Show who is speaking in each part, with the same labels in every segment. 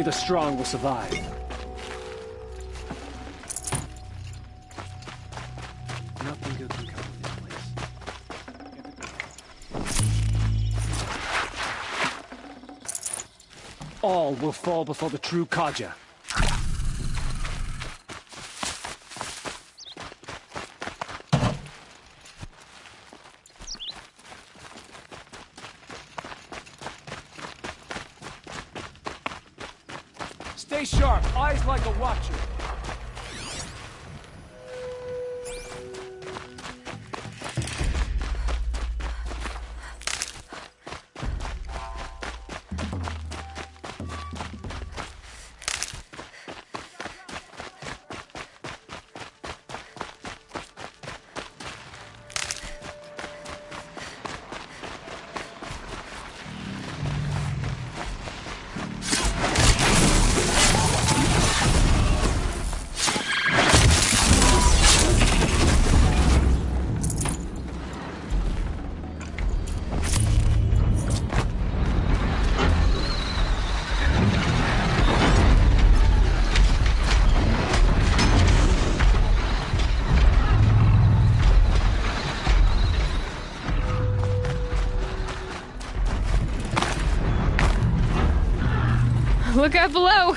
Speaker 1: the strong will survive. Nothing good can come of this place. All will fall before the true Kaja. Stay sharp, eyes like a watcher.
Speaker 2: Look out below!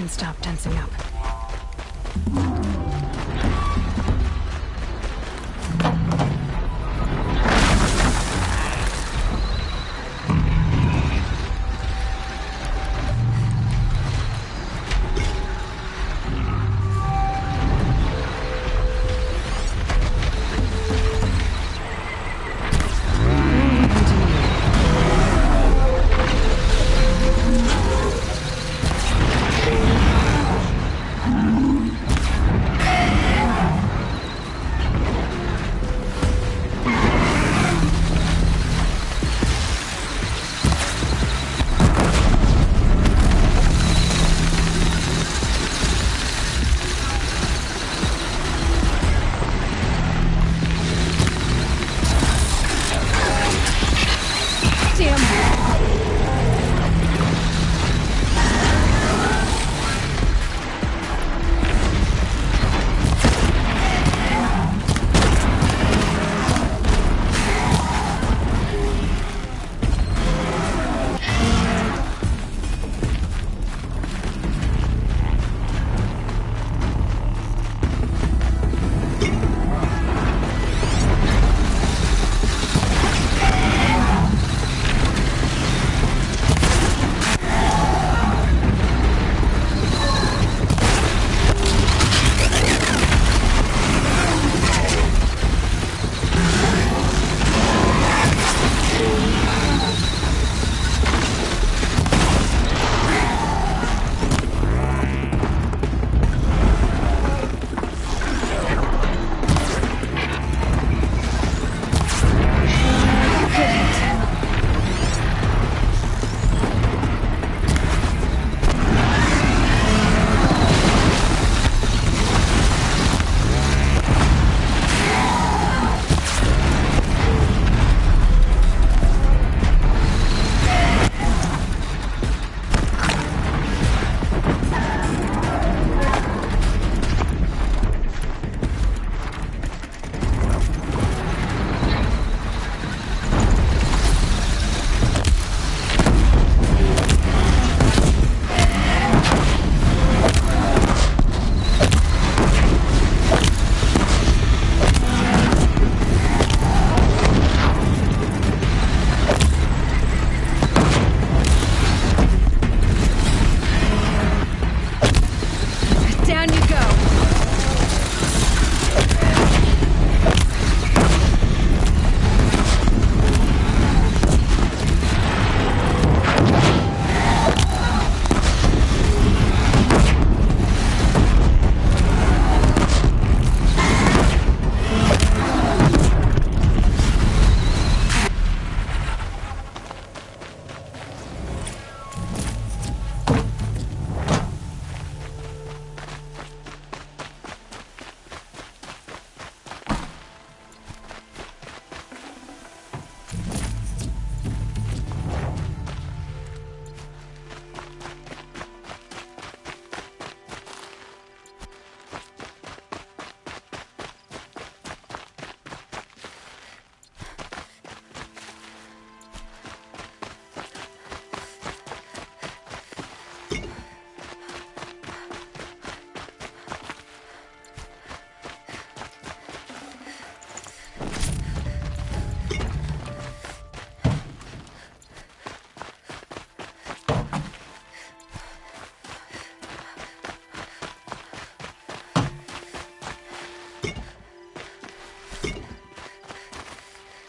Speaker 2: Stop tensing up.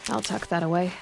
Speaker 2: I'll tuck that away.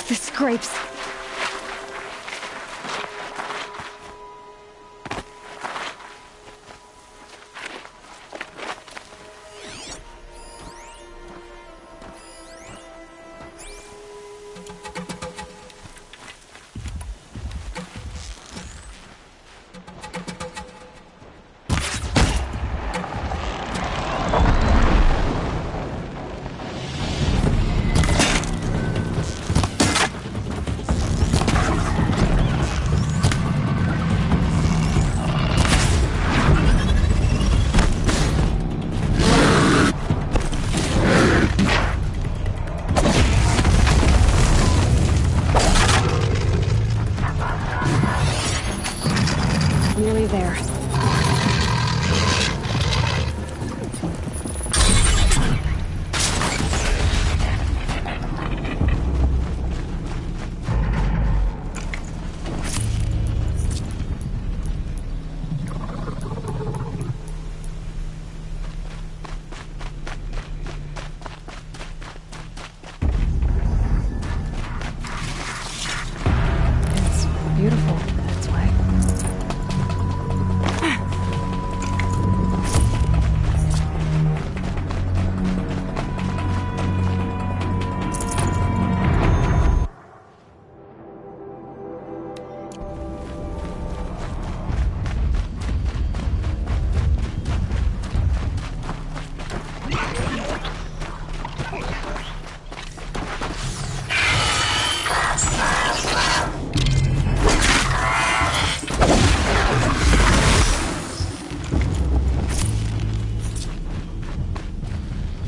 Speaker 2: The scrapes.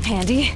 Speaker 2: handy.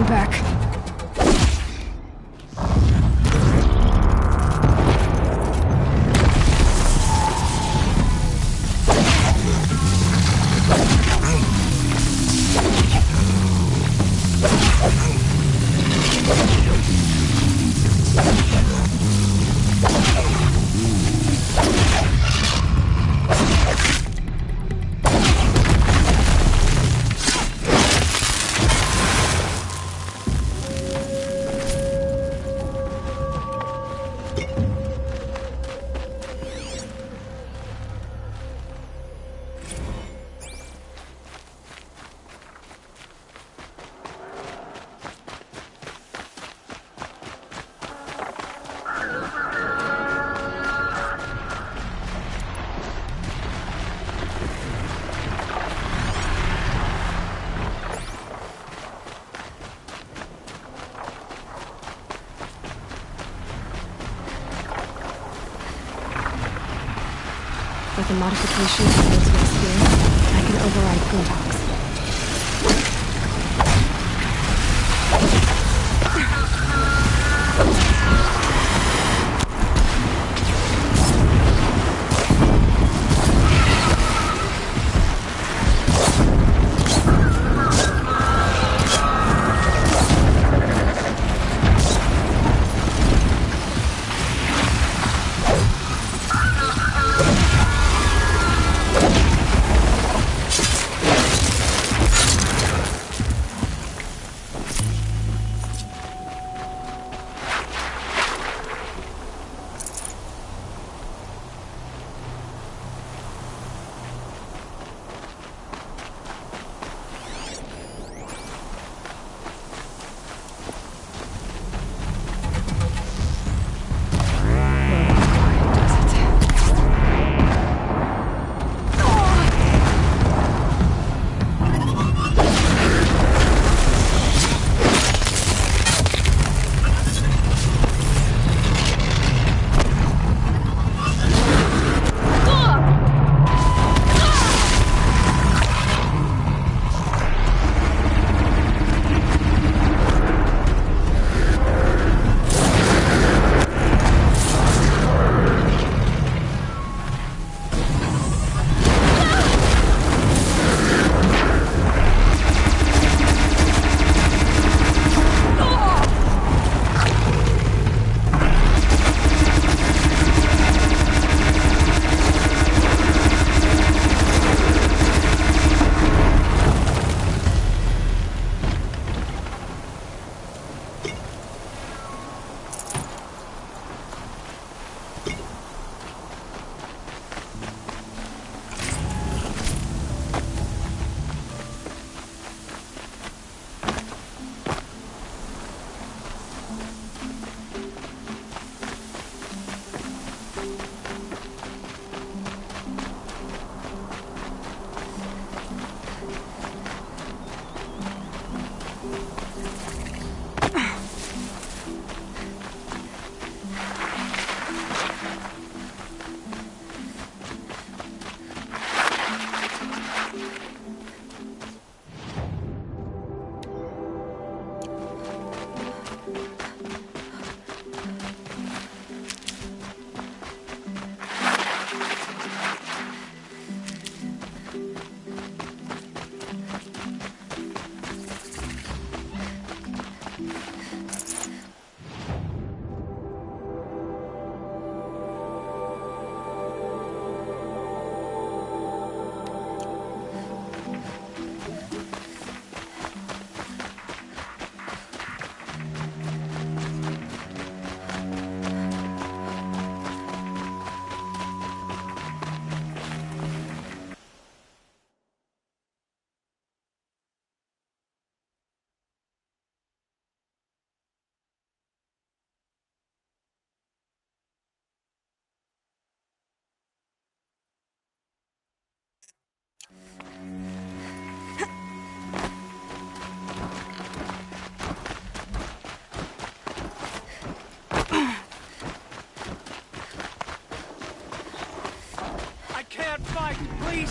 Speaker 2: Back. With the modifications of this experience, I can override Botox.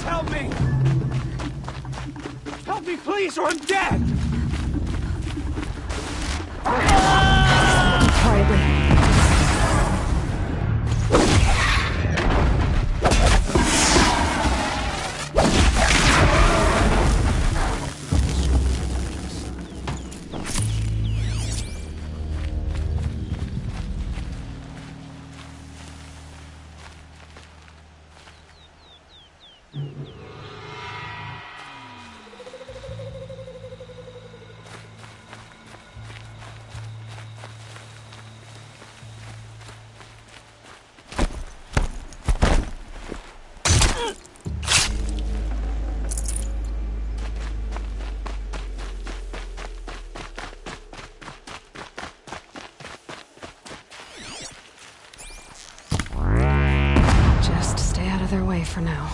Speaker 1: help me! Help me, please, or I'm dead!
Speaker 2: Quietly. Just stay out of their way for now.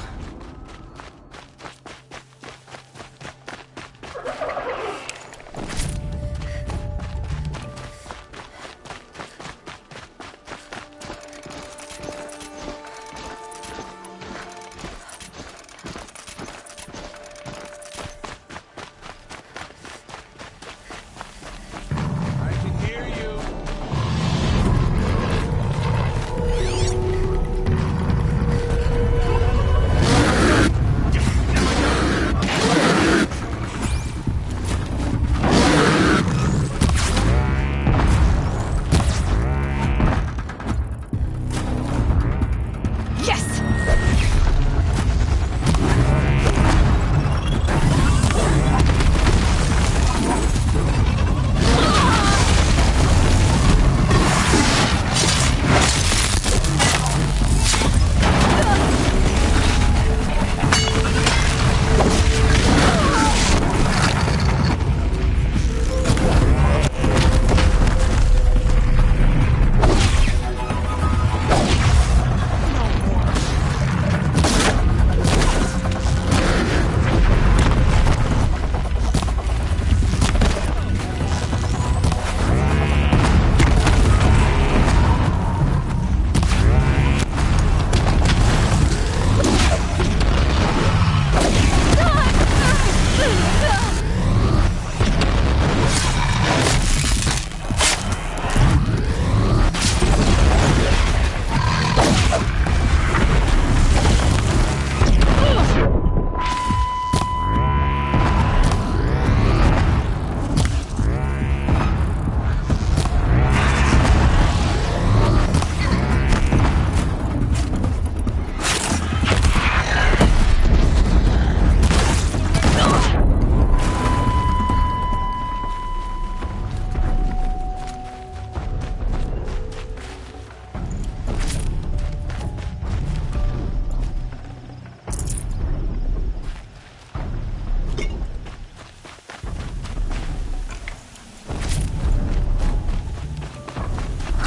Speaker 1: I can hear you.
Speaker 2: Yes!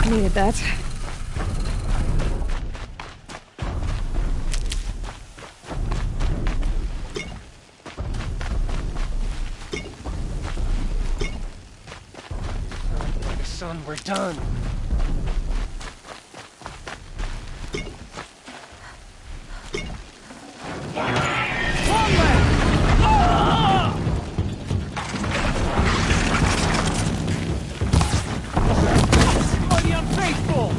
Speaker 2: Needed that.
Speaker 1: Son, we're done. Bloody unfaithful!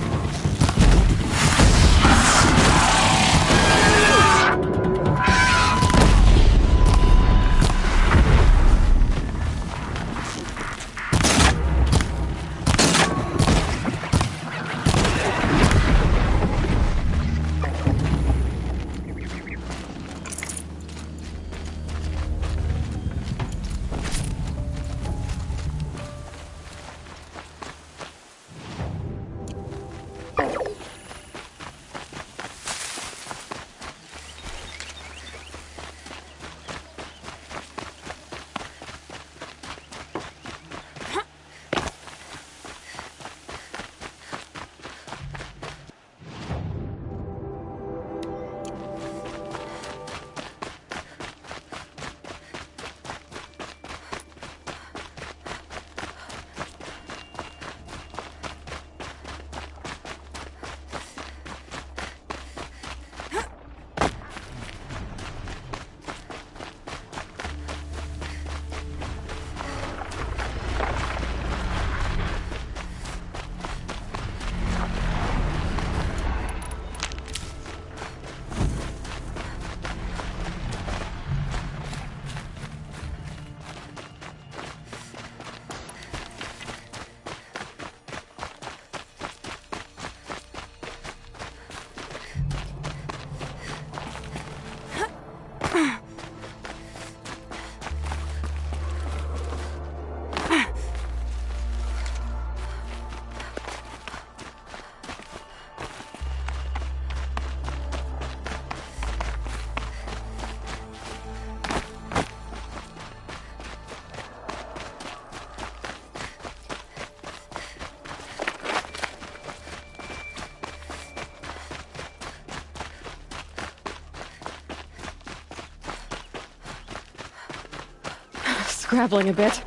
Speaker 2: scrabbling a bit.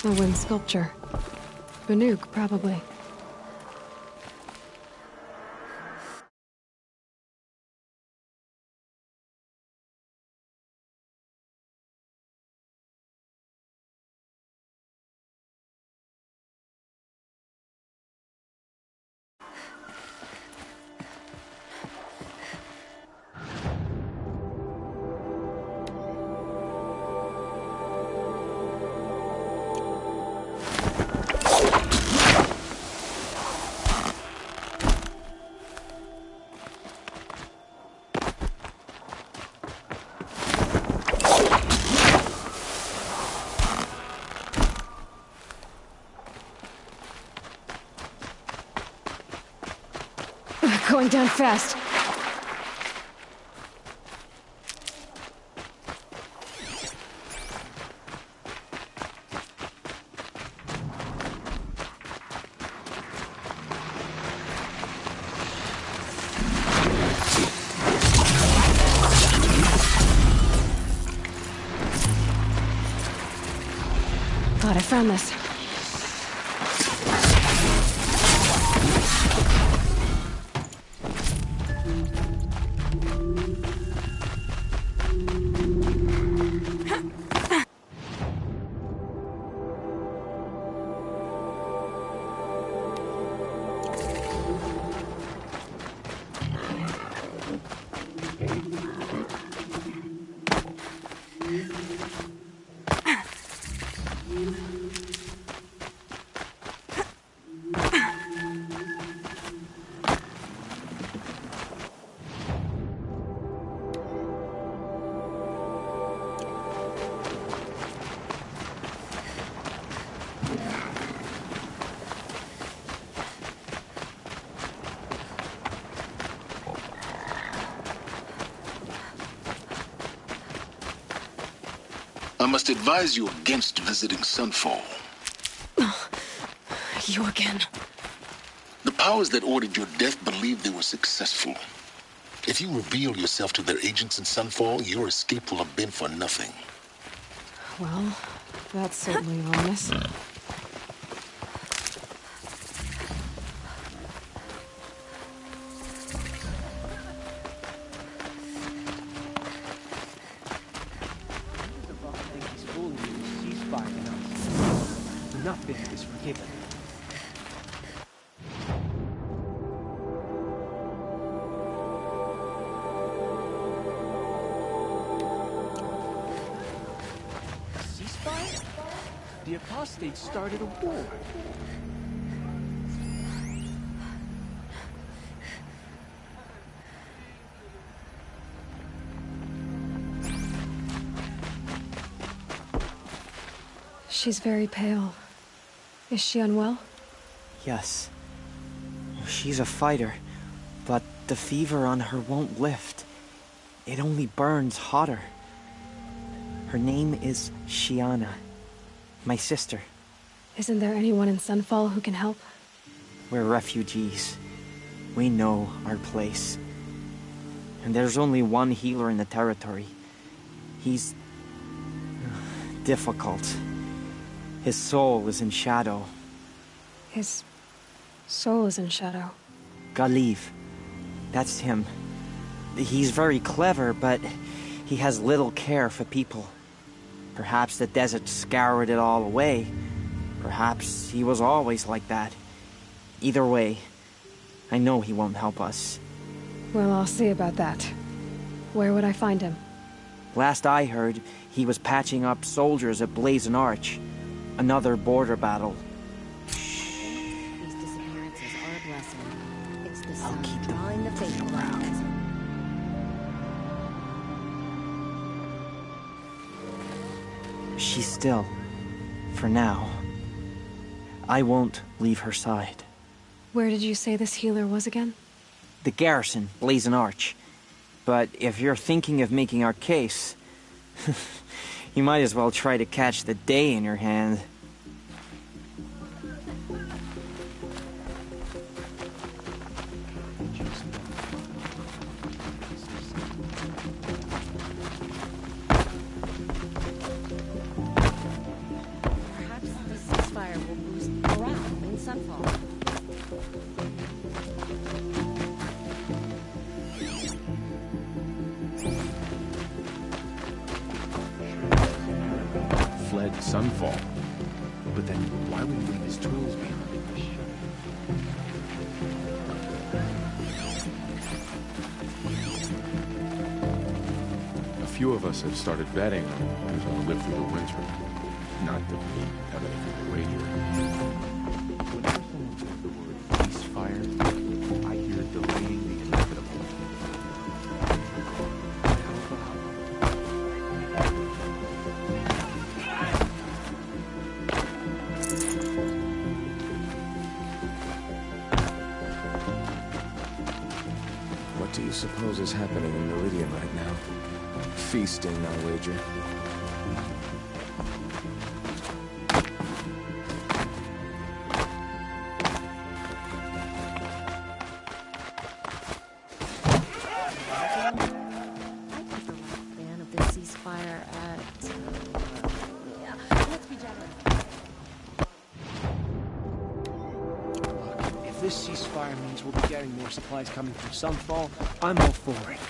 Speaker 2: A wind sculpture. Banuk, probably. Going down fast. Thought I found this.
Speaker 3: I must advise you against visiting Sunfall.
Speaker 2: You again.
Speaker 3: The powers that ordered your death believe they were successful. If you reveal yourself to their agents in Sunfall, your escape will have been for nothing.
Speaker 2: Well, that's certainly ominous.
Speaker 1: Nothing is forgiven. Ceasefire? The apostates started a war.
Speaker 2: She's very pale. Is she unwell?
Speaker 4: Yes. She's a fighter, but the fever on her won't lift. It only burns hotter. Her name is Shiana, my sister.
Speaker 2: Isn't there anyone in Sunfall who can help?
Speaker 4: We're refugees. We know our place. And there's only one healer in the territory. He's difficult. His soul is in shadow.
Speaker 2: His soul is in shadow.
Speaker 4: Galiv. That's him. He's very clever, but he has little care for people. Perhaps the desert scoured it all away. Perhaps he was always like that. Either way, I know he won't help us.
Speaker 2: Well, I'll see about that. Where would I find him?
Speaker 4: Last I heard, he was patching up soldiers at Blazon Arch. Another border battle.
Speaker 5: These disappearances are a blessing. It's the
Speaker 4: I'll
Speaker 5: sun
Speaker 4: keep them
Speaker 5: drawing the faithful out.
Speaker 4: She's still. For now. I won't leave her side.
Speaker 2: Where did you say this healer was again?
Speaker 4: The garrison, Blazon Arch. But if you're thinking of making our case, you might as well try to catch the day in your hand.
Speaker 5: Perhaps the ceasefire will boost morale in Sunfall.
Speaker 6: Fled Sunfall. But then why would he leave his tools behind? A few of us have started betting on who's going to live through the winter. Not that we have anything to wager. Whenever someone says the word ceasefire, I hear delaying the inevitable.
Speaker 7: What do you suppose is happening in Meridian right now? Feasting, I wager.
Speaker 5: I prefer my fan of the ceasefire at... yeah, let's be generous.
Speaker 1: Look, if this ceasefire means we'll be getting more supplies coming from Sunfall, I'm all for it.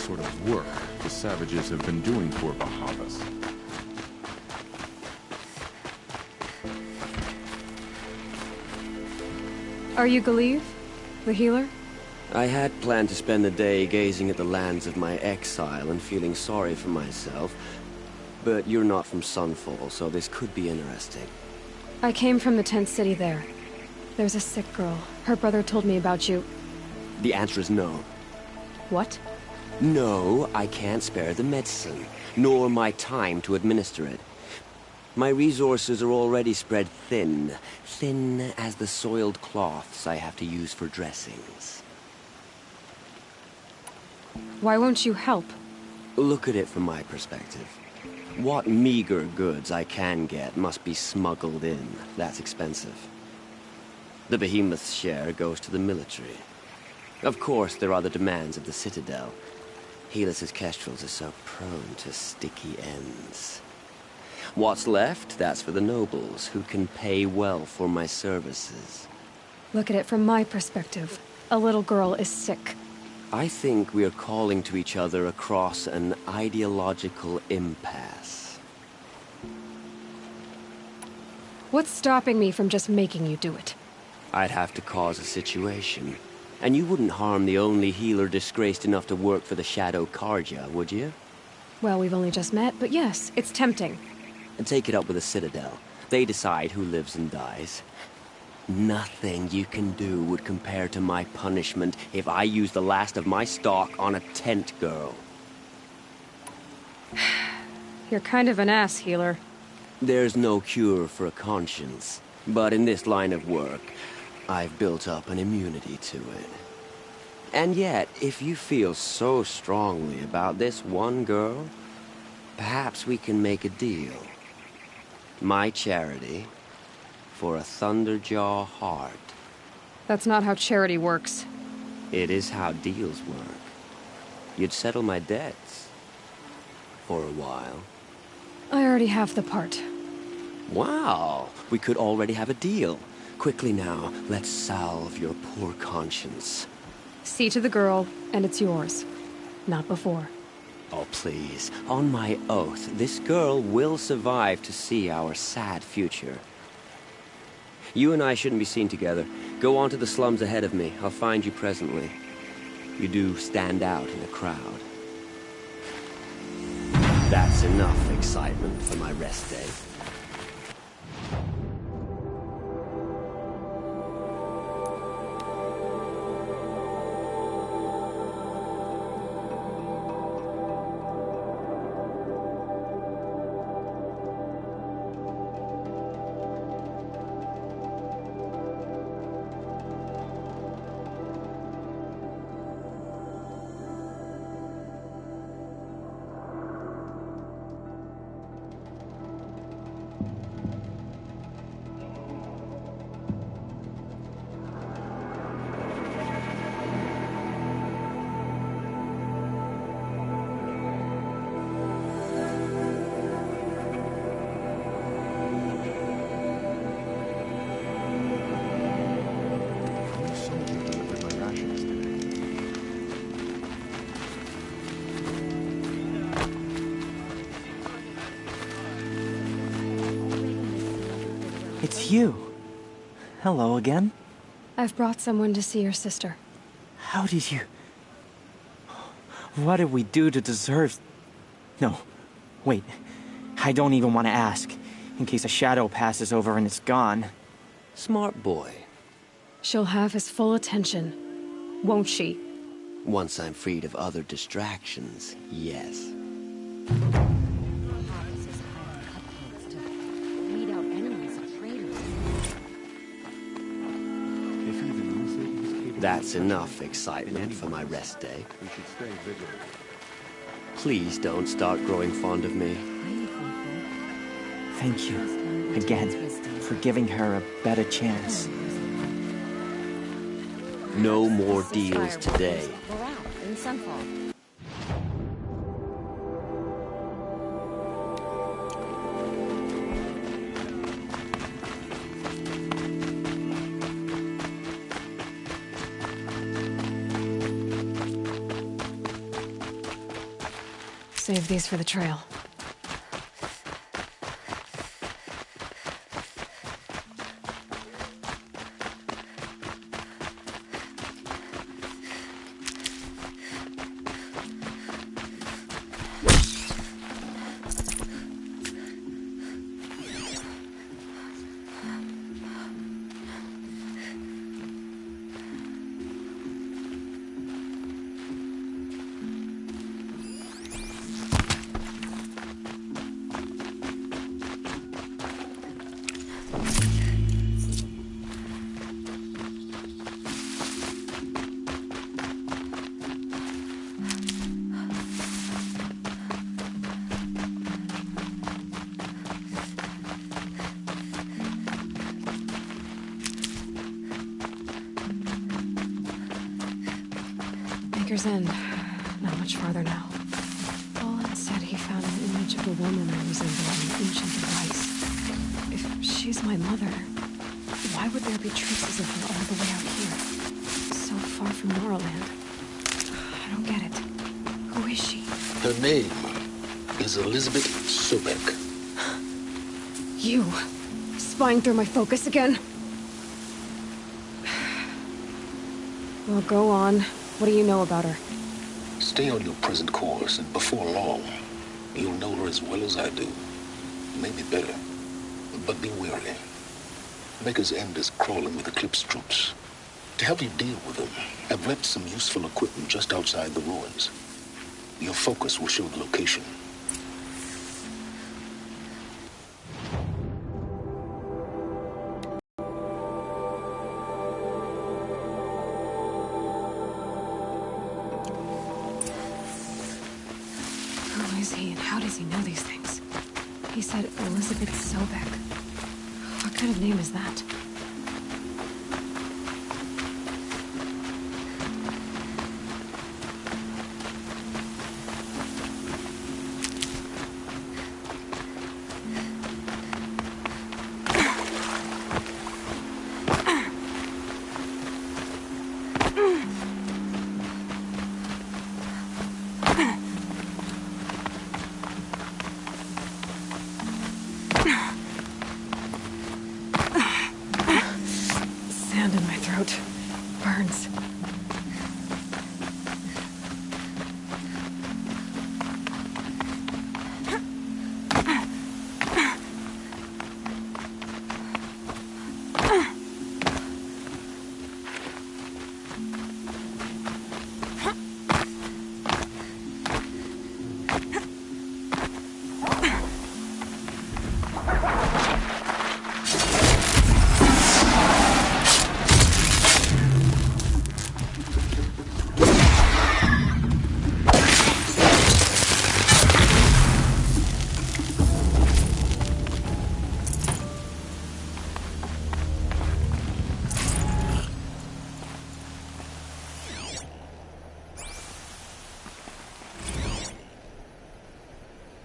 Speaker 6: sort of work the savages have been doing for Bahavas.
Speaker 2: Are you Galeev? The healer?
Speaker 8: I had planned to spend the day gazing at the lands of my exile and feeling sorry for myself. But you're not from Sunfall, so this could be interesting.
Speaker 2: I came from the tent city there. There's a sick girl. Her brother told me about you.
Speaker 8: The answer is no.
Speaker 2: What?
Speaker 8: No, I can't spare the medicine, nor my time to administer it. My resources are already spread thin. Thin as the soiled cloths I have to use for dressings.
Speaker 2: Why won't you help?
Speaker 8: Look at it from my perspective. What meager goods I can get must be smuggled in. That's expensive. The behemoth's share goes to the military. Of course, there are the demands of the Citadel. Helis's kestrels are so prone to sticky ends. What's left, that's for the nobles, who can pay well for my services.
Speaker 2: Look at it from my perspective. A little girl is sick.
Speaker 8: I think we are calling to each other across an ideological impasse.
Speaker 2: What's stopping me from just making you do it?
Speaker 8: I'd have to cause a situation. And you wouldn't harm the only healer disgraced enough to work for the Shadow Karja, would you?
Speaker 2: Well, we've only just met, but yes, it's tempting.
Speaker 8: And take it up with the Citadel. They decide who lives and dies. Nothing you can do would compare to my punishment if I use the last of my stock on a tent girl.
Speaker 2: You're kind of an ass, healer.
Speaker 8: There's no cure for a conscience, but in this line of work, I've built up an immunity to it. And yet, if you feel so strongly about this one girl, perhaps we can make a deal. My charity for a Thunderjaw heart.
Speaker 2: That's not how charity works.
Speaker 8: It is how deals work. You'd settle my debts. For a while.
Speaker 2: I already have the part.
Speaker 8: Wow, we could already have a deal. Quickly now, let's salve your poor conscience.
Speaker 2: See to the girl, and it's yours. Not before.
Speaker 8: Oh, please. On my oath, this girl will survive to see our sad future. You and I shouldn't be seen together. Go on to the slums ahead of me. I'll find you presently. You do stand out in a crowd. That's enough excitement for my rest day.
Speaker 4: It's you. Hello again.
Speaker 2: I've brought someone to see your sister.
Speaker 4: How did you... What did we do to deserve... No, wait. I don't even want to ask, in case a shadow passes over and it's gone.
Speaker 8: Smart boy.
Speaker 2: She'll have his full attention, won't she?
Speaker 8: Once I'm freed of other distractions, yes.
Speaker 5: Bahavas is hiring cupcakes to weed out enemies of traitors.
Speaker 6: If even we say he's capable
Speaker 8: That's
Speaker 6: of
Speaker 8: enough
Speaker 6: such
Speaker 8: excitement for my rest day.
Speaker 6: we should stay vigilant.
Speaker 8: Please don't start growing fond of me.
Speaker 4: Thank you, again, for giving her a better chance.
Speaker 8: No more deals today.
Speaker 5: We're out in Sunfall.
Speaker 2: Save these for the trail. Baker's End. Not much farther now. Olin said he found an image of a woman that resembled an ancient device. If she's my mother, why would there be traces of her all the way out here? So far from Moorland. I don't get it. Who is she?
Speaker 3: Her name is Elizabeth Sobek.
Speaker 2: You. Spying through my focus again? Well, go on. What do you know about her?
Speaker 3: Stay on your present course, and before long, you'll know her as well as I do. Maybe better. But be wary. Maker's End is crawling with Eclipse troops. To help you deal with them, I've left some useful equipment just outside the ruins. Your focus will show the location.
Speaker 2: Who is he and how does he know these things? He said Elizabeth Sobek. What kind of name is that? Sand in my throat. Burns.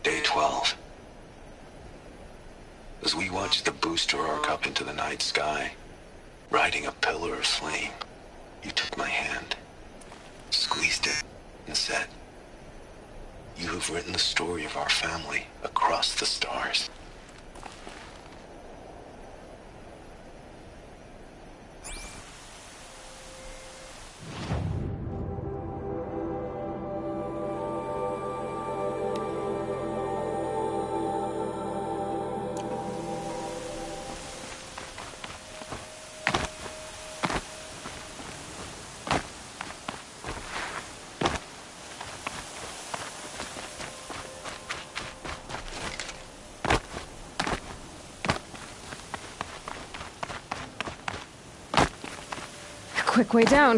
Speaker 9: Day 12. As we watched the booster arc up into the night sky, riding a pillar of flame, you took my hand, squeezed it, and said, "You have written the story of our family across the stars."
Speaker 2: Quick way down.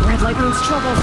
Speaker 2: Red light means trouble.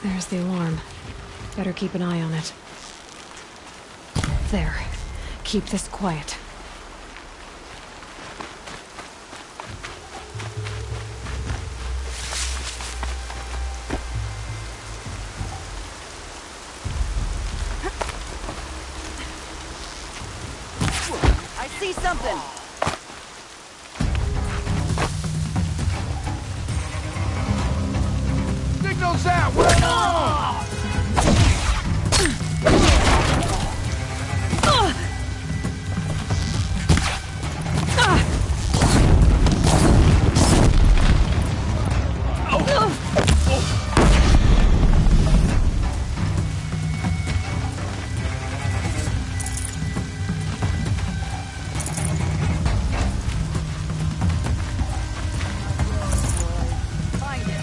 Speaker 2: There's the alarm. Better keep an eye on it. There. Keep this quiet.
Speaker 5: I see something!
Speaker 6: Signals out! We're on!
Speaker 5: Find it!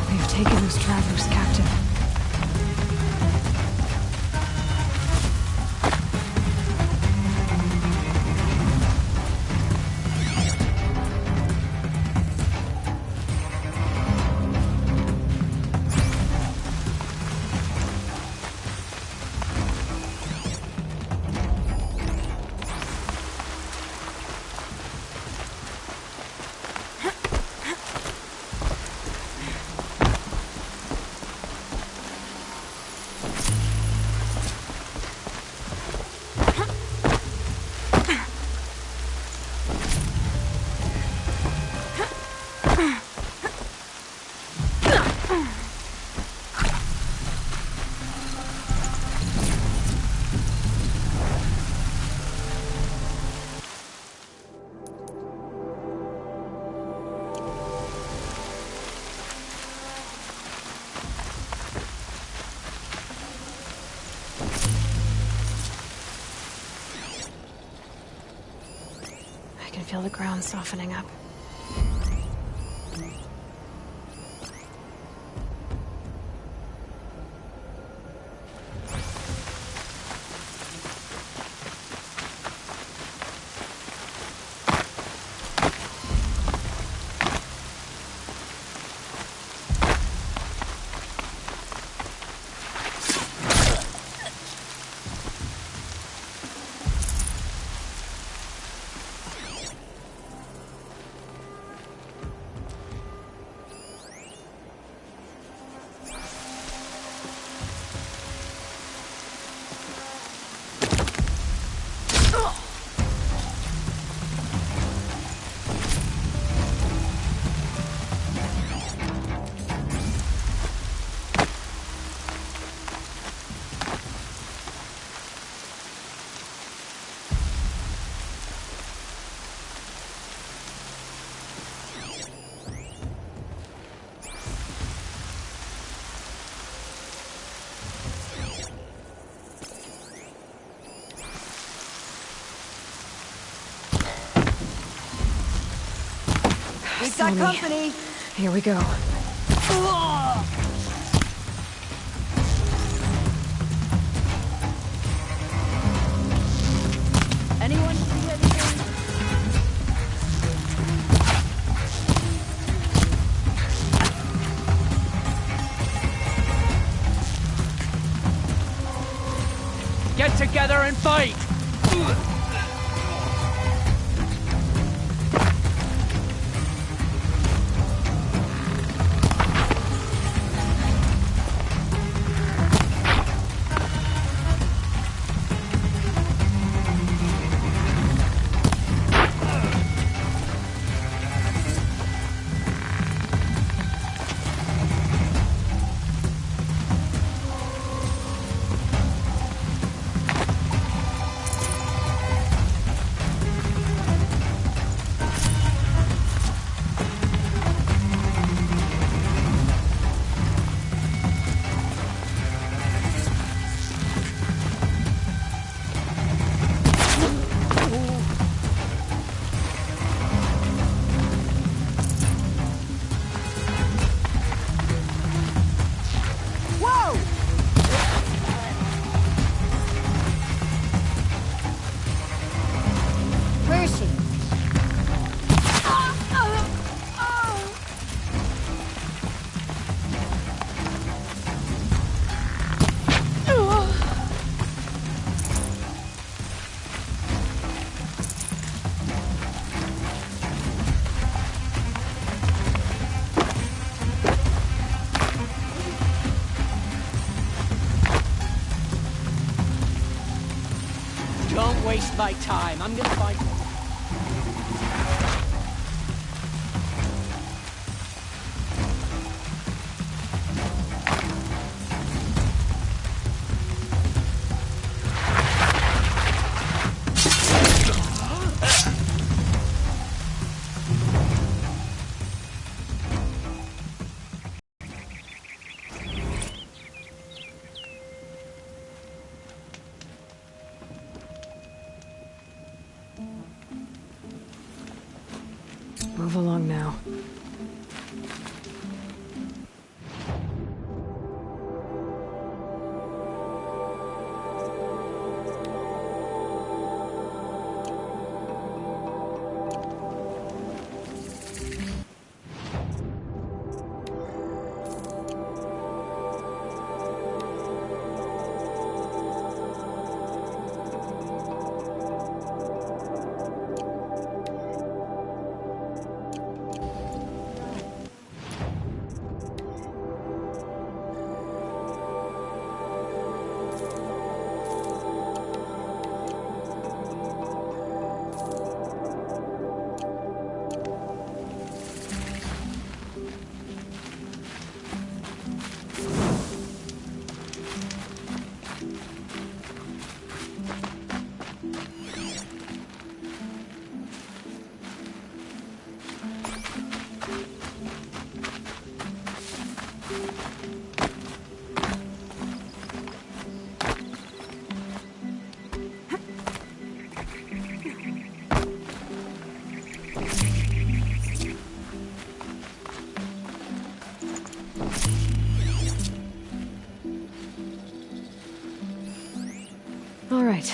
Speaker 2: They've taken those travelers captive. I can feel the ground softening up.
Speaker 5: We've got company!
Speaker 2: Here we go.
Speaker 5: Anyone see anything?
Speaker 1: Get together and fight! waste my time. I'm gonna find...
Speaker 2: Move along now. All right.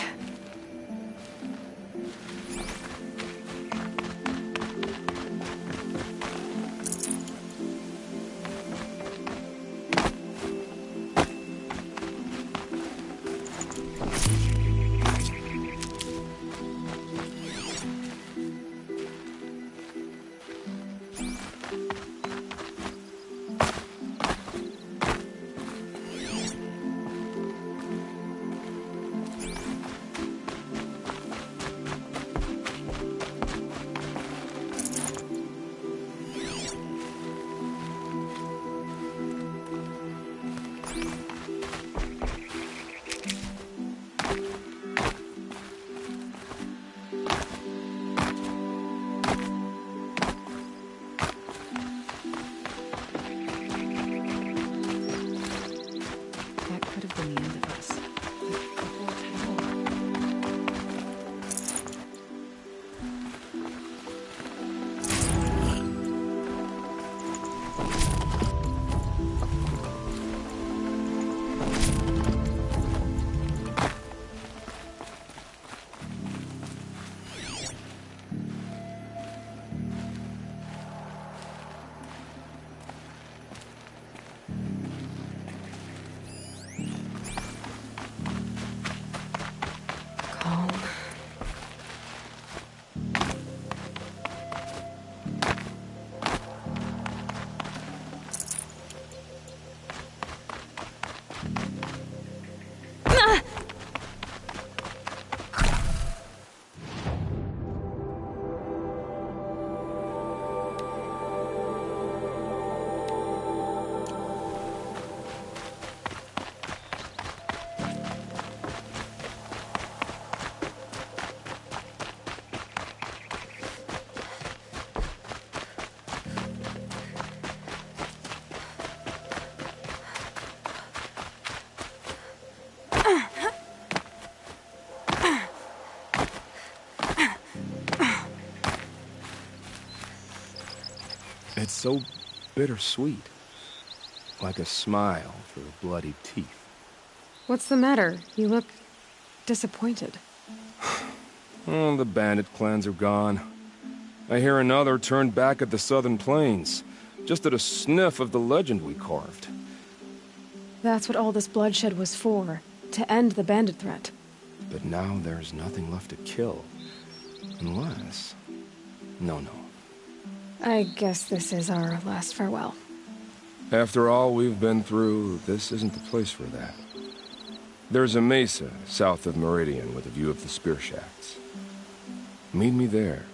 Speaker 7: It's so bittersweet. Like a smile through bloody teeth.
Speaker 2: What's the matter? You look disappointed.
Speaker 7: Oh, the bandit clans are gone. I hear another turned back at the southern plains, just at a sniff of the legend we carved.
Speaker 2: That's what all this bloodshed was for, to end the bandit threat.
Speaker 7: But now there's nothing left to kill. Unless... No.
Speaker 2: I guess this is our last farewell.
Speaker 7: After all we've been through, this isn't the place for that. There's a mesa south of Meridian with a view of the spear shafts. Meet me there.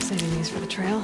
Speaker 2: Saving these for the trail.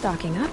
Speaker 2: Stocking up.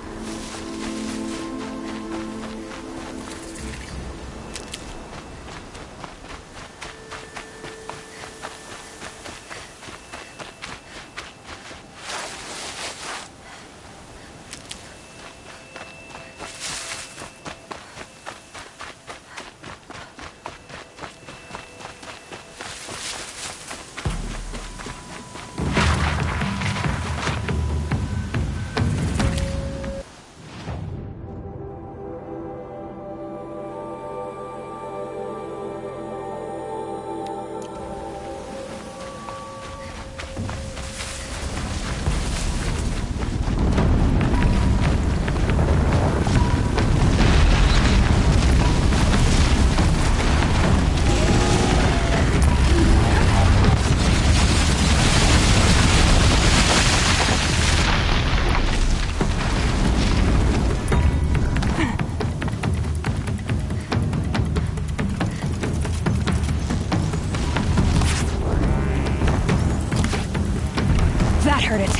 Speaker 2: That hurt it.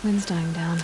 Speaker 2: Wind's dying down.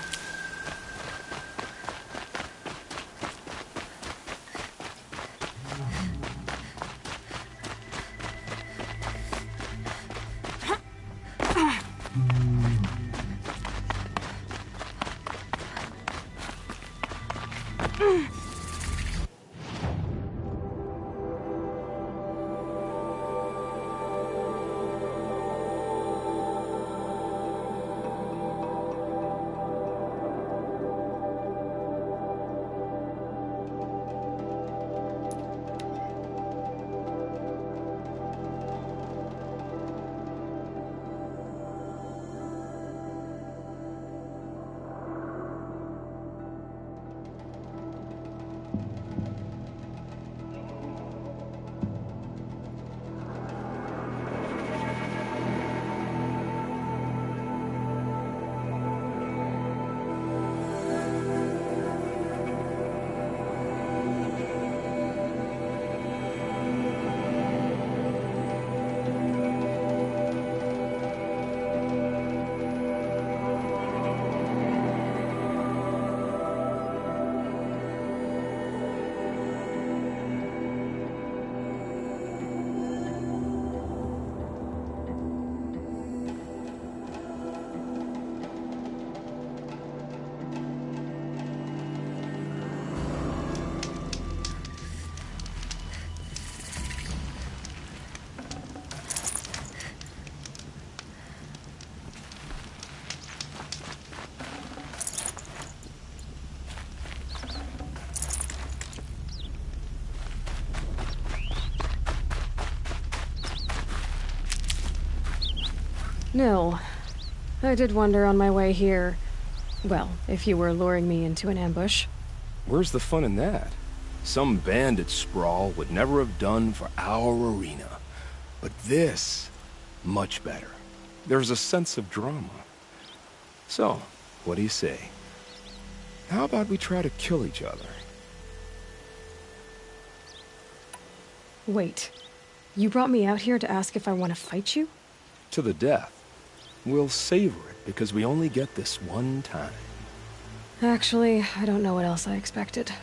Speaker 2: Nil, I did wonder on my way here. Well, if you were luring me into an ambush.
Speaker 7: Where's the fun in that? Some bandit sprawl would never have done for our arena. But this, much better. There's a sense of drama. So, what do you say? How about we try to kill each other?
Speaker 2: Wait, you brought me out here to ask if I want to fight you?
Speaker 7: To the death. We'll savor it because we only get this one time.
Speaker 2: Actually, I don't know what else I expected.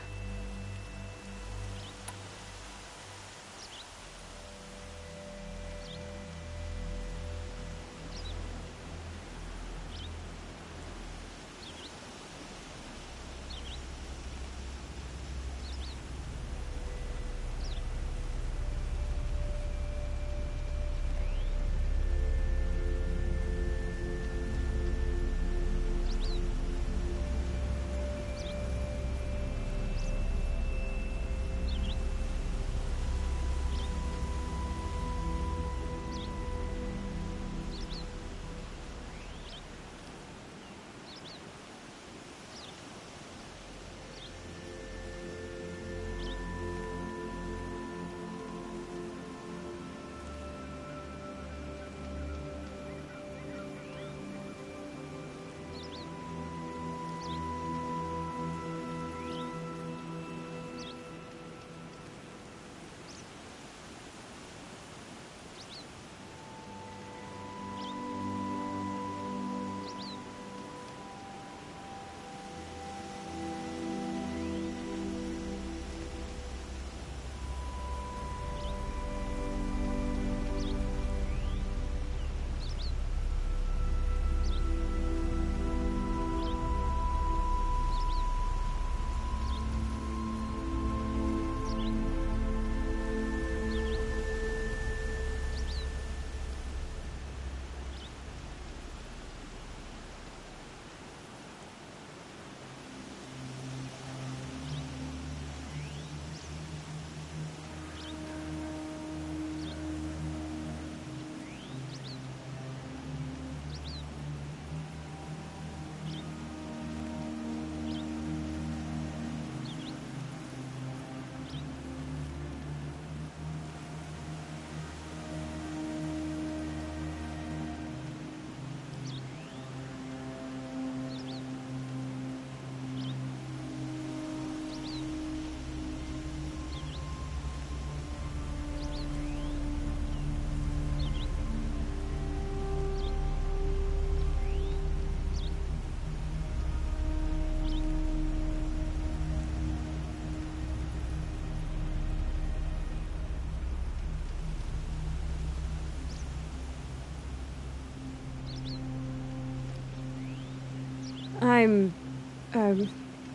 Speaker 2: I'm,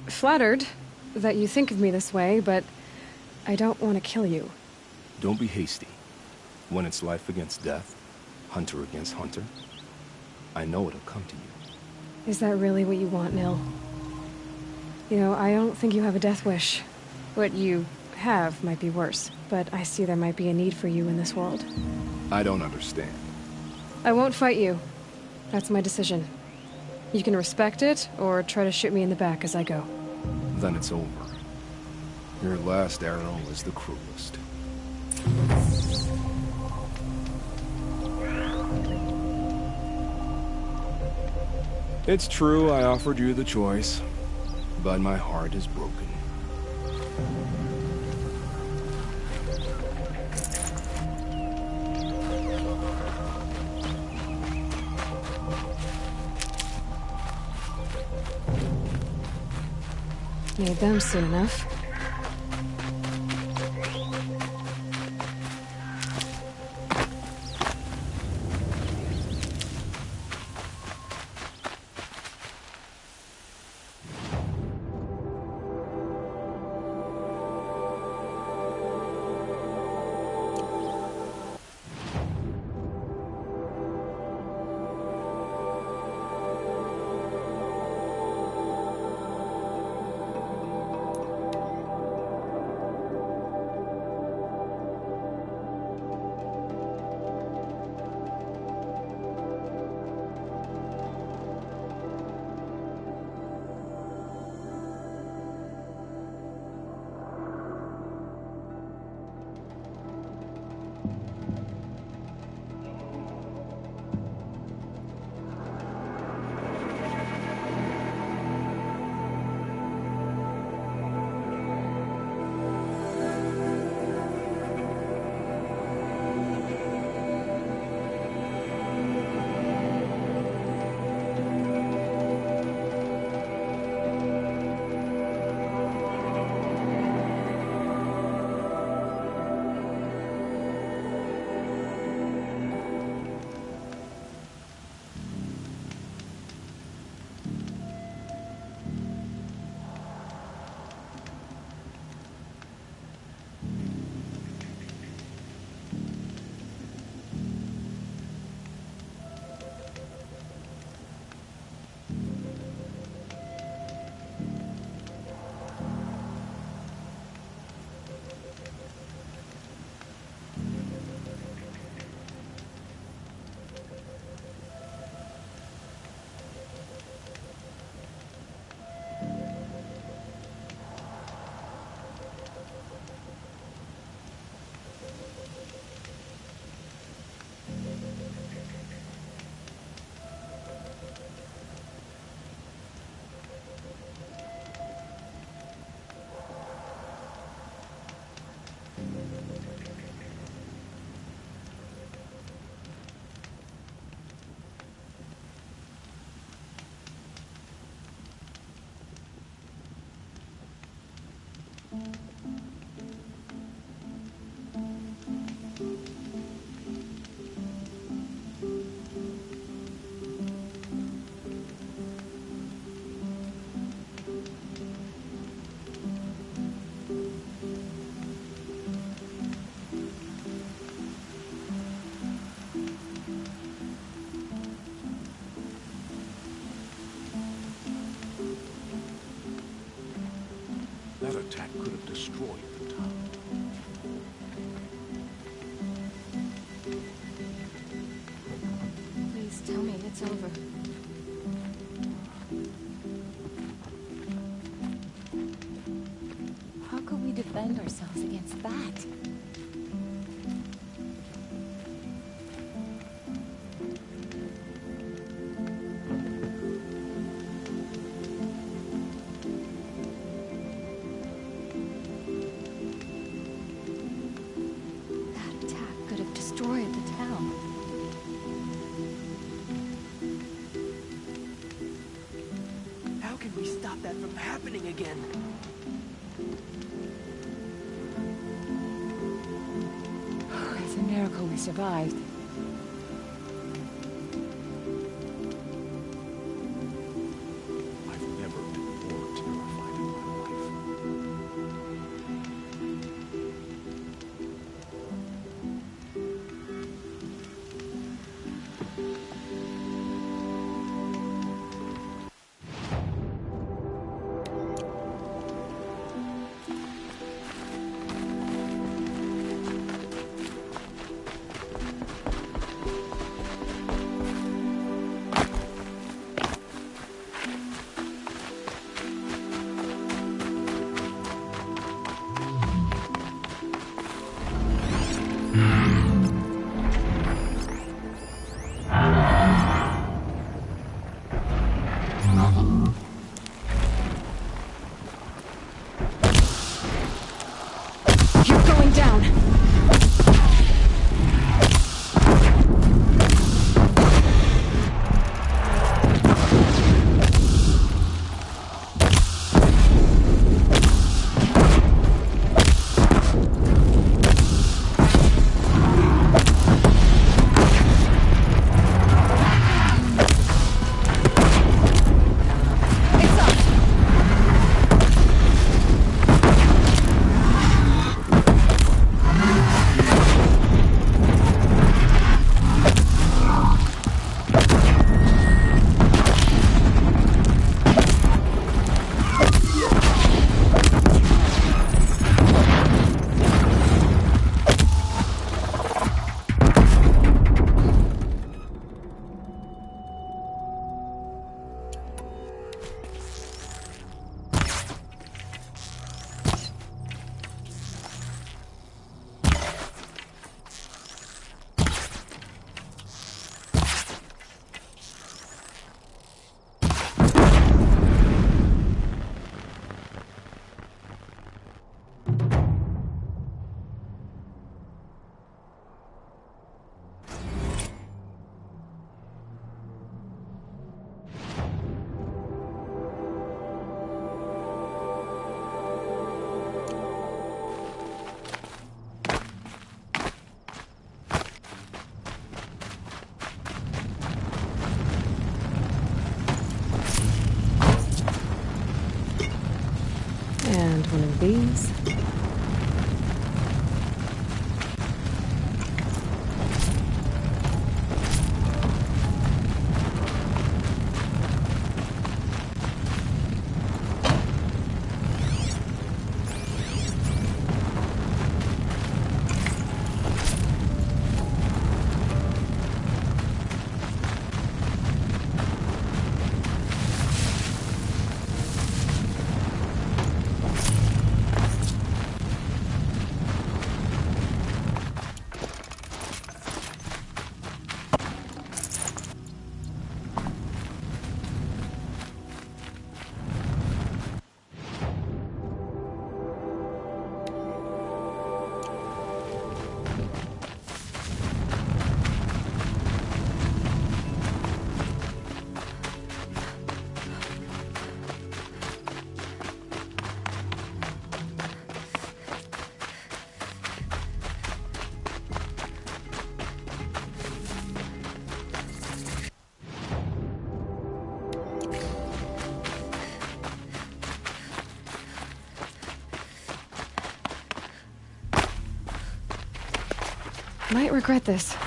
Speaker 2: flattered that you think of me this way, but I don't want to kill you.
Speaker 7: Don't be hasty. When it's life against death, hunter against hunter, I know it'll come to you.
Speaker 2: Is that really what you want, Nil? You know, I don't think you have a death wish. What you have might be worse, but I see there might be a need for you in this world.
Speaker 7: I don't understand.
Speaker 2: I won't fight you. That's my decision. You can respect it, or try to shoot me in the back as I go.
Speaker 7: Then it's over. Your last arrow is the cruelest. It's true I offered you the choice, but my heart is broken.
Speaker 2: Made them soon enough.
Speaker 6: That attack could have destroyed the town.
Speaker 5: Please tell me it's over. How could we defend ourselves against that?
Speaker 10: Survived.
Speaker 2: might regret this.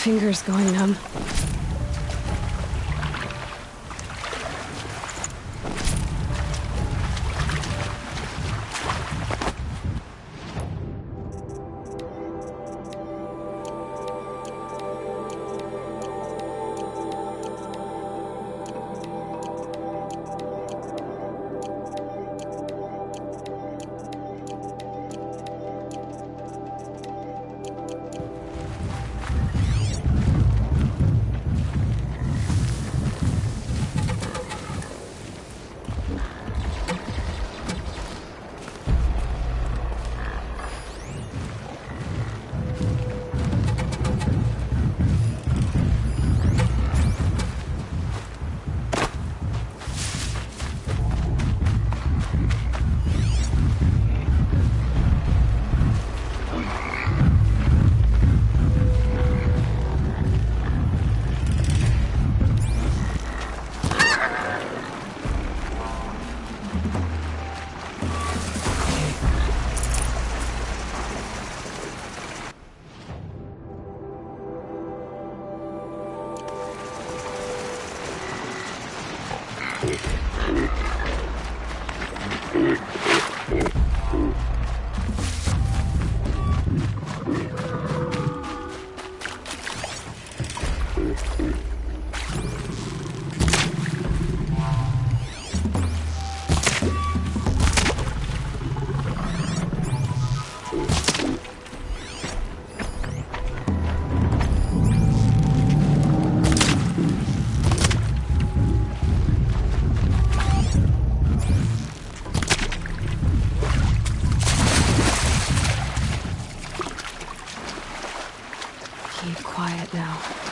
Speaker 2: Fingers going numb. right now.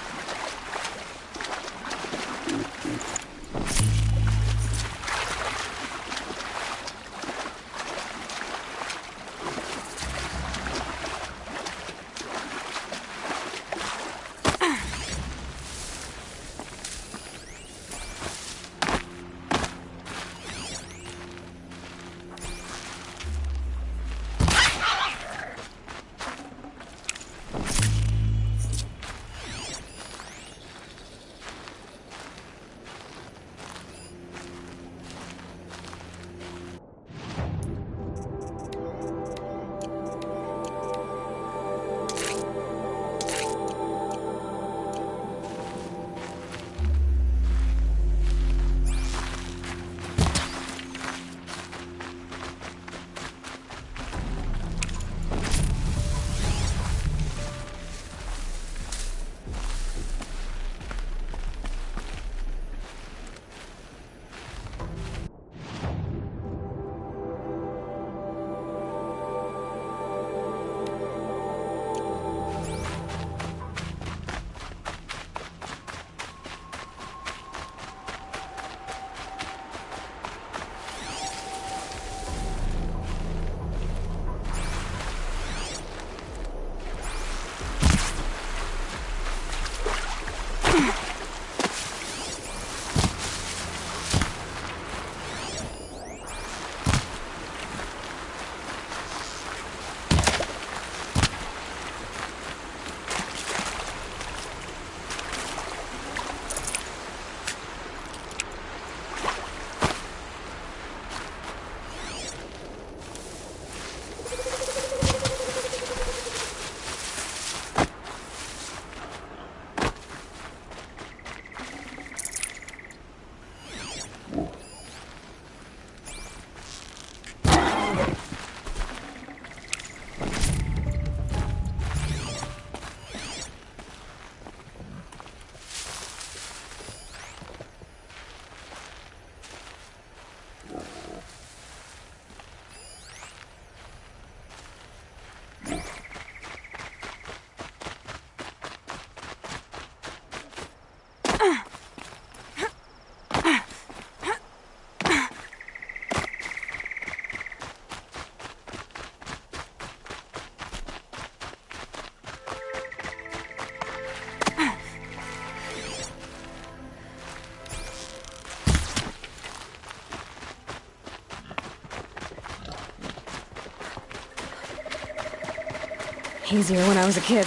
Speaker 2: Easier when I was a kid.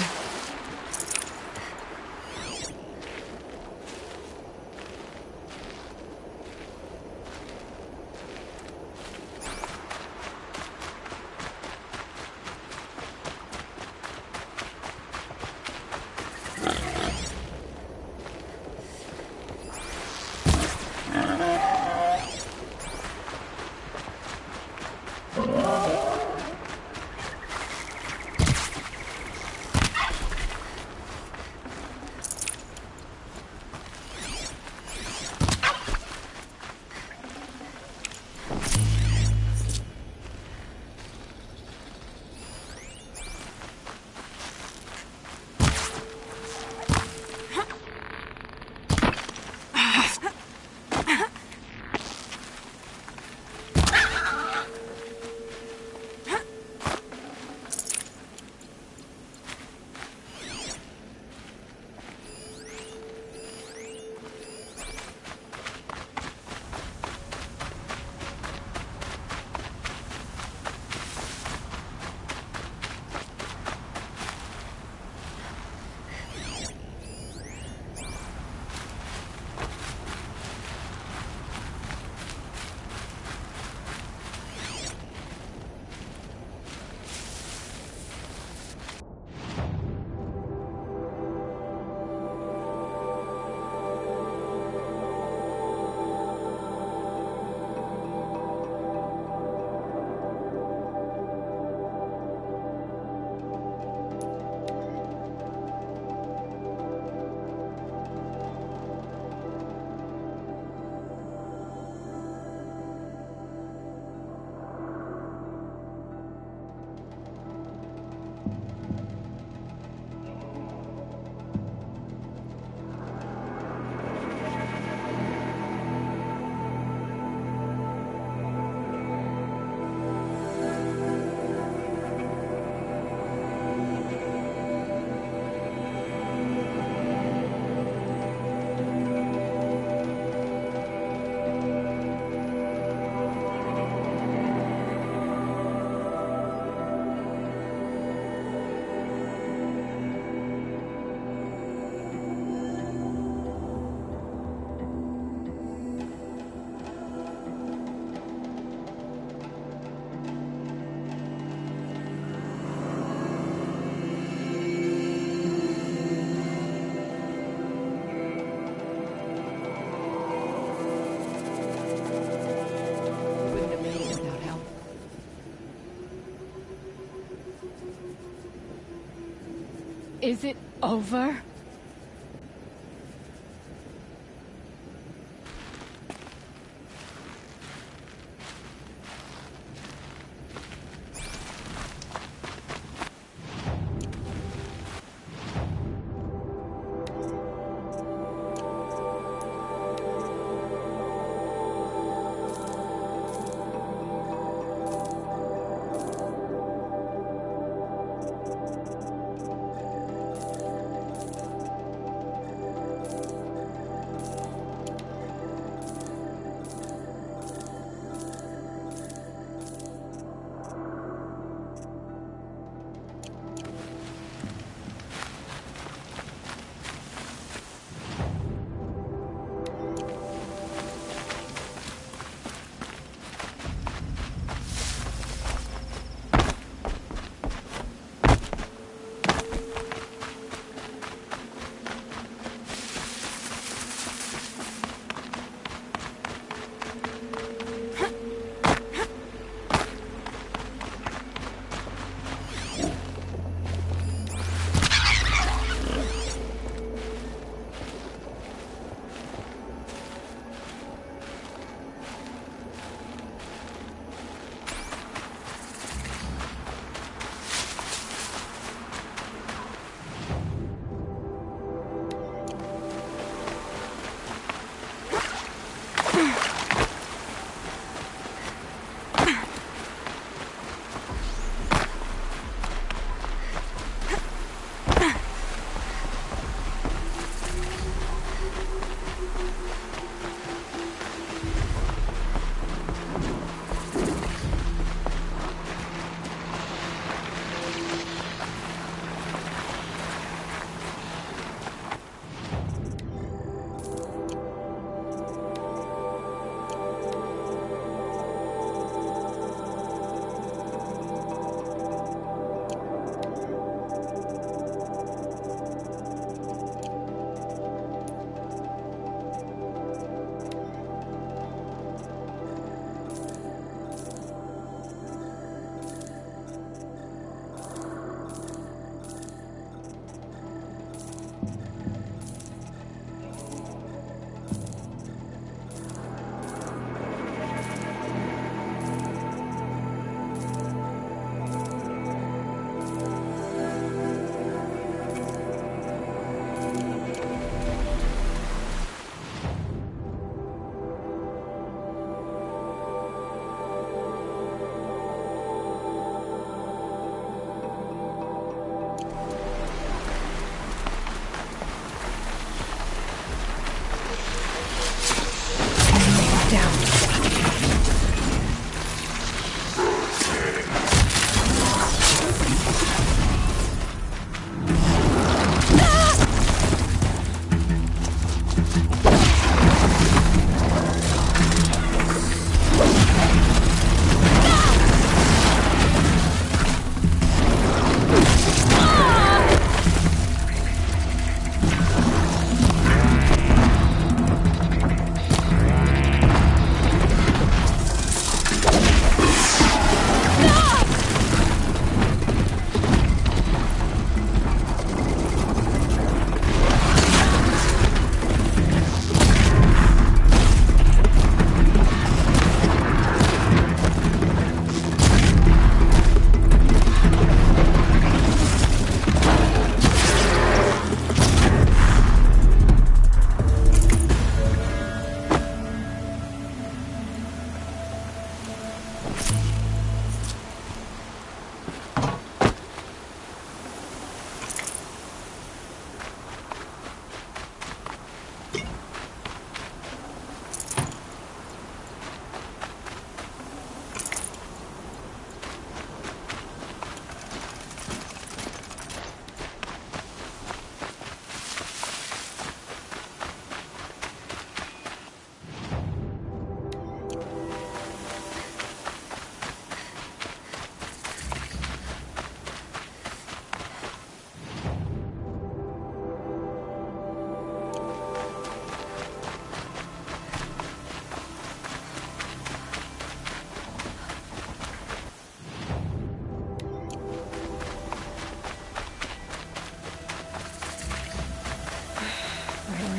Speaker 10: Is it over?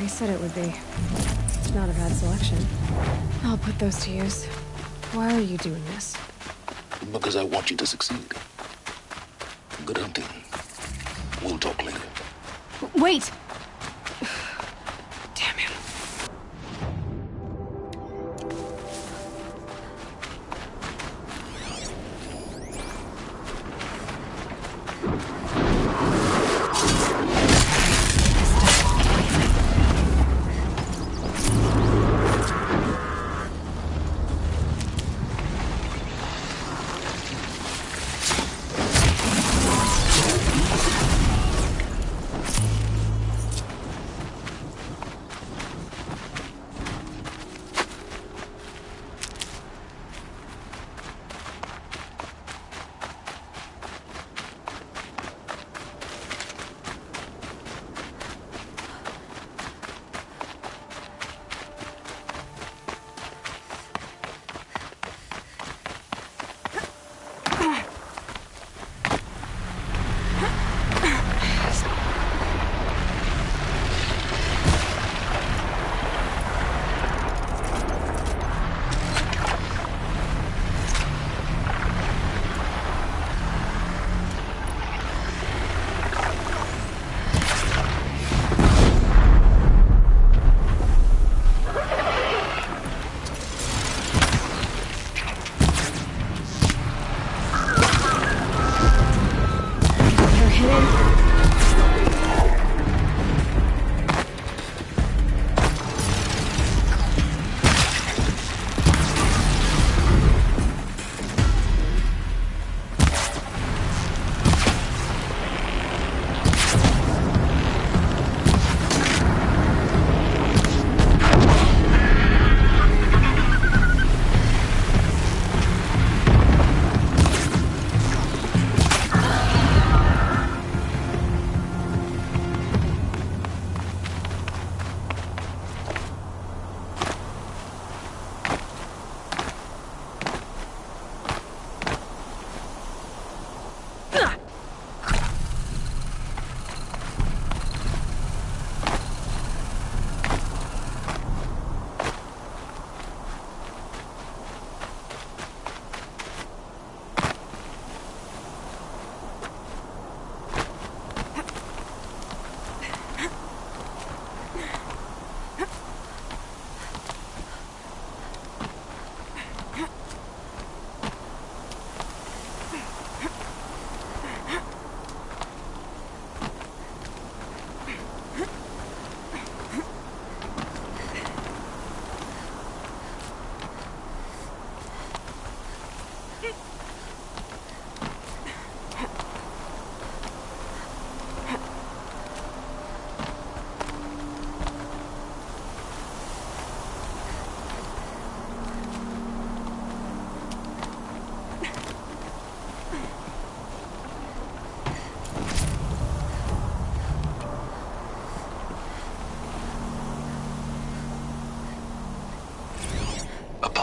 Speaker 2: He said it would be. Not a bad selection. I'll put those to use. Why are you doing this?
Speaker 3: Because I want you to succeed. Good hunting. We'll talk later.
Speaker 2: Wait! Damn him.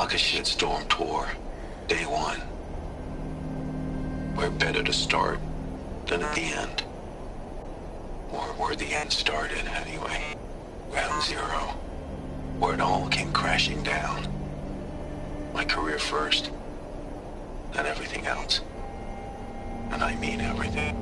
Speaker 9: A shitstorm tour. Day one. Where better to start than at the end? Or where the end started, anyway. Ground zero. Where it all came crashing down. My career first, then everything else. And I mean everything.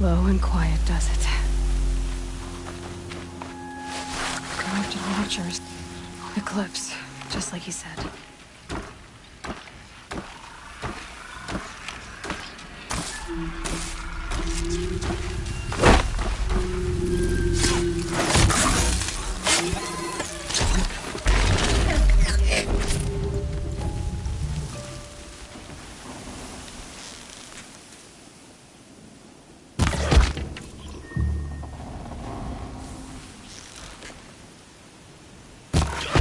Speaker 2: Low and quiet does it. Corrupted watchers. Eclipse, just like he said.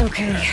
Speaker 2: Okay.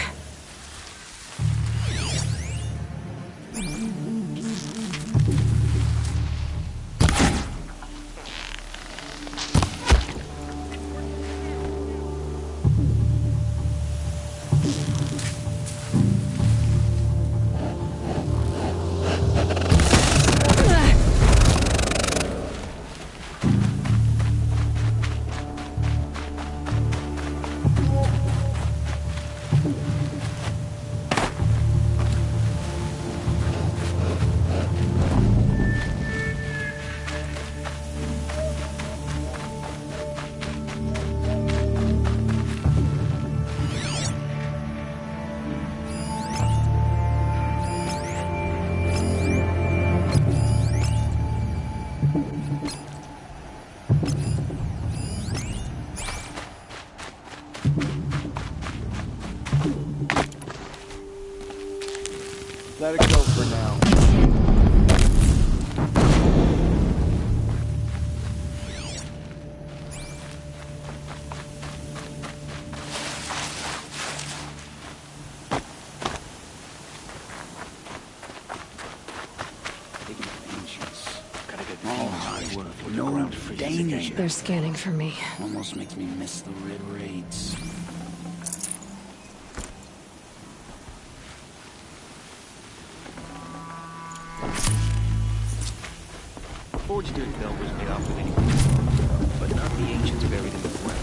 Speaker 1: Let it go for now.
Speaker 10: No danger.
Speaker 2: They're scanning for me.
Speaker 10: Almost makes me miss the red raids.
Speaker 11: Forged in belt was made off of anything, but not the ancients buried in the ground.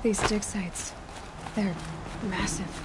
Speaker 2: These dig sites, they're massive.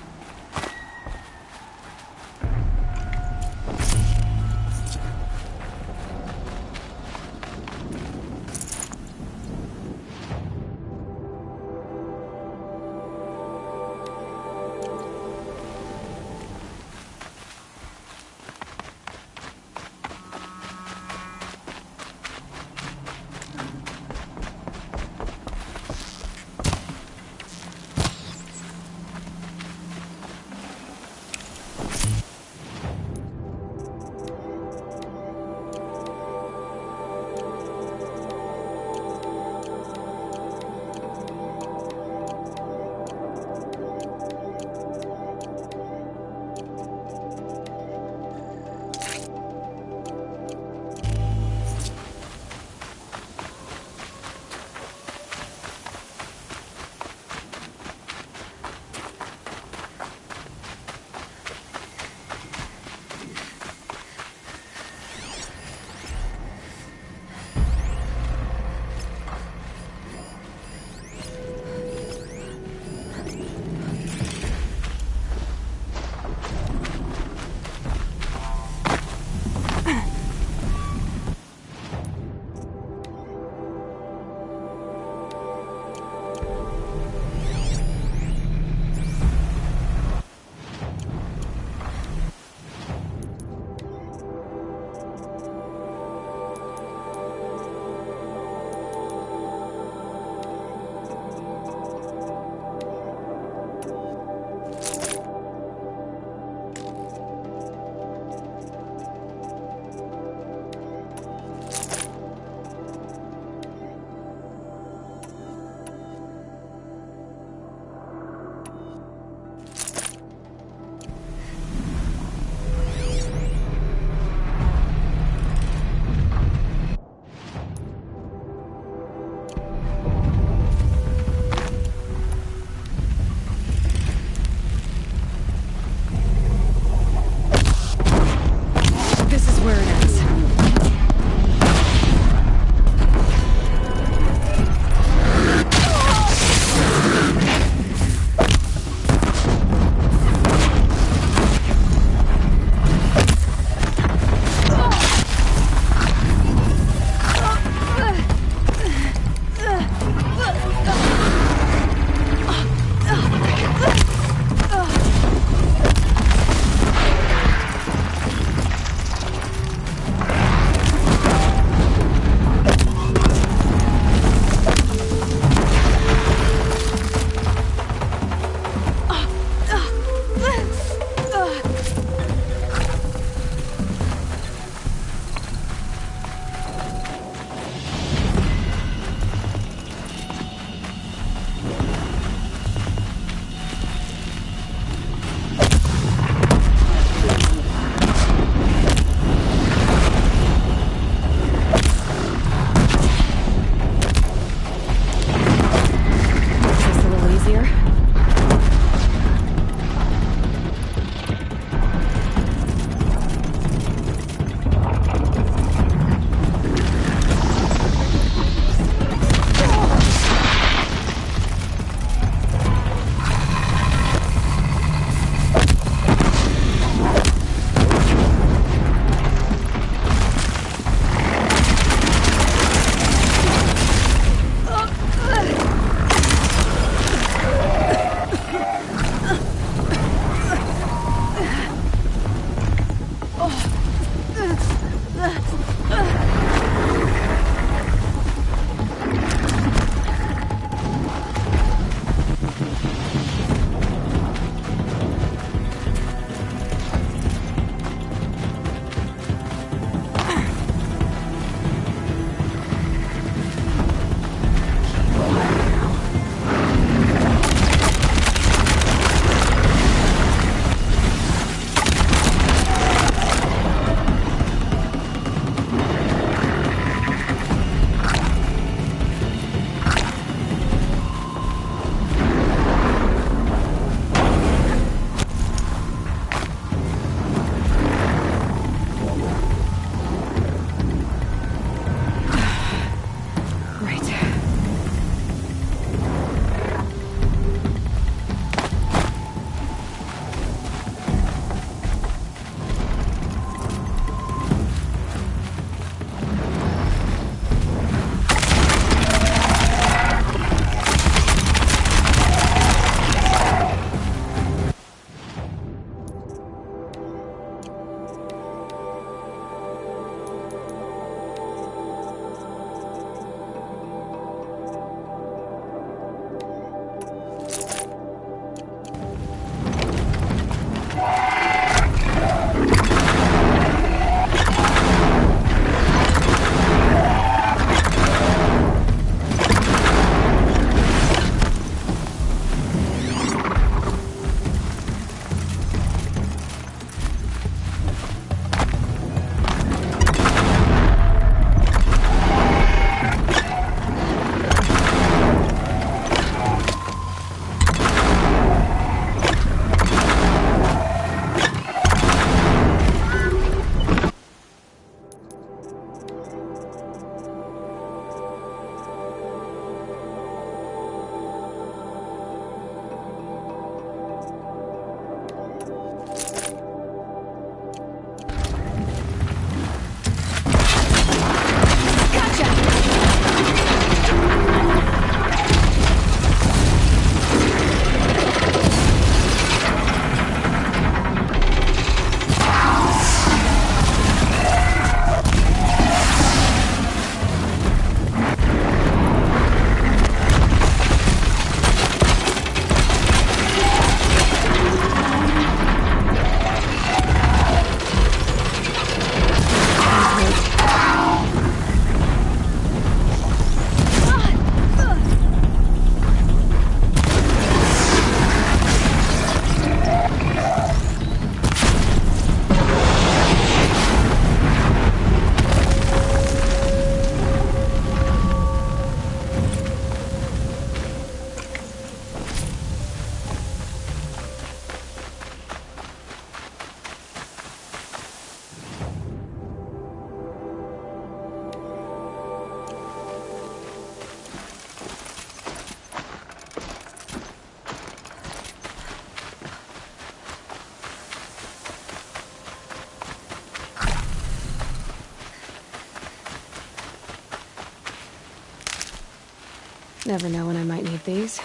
Speaker 2: Never know when I might need these.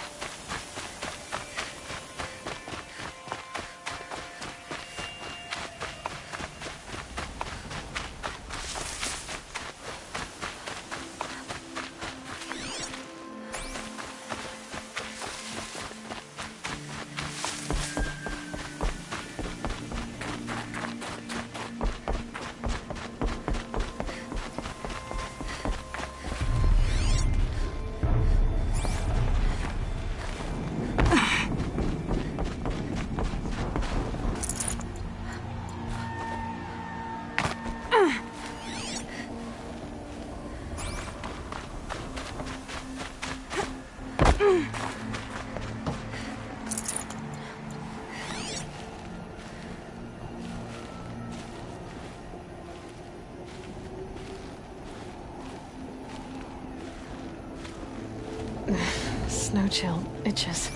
Speaker 2: Snow chill itches.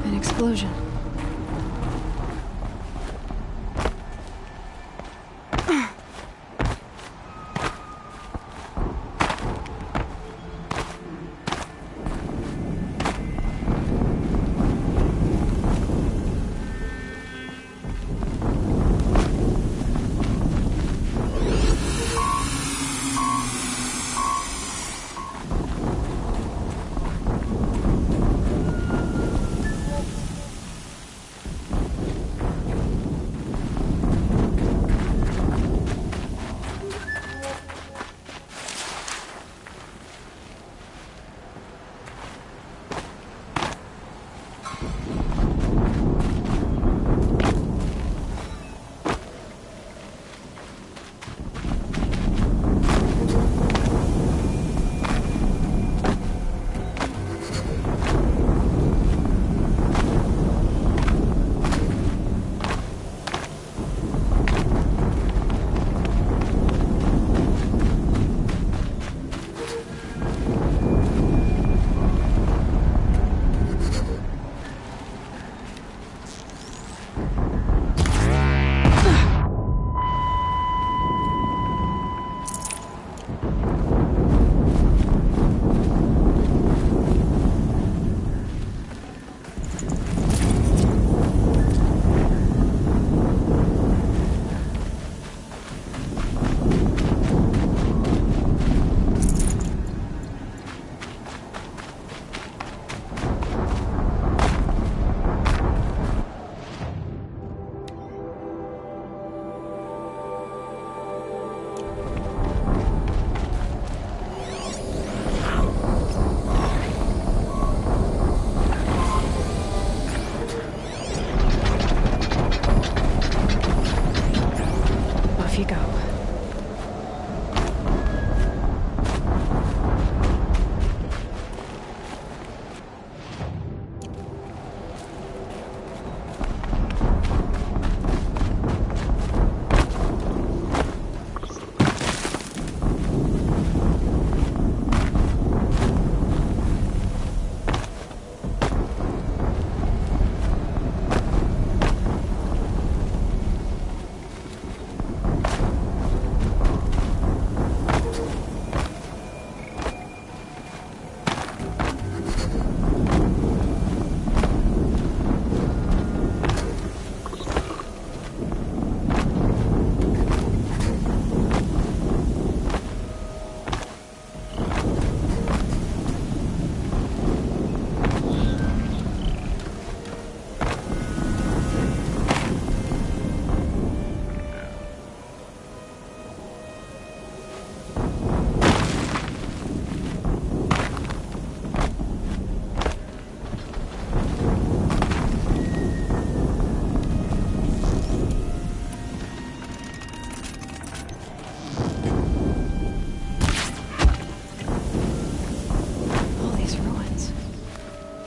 Speaker 2: An explosion.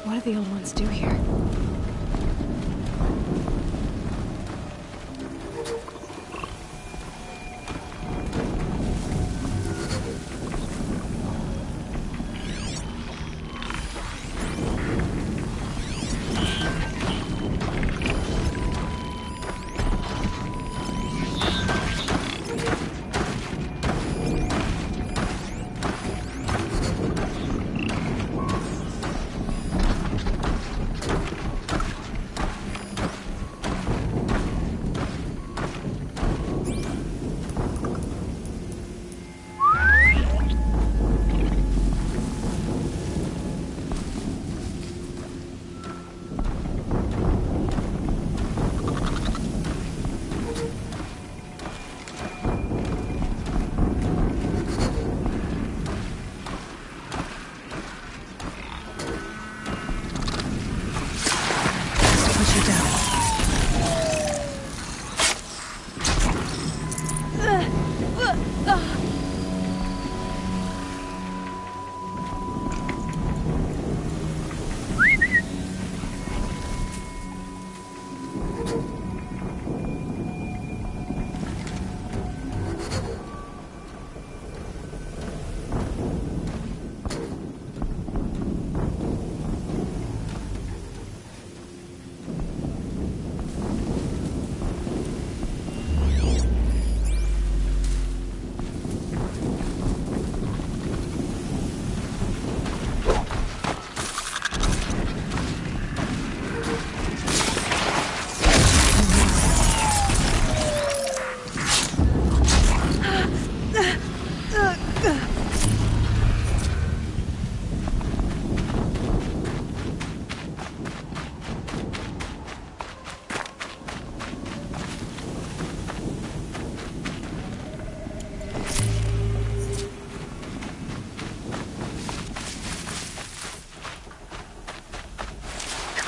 Speaker 2: What do the old ones do here?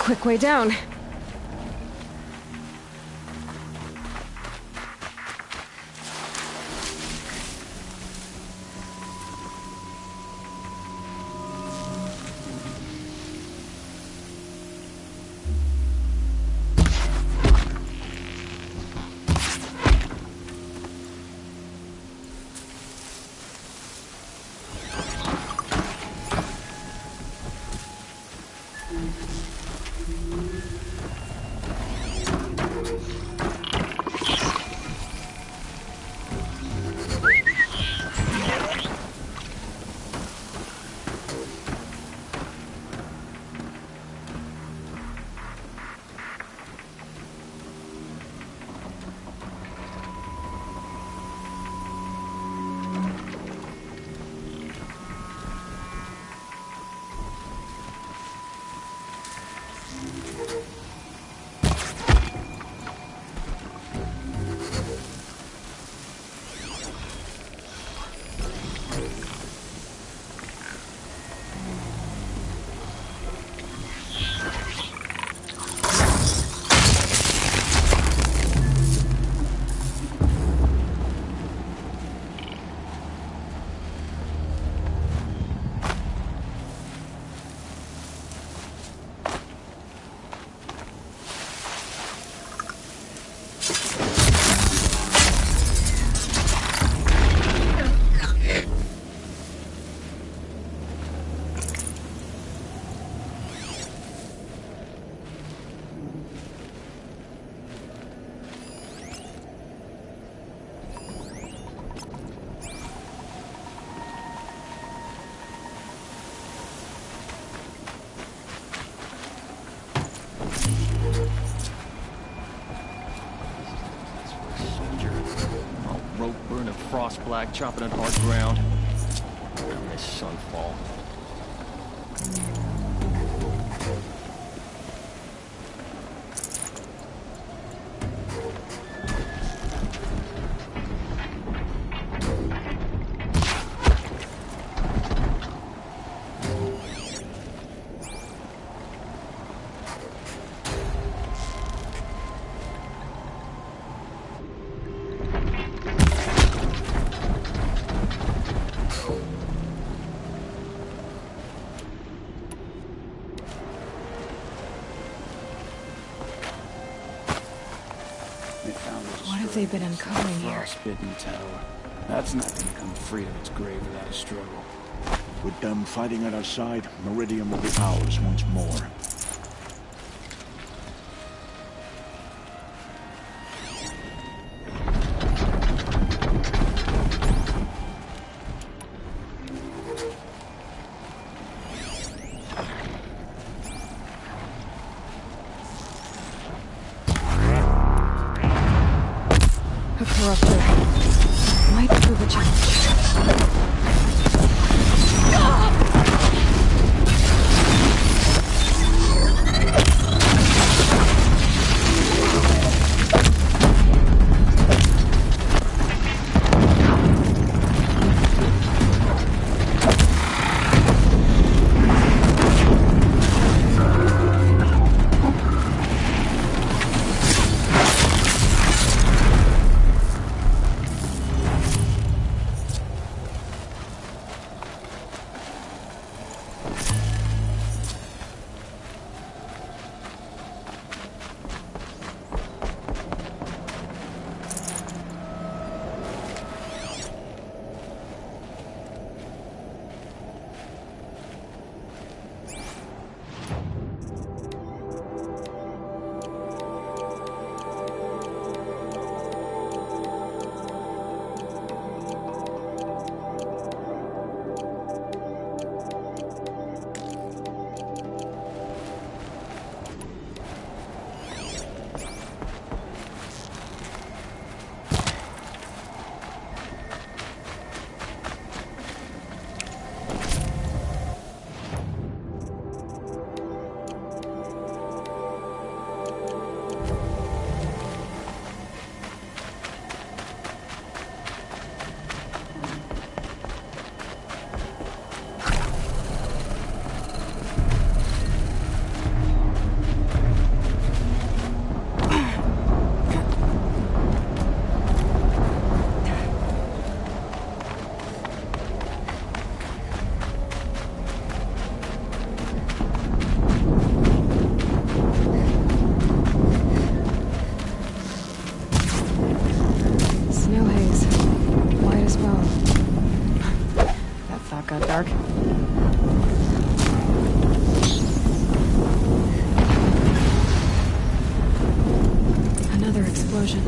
Speaker 2: quick way down.
Speaker 11: Frost black, chopping at hard ground. Around this sunfall.
Speaker 2: What have they been uncovering here?
Speaker 10: Frostbitten tower. That's not gonna come free of its grave without a struggle.
Speaker 12: With them fighting at our side, Meridian will be ours once more.
Speaker 2: A corruptor might prove a challenge. dark. Another explosion.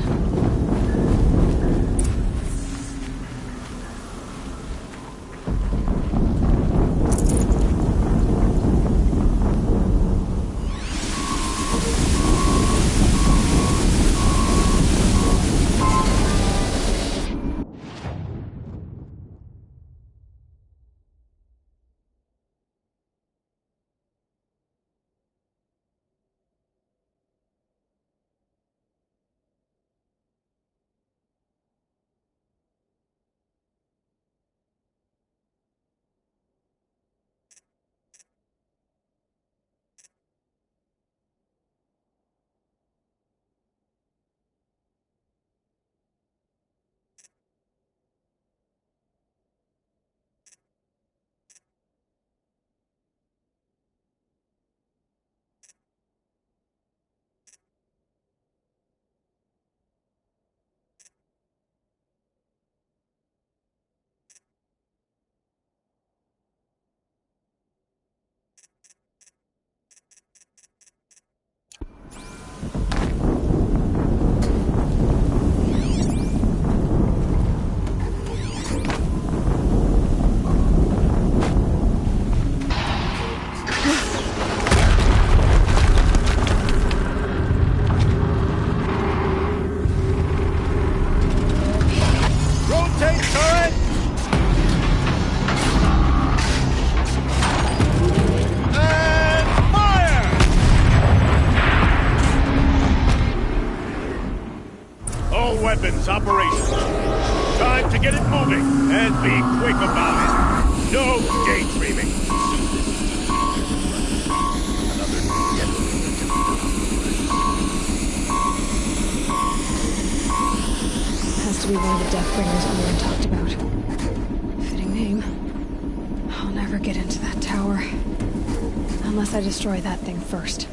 Speaker 13: Weapons operational. Time to get it moving, and be quick about it. No daydreaming.
Speaker 2: Has to be one of the Deathbringers Owen talked about. Fitting name. I'll never get into that tower. Unless I destroy that thing first.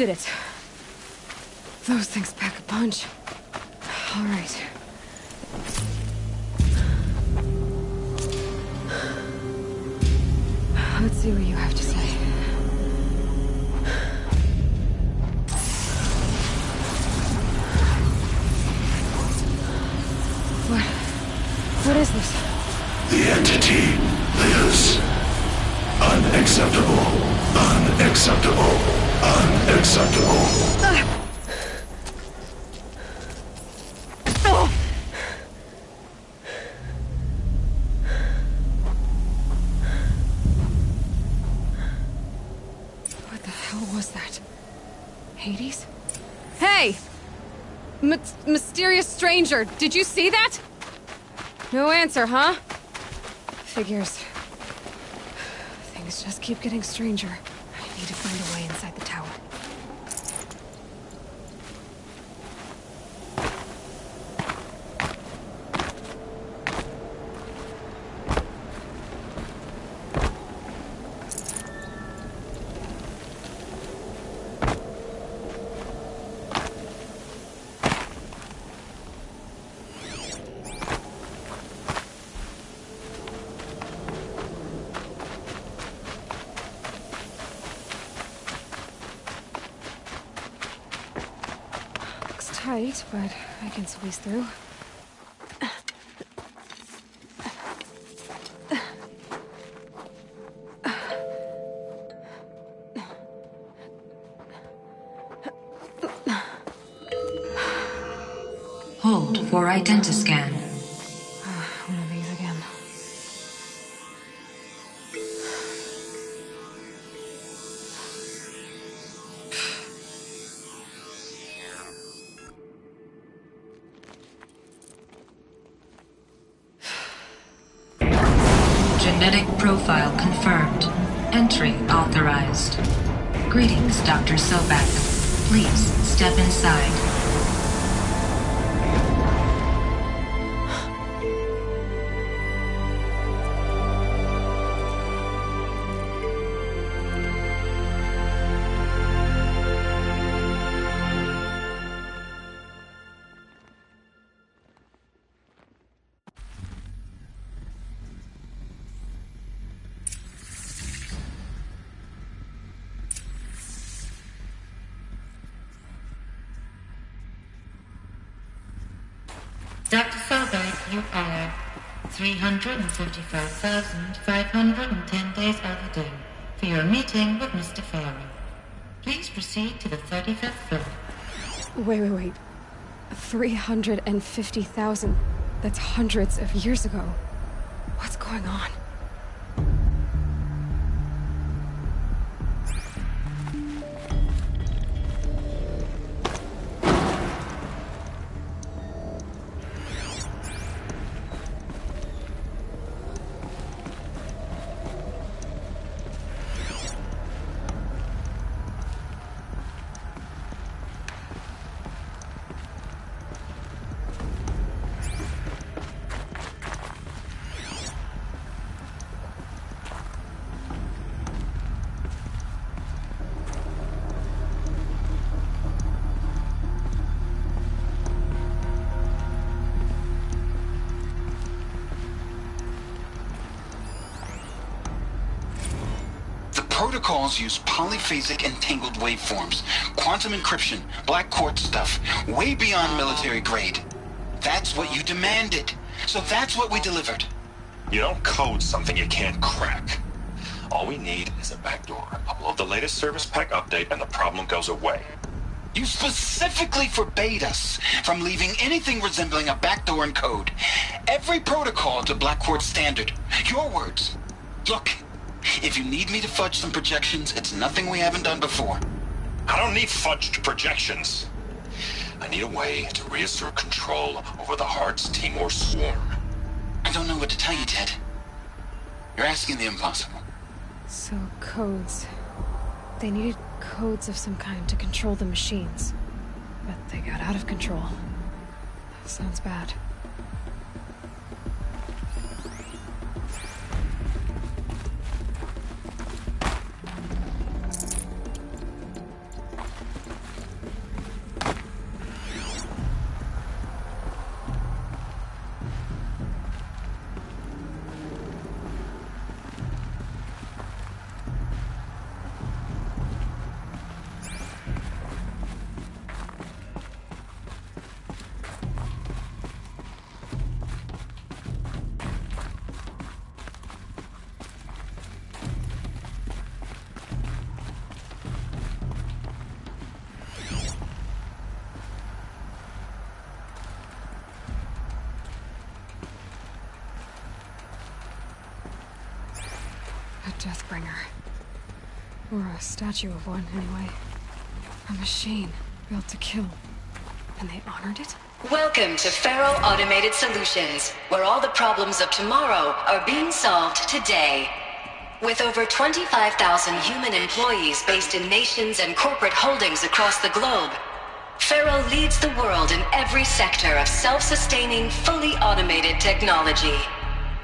Speaker 2: did it. Those things pack a punch. All right. Let's see what you have to say. What is this?
Speaker 14: The entity lives. Unacceptable. Unacceptable. Unacceptable.
Speaker 2: What the hell was that? Hades? Hey! Mysterious stranger, did you see that? No answer, huh? Figures. Things just keep getting stranger. I need to find a way inside the tower. Tight, but I can squeeze through.
Speaker 15: Hold for identiscan.
Speaker 2: One of these again.
Speaker 15: Genetic profile confirmed. Entry authorized. Greetings, Dr. Sobek. Please step inside.
Speaker 16: Dr. Sobek, you are 355,510 days overdue for your meeting with Mr. Farrell. Please proceed to the 35th floor.
Speaker 2: Wait. 350,000. That's hundreds of years ago. What's going on?
Speaker 9: Protocols use polyphasic entangled waveforms, quantum encryption, black quartz stuff, way beyond military grade. That's what you demanded. So that's what we delivered.
Speaker 17: You don't code something you can't crack. All we need is a backdoor. Upload the latest service pack update and the problem goes away.
Speaker 9: You specifically forbade us from leaving anything resembling a backdoor in code. Every protocol to black quartz standard. Your words. Look. If you need me to fudge some projections, it's nothing we haven't done before.
Speaker 17: I don't need fudged projections. I need a way to reassert control over the Heart's Timor swarm.
Speaker 9: I don't know what to tell you, Ted. You're asking the impossible.
Speaker 2: So, codes. They needed codes of some kind to control the machines. But they got out of control. That sounds bad. Deathbringer. Or a statue of one, anyway. A machine built to kill. And they honored it?
Speaker 15: Welcome to Faro Automated Solutions, where all the problems of tomorrow are being solved today. With over 25,000 human employees based in nations and corporate holdings across the globe, Faro leads the world in every sector of self-sustaining, fully automated technology.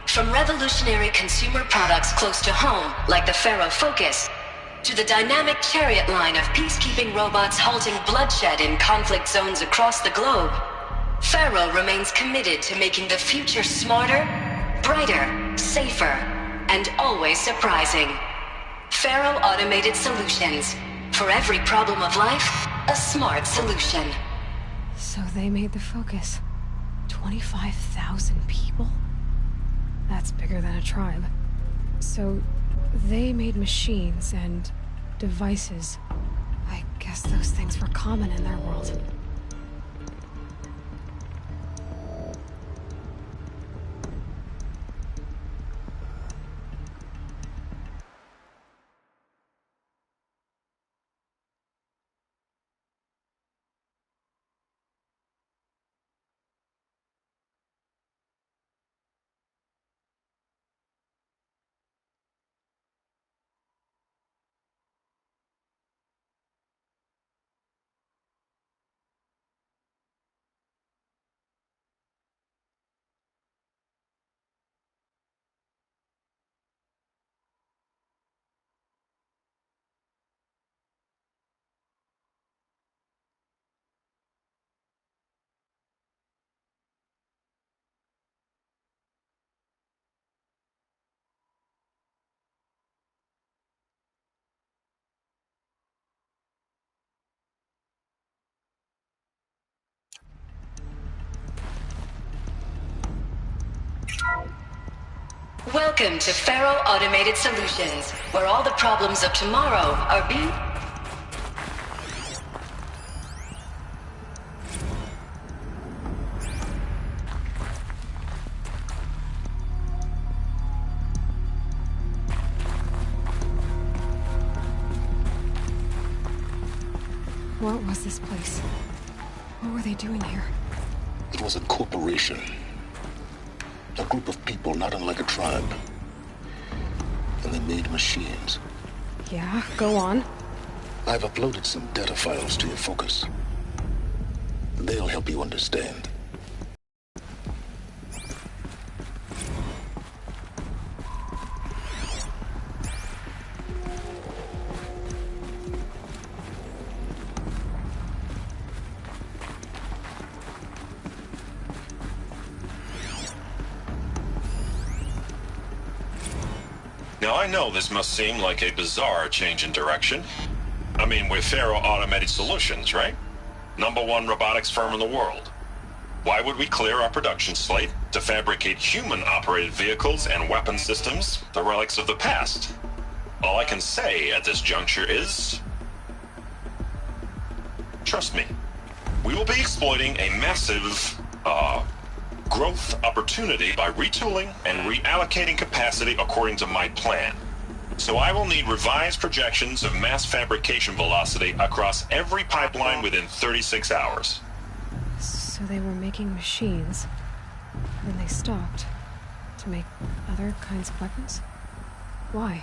Speaker 15: From revolutionary consumer products close to home, like the Faro Focus, to the dynamic chariot line of peacekeeping robots halting bloodshed in conflict zones across the globe, Faro remains committed to making the future smarter, brighter, safer, and always surprising. Faro Automated Solutions. For every problem of life, a smart solution.
Speaker 2: So they made the Focus. 25,000 people? That's bigger than a tribe. So they made machines and devices. I guess those things were common in their world.
Speaker 15: Welcome to Faro Automated Solutions, where all the problems of tomorrow are being...
Speaker 2: What was this place? What were they doing here?
Speaker 3: It was a corporation. A group of people not unlike a tribe. And they made machines.
Speaker 2: Yeah, go on.
Speaker 3: I've uploaded some data files to your Focus. They'll help you understand.
Speaker 17: Now, I know this must seem like a bizarre change in direction. I mean, we're Faro Automated Solutions, right? #1 robotics firm in the world. Why would we clear our production slate to fabricate human-operated vehicles and weapon systems, the relics of the past? All I can say at this juncture is... trust me, we will be exploiting a massive, growth opportunity by retooling and reallocating capacity according to my plan. So I will need revised projections of mass fabrication velocity across every pipeline within 36 hours.
Speaker 2: So they were making machines, then they stopped to make other kinds of weapons? Why?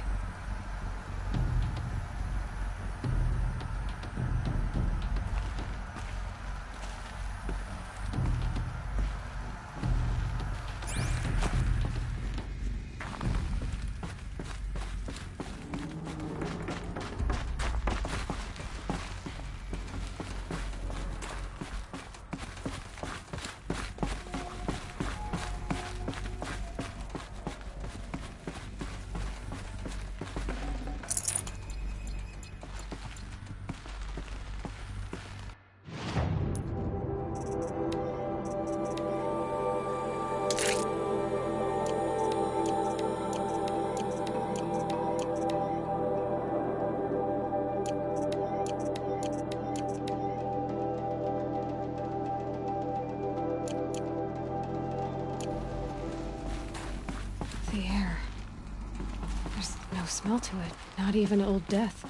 Speaker 2: no smell to it. Not even Old Death.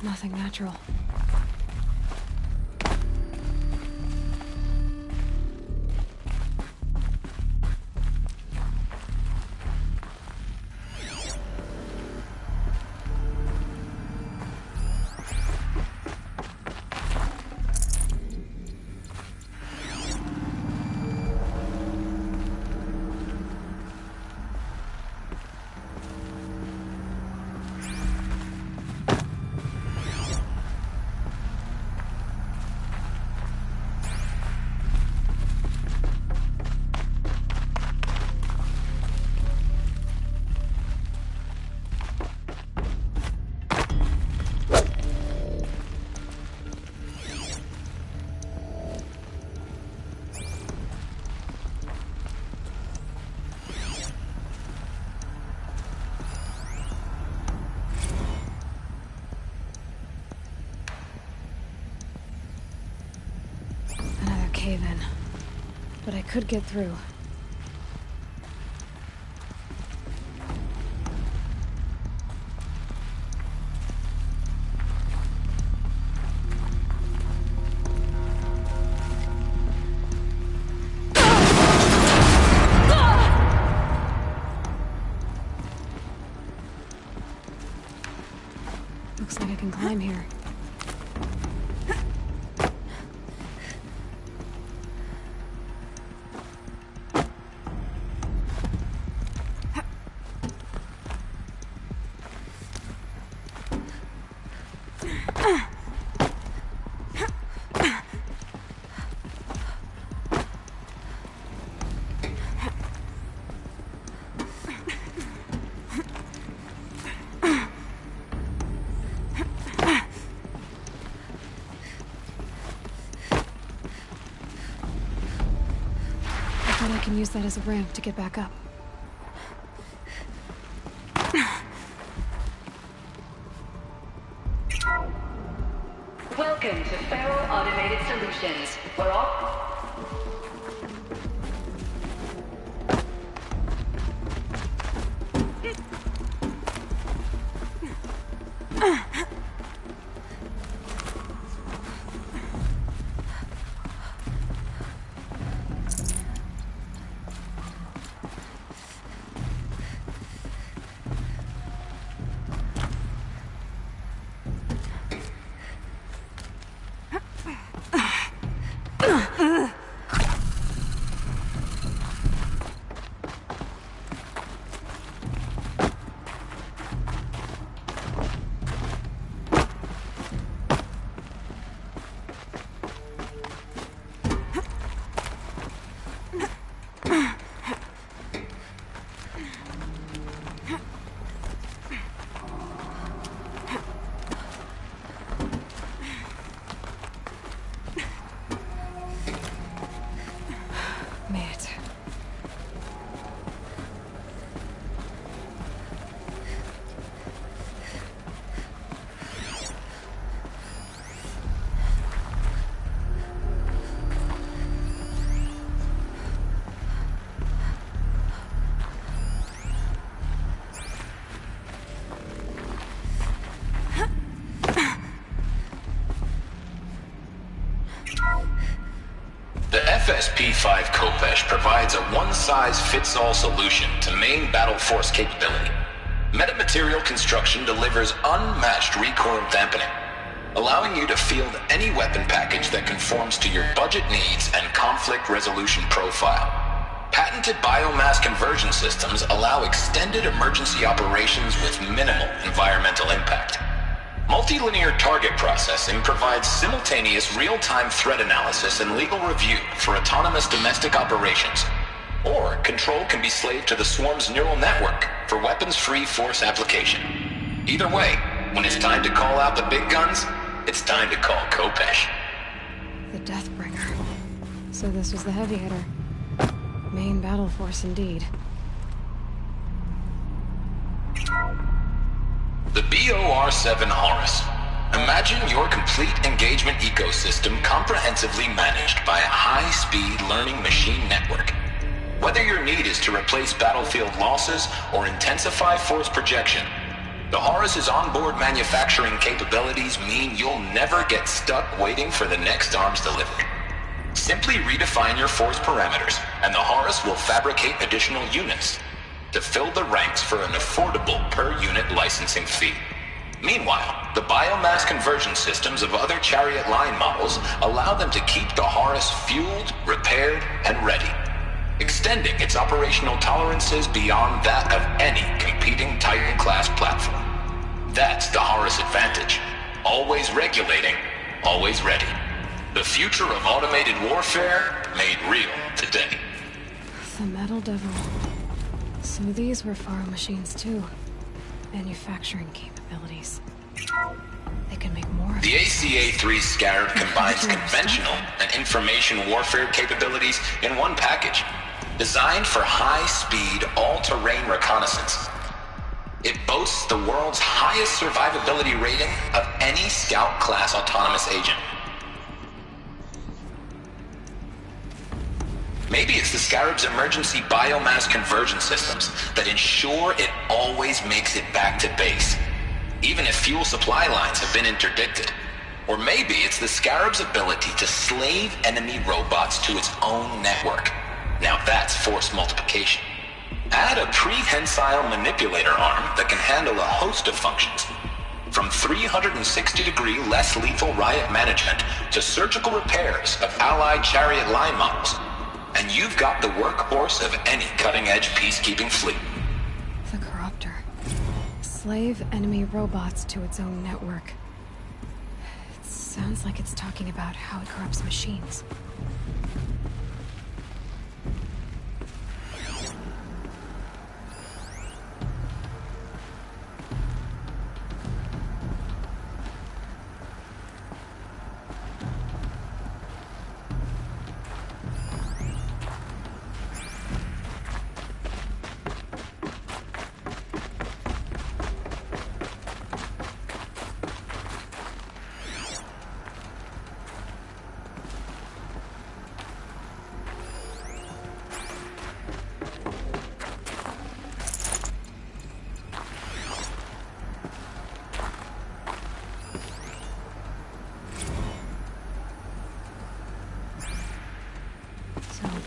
Speaker 2: Nothing natural. Then. But I could get through. Looks like I can climb here. I can use that as a ramp to get back up.
Speaker 15: Welcome to Faro Automated Solutions, where all...
Speaker 18: FSP-5 Kopesh provides a one-size-fits-all solution to main battle force capability. Metamaterial construction delivers unmatched recoil dampening, allowing you to field any weapon package that conforms to your budget needs and conflict resolution profile. Patented biomass conversion systems allow extended emergency operations with minimal environmental impact. Multilinear target processing provides simultaneous real-time threat analysis and legal review for autonomous domestic operations. Or control can be slaved to the swarm's neural network for weapons-free force application. Either way, when it's time to call out the big guns, it's time to call Kopesh.
Speaker 2: The Deathbringer. So this was the heavy hitter. Main battle force indeed.
Speaker 18: The BOR-7 Horus. Imagine your complete engagement ecosystem comprehensively managed by a high-speed learning machine network. Whether your need is to replace battlefield losses or intensify force projection, the Horus's onboard manufacturing capabilities mean you'll never get stuck waiting for the next arms delivery. Simply redefine your force parameters, and the Horus will fabricate additional units to fill the ranks for an affordable per-unit licensing fee. Meanwhile, the biomass conversion systems of other Chariot line models allow them to keep the Horus fueled, repaired, and ready, extending its operational tolerances beyond that of any competing Titan-class platform. That's the Horus advantage. Always regulating, always ready. The future of automated warfare made real today.
Speaker 2: The Metal Devil. So these were Faro machines too. Manufacturing capabilities. They can make more of
Speaker 18: The ACA-3 Scarab combines conventional and information warfare capabilities in one package, designed for high-speed, all-terrain reconnaissance. It boasts the world's highest survivability rating of any Scout-class autonomous agent. Maybe it's the Scarab's emergency biomass conversion systems that ensure it always makes it back to base, even if fuel supply lines have been interdicted. Or maybe it's the Scarab's ability to slave enemy robots to its own network. Now that's force multiplication. Add a prehensile manipulator arm that can handle a host of functions, from 360-degree less lethal riot management to surgical repairs of allied Chariot line models. And you've got the workhorse of any cutting-edge peacekeeping fleet.
Speaker 2: The Corruptor. Slave enemy robots to its own network. It sounds like it's talking about how it corrupts machines.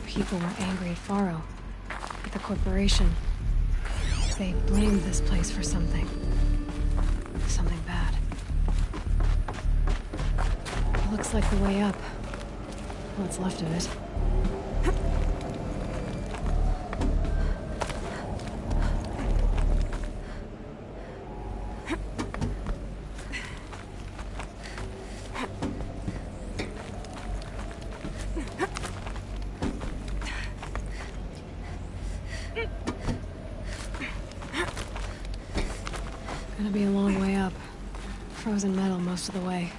Speaker 2: People were angry at Faro, at the corporation. They blamed this place for something. Something bad. Looks like the way up. What's left of it. Gonna be a long way up. Frozen metal most of the way.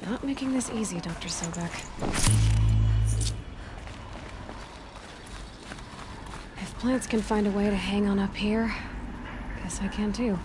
Speaker 2: Not making this easy, Dr. Sobek. If plants can find a way to hang on up here, guess I can too.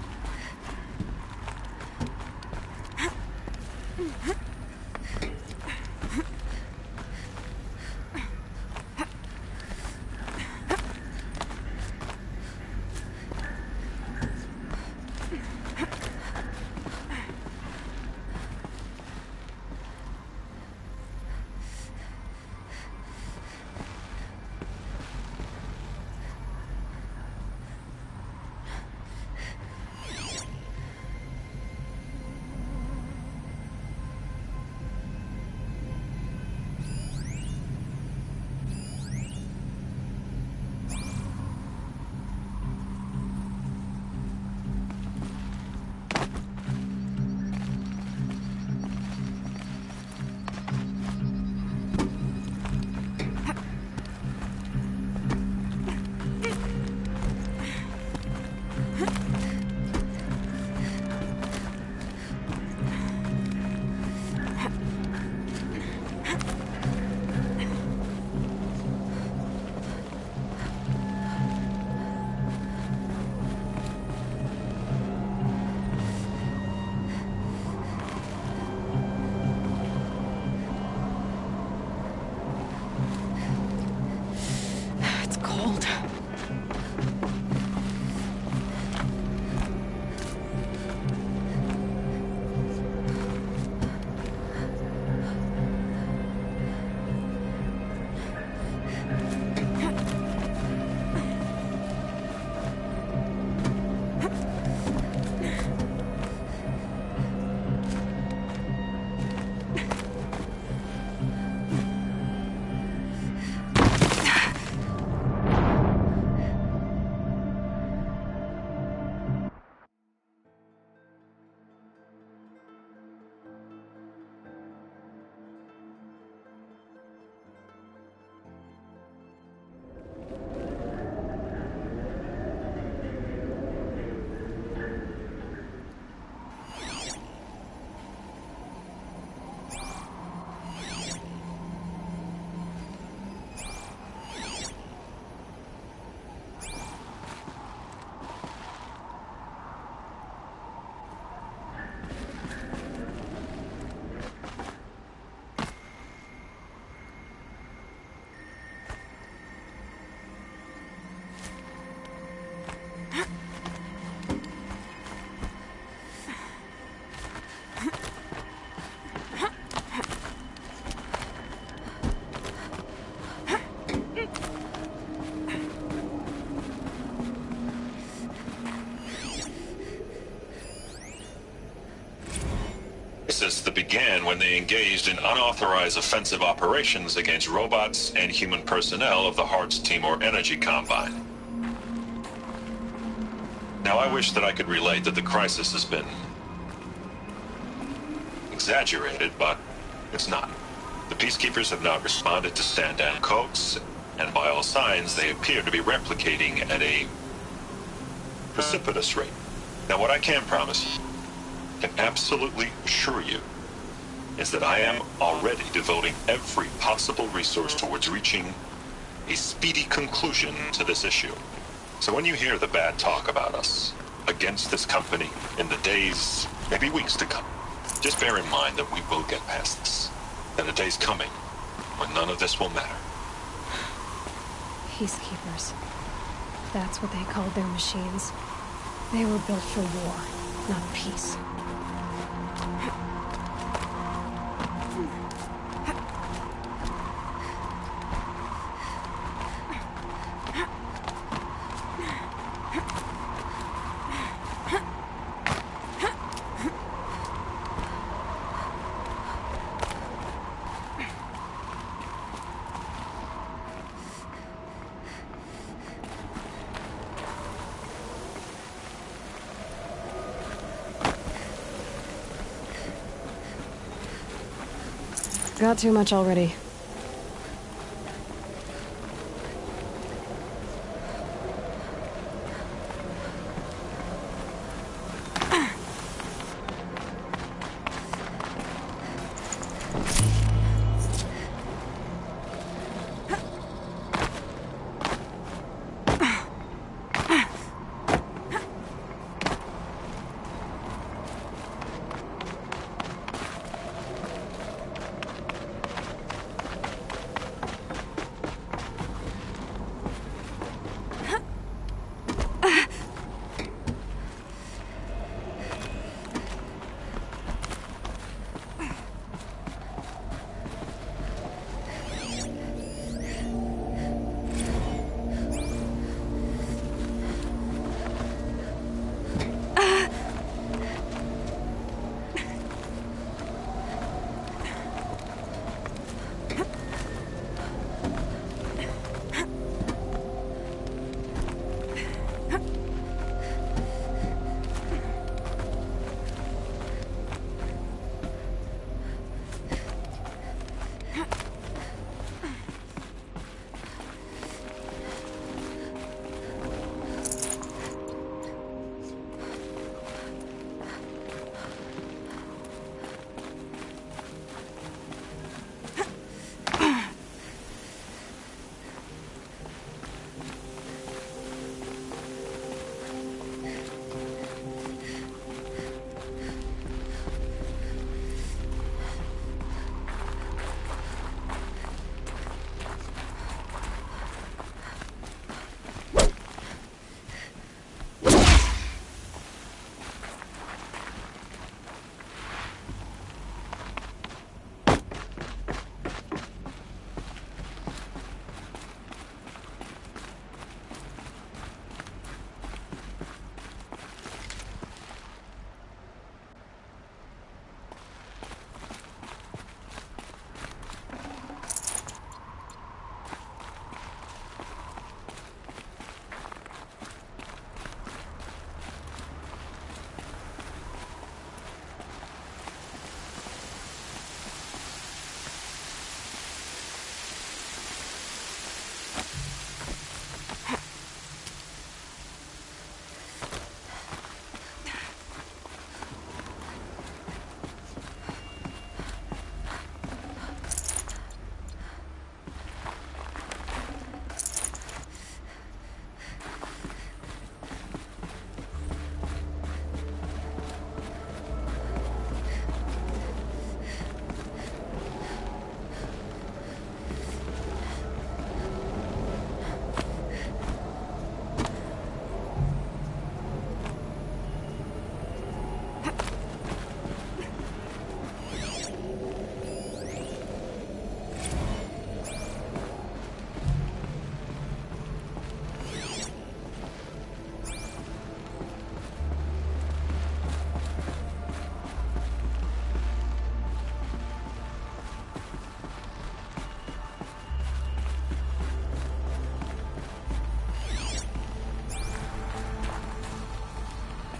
Speaker 17: began when they engaged in unauthorized offensive operations against robots and human personnel of the Hearts Timor Energy Combine. Now, I wish that I could relate that the crisis has been exaggerated, but it's not. The peacekeepers have not responded to stand-down codes, and by all signs, they appear to be replicating at a precipitous rate. Now, what I can promise, can absolutely assure you, is that I am already devoting every possible resource towards reaching a speedy conclusion to this issue. So when you hear the bad talk about us against this company in the days, maybe weeks to come, just bear in mind that we will get past this. That a day's coming when none of this will matter.
Speaker 2: Peacekeepers. That's what they called their machines. They were built for war, not peace. Got too much already.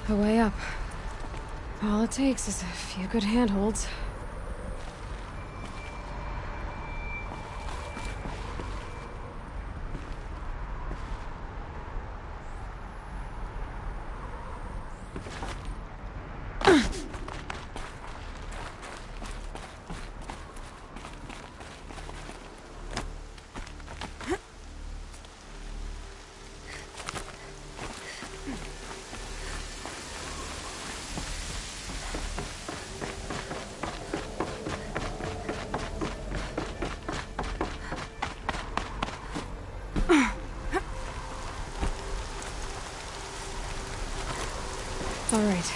Speaker 2: A way up. All it takes is a few good handholds. All right,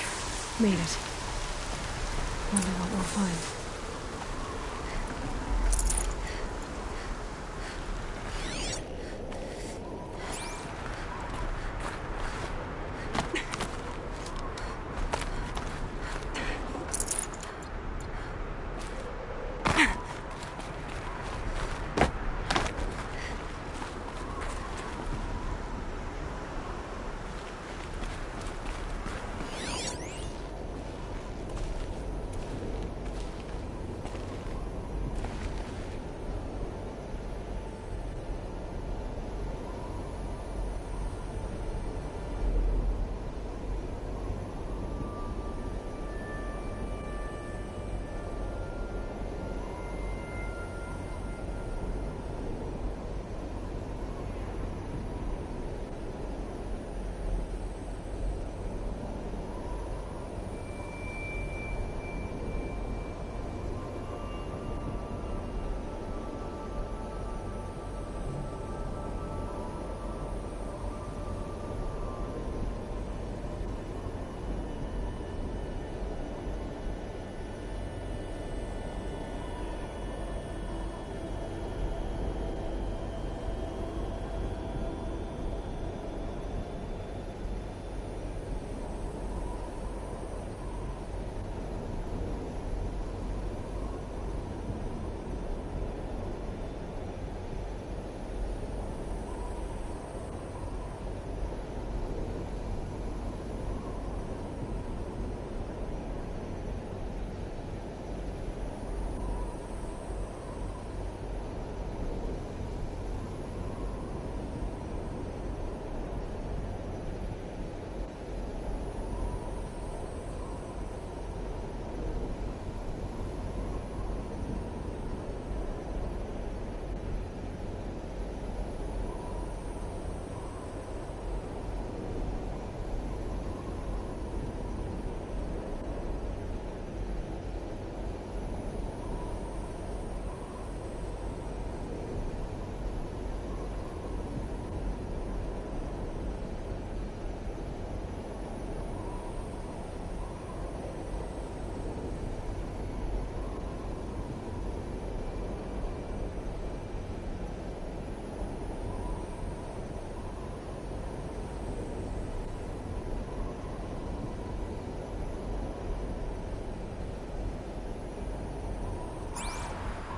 Speaker 2: made it. Wonder what we'll find.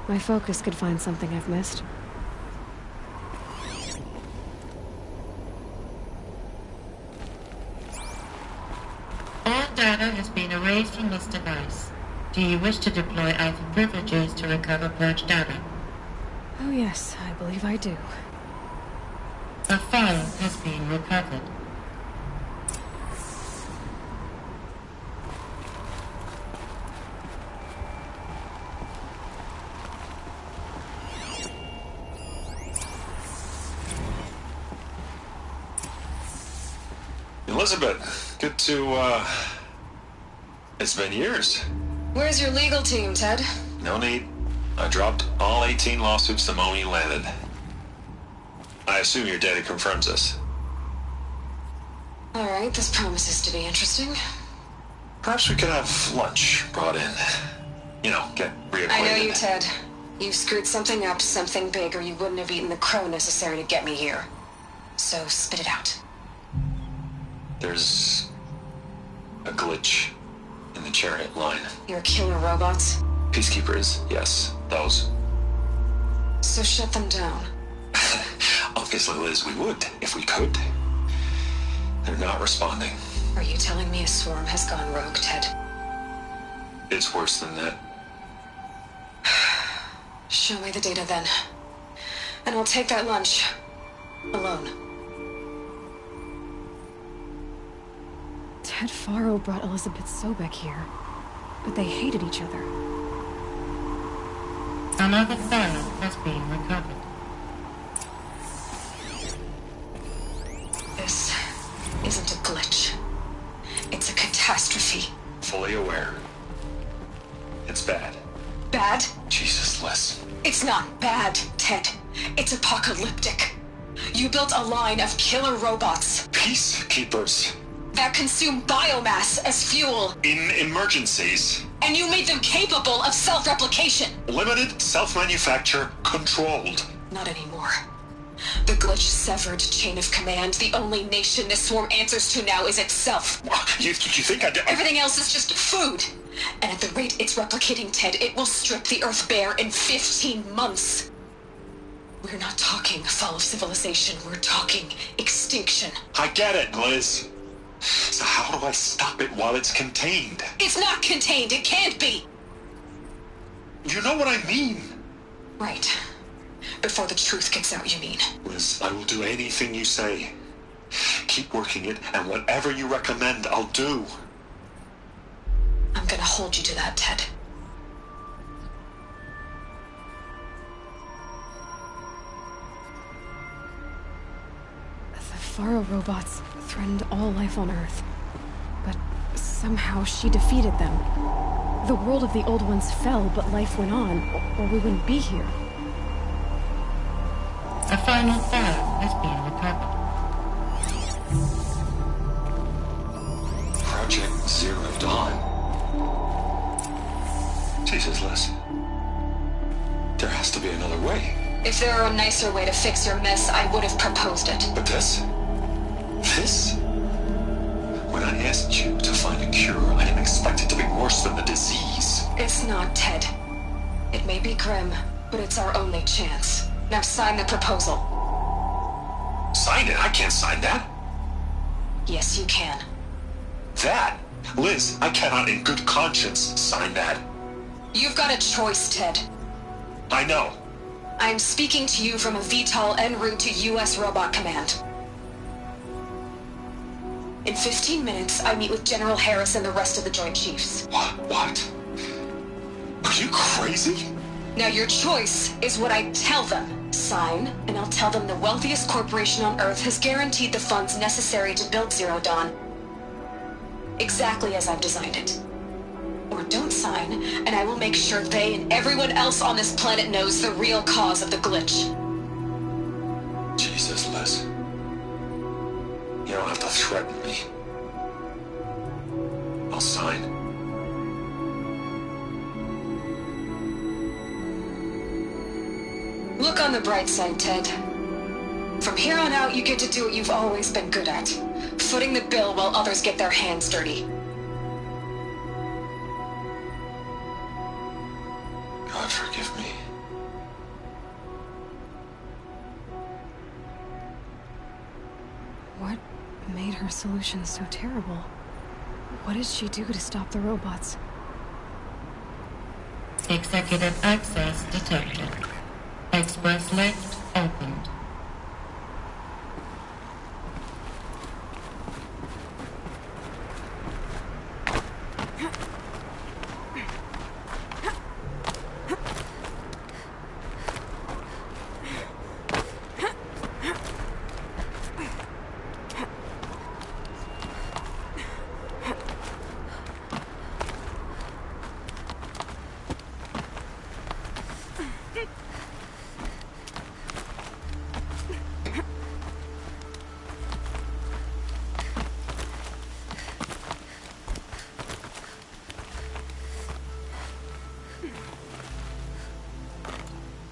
Speaker 2: My focus could find something I've missed.
Speaker 16: All data has been erased from this device. Do you wish to deploy Alpha privileges to recover purged data?
Speaker 2: Oh yes, I believe I do.
Speaker 16: A file has been recovered.
Speaker 17: Elizabeth, good to, it's been years.
Speaker 2: Where's your legal team, Ted?
Speaker 17: No need. I dropped all 18 lawsuits the moment you landed. I assume your data confirms this.
Speaker 2: All right, this promises to be interesting.
Speaker 17: Perhaps we could have lunch brought in. You know, get reacquainted.
Speaker 2: I know you, Ted. You screwed something up, something big, or you wouldn't have eaten the crow necessary to get me here. So spit it out.
Speaker 17: There's a glitch in the chariot line.
Speaker 2: You're killer robots?
Speaker 17: Peacekeepers, yes, those.
Speaker 2: So shut them down.
Speaker 17: Obviously, Liz, we would, if we could. They're not responding.
Speaker 2: Are you telling me a swarm has gone rogue, Ted?
Speaker 9: It's worse than that.
Speaker 2: Show me the data then. And I'll take that lunch. Alone. Ted Faro brought Elizabeth Sobek here. But they hated each other.
Speaker 16: Another file has been recovered.
Speaker 2: This isn't a glitch. It's a catastrophe.
Speaker 9: Fully aware. It's bad.
Speaker 2: Bad?
Speaker 9: Jesus, Les.
Speaker 2: It's not bad, Ted. It's apocalyptic. You built a line of killer robots.
Speaker 9: Peacekeepers.
Speaker 2: That consume biomass as fuel.
Speaker 9: In emergencies.
Speaker 2: And you made them capable of self-replication.
Speaker 9: Limited, self-manufacture, controlled.
Speaker 2: Not anymore. The glitch severed chain of command. The only nation this swarm answers to now is itself.
Speaker 9: You think I did?
Speaker 2: Everything else is just food. And at the rate it's replicating, Ted, it will strip the Earth bare in 15 months. We're not talking fall of civilization. We're talking extinction.
Speaker 9: I get it, Liz. So how do I stop it while it's contained?
Speaker 2: It's not contained. It can't be.
Speaker 9: You know what I mean.
Speaker 2: Right. Before the truth gets out, you mean?
Speaker 9: Liz, I will do anything you say. Keep working it, and whatever you recommend, I'll do.
Speaker 2: I'm gonna hold you to that, Ted. The Faro robots threatened all life on Earth. But somehow she defeated them. The world of the old ones fell, but life went on, or we wouldn't be here.
Speaker 16: A final file has been recovered.
Speaker 9: Project Zero Dawn. Jesus, Les. There has to be another way.
Speaker 2: If there were a nicer way to fix your mess, I would have proposed it.
Speaker 9: But this? This? When I asked you to find a cure, I didn't expect it to be worse than the disease.
Speaker 2: It's not, Ted. It may be grim, but it's our only chance. Now sign the proposal.
Speaker 9: Sign it? I can't sign that.
Speaker 2: Yes, you can.
Speaker 9: That? Liz, I cannot in good conscience sign that.
Speaker 2: You've got a choice, Ted.
Speaker 9: I know.
Speaker 2: I'm speaking to you from a VTOL en route to U.S. Robot Command. In 15 minutes, I meet with General Harris and the rest of the Joint Chiefs.
Speaker 9: What? Are you crazy?
Speaker 2: Now your choice is what I tell them. Sign, and I'll tell them the wealthiest corporation on Earth has guaranteed the funds necessary to build Zero Dawn. Exactly as I've designed it. Or don't sign, and I will make sure they and everyone else on this planet knows the real cause of the glitch.
Speaker 9: Jesus, Les. You don't have to threaten me. I'll sign.
Speaker 2: Look on the bright side, Ted. From here on out, you get to do what you've always been good at. Footing the bill while others get their hands dirty.
Speaker 9: God forgive me.
Speaker 2: What made her solution so terrible? What did she do to stop the robots?
Speaker 16: Executive access detected. Express lift opened.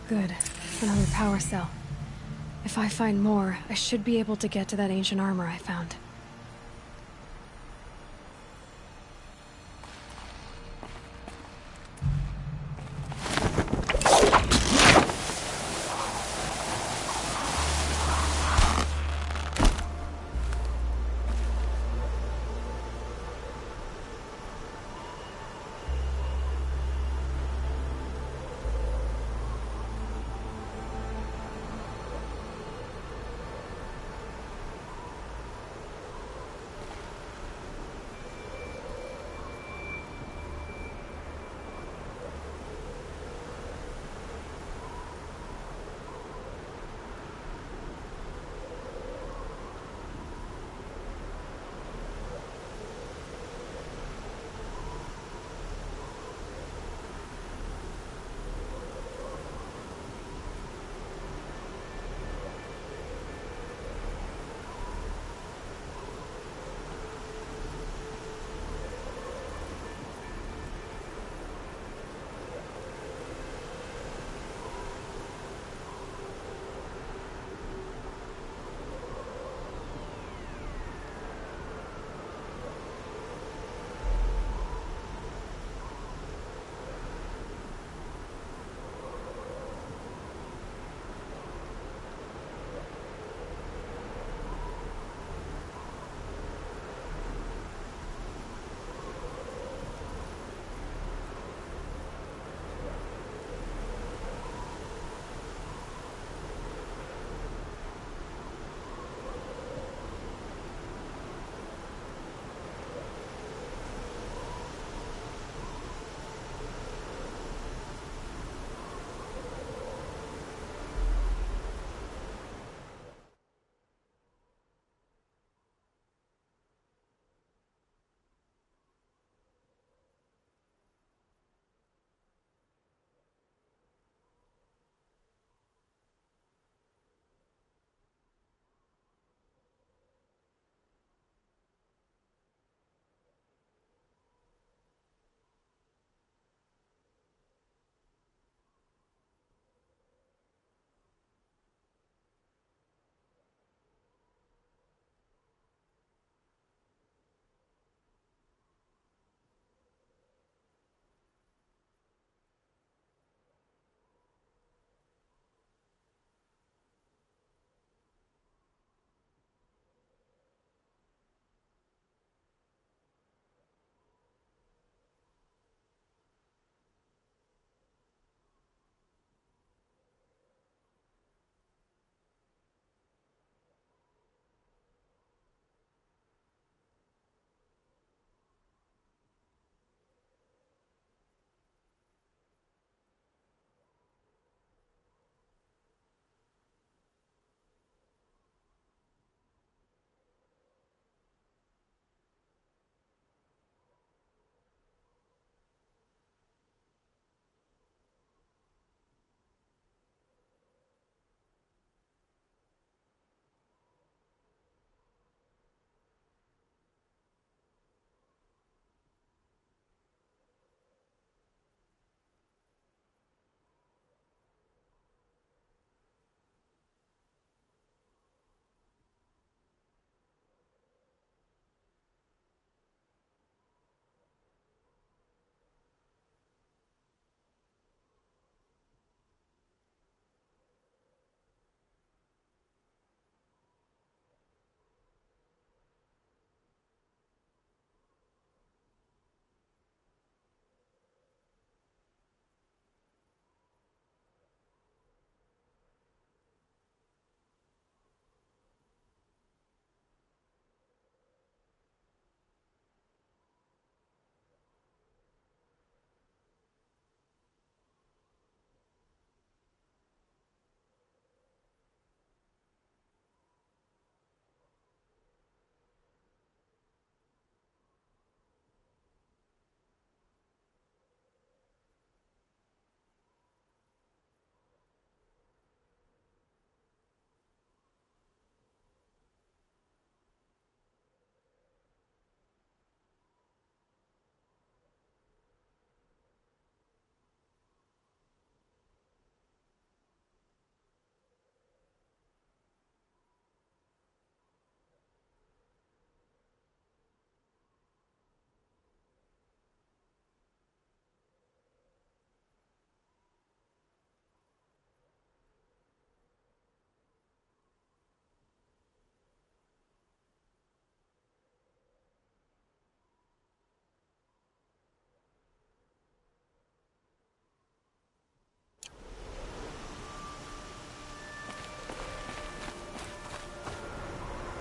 Speaker 2: Good. Another power cell. If I find more, I should be able to get to that ancient armor I found.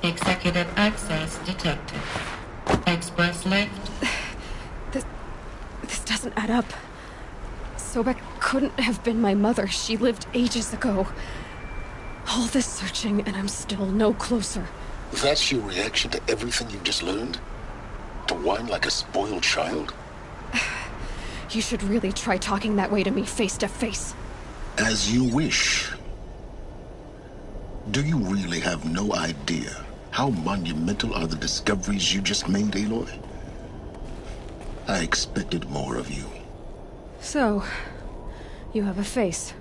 Speaker 16: Executive access detected. Express left.
Speaker 2: This doesn't add up. Sobek couldn't have been my mother. She lived ages ago. All this searching, and I'm still no closer.
Speaker 3: That's your reaction to everything you've just learned? To whine like a spoiled child?
Speaker 2: You should really try talking that way to me face to face.
Speaker 3: As you wish. Do you really have no idea how monumental are the discoveries you just made, Aloy? I expected more of you.
Speaker 2: So, you have a face.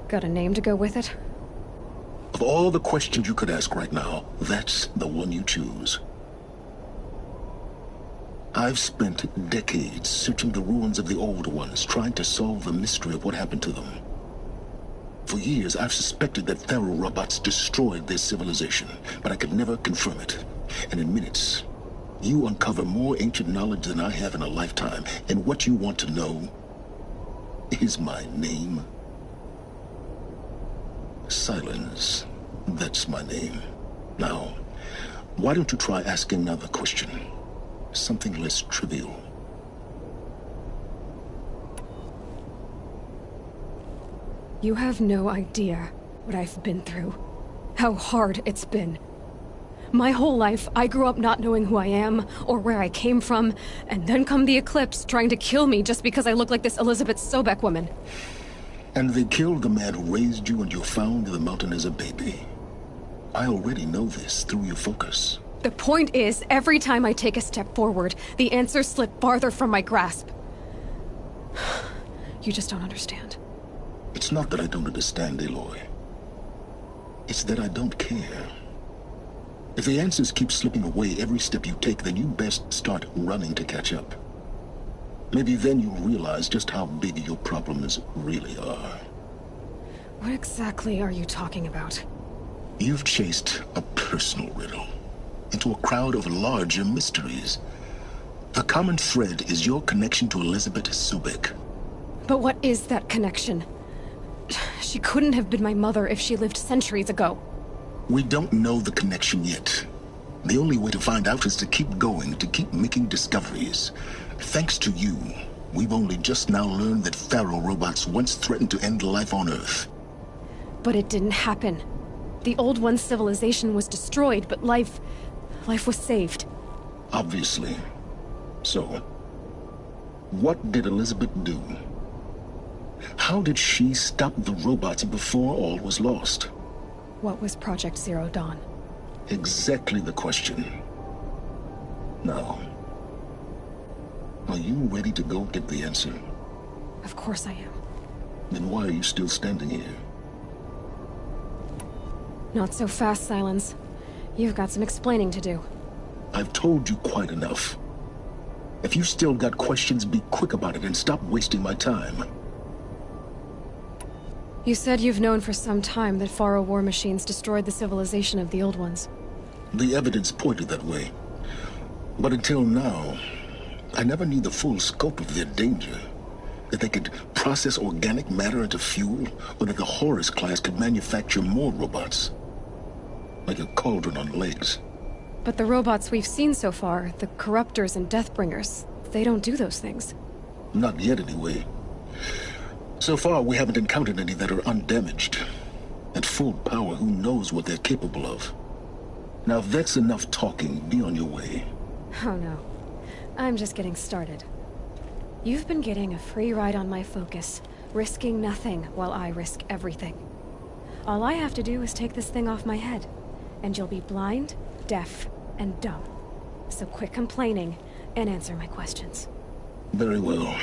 Speaker 2: Got a name to go with it?
Speaker 3: Of all the questions you could ask right now, that's the one you choose. I've spent decades searching the ruins of the old ones, trying to solve the mystery of what happened to them. For years, I've suspected that Pharaoh robots destroyed their civilization, but I could never confirm it. And in minutes, you uncover more ancient knowledge than I have in a lifetime, and what you want to know is my name. Silence. That's my name. Now, why don't you try asking another question? Something less trivial.
Speaker 2: You have no idea what I've been through. How hard it's been. My whole life, I grew up not knowing who I am, or where I came from, and then come the Eclipse trying to kill me just because I look like this Elizabeth Sobek woman.
Speaker 3: And they killed the man who raised you and you found in the mountain as a baby. I already know this through your focus.
Speaker 2: The point is, every time I take a step forward, the answers slip farther from my grasp. You just don't understand.
Speaker 3: It's not that I don't understand, Aloy. It's that I don't care. If the answers keep slipping away every step you take, then you best start running to catch up. Maybe then you'll realize just how big your problems really are.
Speaker 2: What exactly are you talking about?
Speaker 3: You've chased a personal riddle into a crowd of larger mysteries. The common thread is your connection to Elizabeth Sobek.
Speaker 2: But what is that connection? She couldn't have been my mother if she lived centuries ago.
Speaker 3: We don't know the connection yet. The only way to find out is to keep going, to keep making discoveries. Thanks to you, we've only just now learned that Pharaoh robots once threatened to end life on Earth.
Speaker 2: But it didn't happen. The Old One's civilization was destroyed, but life was saved.
Speaker 3: Obviously. So, what did Elizabeth do? How did she stop the robots before all was lost?
Speaker 2: What was Project Zero Dawn?
Speaker 3: Exactly the question. Now, are you ready to go get the answer?
Speaker 2: Of course I am.
Speaker 3: Then why are you still standing here?
Speaker 2: Not so fast, Silence. You've got some explaining to do.
Speaker 3: I've told you quite enough. If you've still got questions, be quick about it and stop wasting my time.
Speaker 2: You said you've known for some time that Pharaoh war machines destroyed the civilization of the Old Ones.
Speaker 3: The evidence pointed that way. But until now, I never knew the full scope of their danger. That they could process organic matter into fuel, or that the Horus class could manufacture more robots. Like a cauldron on legs.
Speaker 2: But the robots we've seen so far, the Corruptors and Deathbringers, they don't do those things.
Speaker 3: Not yet, anyway. So far, we haven't encountered any that are undamaged. At full power, who knows what they're capable of? Now, if that's enough talking, be on your way.
Speaker 2: Oh no. I'm just getting started. You've been getting a free ride on my focus, risking nothing while I risk everything. All I have to do is take this thing off my head, and you'll be blind, deaf, and dumb. So quit complaining and answer my questions.
Speaker 3: Very well.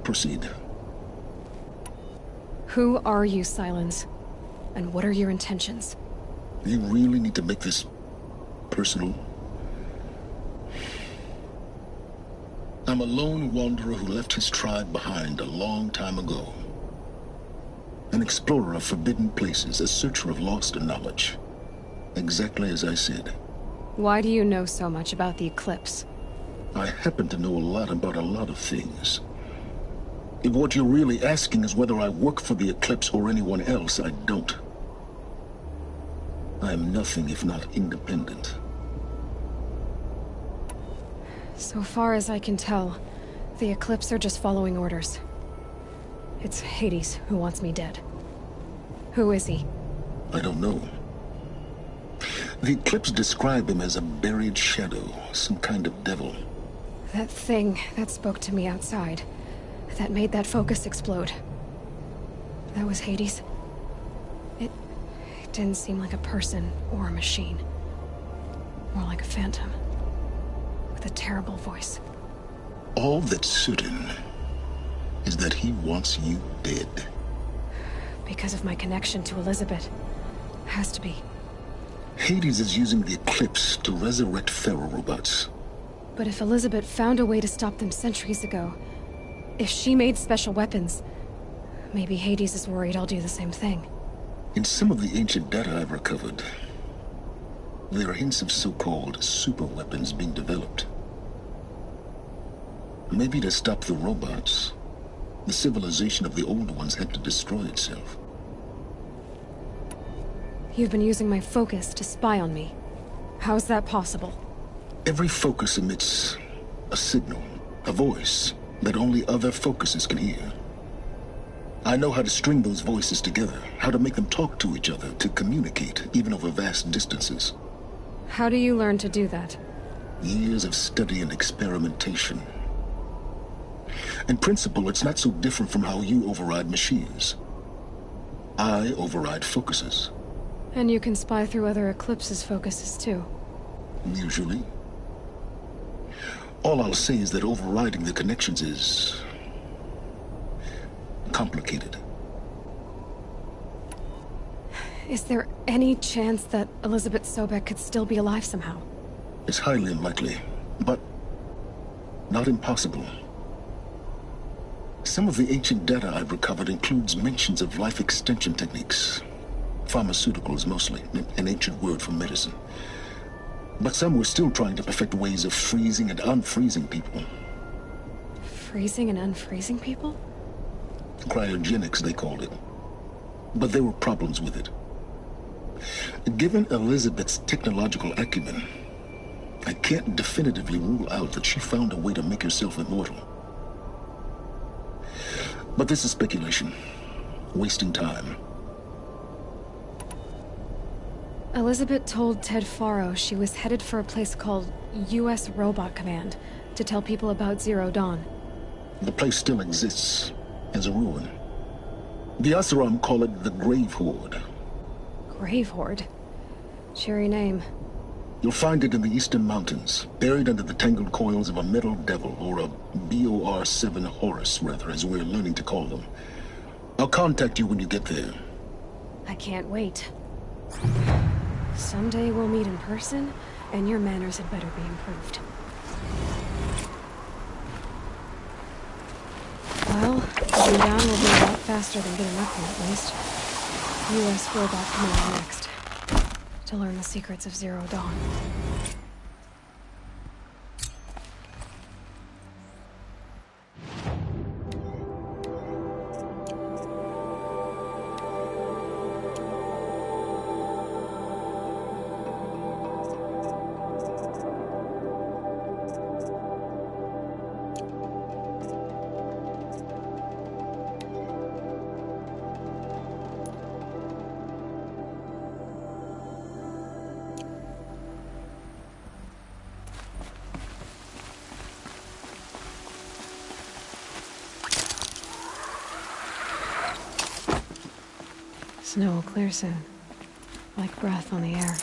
Speaker 3: Proceed.
Speaker 2: Who are you, Silence? And what are your intentions?
Speaker 3: You really need to make this personal? I'm a lone wanderer who left his tribe behind a long time ago. An explorer of forbidden places, a searcher of lost knowledge. Exactly as I said.
Speaker 2: Why do you know so much about the Eclipse?
Speaker 3: I happen to know a lot about a lot of things. If what you're really asking is whether I work for the Eclipse or anyone else, I don't. I am nothing if not independent.
Speaker 2: So far as I can tell, the Eclipse are just following orders. It's Hades who wants me dead. Who is he?
Speaker 3: I don't know. The Eclipse describe him as a buried shadow, some kind of devil.
Speaker 2: That thing that spoke to me outside, that made that focus explode. That was Hades? It didn't seem like a person or a machine. More like a phantom. With a terrible voice.
Speaker 3: All that's certain is that he wants you dead.
Speaker 2: Because of my connection to Elizabeth. Has to be.
Speaker 3: Hades is using the Eclipse to resurrect Pharaoh robots.
Speaker 2: But if Elizabeth found a way to stop them centuries ago, if she made special weapons, maybe Hades is worried I'll do the same thing.
Speaker 3: In some of the ancient data I've recovered, there are hints of so-called super weapons being developed. Maybe to stop the robots, the civilization of the old ones had to destroy itself.
Speaker 2: You've been using my focus to spy on me. How's that possible?
Speaker 3: Every focus emits a signal, a voice, that only other focuses can hear. I know how to string those voices together, how to make them talk to each other, to communicate, even over vast distances.
Speaker 2: How do you learn to do that?
Speaker 3: Years of study and experimentation. In principle, it's not so different from how you override machines. I override focuses.
Speaker 2: And you can spy through other Eclipse's focuses too.
Speaker 3: Usually. All I'll say is that overriding the connections is complicated.
Speaker 2: Is there any chance that Elizabeth Sobek could still be alive somehow?
Speaker 3: It's highly unlikely, but not impossible. Some of the ancient data I've recovered includes mentions of life extension techniques. Pharmaceuticals mostly, an ancient word for medicine. But some were still trying to perfect ways of freezing and unfreezing people.
Speaker 2: Freezing and unfreezing people?
Speaker 3: Cryogenics, they called it. But there were problems with it. Given Elizabeth's technological acumen, I can't definitively rule out that she found a way to make herself immortal. But this is speculation. Wasting time.
Speaker 2: Elizabeth told Ted Faro she was headed for a place called U.S. Robot Command to tell people about Zero Dawn.
Speaker 3: The place still exists as a ruin. The Asaram call it the Grave Horde.
Speaker 2: Grave Horde? Cheery name.
Speaker 3: You'll find it in the Eastern Mountains, buried under the tangled coils of a metal devil, or a BOR-7 Horus, rather, as we're learning to call them. I'll contact you when you get there.
Speaker 2: I can't wait. Someday we'll meet in person, and your manners had better be improved. Well, getting down will be a lot faster than getting up here, at least. U.S. Robot Command next. To learn the secrets of Zero Dawn. Snow will clear soon. Like breath on the air.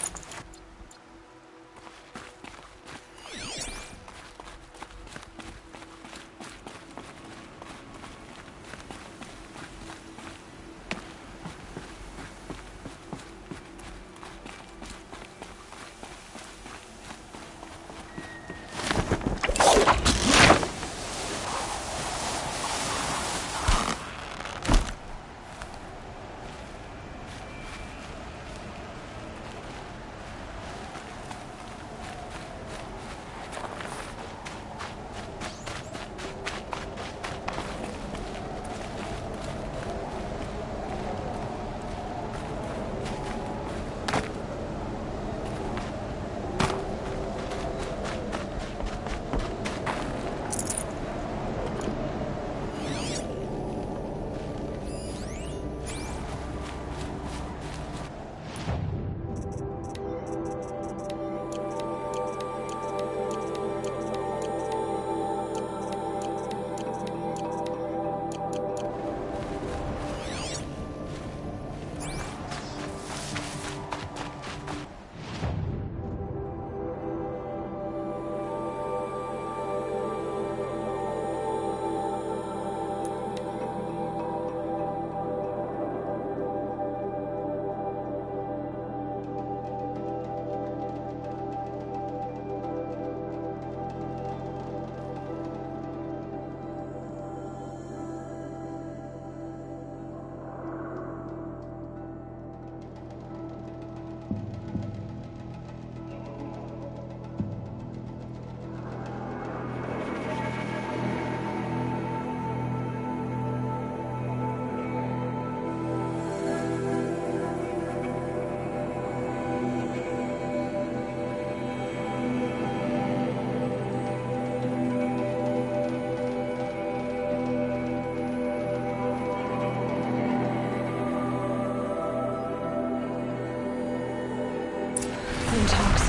Speaker 2: talks.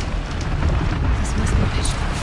Speaker 2: This must be pitch dark.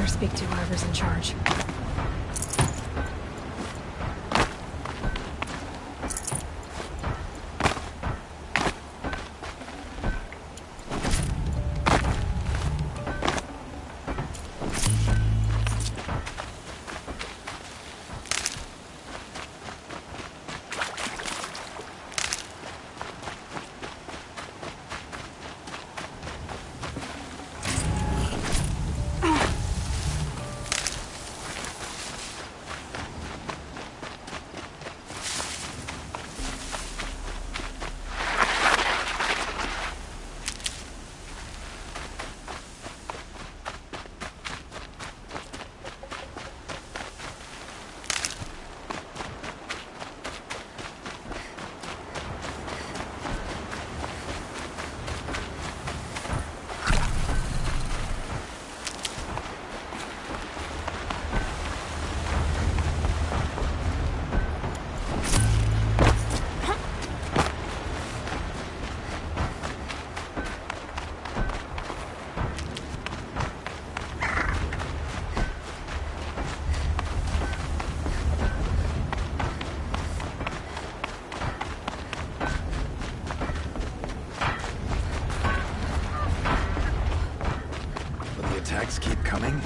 Speaker 2: Speak to whoever's in charge.
Speaker 19: Attacks keep coming?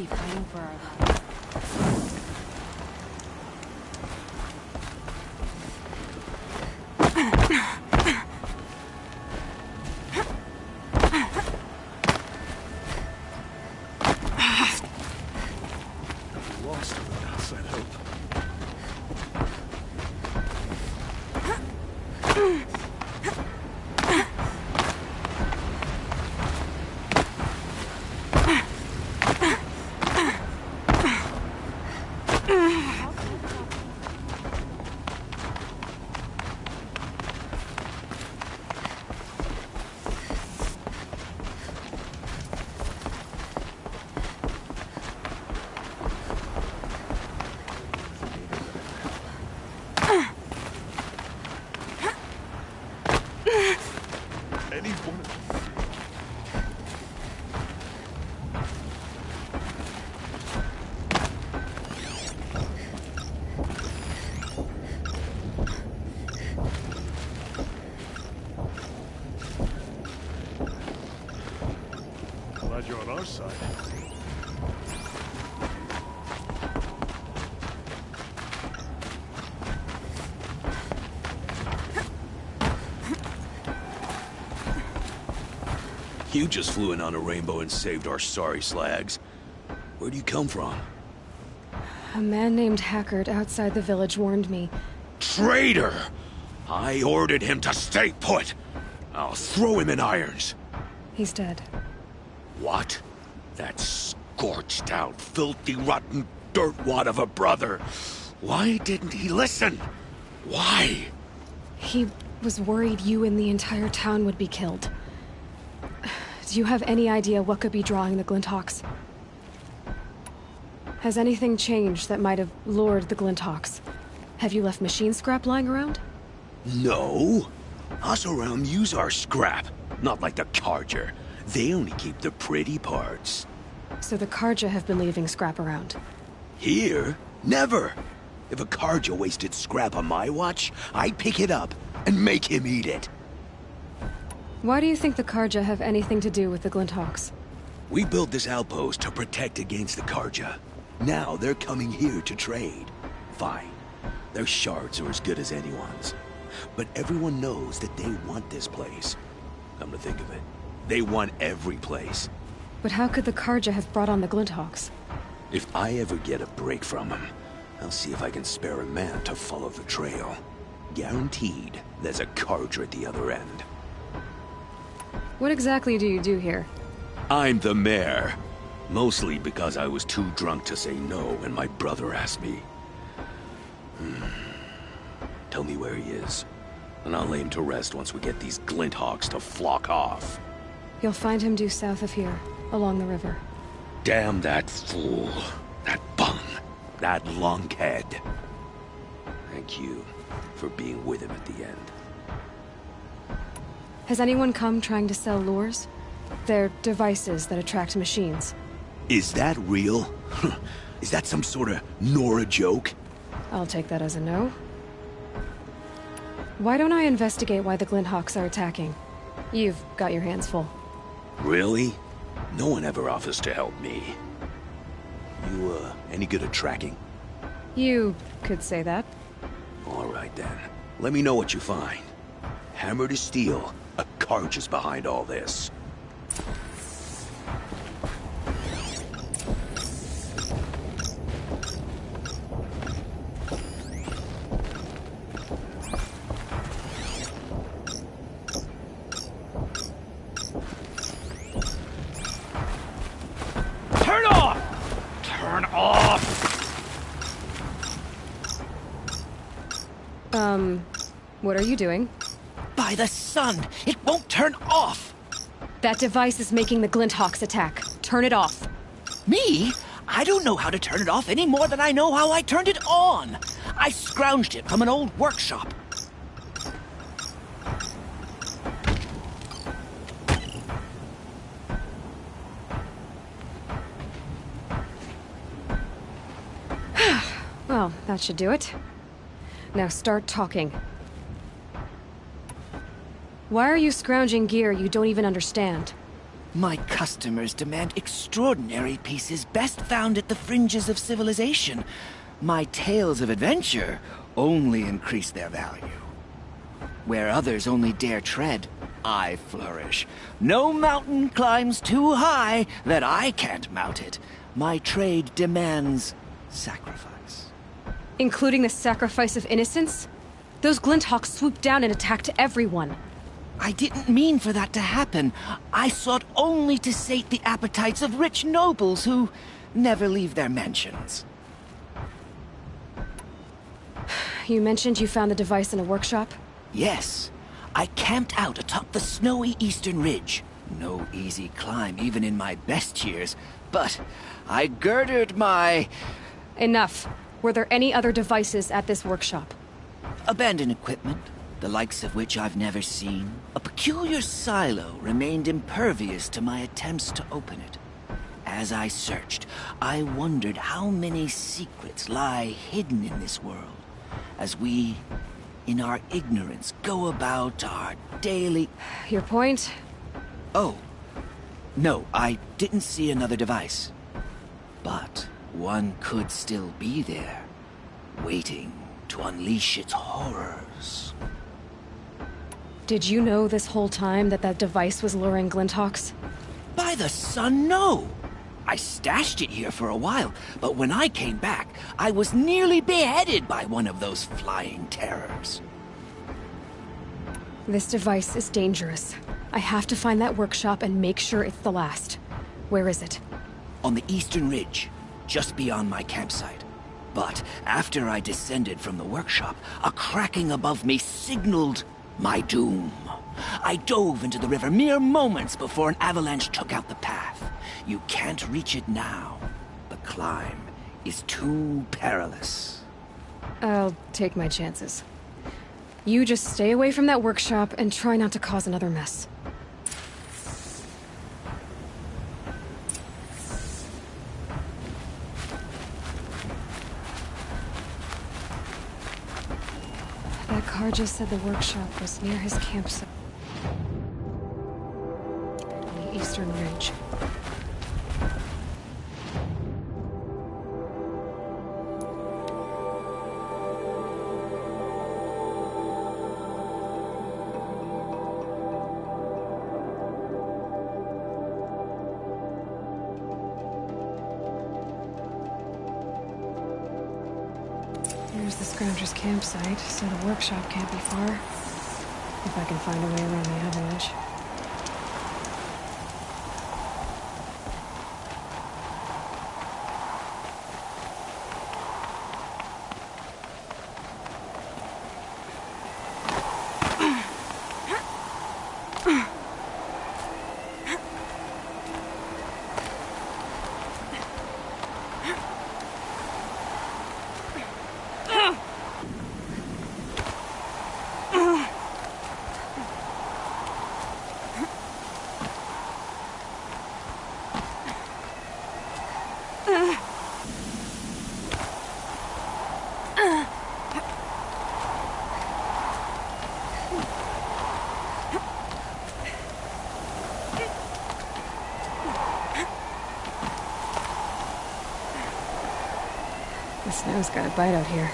Speaker 5: be fighting for our lives.
Speaker 12: Lost in the outside hope. Glad you're on our side.
Speaker 14: You just flew in on a rainbow and saved our sorry slags. Where do you come from?
Speaker 2: A man named Hackard outside the village warned me.
Speaker 14: Traitor! I ordered him to stay put. I'll throw him in irons.
Speaker 2: He's dead.
Speaker 14: What? That scorched out, filthy, rotten dirtwad of a brother. Why didn't he listen? Why?
Speaker 2: He was worried you and the entire town would be killed. Do you have any idea what could be drawing the Glinthawks? Has anything changed that might have lured the Glinthawks? Have you left machine scrap lying around?
Speaker 14: No. Us around use our scrap. Not like the Carja. They only keep the pretty parts.
Speaker 2: So the Carja have been leaving scrap around?
Speaker 14: Here? Never. If a Carja wasted scrap on my watch, I'd pick it up and make him eat it.
Speaker 2: Why do you think the Carja have anything to do with the Glinthawks?
Speaker 14: We built this outpost to protect against the Carja. Now they're coming here to trade. Fine. Their shards are as good as anyone's. But everyone knows that they want this place. Come to think of it, they want every place.
Speaker 2: But how could the Carja have brought on the Glinthawks?
Speaker 14: If I ever get a break from them, I'll see if I can spare a man to follow the trail. Guaranteed, there's a Carja at the other end.
Speaker 2: What exactly do you do here?
Speaker 14: I'm the mayor. Mostly because I was too drunk to say no when my brother asked me. Tell me where he is, and I'll lay him to rest once we get these Glinthawks to flock off.
Speaker 2: You'll find him due south of here, along the river.
Speaker 14: Damn that fool. That bum. That lunkhead. Thank you for being with him at the end.
Speaker 2: Has anyone come trying to sell lures? They're devices that attract machines.
Speaker 14: Is that real? Is that some sort of Nora joke?
Speaker 2: I'll take that as a no. Why don't I investigate why the Glinthawks are attacking? You've got your hands full.
Speaker 14: Really? No one ever offers to help me. You, any good at tracking?
Speaker 2: You could say that.
Speaker 14: All right, then. Let me know what you find. Hammer to steel, a Carja is behind all this.
Speaker 10: Turn off! Turn off!
Speaker 2: What are you doing?
Speaker 20: By the sun! It won't turn off!
Speaker 2: That device is making the Glinthawks attack. Turn it off.
Speaker 20: Me? I don't know how to turn it off any more than I know how I turned it on. I scrounged it from an old workshop.
Speaker 2: Well, that should do it. Now start talking. Why are you scrounging gear you don't even understand?
Speaker 20: My customers demand extraordinary pieces best found at the fringes of civilization. My tales of adventure only increase their value. Where others only dare tread, I flourish. No mountain climbs too high that I can't mount it. My trade demands sacrifice.
Speaker 2: Including the sacrifice of innocence? Those Glinthawks swooped down and attacked everyone.
Speaker 20: I didn't mean for that to happen. I sought only to sate the appetites of rich nobles who never leave their mansions.
Speaker 2: You mentioned you found the device in a workshop?
Speaker 20: Yes. I camped out atop the snowy eastern ridge. No easy climb, even in my best years. But I girded my...
Speaker 2: Enough. Were there any other devices at this workshop?
Speaker 20: Abandoned equipment, the likes of which I've never seen. A peculiar silo remained impervious to my attempts to open it. As I searched, I wondered how many secrets lie hidden in this world, as we, in our ignorance, go about our daily...
Speaker 2: Your point?
Speaker 20: Oh, no, I didn't see another device. But one could still be there, waiting to unleash its horrors.
Speaker 2: Did you know this whole time that device was luring Glinthawks?
Speaker 20: By the sun, no! I stashed it here for a while, but when I came back, I was nearly beheaded by one of those flying terrors.
Speaker 2: This device is dangerous. I have to find that workshop and make sure it's the last. Where is it?
Speaker 20: On the eastern ridge, just beyond my campsite. But after I descended from the workshop, a cracking above me signaled my doom. I dove into the river mere moments before an avalanche took out the path. You can't reach it now. The climb is too perilous.
Speaker 2: I'll take my chances. You just stay away from that workshop and try not to cause another mess. That car just said the workshop was near his campsite. On the eastern ridge. There's the Scrounger's campsite, so the workshop can't be far. If I can find a way around the avalanche. The snow's got a bite out here.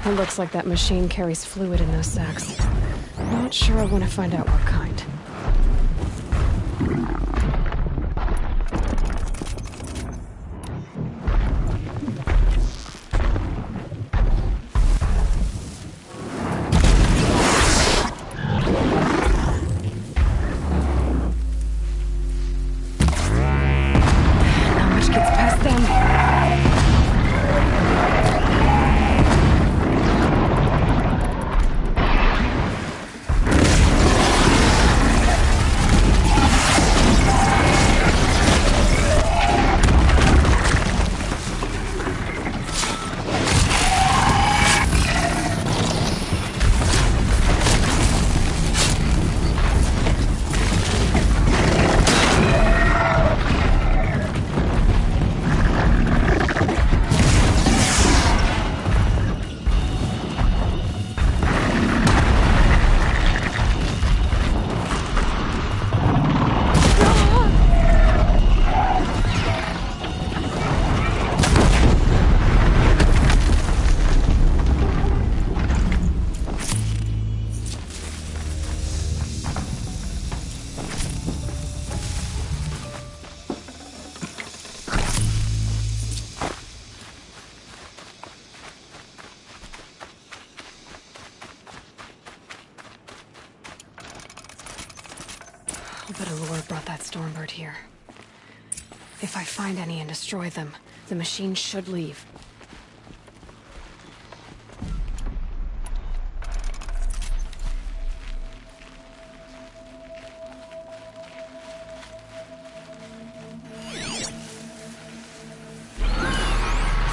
Speaker 2: It looks like that machine carries fluid in those sacks. Not sure I want to find out what kind. Not much gets past them. But Allure brought that Stormbird here. If I find any and destroy them, the machine should leave.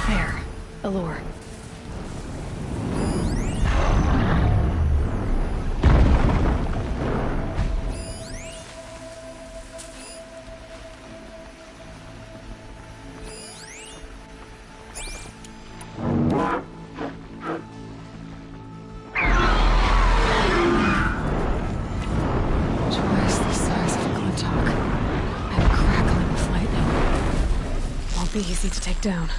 Speaker 2: There. Allure. Be easy to take down.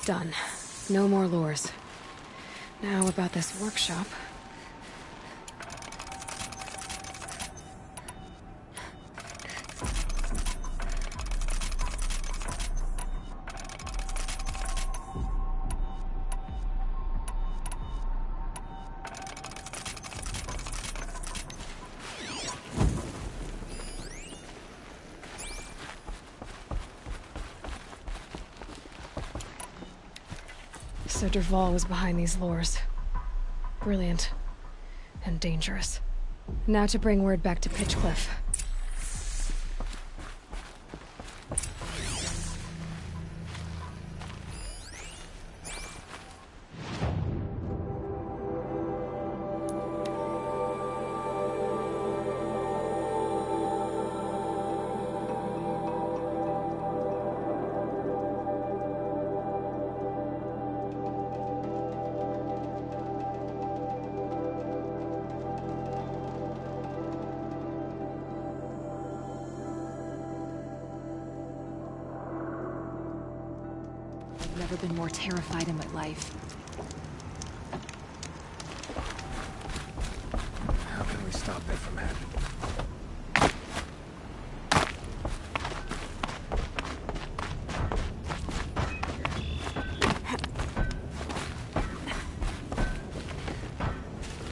Speaker 2: Done. No more lures. Now about this workshop. So Dervahl was behind these lures. Brilliant. And dangerous. Now to bring word back to Pitchcliff.
Speaker 5: I've never been more terrified in my life.
Speaker 6: How can we stop that from happening?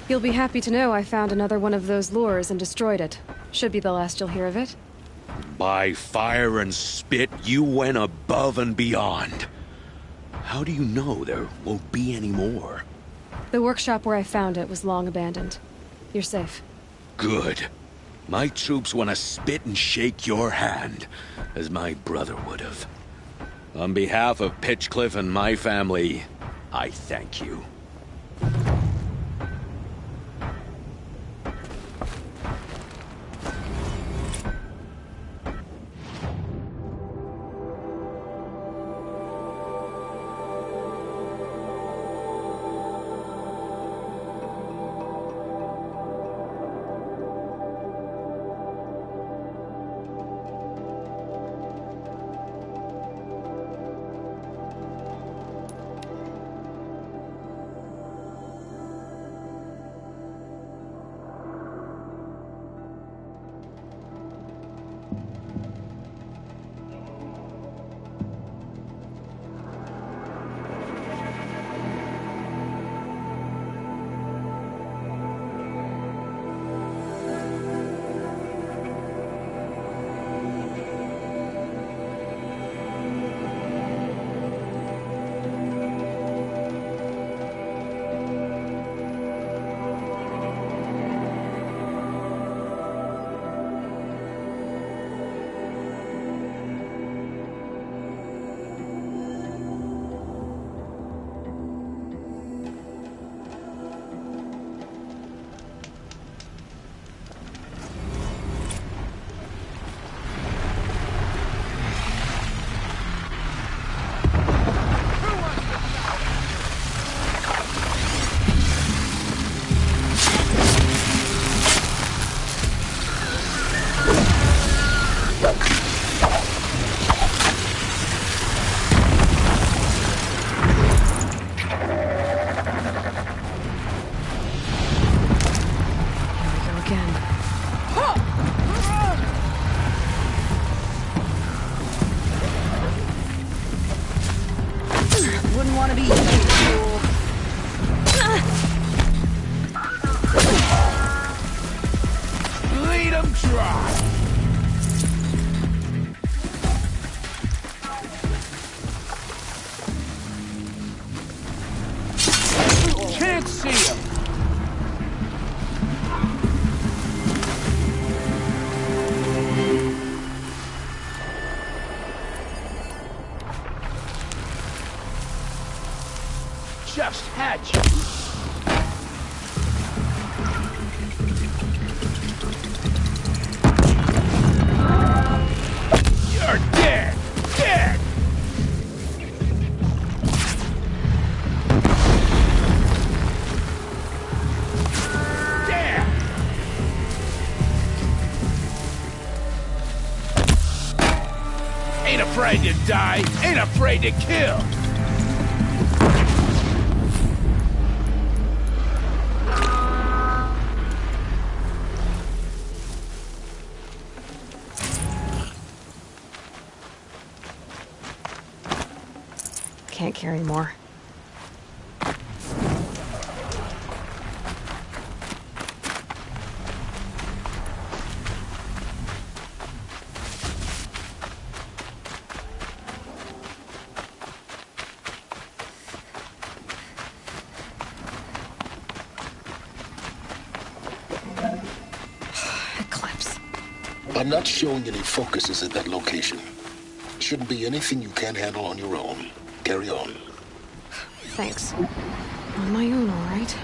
Speaker 2: You'll be happy to know I found another one of those lures and destroyed it. Should be the last you'll hear of it.
Speaker 14: By fire and spit, you went above and beyond. How do you know there won't be any more?
Speaker 2: The workshop where I found it was long abandoned. You're safe.
Speaker 14: Good. My troops want to spit and shake your hand, as my brother would have. On behalf of Pitchcliff and my family, I thank you.
Speaker 20: Wouldn't want to be you, fool.
Speaker 13: Lead 'em dry. Can't see him. Just had you. You're dead! Dead! Damn! Ain't afraid to die, ain't afraid to kill!
Speaker 2: can't carry more.
Speaker 3: I'm not showing any focuses at that location. Shouldn't be anything you can't handle on your own. Carry on.
Speaker 2: Thanks. On my own, all right.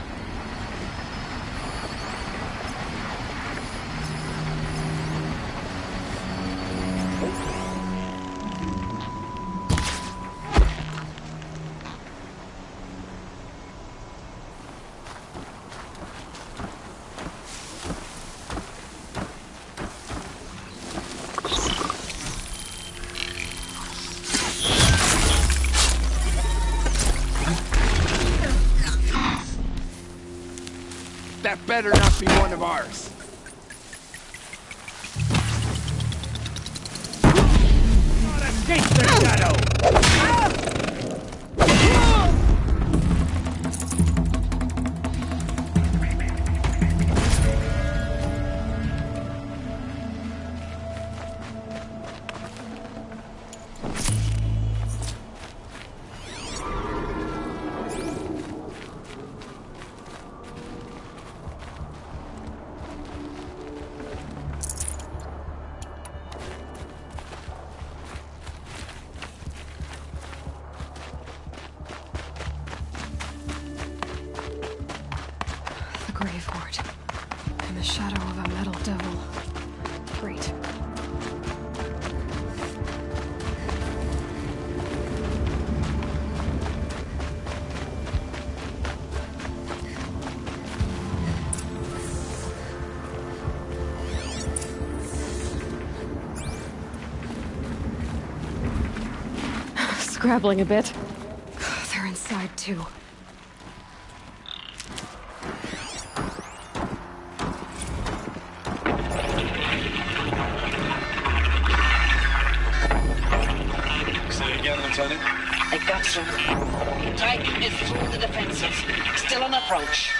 Speaker 13: That better not be one of ours. Not escape the shadow!
Speaker 2: Grave wart. In the shadow of a metal devil. Great. Scrabbling a bit. They're inside too.
Speaker 21: I got some. Titan is through the defenses. Still on approach.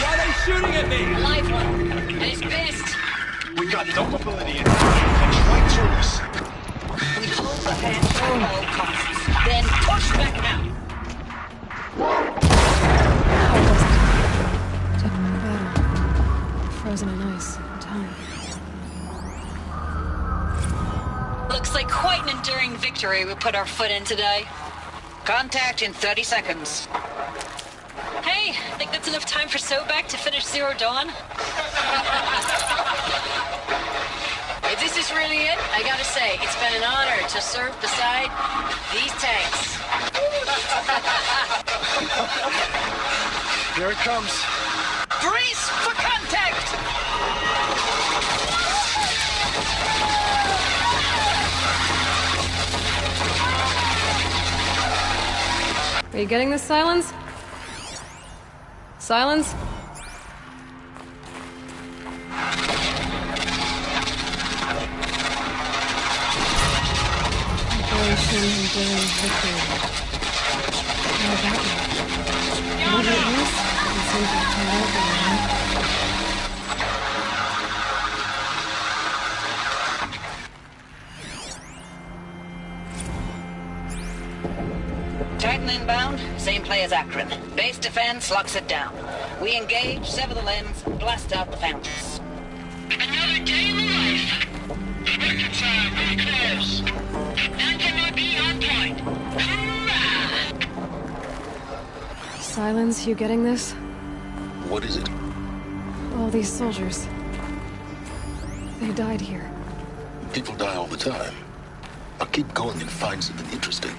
Speaker 13: Why are they shooting at me?
Speaker 21: Live one. And he's pissed.
Speaker 13: We got no mobility in and right through us.
Speaker 21: We hold the hedge at all costs. Then push back out.
Speaker 2: Didn't know better. Frozen in ice. Time.
Speaker 21: Looks like quite an enduring victory we put our foot in today. Contact in 30 seconds.
Speaker 15: Hey, think that's enough time for Sobek to finish Zero Dawn?
Speaker 21: If this is really it, I gotta say, it's been an honor to serve beside these tanks.
Speaker 13: Here it comes.
Speaker 21: Brace for contact!
Speaker 2: Are you getting this, Silence? Silence? Operation Enduring Victory. How about you? Whatever it is, it seems like it's all over now.
Speaker 21: Titan inbound, same play as Akron. Base defense locks it down. We engage, sever the limbs, blast out the fountains.
Speaker 22: Another day in the life. Record time, very close. Anti-MIB on point. Hurrah!
Speaker 2: Silence, you getting this?
Speaker 3: What is it?
Speaker 2: All these soldiers. They died here.
Speaker 3: People die all the time. I'll keep going and find something interesting.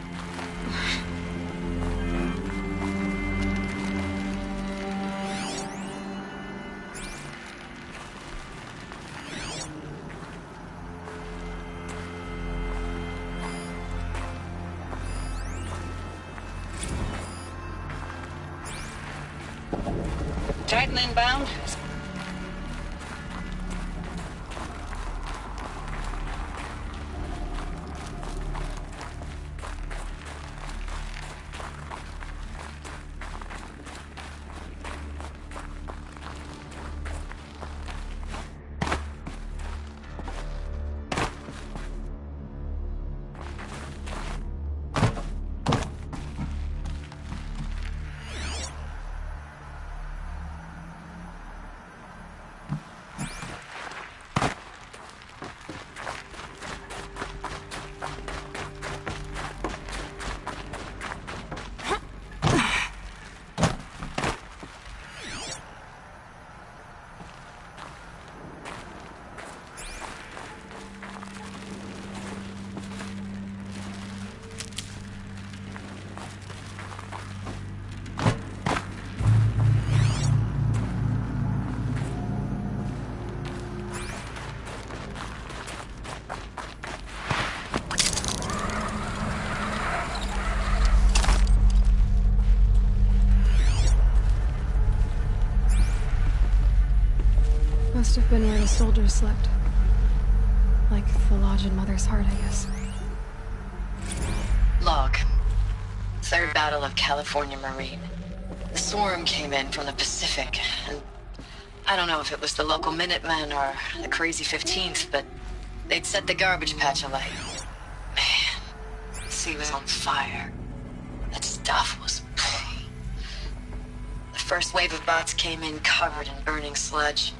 Speaker 21: Titan inbound.
Speaker 2: Must have been where the soldiers slept. Like the lodge in Mother's Heart, I guess.
Speaker 21: Log. Third Battle of California Marine. The swarm came in from the Pacific, and I don't know if it was the local Minutemen or the crazy 15th, but they'd set the garbage patch alight. Man, the sea was on fire. That stuff was... The first wave of bots came in covered in burning sludge.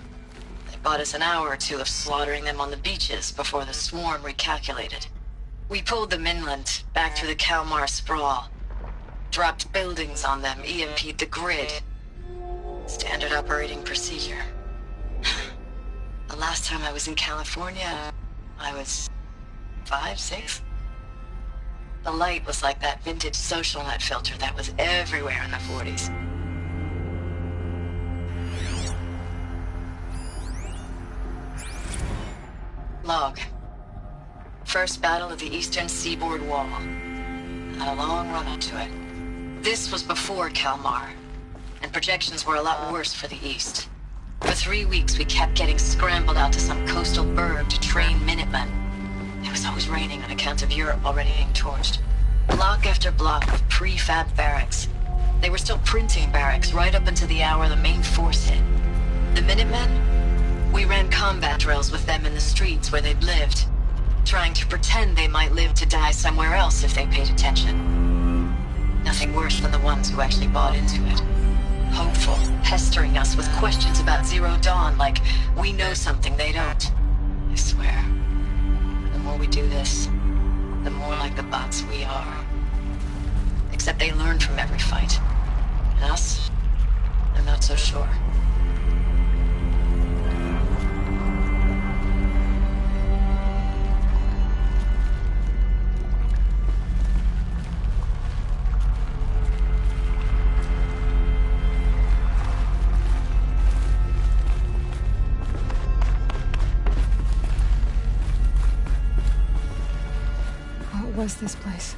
Speaker 21: They bought us an hour or two of slaughtering them on the beaches before the swarm recalculated. We pulled them inland, back through the Kalmar sprawl. Dropped buildings on them, EMP'd the grid. Standard operating procedure. The last time I was in California, I was 5, 6? The light was like that vintage social net filter that was everywhere in the 40s. Log. First battle of the eastern seaboard wall. Had a long run up to it. This was before Kalmar, and projections were a lot worse for the east. For 3 weeks, we kept getting scrambled out to some coastal burg to train Minutemen. It was always raining on account of Europe already being torched. Block after block of prefab barracks. They were still printing barracks right up until the hour the main force hit. The Minutemen? We ran combat drills with them in the streets where they'd lived, trying to pretend they might live to die somewhere else if they paid attention. Nothing worse than the ones who actually bought into it. Hopeful, pestering us with questions about Zero Dawn like we know something they don't. I swear, the more we do this, the more like the bots we are. Except they learn from every fight. And us? I'm not so sure.
Speaker 2: What was this place?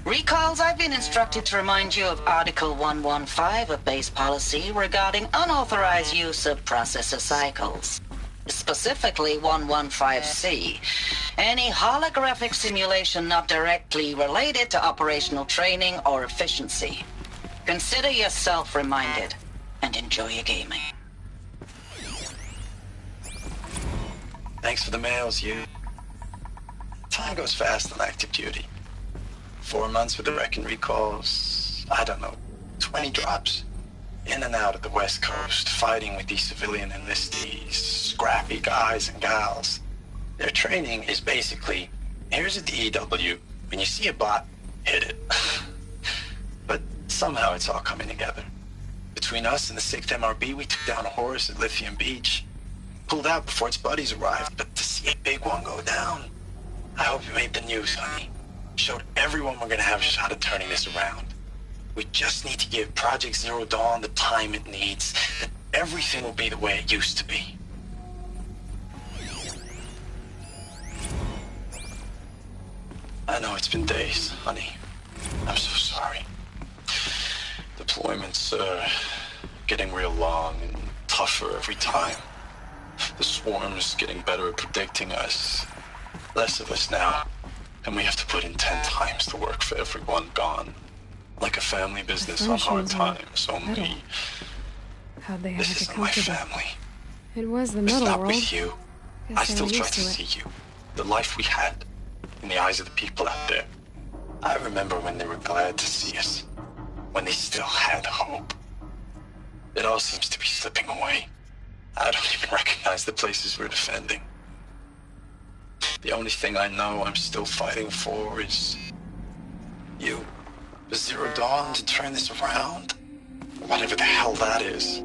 Speaker 4: Recalls, I've been instructed to remind you of Article 115 of base policy regarding unauthorized use of processor cycles. Specifically 115C. Any holographic simulation not directly related to operational training or efficiency. Consider yourself reminded and enjoy your gaming.
Speaker 9: Thanks for the mails, you. Time goes fast on active duty. 4 months with the Reckon recalls, I don't know, 20 drops. In and out of the West Coast, fighting with these civilian enlistees, scrappy guys and gals. Their training is basically, here's a DEW, when you see a bot, hit it. But somehow it's all coming together. Between us and the 6th MRB, we took down a horse at Lithium Beach. Pulled out before its buddies arrived, but to see a big one go down, I hope you made the news, honey. Showed everyone we're gonna have a shot at turning this around. We just need to give Project Zero Dawn the time it needs, then everything will be the way it used to be. I know it's been days, honey. I'm so sorry. Deployments are getting real long and tougher every time. The swarm's getting better at predicting us. Less of us now. And we have to put in 10 times the work for everyone gone. Like a family business on hard times, only...
Speaker 2: How'd they have
Speaker 9: This
Speaker 2: it
Speaker 9: isn't my
Speaker 2: comfortable?
Speaker 9: family.
Speaker 2: It was the
Speaker 9: It's
Speaker 2: metal
Speaker 9: not
Speaker 2: world.
Speaker 9: with you.
Speaker 2: Guess
Speaker 9: I
Speaker 2: they
Speaker 9: still
Speaker 2: were
Speaker 9: try
Speaker 2: used
Speaker 9: to
Speaker 2: it.
Speaker 9: see you. The life we had. In the eyes of the people out there. I remember when they were glad to see us. When they still had hope. It all seems to be slipping away. I don't even recognize the places we're defending. The only thing I know I'm still fighting for is... you. The Zero Dawn to turn this around. Whatever the hell that is.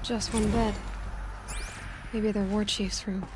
Speaker 2: Just one bed. Maybe the war chief's room.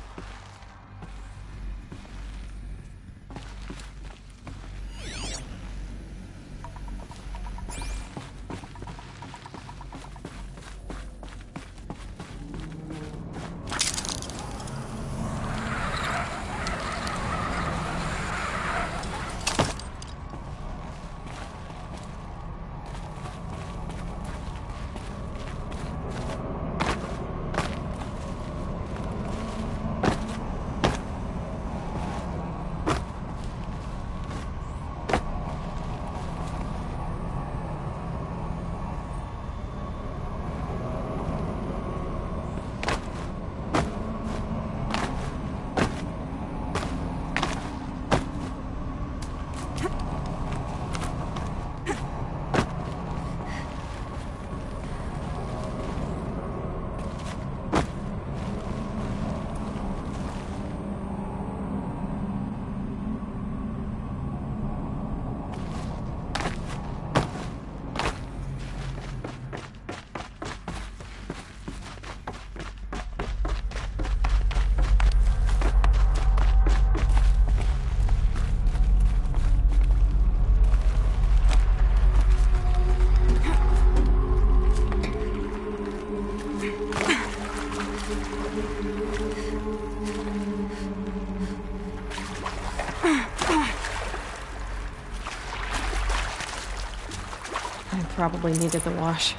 Speaker 2: probably needed the wash.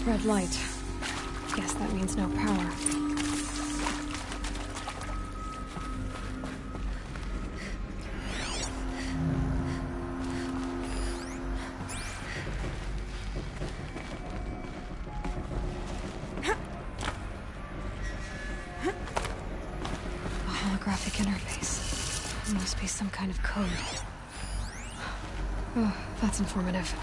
Speaker 2: Red light. Guess that means no power. A holographic interface. It must be some kind of code. Oh, that's informative.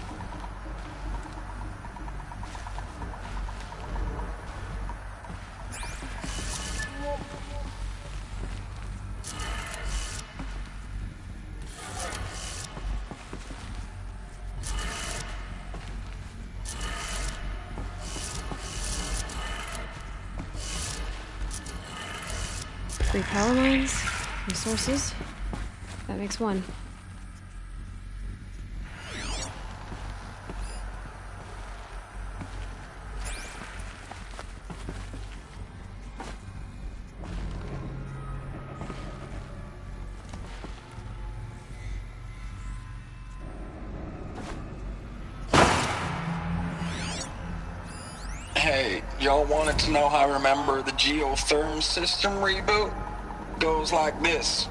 Speaker 2: Three power lines, resources. That makes one.
Speaker 18: Hey, y'all wanted to know how I remember the geotherm system reboot? Goes like this.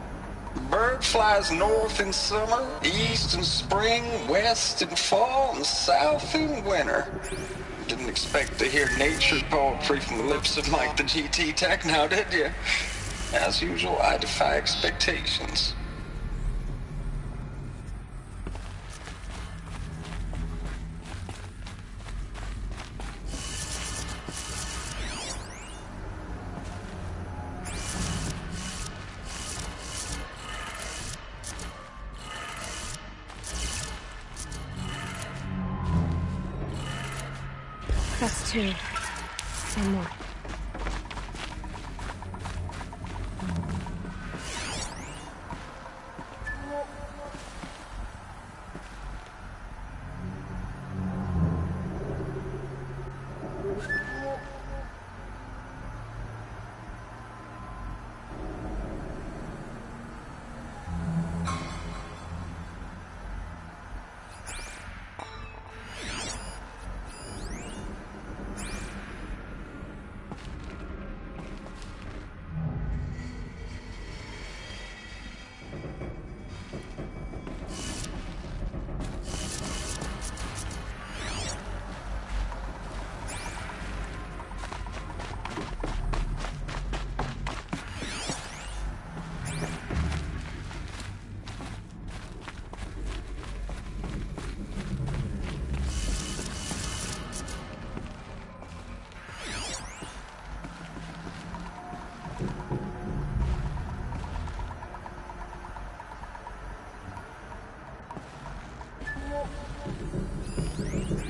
Speaker 18: Bird flies north in summer, east in spring, west in fall, and south in winter. Didn't expect to hear nature poetry from the lips of Mike the GT Tech now, did you? As usual, I defy expectations.
Speaker 2: That's two. One more.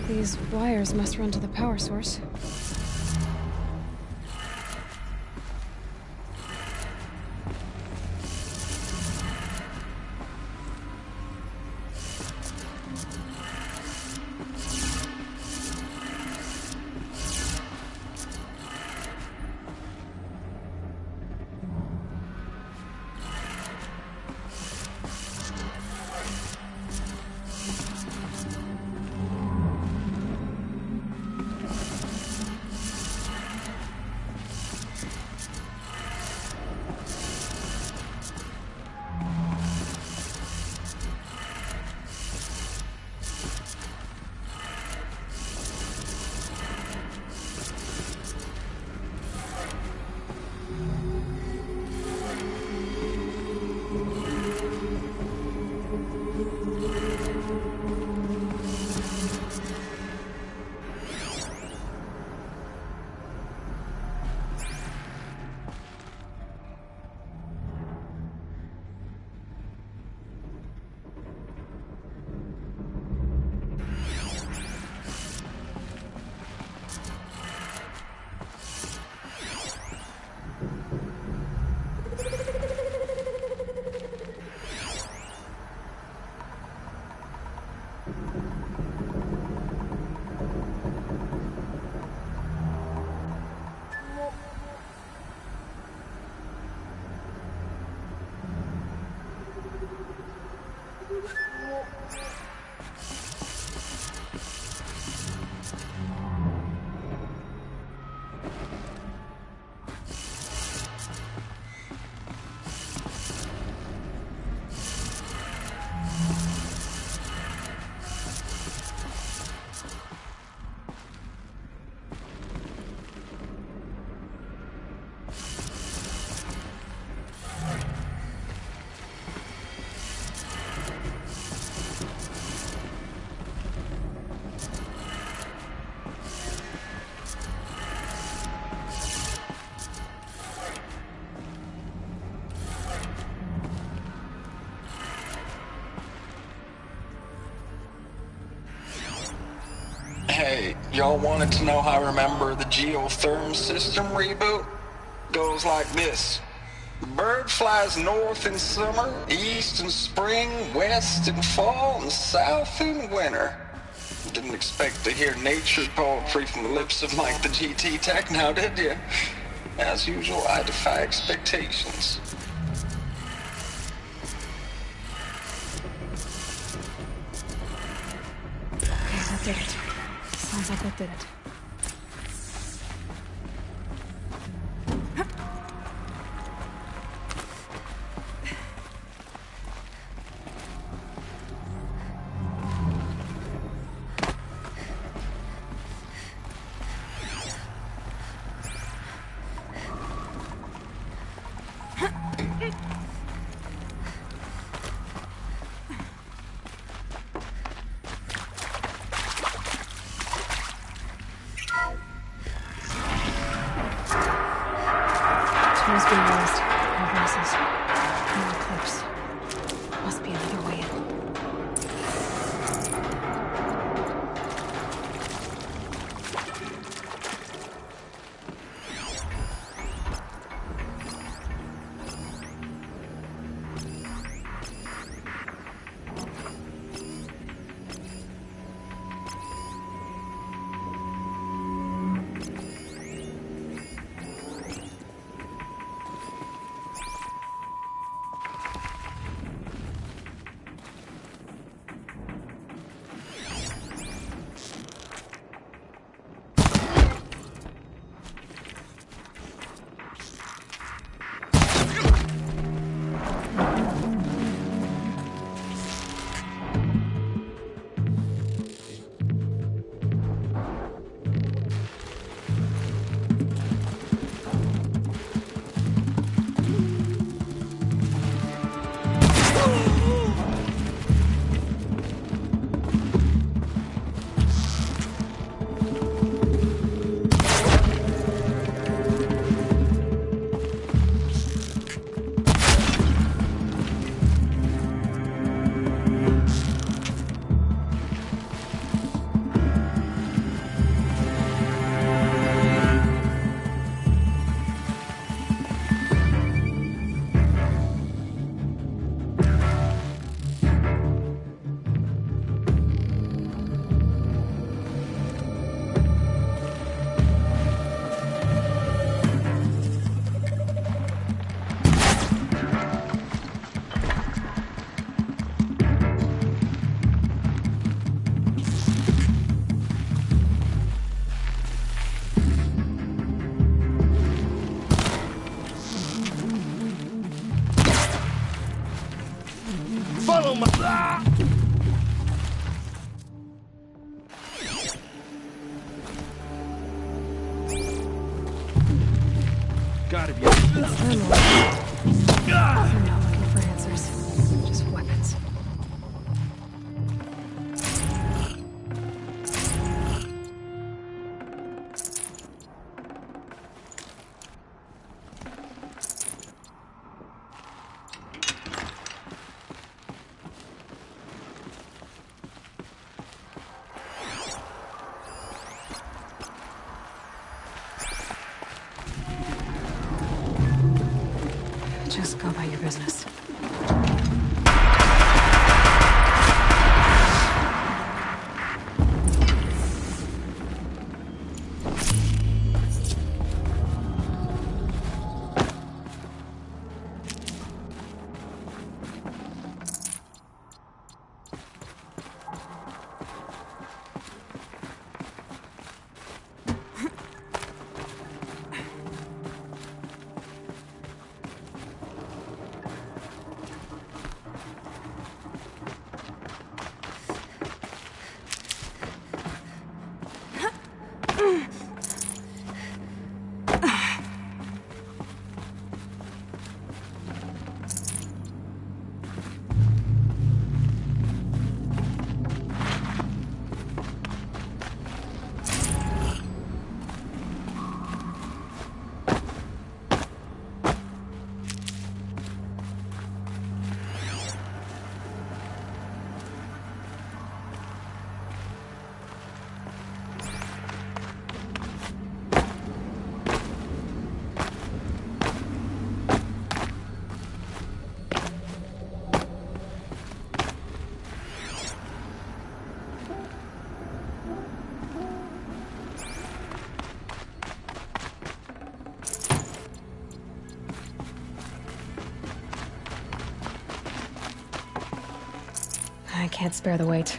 Speaker 2: These wires must run to the power source.
Speaker 18: Hey, y'all wanted to know how I remember the geotherm system reboot? Goes like this. The bird flies north in summer, east in spring, west in fall, and south in winter. Didn't expect to hear nature poetry from the lips of Mike the GT Tech now, did you? As usual, I defy expectations.
Speaker 2: Okay, that did it. Sounds like that did it.
Speaker 13: Oh my... Ah!
Speaker 10: Gotta be.
Speaker 2: It's them all. I'm not looking for answers. Just weapons. Just go about your business. I can't spare the weight.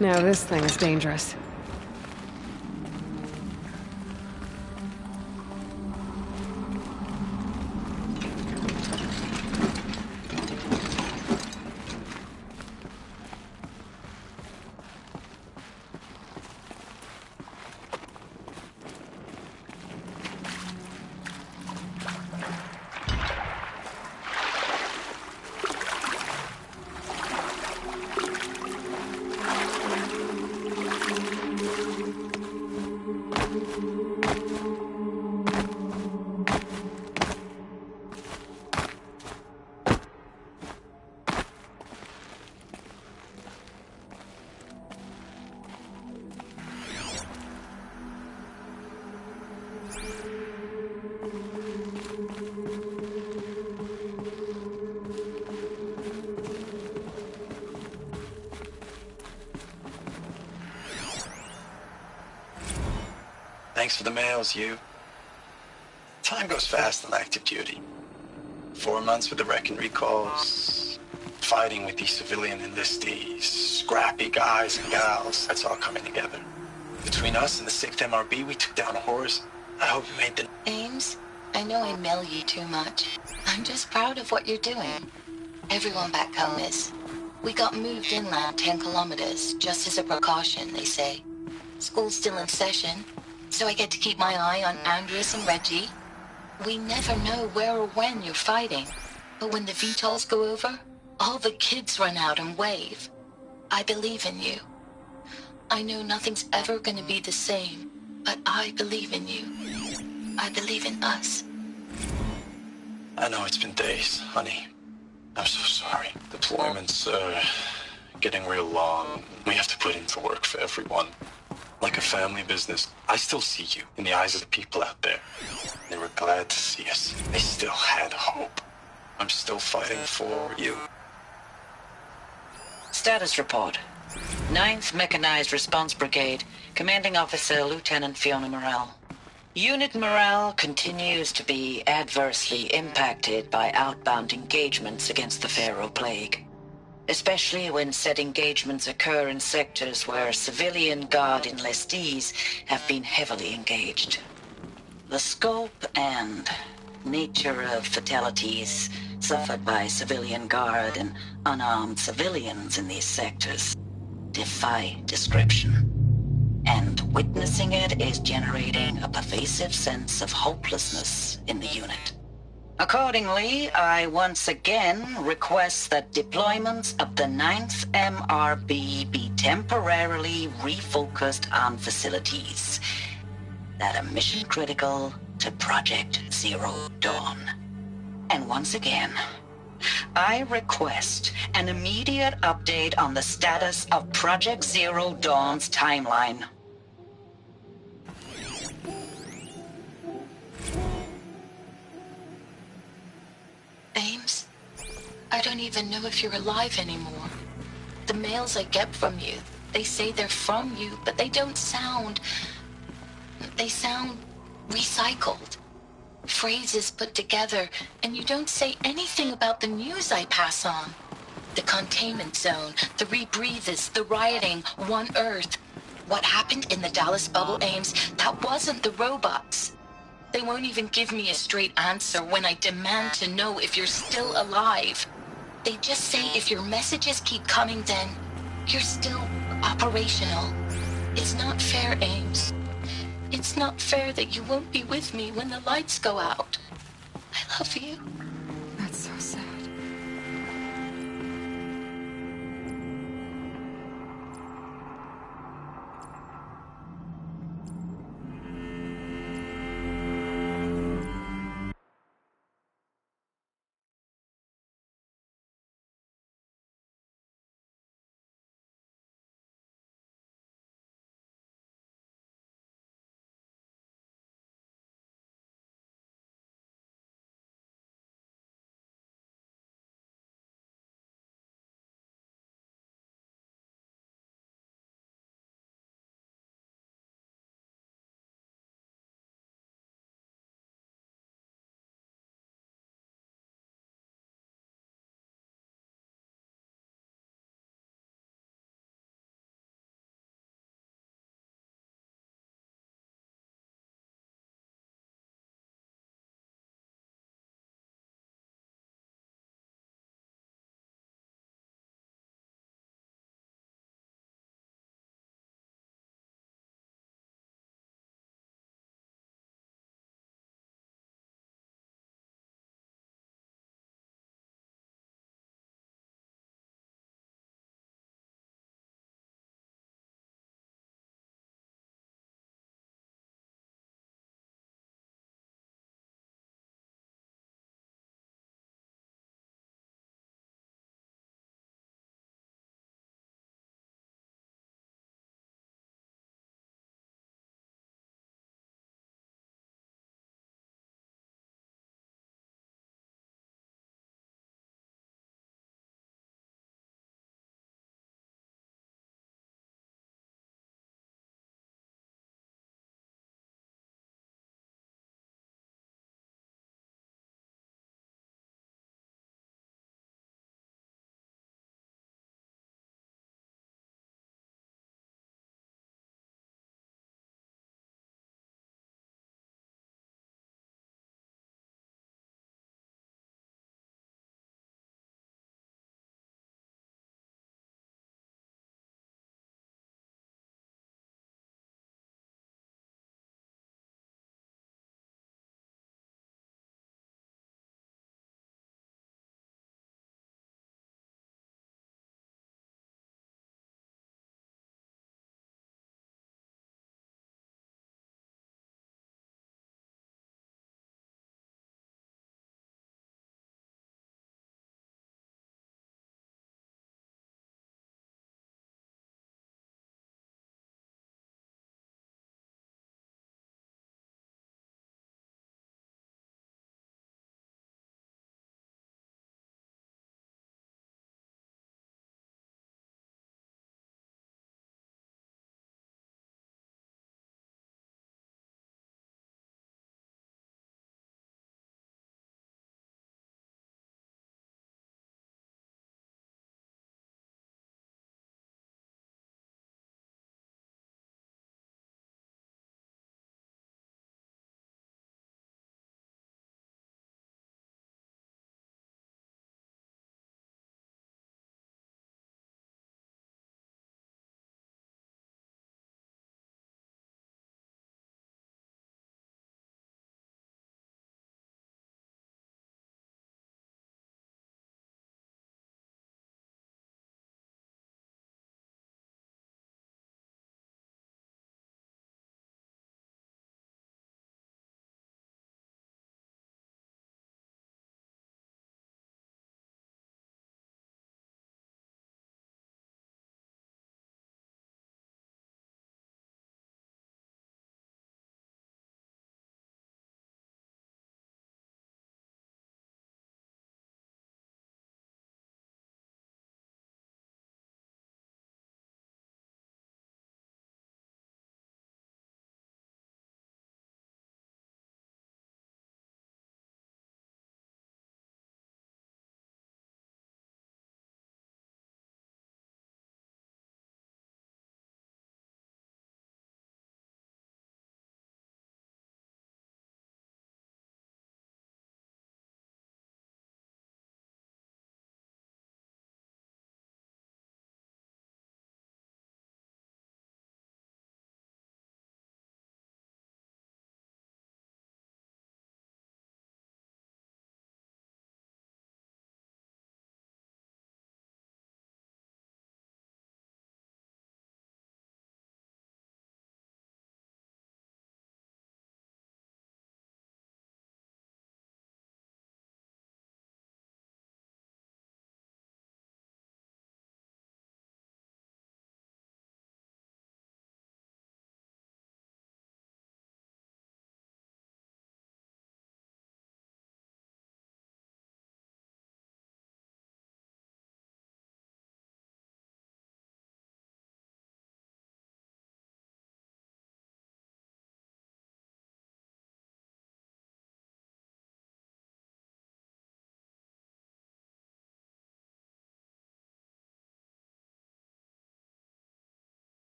Speaker 2: Now this thing is dangerous.
Speaker 9: Thanks for the mails, you. Time goes fast on active duty. 4 months with the wreck and recalls, fighting with these civilian enlistees, scrappy guys and gals, that's all coming together. Between us and the 6th MRB, we took down a horse. I hope you made the...
Speaker 21: Ames, I know I mail you too much. I'm just proud of what you're doing. Everyone back home is. We got moved inland 10 kilometers, just as a precaution, they say. School's still in session, so I get to keep my eye on Andres and Reggie. We never know where or when you're fighting, but when the VTOLs go over, all the kids run out and wave. I believe in you. I know nothing's ever gonna be the same, but I believe in you. I believe in us.
Speaker 9: I know it's been days, honey. I'm so sorry. Deployments are getting real long. We have to put in the work for everyone. Like a family business. I still see you in the eyes of the people out there. They were glad to see us. They still had hope. I'm still fighting for you.
Speaker 4: Status report. 9th Mechanized Response Brigade, Commanding Officer Lieutenant Fiona Morell. Unit morale continues to be adversely impacted by outbound engagements against the Pharaoh Plague, especially when said engagements occur in sectors where civilian guard enlistees have been heavily engaged. The scope and nature of fatalities suffered by civilian guard and unarmed civilians in these sectors defy description. And witnessing it is generating a pervasive sense of hopelessness in the unit. Accordingly, I once again request that deployments of the 9th MRB be temporarily refocused on facilities that are mission critical to Project Zero Dawn. And once again, I request an immediate update on the status of Project Zero Dawn's timeline.
Speaker 7: Ames, I don't even know if you're alive anymore. The mails I get from you, they say they're from you, but they don't sound... They sound recycled. Phrases put together, and you don't say anything about the news I pass on. The containment zone, the rebreathers, the rioting, One Earth. What happened in the Dallas bubble, Ames, that wasn't the robots. They won't even give me a straight answer when I demand to know if you're still alive. They just say if your messages keep coming, then you're still operational. It's not fair, Ames. It's not fair that you won't be with me when the lights go out. I love you.
Speaker 2: That's so sad.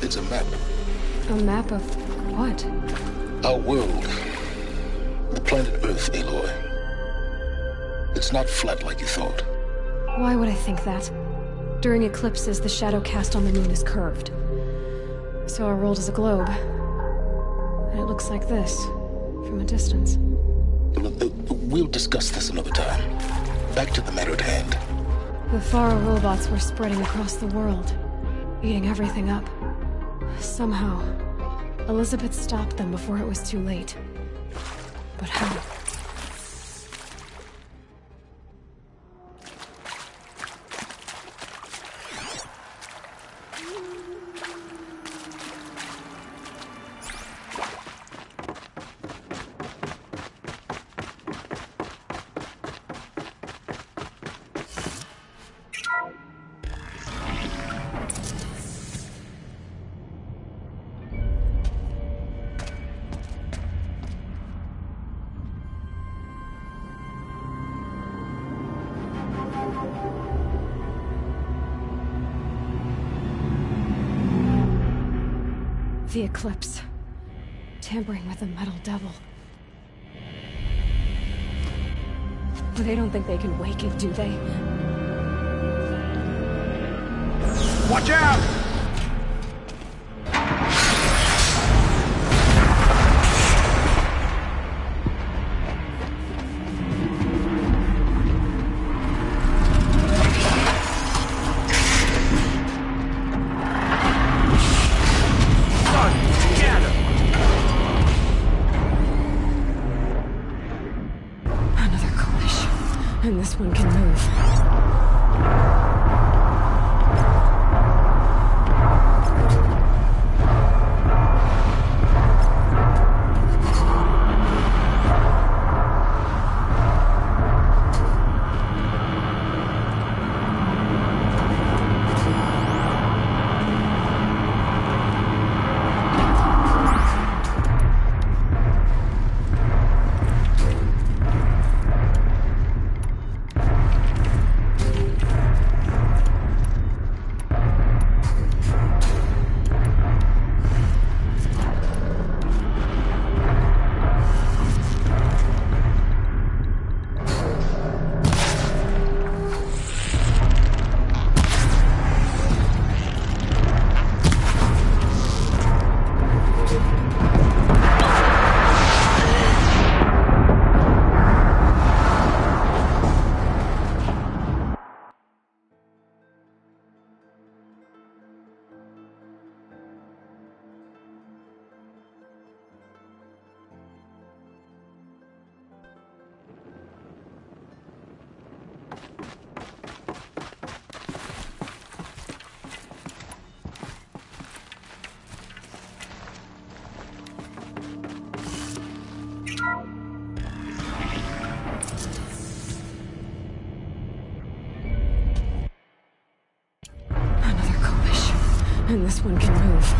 Speaker 3: It's a map.
Speaker 2: A map of what?
Speaker 3: Our world. The planet Earth, Aloy. It's not flat like you thought.
Speaker 2: Why would I think that? During eclipses, the shadow cast on the moon is curved. So our world is a globe. And it looks like this, from a distance.
Speaker 3: We'll discuss this another time. Back to the matter at hand.
Speaker 2: The Faro robots were spreading across the world, eating everything up. Somehow, Elizabeth stopped them before it was too late. But how? The eclipse. Tampering with the metal devil. But they don't think they can wake it, do they?
Speaker 13: Watch out!
Speaker 2: And this one can move. And this one can move.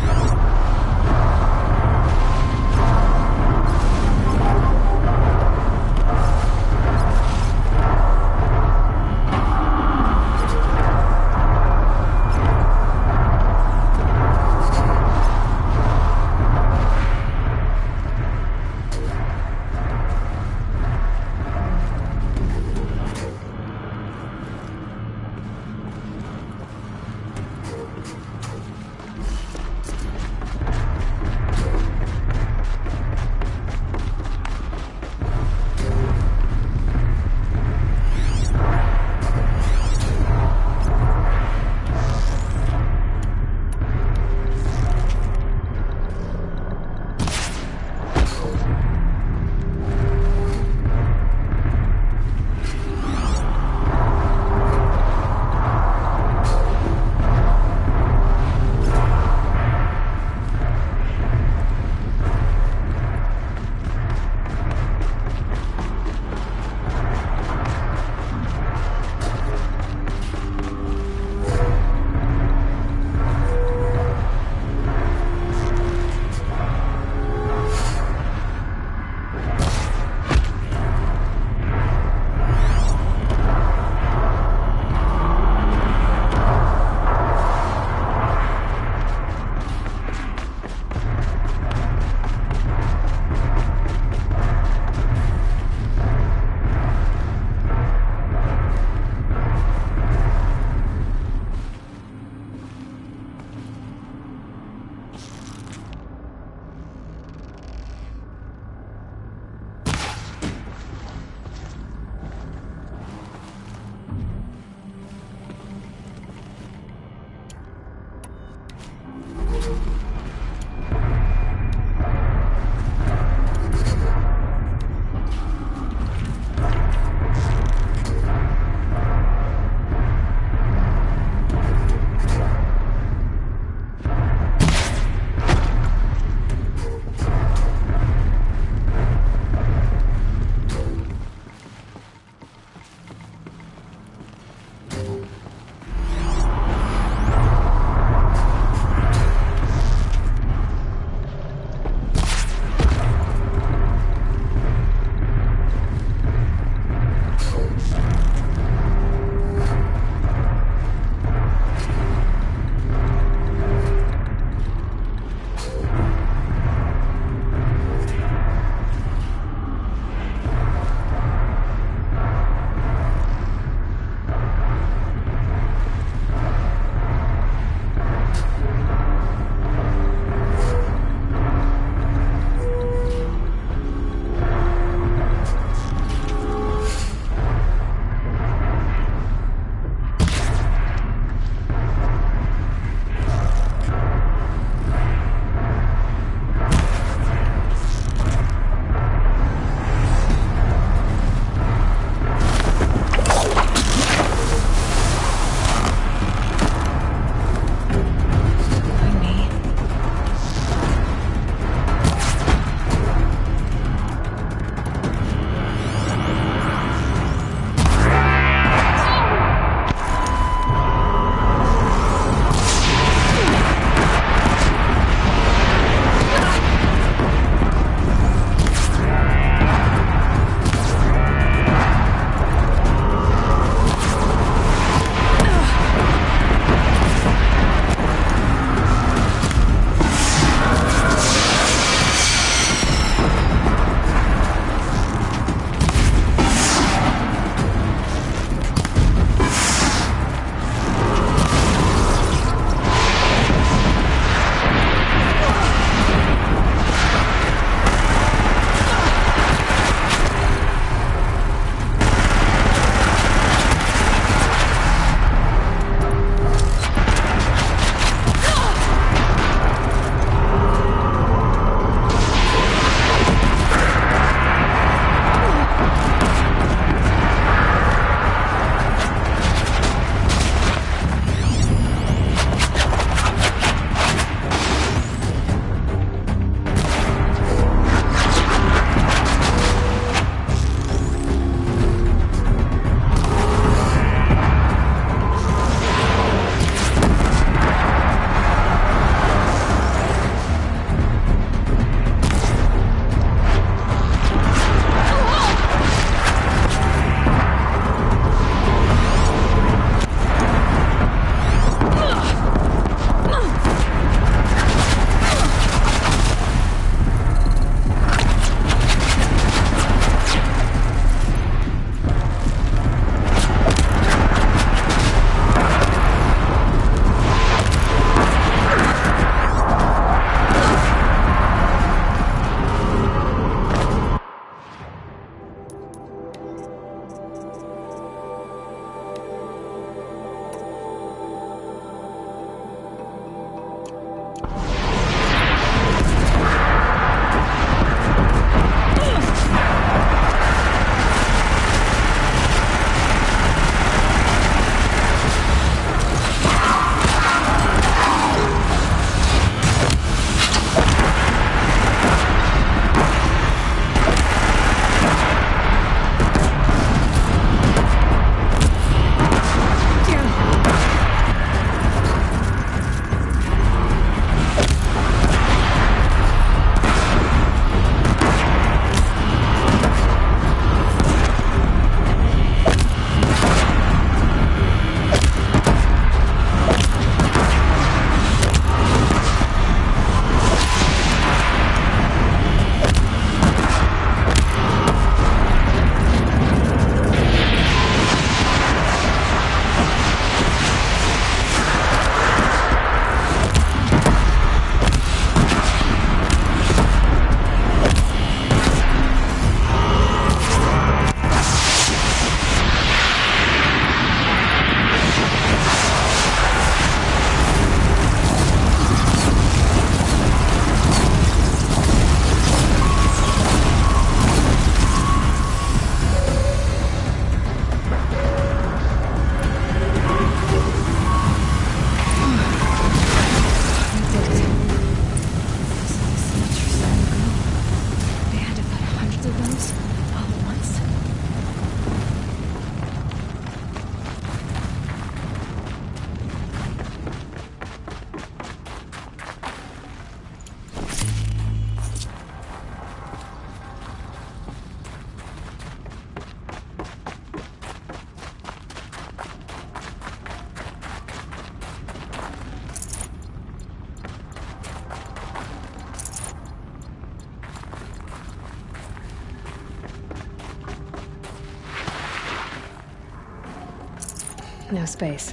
Speaker 2: No space.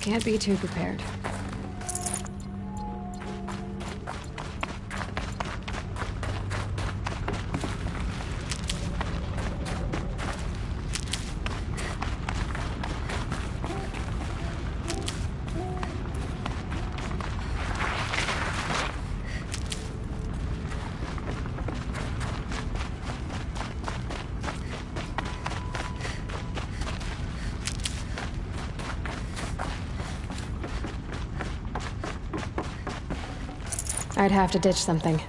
Speaker 2: Can't be too prepared. I'd have to ditch something.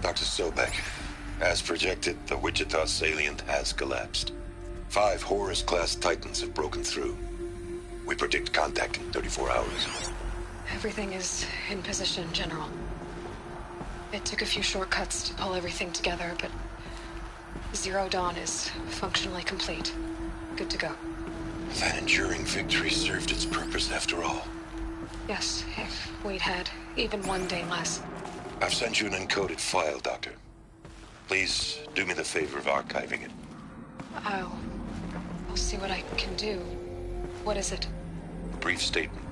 Speaker 9: Dr. Sobek, as projected, the Wichita salient has collapsed. 5 Horus-class Titans have broken through. We predict contact in 34 hours.
Speaker 2: Everything is in position, General. It took a few shortcuts to pull everything together, but Zero Dawn is functionally complete. Good to go.
Speaker 9: That enduring victory served its purpose after all.
Speaker 2: Yes, if we'd had even one day less.
Speaker 9: I've sent you an encoded file, Doctor. Please do me the favor of archiving it.
Speaker 2: I'll see what I can do. What is it?
Speaker 9: A brief statement.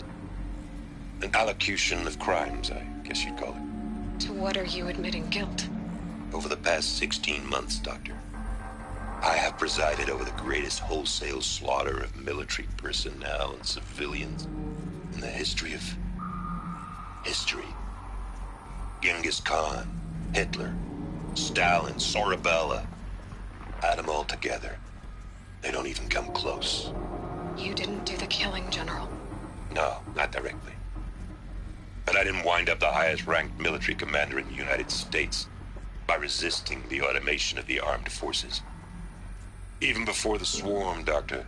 Speaker 9: An allocution of crimes, I guess you'd call it.
Speaker 2: To what are you admitting guilt?
Speaker 9: Over the past 16 months, Doctor, I have presided over the greatest wholesale slaughter of military personnel and civilians in the history of history. Genghis Khan, Hitler, Stalin, Sorabella. Add them all together. They don't even come close.
Speaker 2: You didn't do the killing, General.
Speaker 9: No, not directly. But I didn't wind up the highest-ranked military commander in the United States by resisting the automation of the armed forces. Even before the swarm, Doctor,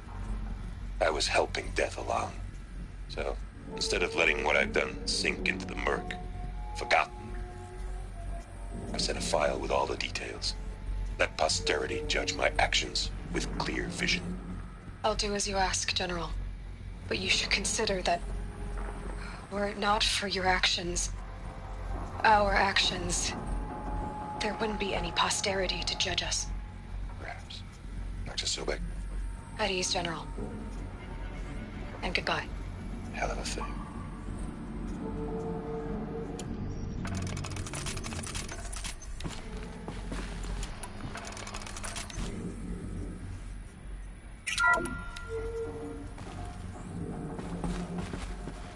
Speaker 9: I was helping death along. So, instead of letting what I've done sink into the murk, forgotten, I sent a file with all the details. Let posterity judge my actions with clear vision.
Speaker 2: I'll do as you ask, General. But you should consider that were it not for your actions, our actions, there wouldn't be any posterity to judge us.
Speaker 9: Perhaps. Dr. Sobek?
Speaker 2: At ease, General. And goodbye.
Speaker 9: Hell of a thing.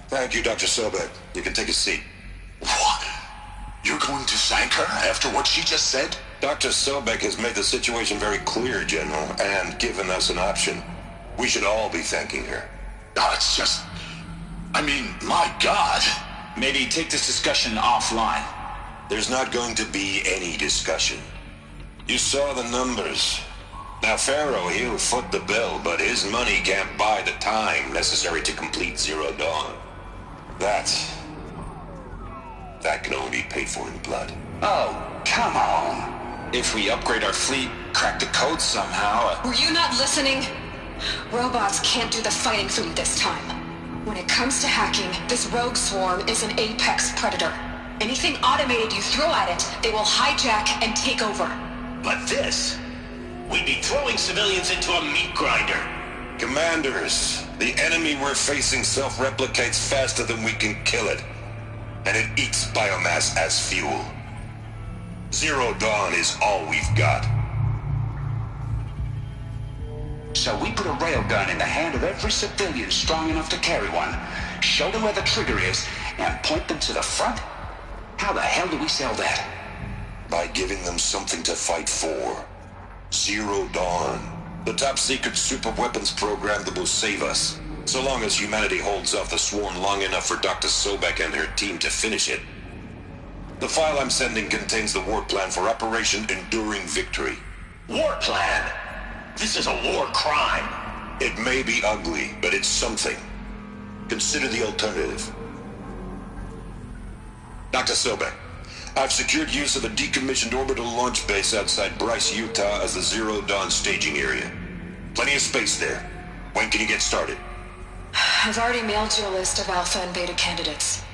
Speaker 9: Thank you, Dr. Sobek. You can take a seat.
Speaker 18: What? You're going to thank her after what she just said?
Speaker 9: Dr. Sobek has made the situation very clear, General, and given us an option. We should all be thanking her.
Speaker 18: Oh, it's just... I mean, my God.
Speaker 1: Maybe take this discussion offline.
Speaker 9: There's not going to be any discussion. You saw the numbers. Now, Pharaoh, he'll foot the bill, but his money can't buy the time necessary to complete Zero Dawn. That can only be paid for in blood.
Speaker 1: Oh, come on. If we upgrade our fleet, crack the code somehow...
Speaker 2: Were you not listening? Robots can't do the fighting for you this time. When it comes to hacking, this rogue swarm is an apex predator. Anything automated you throw at it, they will hijack and take over.
Speaker 18: But this... we'd be throwing civilians into a meat grinder.
Speaker 9: Commanders, the enemy we're facing self-replicates faster than we can kill it. And it eats biomass as fuel. Zero Dawn is all we've got.
Speaker 1: So we put a railgun in the hand of every civilian strong enough to carry one, show them where the trigger is, and point them to the front? How the hell do we sell that?
Speaker 9: By giving them something to fight for. Zero Dawn. The top-secret super-weapons program that will save us. So long as humanity holds off the swarm long enough for Dr. Sobek and her team to finish it. The file I'm sending contains the war plan for Operation Enduring Victory.
Speaker 18: War plan? This is a war crime.
Speaker 9: It may be ugly, but it's something. Consider the alternative. Dr. Sobek, I've secured use of a decommissioned orbital launch base outside Bryce, Utah as the Zero Dawn staging area. Plenty of space there. When can you get started?
Speaker 2: I've already mailed you a list of alpha and beta candidates.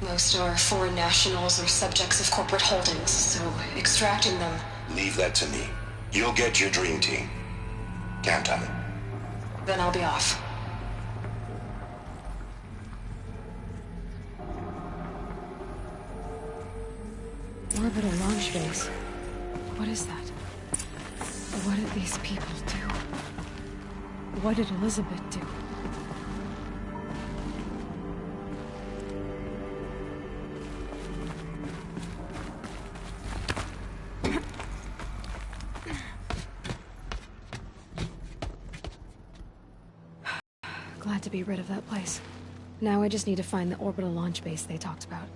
Speaker 2: Most are foreign nationals or subjects of corporate holdings, so extracting them...
Speaker 9: Leave that to me. You'll get your dream team. Count on it.
Speaker 2: Then I'll be off. Orbital launch base. What is that? What did these people do? What did Elizabeth do? Glad to be rid of that place. Now I just need to find the orbital launch base they talked about.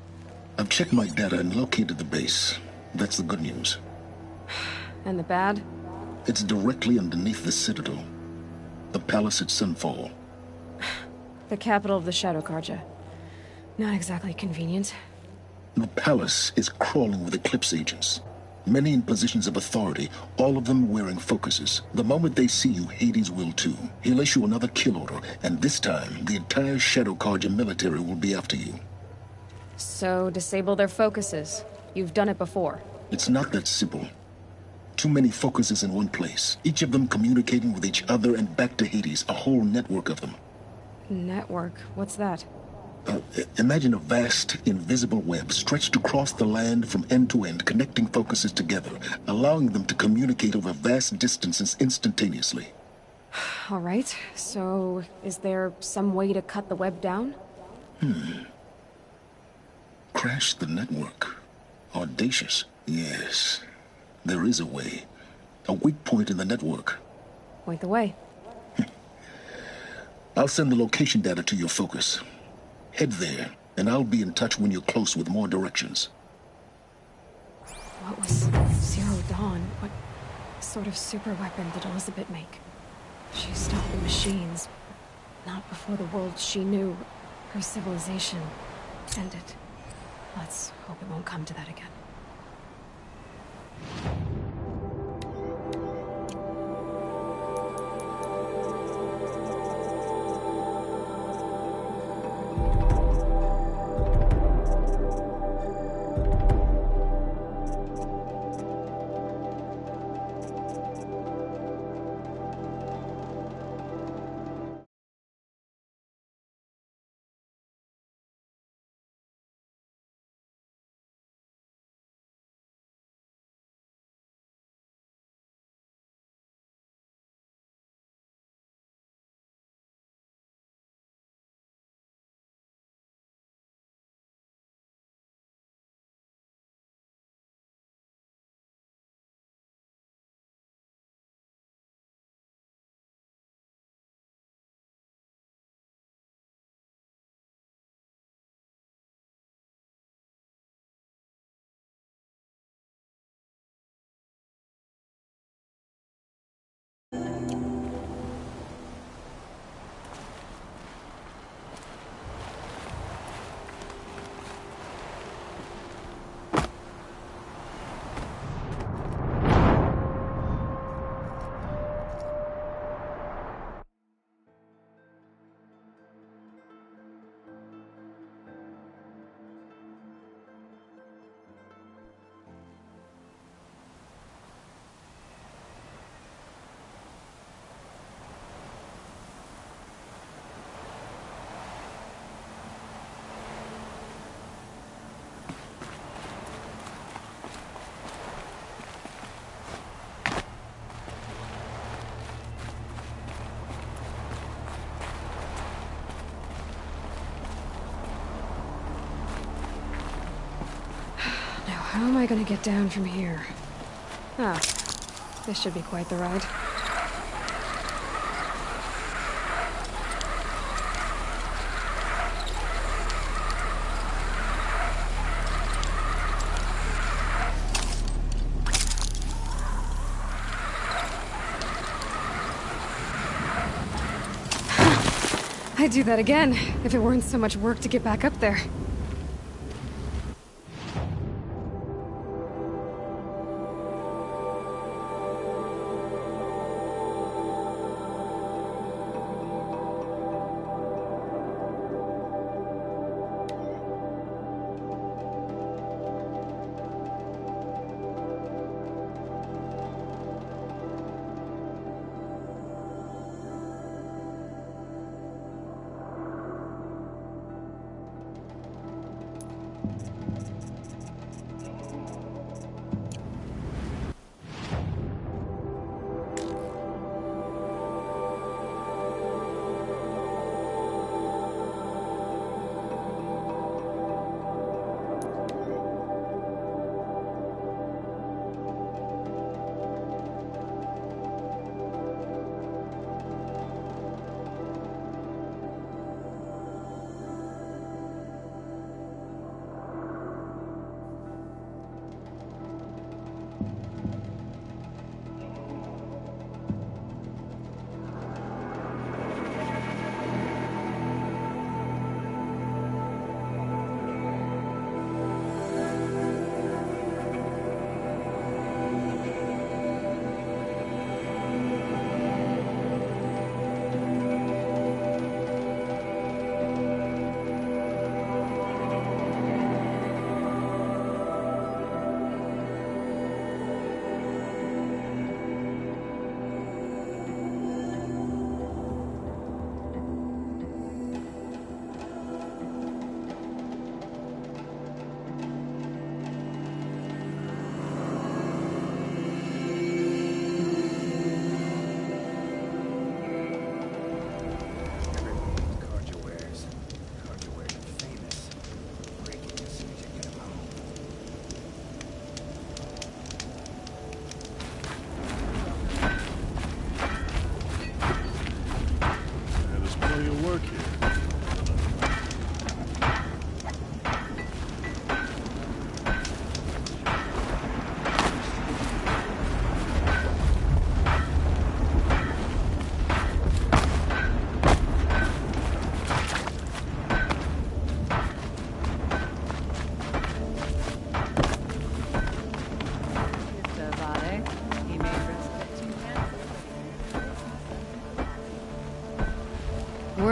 Speaker 3: I've checked my data and located the base. That's the good news.
Speaker 2: And the bad?
Speaker 3: It's directly underneath the Citadel. The palace at Sunfall.
Speaker 2: The capital of the Shadow Karja. Not exactly convenient.
Speaker 3: The palace is crawling with Eclipse agents. Many in positions of authority, all of them wearing focuses. The moment they see you, Hades will too. He'll issue another kill order, and this time, the entire Shadow Carja military will be after you.
Speaker 2: So, disable their focuses. You've done it before.
Speaker 3: It's not that simple. Too many focuses in one place, each of them communicating with each other and back to Hades, a whole network of them.
Speaker 2: Network? What's that?
Speaker 3: Imagine a vast, invisible web stretched across the land from end to end, connecting focuses together, allowing them to communicate over vast distances instantaneously.
Speaker 2: All right, so is there some way to cut the web down?
Speaker 3: Crash the network. Audacious. Yes, there is a way. A weak point in the network.
Speaker 2: Point the way.
Speaker 3: I'll send the location data to your focus. Head there, and I'll be in touch when you're close with more directions.
Speaker 2: What was Zero Dawn? What sort of super weapon did Elizabeth make? She stopped the machines, but not before the world she knew, her civilization, ended. Let's hope it won't come to that again. How am I gonna get down from here? Ah, this should be quite the ride. I'd do that again, if it weren't so much work to get back up there.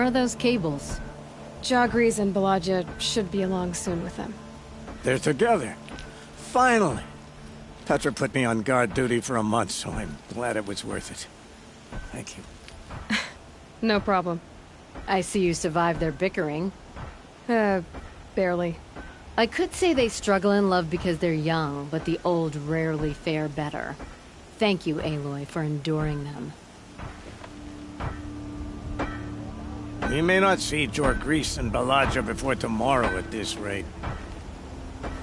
Speaker 5: are those cables?
Speaker 2: Jagris and Balaja should be along soon with them.
Speaker 8: They're together. Finally! Petra put me on guard duty for a month, so I'm glad it was worth it. Thank you.
Speaker 2: No problem.
Speaker 5: I see you survived their bickering.
Speaker 2: Barely.
Speaker 5: I could say they struggle in love because they're young, but the old rarely fare better. Thank you, Aloy, for enduring them.
Speaker 8: We may not see Jorgris and Balaja before tomorrow at this rate.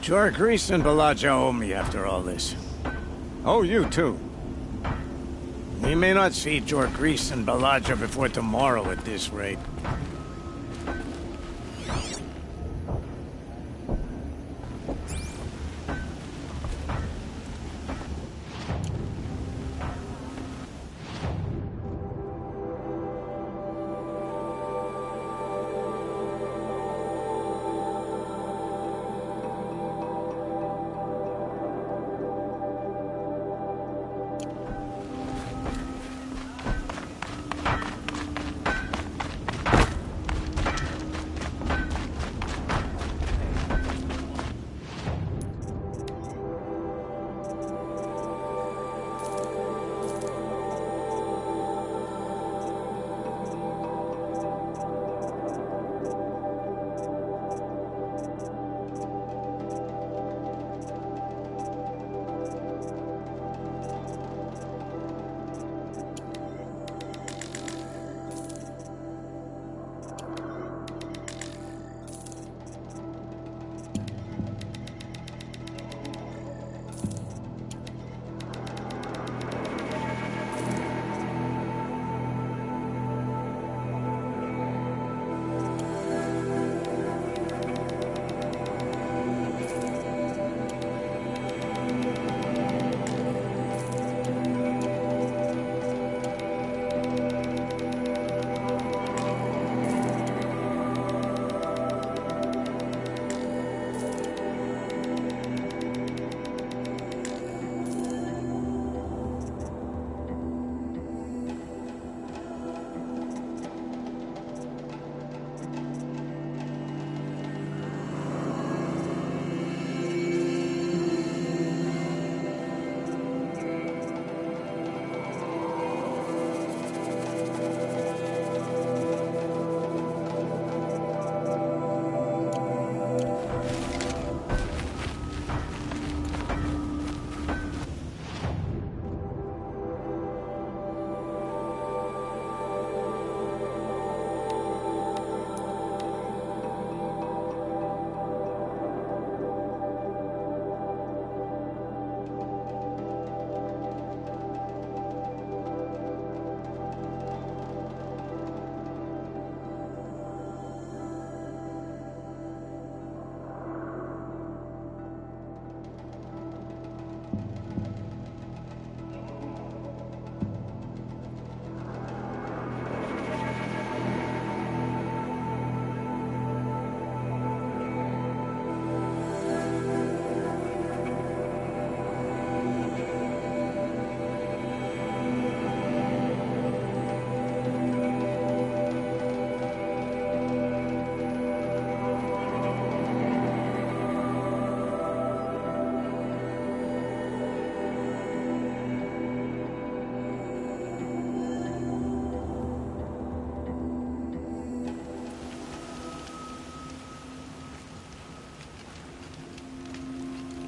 Speaker 8: Jorgris and Balaja owe me after all this. Oh, you too. We may not see Jorgris and Balaja before tomorrow at this rate.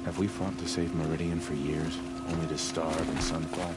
Speaker 6: Have we fought to save Meridian for years, only to starve in Sunfall?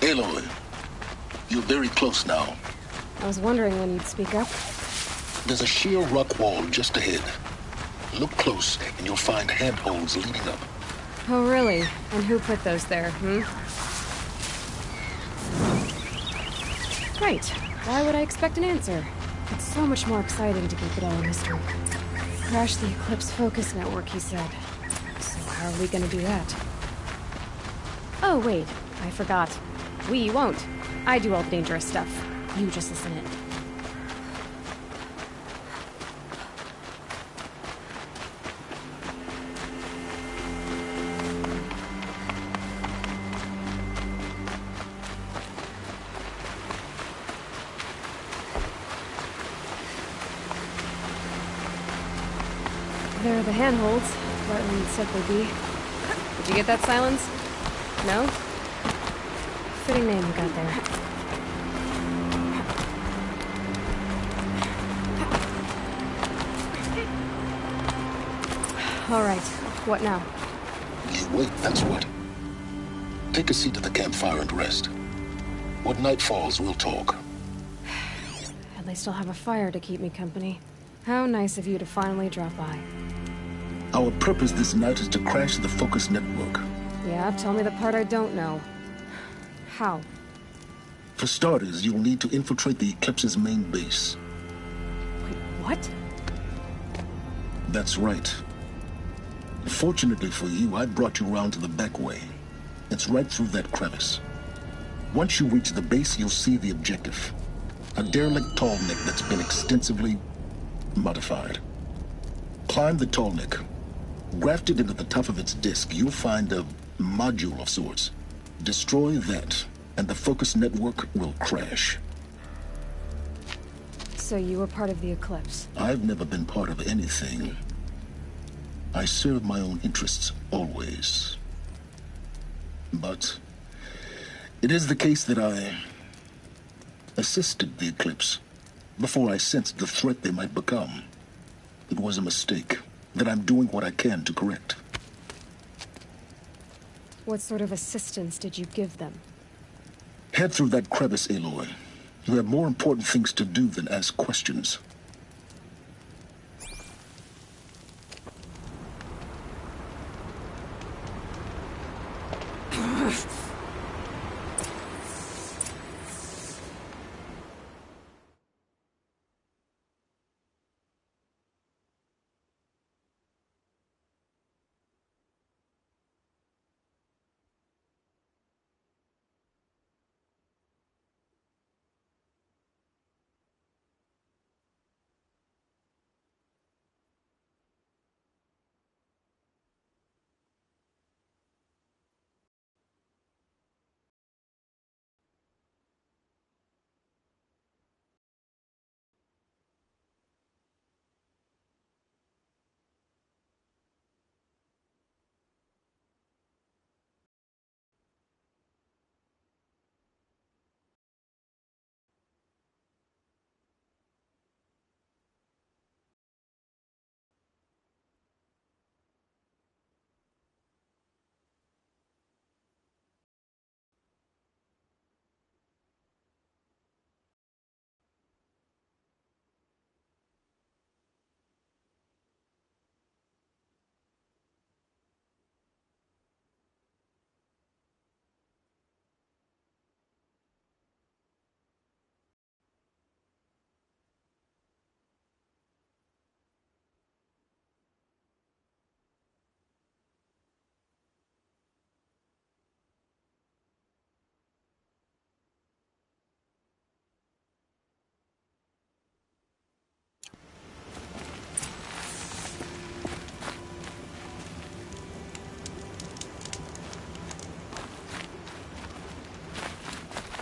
Speaker 3: Aloy, you're very close now.
Speaker 2: I was wondering when you'd speak up.
Speaker 3: There's a sheer rock wall just ahead. Look close, and you'll find handholds leading up.
Speaker 2: Oh, really? And who put those there, Right. Why would I expect an answer? It's so much more exciting to keep it all a mystery. Crash the Eclipse focus network, he said. So how are we gonna do that? Oh, wait. I forgot. We won't. I do all the dangerous stuff. You just listen in. There are the handholds, Bartman said they'd be. Did you get that, Silence? No? Fitting name you got there. All right, what now?
Speaker 3: You wait, that's what. Take a seat at the campfire and rest. When night falls, we'll talk.
Speaker 2: At least I'll have a fire to keep me company. How nice of you to finally drop by.
Speaker 3: Our purpose this night is to crash the focus network.
Speaker 2: Yeah, tell me the part I don't know. How?
Speaker 3: For starters, you'll need to infiltrate the Eclipse's main base.
Speaker 2: Wait, what?
Speaker 3: That's right. Fortunately for you, I brought you around to the back way. It's right through that crevice. Once you reach the base, you'll see the objective. A derelict tallneck that's been extensively modified. Climb the tallneck. Grafted into the top of its disk, you'll find a module of sorts. Destroy that, and the focus network will crash.
Speaker 2: So you were part of the Eclipse?
Speaker 3: I've never been part of anything. I serve my own interests, always. But it is the case that I assisted the Eclipse before I sensed the threat they might become. It was a mistake that I'm doing what I can to correct.
Speaker 2: What sort of assistance did you give them?
Speaker 3: Head through that crevice, Aloy. You have more important things to do than ask questions.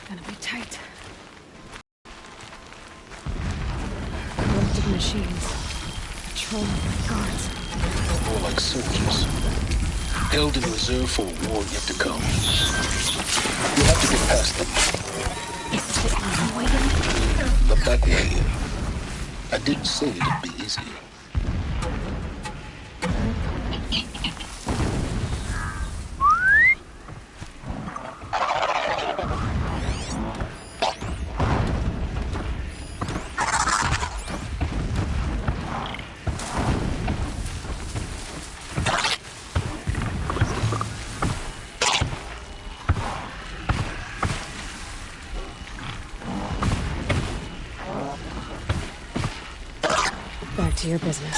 Speaker 2: Gonna be tight. Corrupted machines. Patrolling like guards.
Speaker 3: More like soldiers. Held in reserve for a war yet to come. You'll have to get past them.
Speaker 2: Is this the easy way in?
Speaker 3: The back way. I didn't say it'd be easy.
Speaker 2: to your business.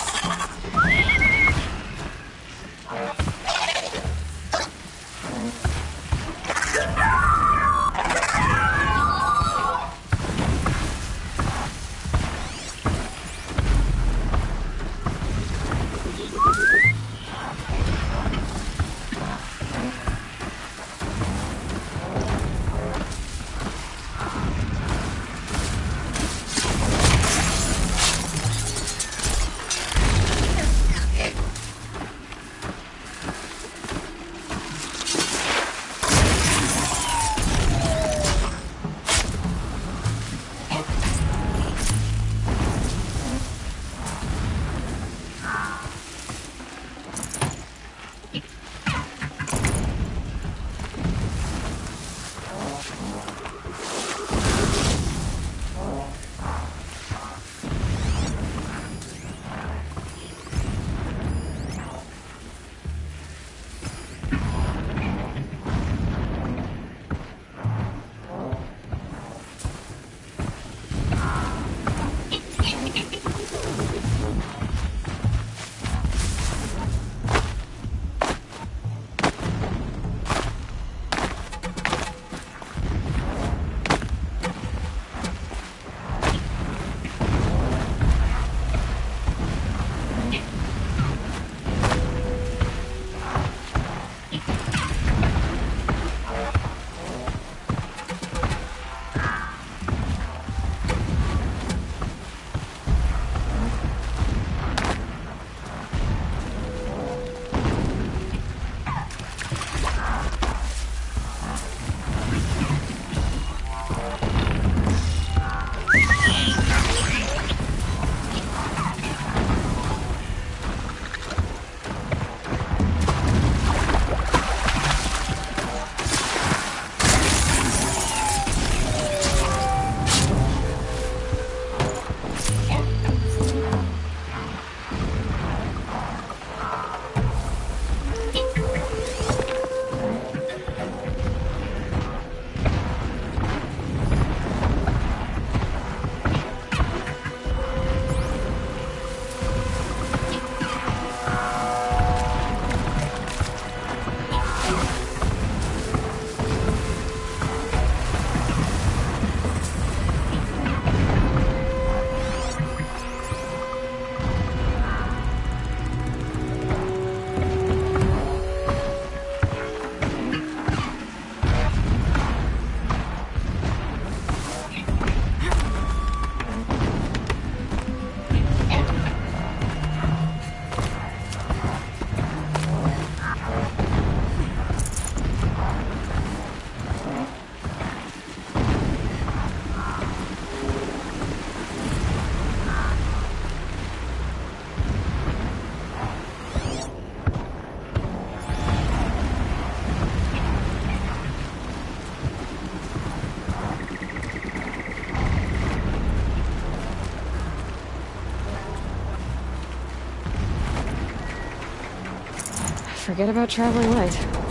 Speaker 2: Forget about traveling light.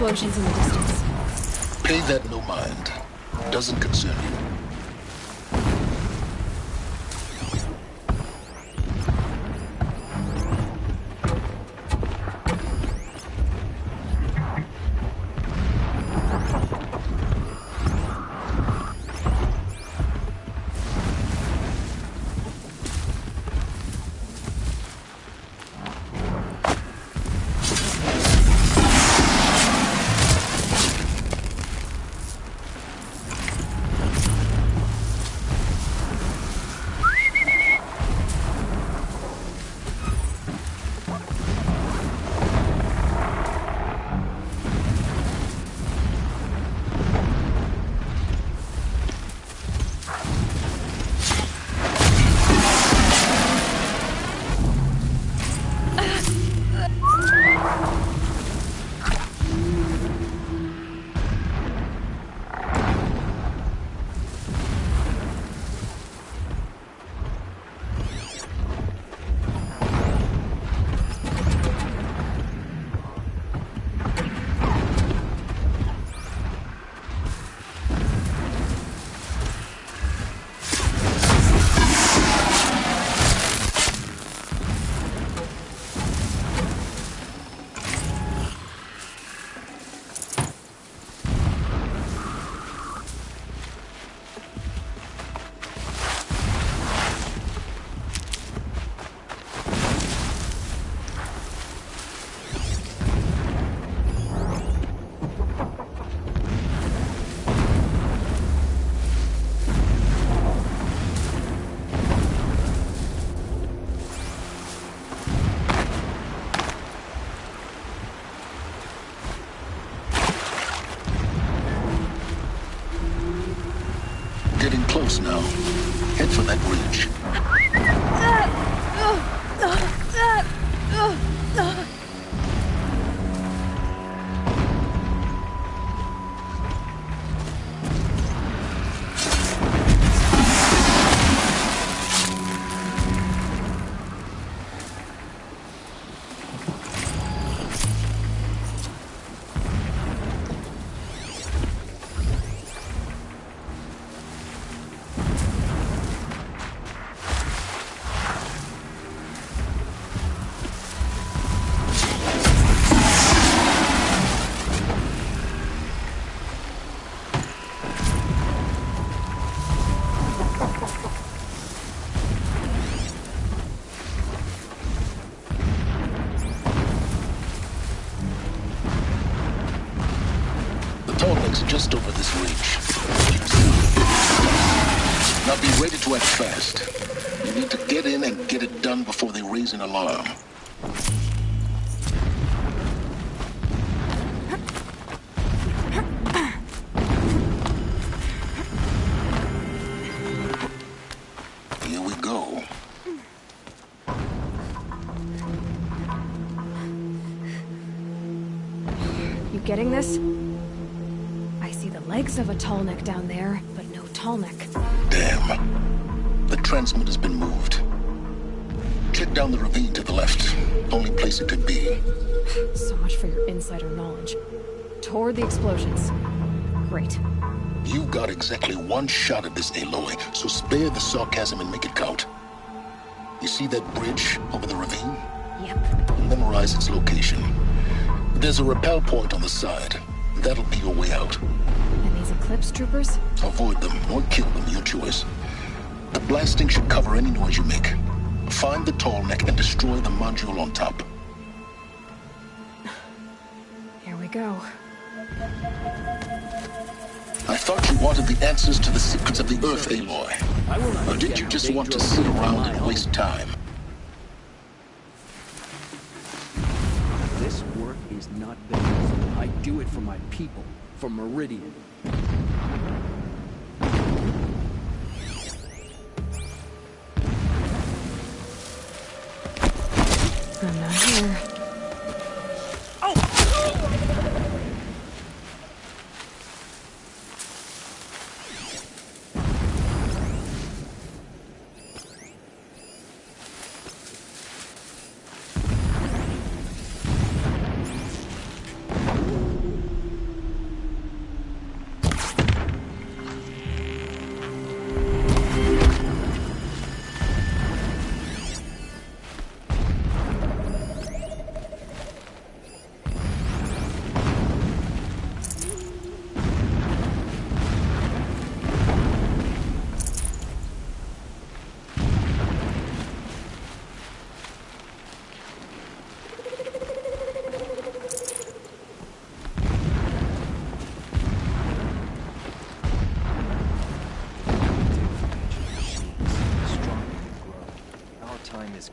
Speaker 2: Explosions in the distance.
Speaker 3: Pay that no mind. Doesn't concern you. close now. Head for that bridge. Just over this ridge. Now be ready to act fast. You need to get in and get it done before they raise an alarm. Here we go.
Speaker 2: You getting this? Legs of a tall neck down there, but no tall neck.
Speaker 3: Damn. The transmitter's been moved. Check down the ravine to the left. Only place it could be.
Speaker 2: So much for your insider knowledge. Toward the explosions. Great.
Speaker 3: You've got exactly one shot at this, Aloy, so spare the sarcasm and make it count. You see that bridge over the ravine?
Speaker 2: Yep.
Speaker 3: Memorize its location. There's a rappel point on the side. That'll be your way out.
Speaker 2: And these Eclipse troopers?
Speaker 3: Avoid them or kill them, your choice. The blasting should cover any noise you make. Find the tall neck and destroy the module on top.
Speaker 2: Here we go.
Speaker 3: I thought you wanted the answers to the secrets of the Earth, Aloy. Or did you just want to sit around and waste time?
Speaker 10: This work is not business. I do it for my people, for Meridian.
Speaker 2: I'm not here.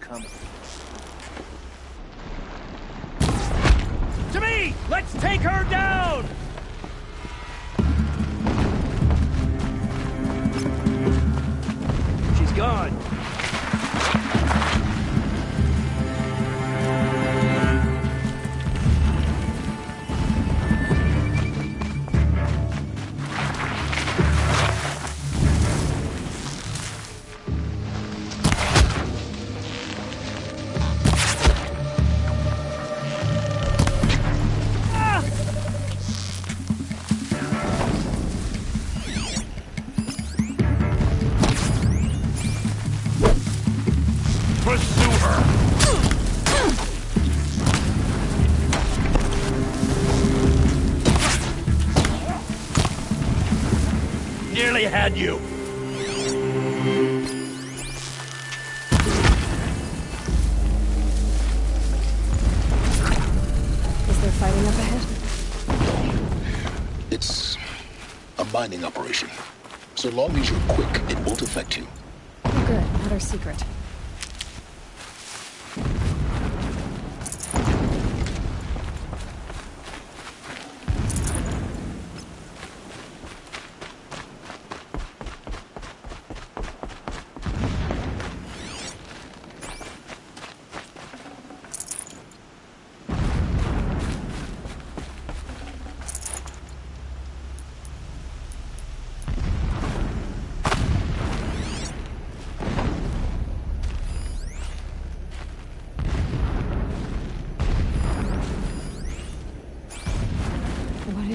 Speaker 11: Coming.
Speaker 13: To me! Let's take her down! She's gone. Nearly had you.
Speaker 2: Is there fighting up ahead?
Speaker 3: It's a mining operation. So long as you're quick, it won't affect you.
Speaker 2: Oh, good. Another secret.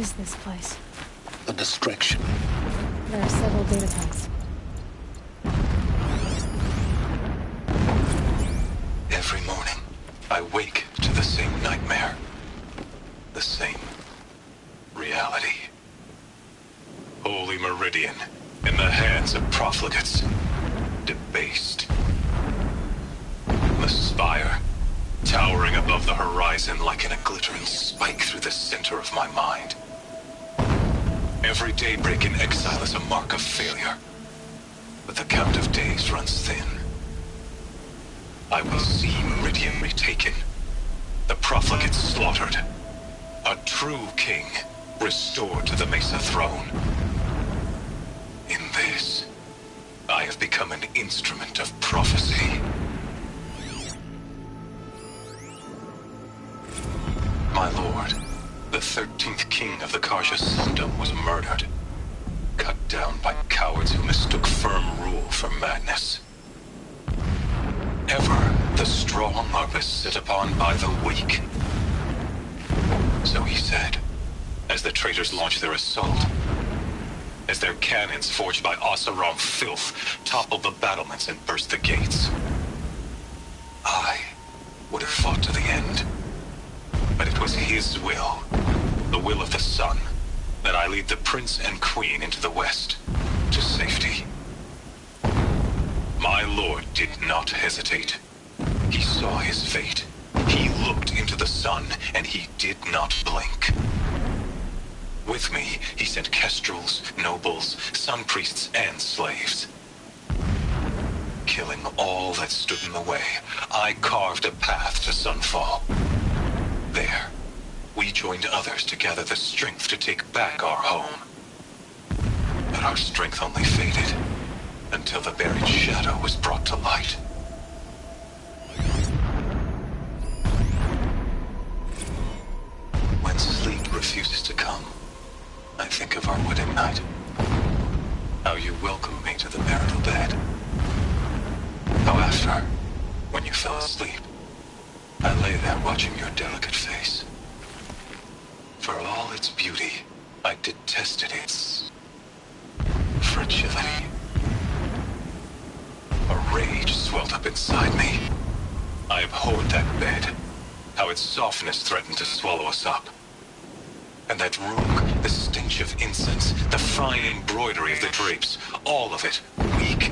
Speaker 2: is this place?
Speaker 3: A distraction.
Speaker 2: There are several data points.
Speaker 9: Every morning, I wake to the same nightmare. The same reality. Holy Meridian, in the hands of profligates. Debased. The spire, towering above the horizon like a glittering spike through the center of my mind. Every daybreak in exile is a mark of failure, but the count of days runs thin. I will see Meridian retaken, the profligates slaughtered, a true king restored to the Mesa throne. In this, I have become an instrument of prophecy. My lord, the 13th king of the Karja Sundom was murdered, cut down by cowards who mistook firm rule for madness. Ever the strong are beset upon by the weak. So he said, as the traitors launched their assault, as their cannons forged by Oseram filth toppled the battlements and burst the gates. I would have fought to the end, but it was his will, the will of the sun, that I lead the prince and queen into the west, to safety. My lord did not hesitate. He saw his fate. He looked into the sun, and he did not blink. With me, he sent kestrels, nobles, sun priests, and slaves. Killing all that stood in the way, I carved a path to Sunfall. There, we joined others to gather the strength to take back our home. But our strength only faded, until the buried shadow was brought to light. When sleep refuses to come, I think of our wedding night. How you welcomed me to the marital bed. How after, when you fell asleep, I lay there watching your delicate face. For all its beauty, I detested its fragility. A rage swelled up inside me. I abhorred that bed, how its softness threatened to swallow us up. And that room, the stench of incense, the fine embroidery of the drapes, all of it weak.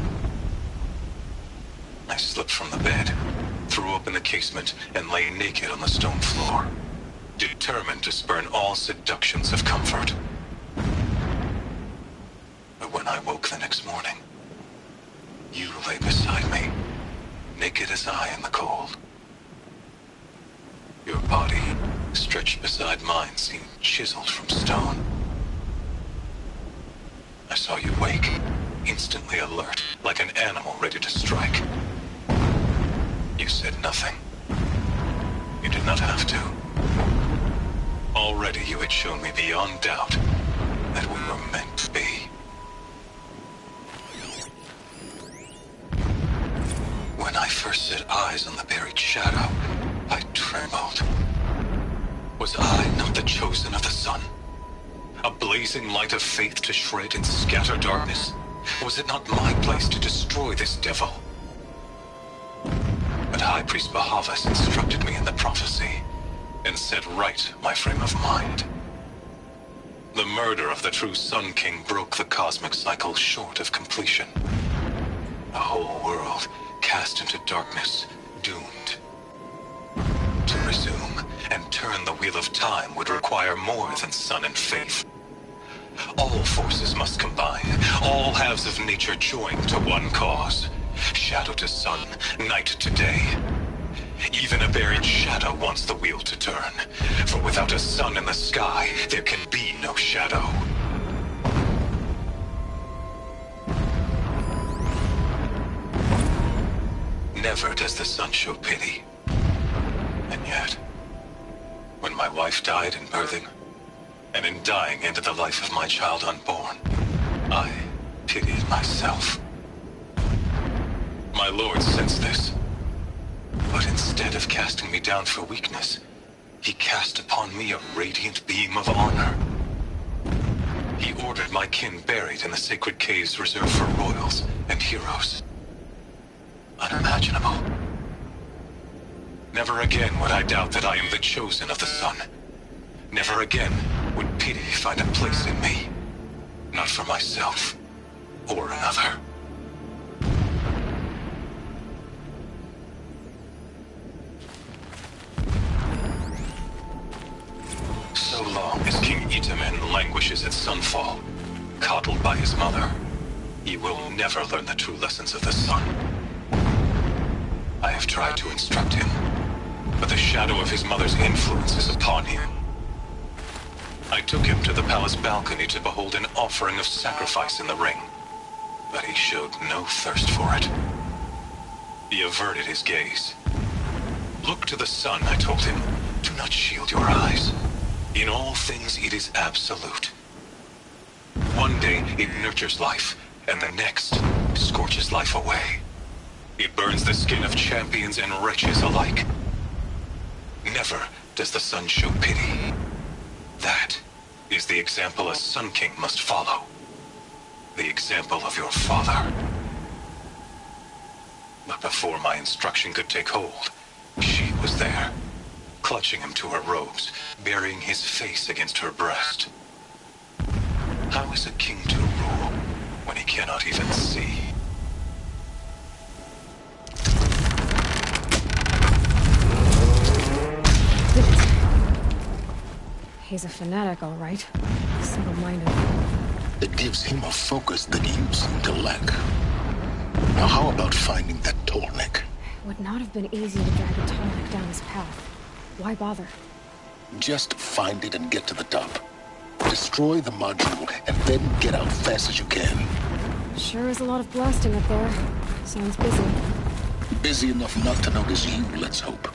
Speaker 9: I slipped from the bed, threw open the casement, and lay naked on the stone floor, determined to spurn all seductions of comfort. But when I woke the next morning, you lay beside me, naked as I in the cold. Your body, stretched beside mine, seemed chiseled from stone. I saw you wake, instantly alert, like an animal ready to strike. You said nothing. You did not have to. Already you had shown me beyond doubt that we were meant to be. When I first set eyes on the buried shadow, I trembled. Was I not the chosen of the sun? A blazing light of faith to shred and scatter darkness? Was it not my place to destroy this devil? But High Priest Bahavas instructed me in the prophecy and set right my frame of mind. The murder of the true Sun King broke the cosmic cycle short of completion. A whole world cast into darkness, doomed. To resume and turn the wheel of time would require more than sun and faith. All forces must combine, all halves of nature join to one cause. Shadow to sun, night to day. Even a buried shadow wants the wheel to turn, for without a sun in the sky, there can be no shadow. Never does the sun show pity. And yet, when my wife died in birthing, and in dying ended the life of my child unborn, I pitied myself. My lord sensed this, but instead of casting me down for weakness, he cast upon me a radiant beam of honor. He ordered my kin buried in the sacred caves reserved for royals and heroes. Unimaginable. Never again would I doubt that I am the chosen of the sun. Never again would pity find a place in me. Not for myself or another. So long as King Itamen languishes at sunfall, coddled by his mother, he will never learn the true lessons of the sun. I have tried to instruct him, but the shadow of his mother's influence is upon him. I took him to the palace balcony to behold an offering of sacrifice in the ring, but he showed no thirst for it. He averted his gaze. Look to the sun, I told him. Do not shield your eyes. In all things, it is absolute. One day, it nurtures life, and the next, scorches life away. It burns the skin of champions and wretches alike. Never does the sun show pity. That is the example a Sun King must follow. The example of your father. But before my instruction could take hold, she was there, clutching him to her robes, burying his face against her breast. How is a king to rule when he cannot even see?
Speaker 2: He's a fanatic, all right. Single-minded.
Speaker 3: It gives him a focus that you seem to lack. Now how about finding that Tallneck?
Speaker 2: It would not have been easy to drag a Tallneck down his path. Why bother?
Speaker 3: Just find it and get to the top. Destroy the module and then get out fast as you can.
Speaker 2: Sure is a lot of blasting up there. Sounds busy.
Speaker 3: Busy enough not to notice you, let's hope.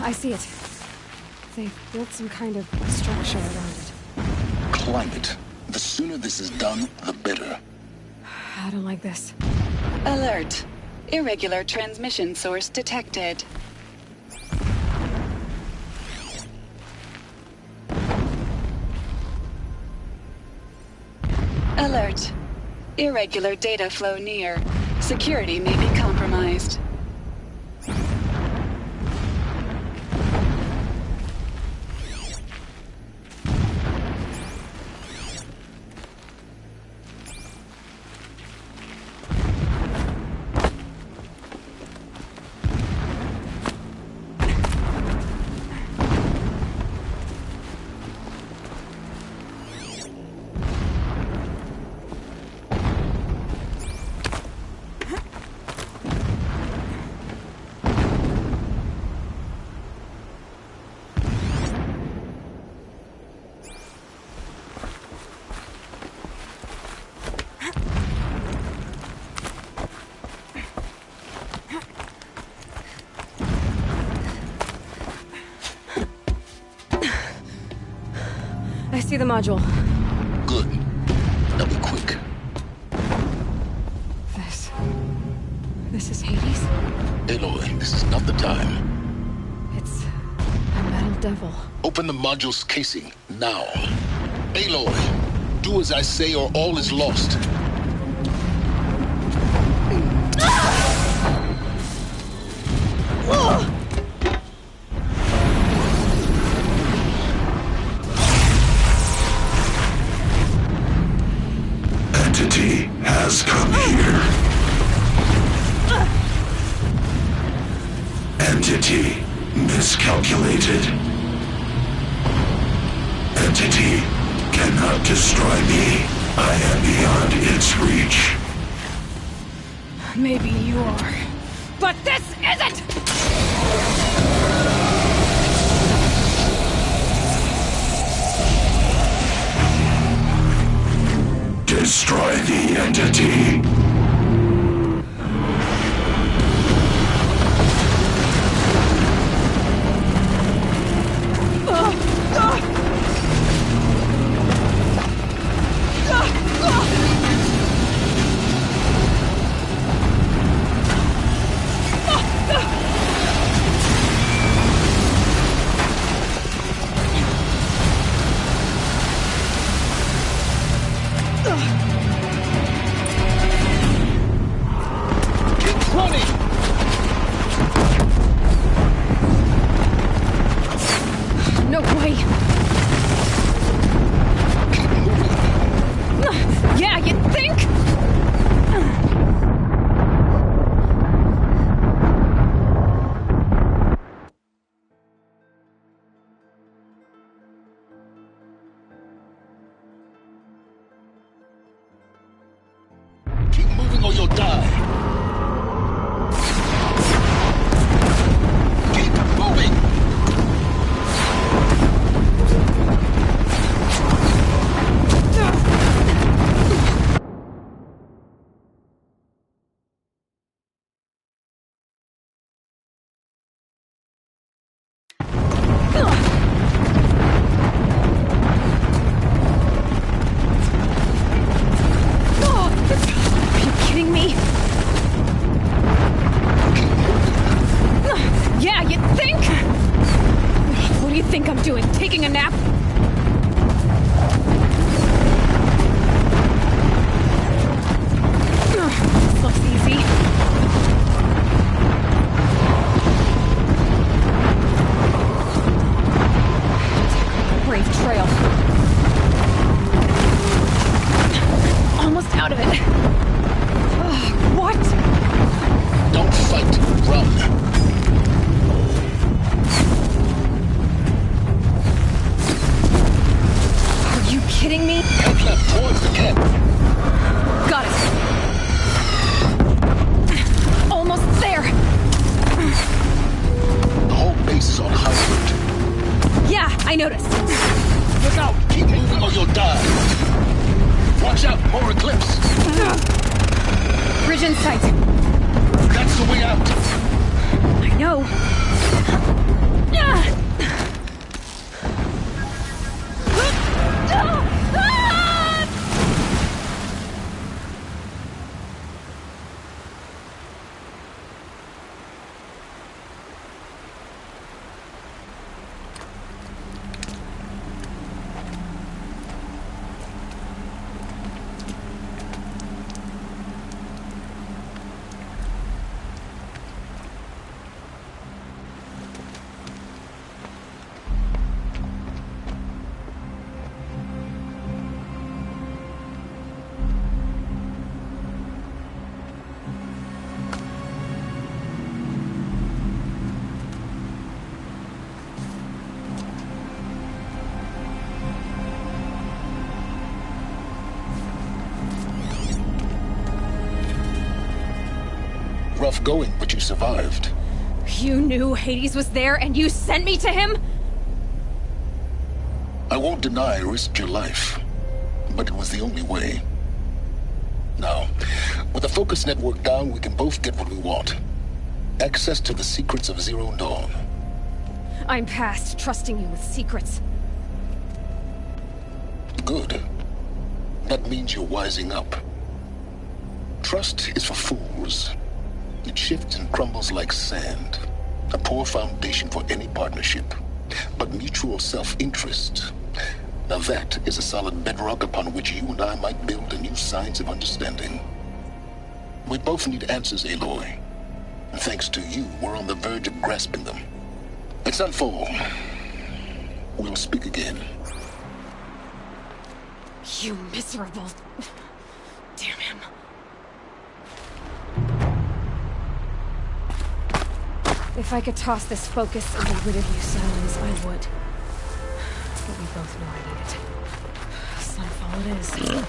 Speaker 2: I see it. They've built some kind of structure around it.
Speaker 3: Climb it. The sooner this is done, the better.
Speaker 2: I don't like this.
Speaker 16: Alert. Irregular transmission source detected. Alert. Irregular data flow near. Security may be compromised.
Speaker 2: I see the module.
Speaker 3: Good. Now be quick.
Speaker 2: This is Hades?
Speaker 3: Aloy, this is not the time.
Speaker 2: It's a metal devil.
Speaker 3: Open the module's casing, now. Aloy, do as I say or all is lost.
Speaker 17: Entity has come here. Entity miscalculated. Entity cannot destroy me. I am beyond its reach.
Speaker 2: Maybe you are. But this isn't!
Speaker 17: Destroy the entity.
Speaker 2: you think I'm doing? Taking a nap? This looks easy. Brave trail. Almost out of it. What?
Speaker 3: Don't fight. Run.
Speaker 2: Are you kidding me?
Speaker 3: Head left towards the camp.
Speaker 2: Got it. Almost there.
Speaker 3: The whole base is on high alert.
Speaker 2: Yeah, I noticed.
Speaker 3: Look out! Keep moving or you'll die. Watch out! More eclipse.
Speaker 2: Bridge in sight.
Speaker 3: That's the way out.
Speaker 2: I know.
Speaker 3: Rough going, but you survived.
Speaker 2: You knew Hades was there and you sent me to him?
Speaker 3: I won't deny I risked your life, but it was the only way. Now, with the focus network down, we can both get what we want. Access to the secrets of Zero Dawn.
Speaker 2: I'm past trusting you with secrets.
Speaker 3: Good. That means you're wising up. Trust is for fools. It shifts and crumbles like sand. A poor foundation for any partnership. But mutual self-interest, now that is a solid bedrock upon which you and I might build a new science of understanding. We both need answers, Aloy. And thanks to you, we're on the verge of grasping them. It's Sunfall. We'll speak again.
Speaker 2: You miserable... Damn him. If I could toss this focus and get rid of you, Silence, I would. But we both know I need it. Sunfall it is.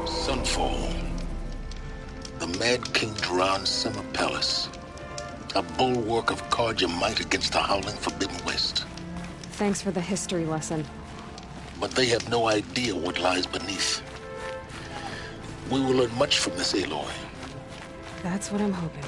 Speaker 3: Sunfall. The Mad King Duran's summer palace. A bulwark of Karja might against the howling Forbidden West.
Speaker 2: Thanks for the history lesson.
Speaker 3: but they have no idea what lies beneath. We will learn much from this, Aloy.
Speaker 2: That's what I'm hoping.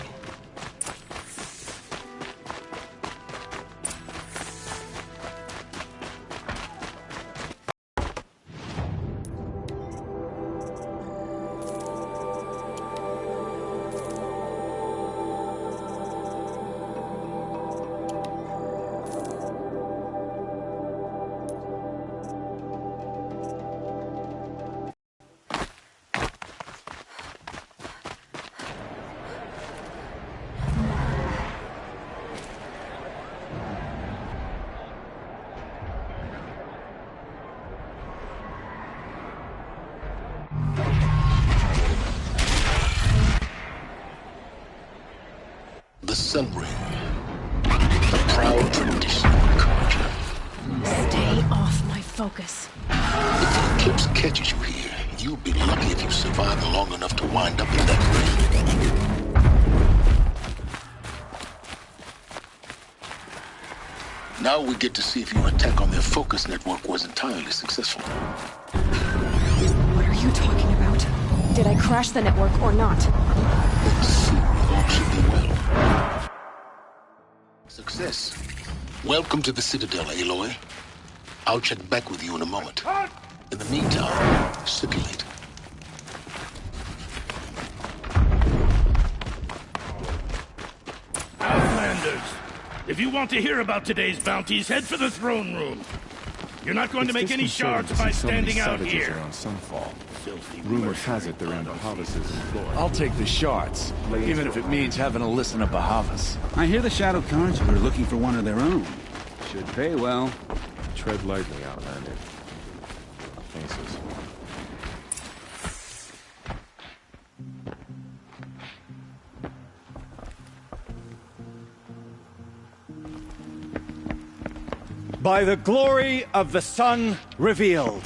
Speaker 3: The Sun Ring. The proud tradition of the culture.
Speaker 2: Stay off my focus.
Speaker 3: If the eclipse catches you here, you'll be lucky if you survive long enough to wind up in that ring. Now we get to see if your attack on their focus network was entirely successful.
Speaker 2: What are you talking about? Did I crash the network or not?
Speaker 3: Let's see. All should be well. Success. Welcome to the Citadel, Aloy. I'll check back with you in a moment. In the meantime, circulate.
Speaker 13: Outlanders, if you want to hear about today's bounties, head for the throne room. You're not going to make any shards by standing out here.
Speaker 6: Around Sunfall. Rumors has it they're in Bahavas' employ.
Speaker 10: I'll take the shards, even if it means having to listen to Bahavas. I hear the Shadow Cards are looking for one of their own. Should pay well.
Speaker 6: Tread lightly, Outlander. Faces.
Speaker 12: By the glory of the sun revealed.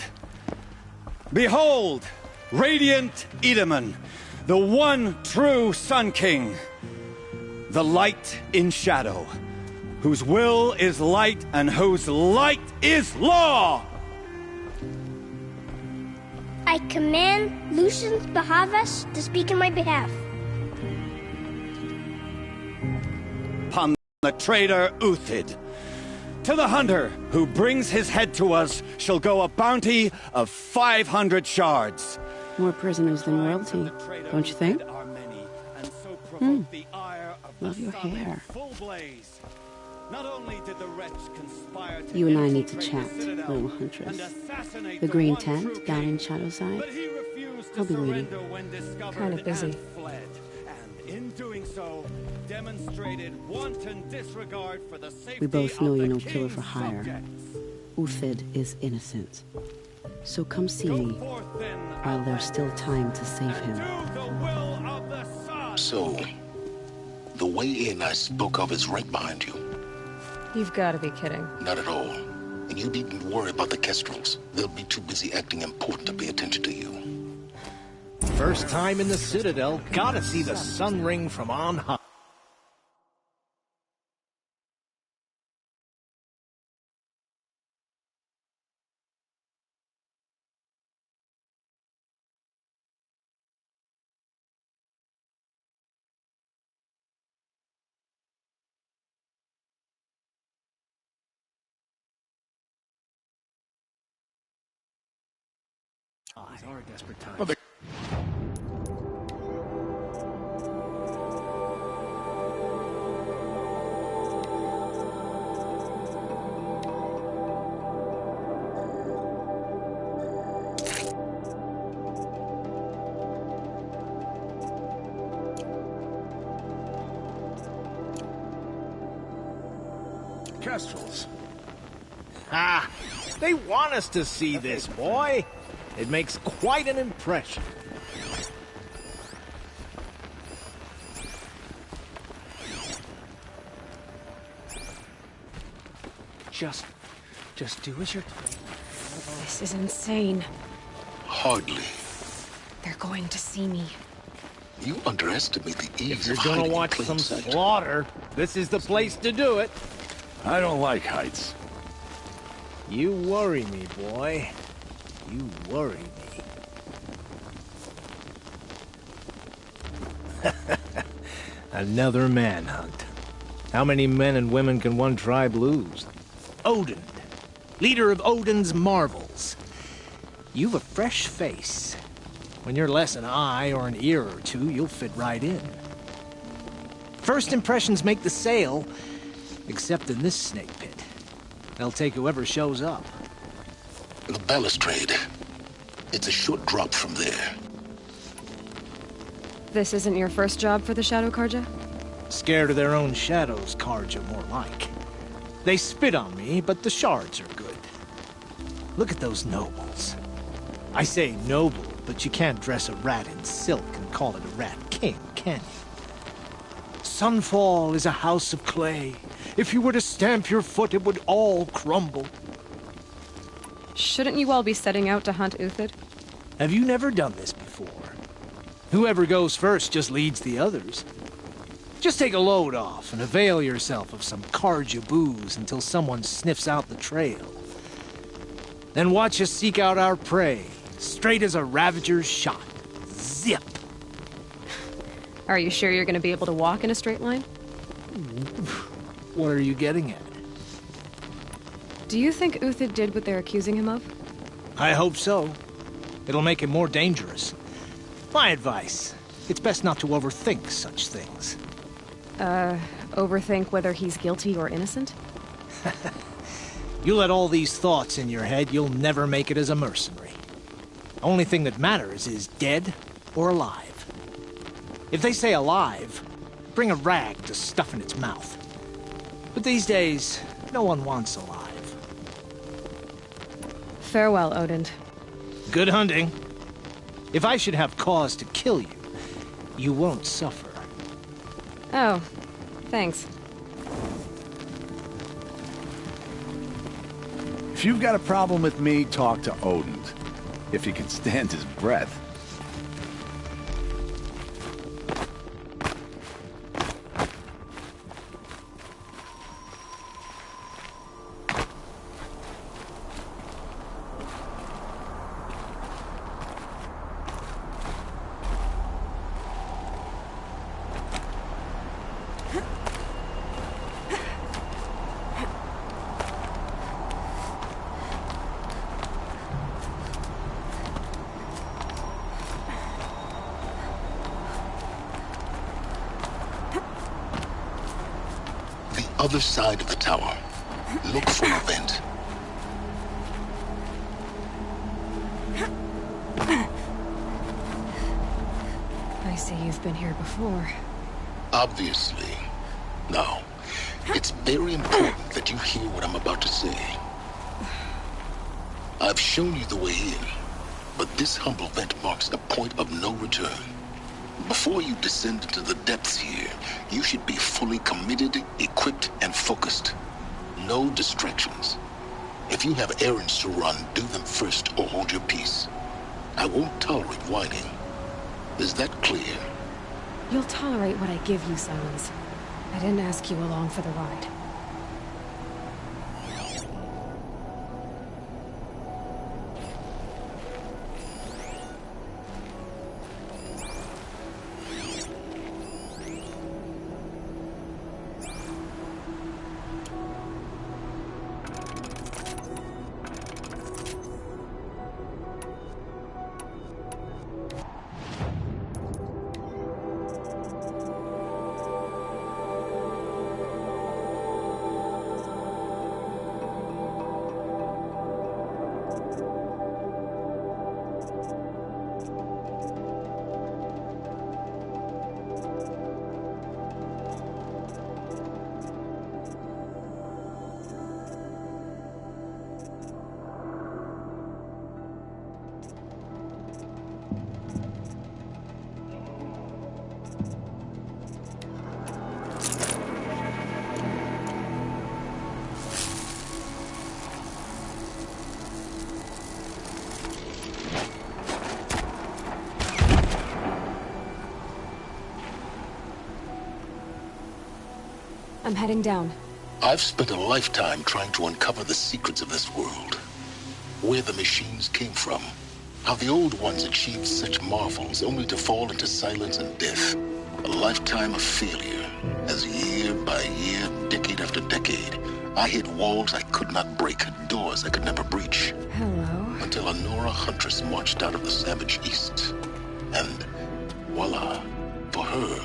Speaker 12: Behold, radiant Edaman, the one true Sun King. The light in shadow, whose will is light and whose light is law!
Speaker 19: I command Lucius Bahavas to speak in my behalf.
Speaker 12: Upon the traitor Uthid. To the hunter who brings his head to us shall go a bounty of 500 shards.
Speaker 23: More prisoners than royalty, don't you think? Love your hair. You and I need to chat, little huntress. The green tent down in Shadowside? I'll be waiting.
Speaker 2: Kind of busy.
Speaker 12: In doing so, demonstrated wanton disregard for the safety
Speaker 23: We both know
Speaker 12: of
Speaker 23: you're
Speaker 12: the
Speaker 23: no killer for
Speaker 12: king's
Speaker 23: hire.
Speaker 12: subjects.
Speaker 23: Uthid is innocent. So come see me, while there's still time to save him.
Speaker 3: So, the way in I spoke of is right behind you.
Speaker 2: You've got to be kidding.
Speaker 3: Not at all. And you needn't worry about the Kestrels. They'll be too busy acting important to pay attention to you.
Speaker 24: First time in the Citadel, gotta see the Sun Ring from on high.
Speaker 13: These are desperate times.
Speaker 24: Well,
Speaker 13: Kestrels.
Speaker 24: Ah, they want us to see this, boy. It makes quite an impression.
Speaker 13: Just do as you're told.
Speaker 2: This is insane.
Speaker 3: Hardly.
Speaker 2: They're going to see me.
Speaker 3: You underestimate the ease
Speaker 24: If you're
Speaker 3: of
Speaker 24: gonna
Speaker 3: hiding in
Speaker 24: watch
Speaker 3: plain
Speaker 24: some
Speaker 3: sight.
Speaker 24: slaughter, this is the place to do it.
Speaker 10: I don't like heights.
Speaker 24: You worry me, boy. You worry me. Another manhunt. How many men and women can one tribe lose? Odin, leader of Odin's marvels. You've a fresh face. When you're less an eye or an ear or two, you'll fit right in. First impressions make the sale, except in this snake pit. They'll take whoever shows up.
Speaker 3: The balustrade. It's a short drop from there.
Speaker 2: This isn't your first job for the Shadow Karja?
Speaker 24: Scared of their own shadows, Karja, more like. They spit on me, but the shards are good. Look at those nobles. I say noble, but you can't dress a rat in silk and call it a rat king, can you? Sunfall is a house of clay. If you were to stamp your foot, it would all crumble.
Speaker 2: Shouldn't you all be setting out to hunt Uthid?
Speaker 24: Have you never done this before? Whoever goes first just leads the others. Just take a load off and avail yourself of some Karja booze until someone sniffs out the trail. Then watch us seek out our prey, straight as a ravager's shot. Zip!
Speaker 2: Are you sure you're going to be able to walk in a straight line?
Speaker 24: What are you getting at?
Speaker 2: Do you think Uthid did what they're accusing him of?
Speaker 24: I hope so. It'll make him more dangerous. My advice, it's best not to overthink such things.
Speaker 2: Overthink whether he's guilty or innocent?
Speaker 24: You let all these thoughts in your head, you'll never make it as a mercenary. Only thing that matters is dead or alive. If they say alive, bring a rag to stuff in its mouth. But these days, no one wants alive.
Speaker 2: Farewell, Odin.
Speaker 24: Good hunting. If I should have cause to kill you, you won't suffer.
Speaker 2: Oh, thanks.
Speaker 10: If you've got a problem with me, talk to Odin. If he can stand his breath.
Speaker 3: Other side of the tower. Look for a vent.
Speaker 2: I see you've been here before.
Speaker 3: Obviously. Now, it's very important that you hear what I'm about to say. I've shown you the way in, but this humble vent marks a point of no return. Before you descend into the depths here, you should be fully committed, equipped, and focused. No distractions. If you have errands to run, do them first or hold your peace. I won't tolerate whining. Is that clear?
Speaker 2: You'll tolerate what I give you, Silence. I didn't ask you along for the ride. I'm heading down.
Speaker 3: I've spent a lifetime trying to uncover the secrets of this world. Where the machines came from. How the old ones achieved such marvels only to fall into silence and death. A lifetime of failure, as year by year, decade after decade, I hit walls I could not break, doors I could never breach.
Speaker 2: Hello?
Speaker 3: Until a Nora huntress marched out of the savage east. And voila, for her,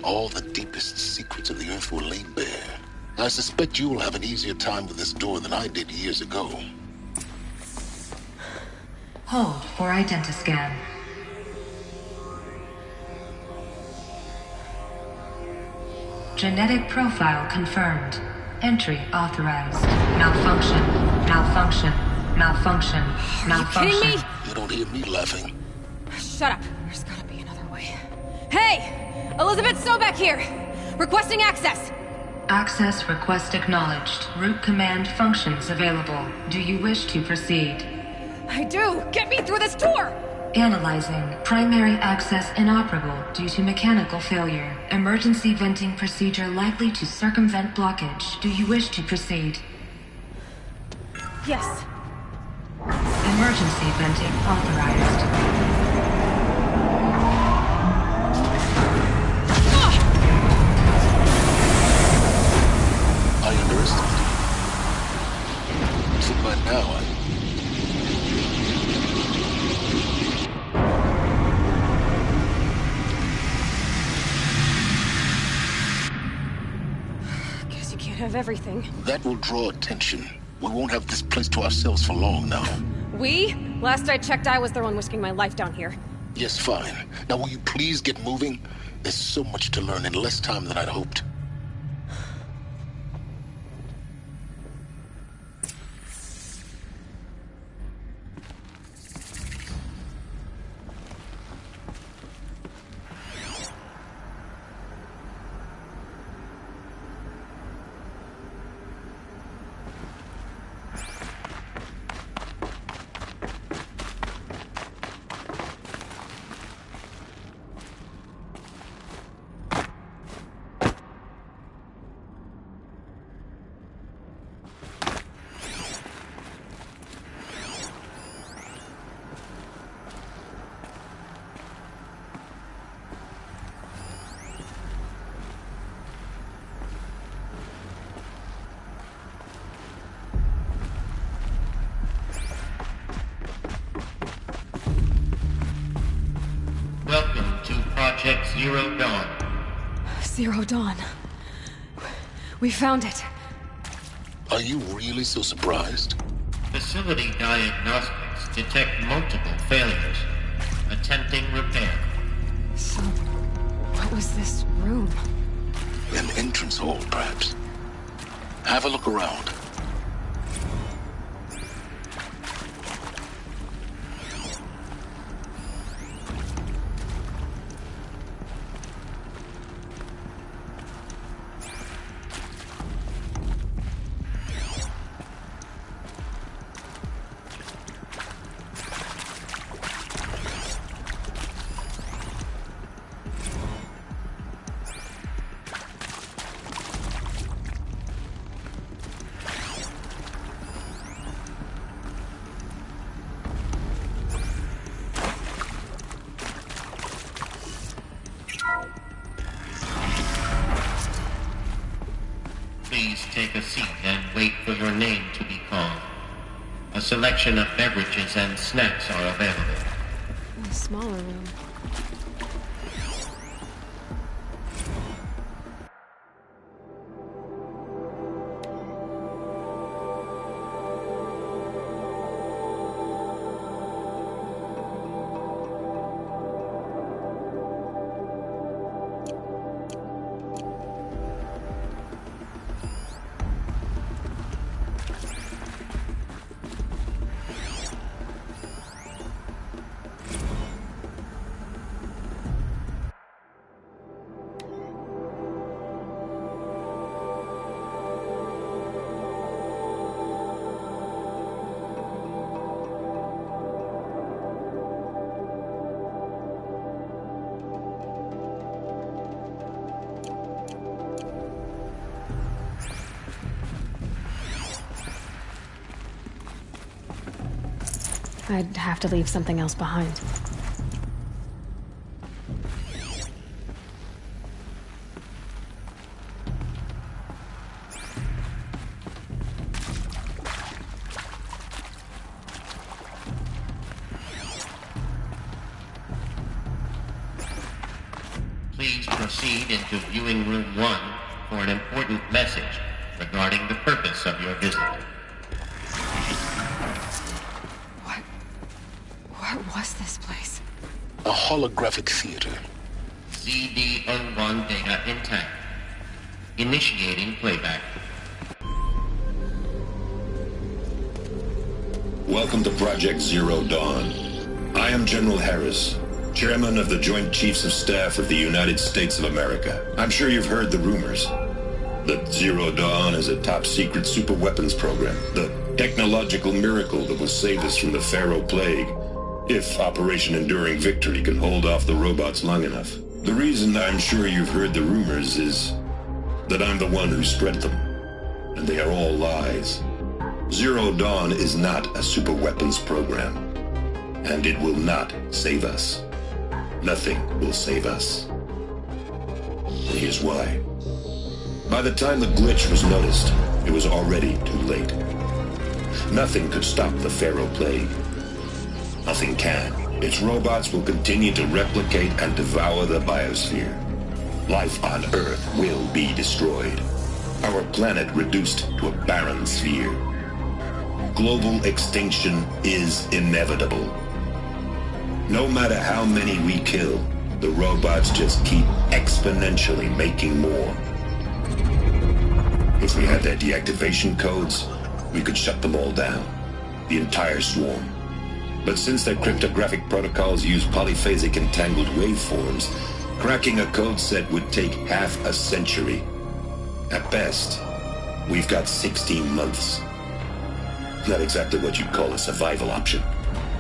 Speaker 3: all the deepest secrets of the earth were laid bare. I suspect you will have an easier time with this door than I did years ago.
Speaker 14: Hold for identiscan. Genetic profile confirmed. Entry authorized. Malfunction. Malfunction. Malfunction. Malfunction.
Speaker 2: Are you kidding me?
Speaker 3: You don't hear me laughing.
Speaker 2: Shut up. There's gotta be another way. Hey! Elizabeth Sobek here! Requesting access!
Speaker 14: Access request acknowledged. Root command functions available. Do you wish to proceed?
Speaker 2: I do! Get me through this door!
Speaker 14: Analyzing. Primary access inoperable due to mechanical failure. Emergency venting procedure likely to circumvent blockage. Do you wish to proceed?
Speaker 2: Yes.
Speaker 14: Emergency venting authorized.
Speaker 3: I underestimated. So by now,
Speaker 2: Guess you can't have everything.
Speaker 3: that will draw attention. We won't have this place to ourselves for long now.
Speaker 2: We? Last I checked, I was the one risking my life down here.
Speaker 3: Yes, fine. Now will you please get moving? There's so much to learn in less time than I'd hoped.
Speaker 15: Welcome to Project Zero Dawn.
Speaker 2: Zero Dawn. We found it.
Speaker 3: Are you really so surprised?
Speaker 15: Facility diagnostics detect multiple failures. Attempting repair.
Speaker 2: So, what was this room?
Speaker 3: An entrance hall, perhaps. Have a look around.
Speaker 15: Please take a seat and wait for your name to be called. A selection of beverages and snacks are available.
Speaker 2: A smaller room. I'd have to leave something else behind.
Speaker 15: Please proceed into viewing room 1 for an important message regarding the purpose of your visit.
Speaker 2: What was this place?
Speaker 3: A holographic theater.
Speaker 15: CD01 data intact. Initiating playback.
Speaker 17: Welcome to Project Zero Dawn. I am General Harris, Chairman of the Joint Chiefs of Staff of the United States of America. I'm sure you've heard the rumors that Zero Dawn is a top-secret superweapons program, the technological miracle that will save us from the Pharaoh Plague, if Operation Enduring Victory can hold off the robots long enough. The reason I'm sure you've heard the rumors is that I'm the one who spread them, and they are all lies. Zero Dawn is not a superweapons program, and it will not save us. Nothing will save us. And here's why. By the time the glitch was noticed, it was already too late. Nothing could stop the Pharaoh Plague. Nothing can. Its robots will continue to replicate and devour the biosphere. Life on Earth will be destroyed. Our planet reduced to a barren sphere. Global extinction is inevitable. No matter how many we kill, the robots just keep exponentially making more. If we had their deactivation codes, we could shut them all down. The entire swarm. But since their cryptographic protocols use polyphasic entangled waveforms, cracking a code set would take half a century. At best, we've got 16 months. Not exactly what you'd call a survival option.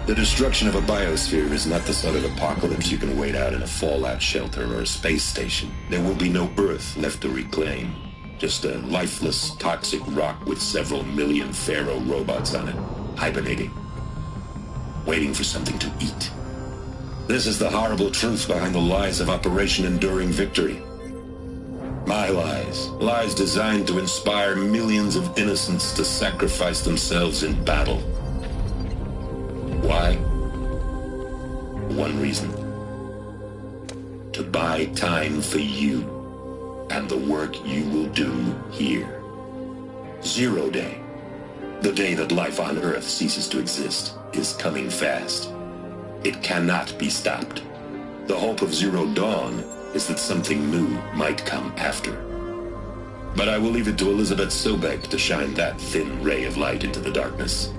Speaker 17: The destruction of a biosphere is not the sort of apocalypse you can wait out in a fallout shelter or a space station. There will be no Earth left to reclaim. Just a lifeless, toxic rock with several million Pharaoh robots on it, hibernating, waiting for something to eat. This is the horrible truth behind the lies of Operation Enduring Victory. My lies. Lies designed to inspire millions of innocents to sacrifice themselves in battle. Why? One reason. To buy time for you and the work you will do here. Zero Day, the day that life on Earth ceases to exist, is coming fast. It cannot be stopped. The hope of Zero Dawn is that something new might come after. But I will leave it to Elizabeth Sobek to shine that thin ray of light into the darkness.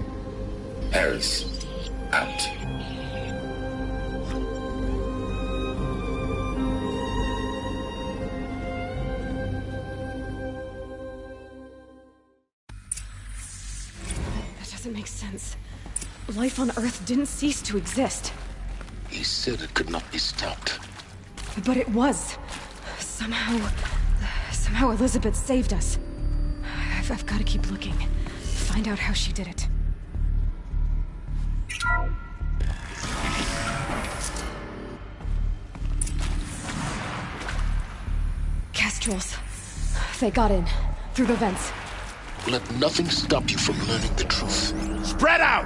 Speaker 17: Harris, out.
Speaker 2: That doesn't make sense. Life on Earth didn't cease to exist.
Speaker 3: He said it could not be stopped.
Speaker 2: But it was. Somehow Elizabeth saved us. I've got to keep looking. Find out how she did it. Kestrels. They got in. Through the vents.
Speaker 3: Let nothing stop you from learning the truth.
Speaker 13: Spread out!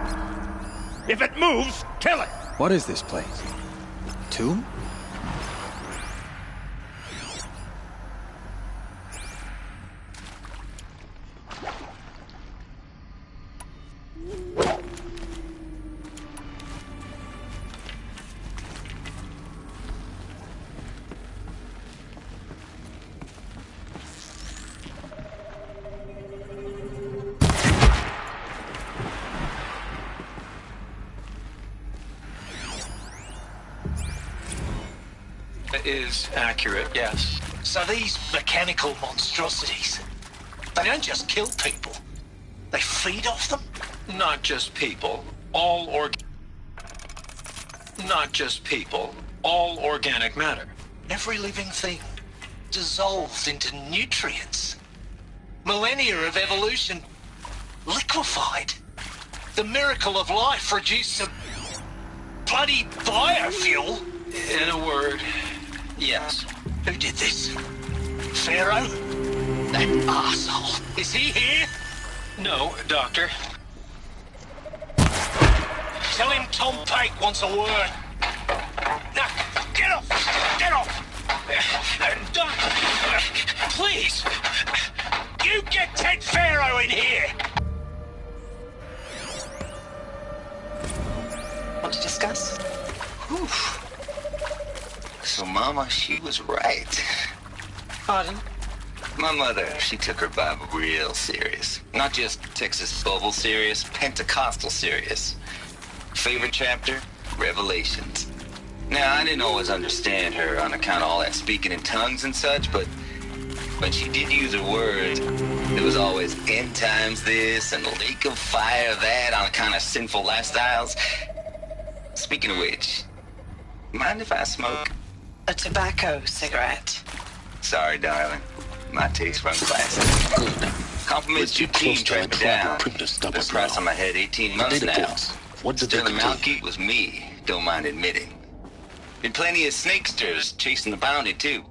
Speaker 13: If it moves, kill it!
Speaker 12: What is this place? Tomb?
Speaker 18: Is accurate, yes. So these mechanical monstrosities, they don't just kill people, they feed off them? Not just people, all organic matter. Every living thing dissolved into nutrients. Millennia of evolution liquefied. The miracle of life reduced some bloody biofuel?
Speaker 9: In a word, yes.
Speaker 18: Who did this? Pharaoh? That arsehole. Is he here?
Speaker 9: No, Doctor.
Speaker 18: Tell him Tom Pake wants a word. Now, get off! Get off! Don't... Please! You get Ted Pharaoh in here!
Speaker 4: Want to discuss?
Speaker 9: Whew. So, Mama, she was right.
Speaker 4: Pardon?
Speaker 9: My mother, she took her Bible real serious. Not just Texas Bible serious, Pentecostal serious. Favorite chapter? Revelations. Now, I didn't always understand her on account of all that speaking in tongues and such, but when she did use her words, there was always end times this and lake of fire that on account of sinful lifestyles. Speaking of which, mind if I smoke?
Speaker 4: A tobacco cigarette.
Speaker 9: Sorry, darling. My taste runs classic. Good. Compliments your team tracked me down. Been price on my head 18 months now.
Speaker 3: What did
Speaker 9: Still, the Malky was me, don't mind admitting. Been plenty of snakesters chasing the bounty, too.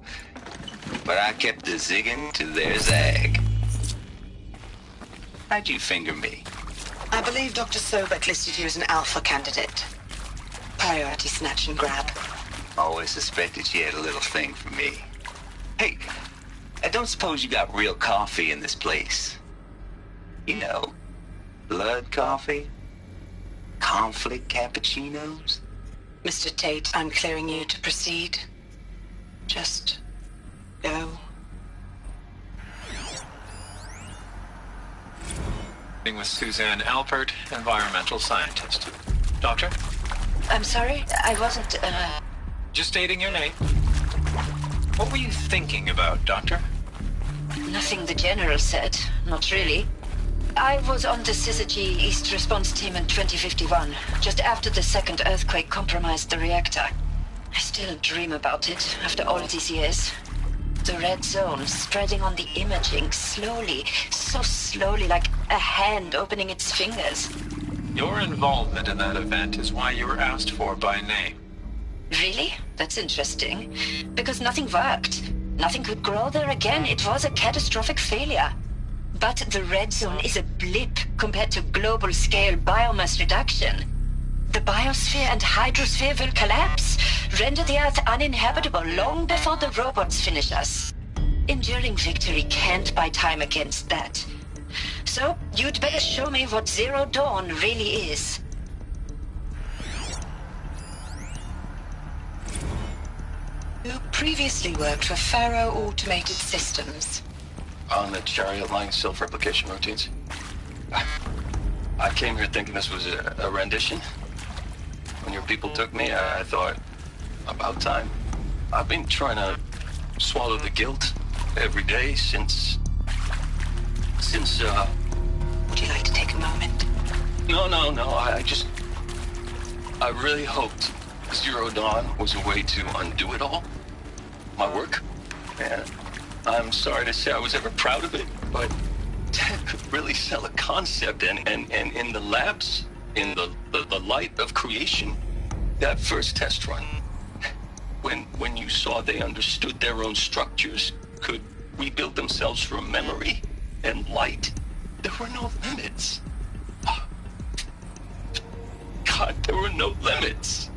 Speaker 9: But I kept the zigging to their zag. How'd you finger me?
Speaker 4: I believe Dr. Sobek listed you as an alpha candidate. Priority snatch and grab.
Speaker 9: Always suspected she had a little thing for me. Hey, I don't suppose you got real coffee in this place. You know, blood coffee? Conflict cappuccinos?
Speaker 4: Mr. Tate, I'm clearing you to proceed. Just go.
Speaker 20: With Suzanne Alpert, environmental scientist. Doctor?
Speaker 4: I'm sorry, I wasn't,
Speaker 20: Just stating your name. What were you thinking about, Doctor?
Speaker 4: Nothing the General said. Not really. I was on the Syzygy East Response Team in 2051, just after the second earthquake compromised the reactor. I still dream about it, after all these years. The red zone spreading on the imaging, slowly, so slowly, like a hand opening its fingers.
Speaker 20: Your involvement in that event is why you were asked for by name.
Speaker 4: Really? That's interesting. Because nothing worked. Nothing could grow there again. It was a catastrophic failure. But the red zone is a blip compared to global-scale biomass reduction. The biosphere and hydrosphere will collapse, render the Earth uninhabitable long before the robots finish us. Enduring victory can't buy time against that. So, you'd better show me what Zero Dawn really is. You previously worked for Faro Automated Systems.
Speaker 9: On the Chariot Line self-replication routines. I came here thinking this was a rendition. When your people took me, I thought, about time. I've been trying to swallow the guilt every day since...
Speaker 4: Would you like to take a moment?
Speaker 9: No, I really hoped Zero Dawn was a way to undo it all. My work. And I'm sorry to say I was ever proud of it, but Ted could really sell a concept, and in the labs, in the light of creation, that first test run, when you saw they understood their own structures, could rebuild themselves from memory and light, there were no limits. God, there were no limits.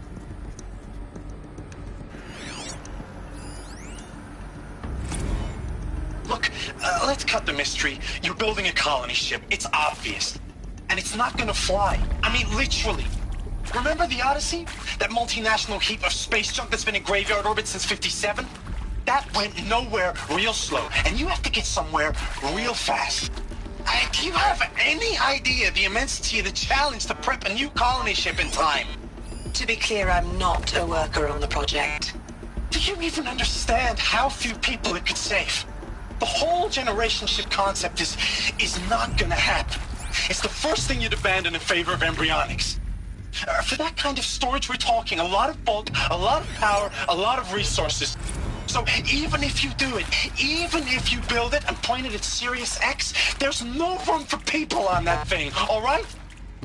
Speaker 21: Look, let's cut the mystery. You're building a colony ship. It's obvious. And it's not gonna fly. I mean, literally. Remember the Odyssey? That multinational heap of space junk that's been in graveyard orbit since 57? That went nowhere real slow. And you have to get somewhere real fast. Do you have any idea the immensity of the challenge to prep a new colony ship in time?
Speaker 4: To be clear, I'm not a worker on the project.
Speaker 21: Do you even understand how few people it could save? The whole generation ship concept is not gonna happen. It's the first thing you'd abandon in favor of embryonics. For that kind of storage, we're talking a lot of bulk, a lot of power, a lot of resources. So even if you do it, even if you build it and point it at Sirius X, there's no room for people on that thing, all right?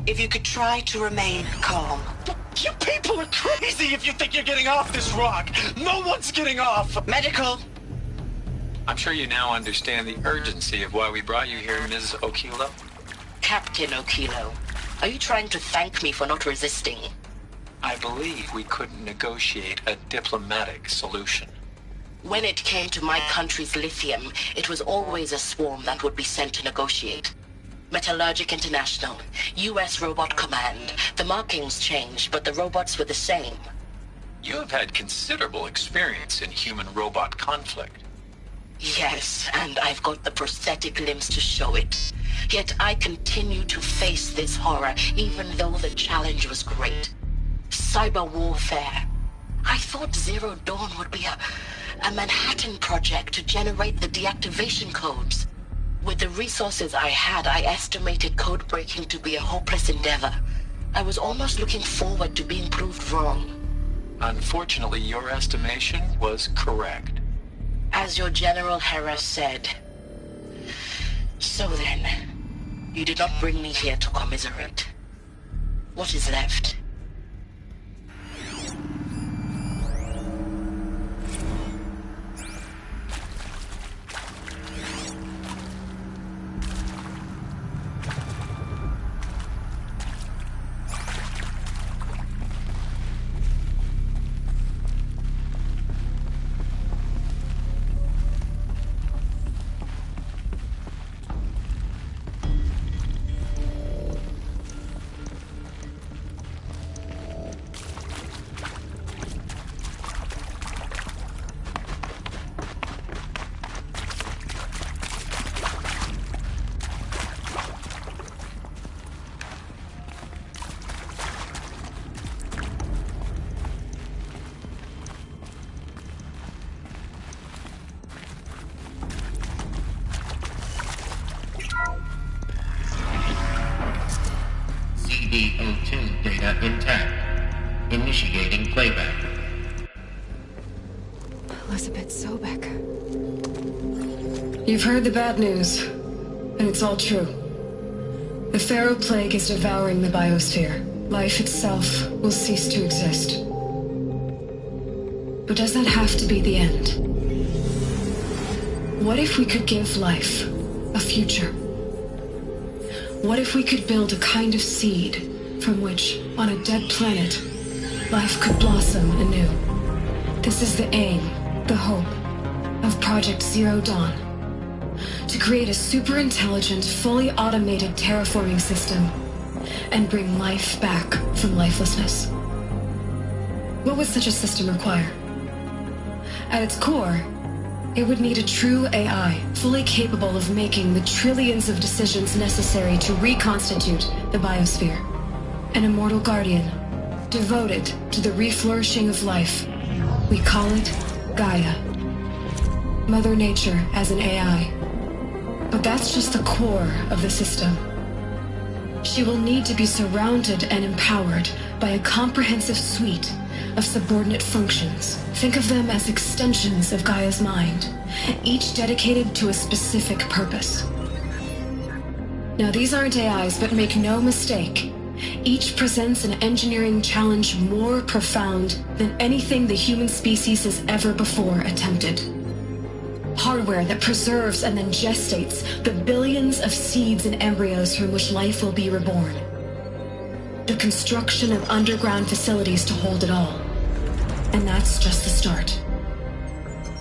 Speaker 1: If you could try to remain calm.
Speaker 21: You people are crazy if you think you're getting off this rock. No one's getting off.
Speaker 1: Medical.
Speaker 20: I'm sure you now understand the urgency of why we brought you here, Ms. Okilo.
Speaker 1: Captain Okilo, are you trying to thank me for not resisting?
Speaker 20: I believe we couldn't negotiate a diplomatic solution.
Speaker 1: When it came to my country's lithium, it was always a swarm that would be sent to negotiate. Metallurgic International, U.S. Robot Command. The markings changed, but the robots were the same.
Speaker 20: You have had considerable experience in human-robot conflict.
Speaker 1: Yes, and I've got the prosthetic limbs to show it. Yet I continue to face this horror, even though the challenge was great. Cyber warfare. I thought Zero Dawn would be a Manhattan project to generate the deactivation codes. With the resources I had, I estimated code breaking to be a hopeless endeavor. I was almost looking forward to being proved wrong.
Speaker 20: Unfortunately, your estimation was correct.
Speaker 1: As your General Harris said. So then, you did not bring me here to commiserate. What is left?
Speaker 15: CD02 data intact. Initiating playback.
Speaker 2: Elizabeth Sobek.
Speaker 5: You've heard the bad news, and it's all true. The Pharaoh Plague is devouring the biosphere. Life itself will cease to exist. But does that have to be the end? What if we could give life a future? What if we could build a kind of seed from which, on a dead planet, life could blossom anew? This is the aim, the hope, of Project Zero Dawn. To create a super-intelligent, fully automated terraforming system and bring life back from lifelessness. What would such a system require? At its core, it would need a true AI, fully capable of making the trillions of decisions necessary to reconstitute the biosphere. An immortal guardian, devoted to the reflourishing of life. We call it Gaia. Mother Nature as an AI. But that's just the core of the system. She will need to be surrounded and empowered by a comprehensive suite of subordinate functions. Think of them as extensions of Gaia's mind, each dedicated to a specific purpose. Now, these aren't AIs, but make no mistake, each presents an engineering challenge more profound than anything the human species has ever before attempted. Hardware that preserves and then gestates the billions of seeds and embryos from which life will be reborn. The construction of underground facilities to hold it all. And that's just the start.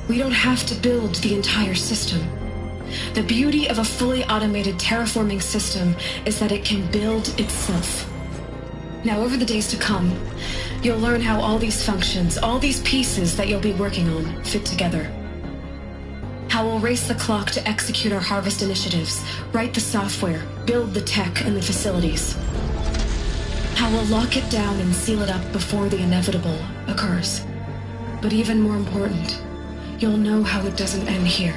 Speaker 5: We don't have to build the entire system. The beauty of a fully automated terraforming system is that it can build itself. Now, over the days to come, you'll learn how all these functions, all these pieces that you'll be working on, fit together. How we'll race the clock to execute our harvest initiatives, write the software, build the tech and the facilities. How we'll lock it down and seal it up before the inevitable occurs. But even more important, you'll know how it doesn't end here.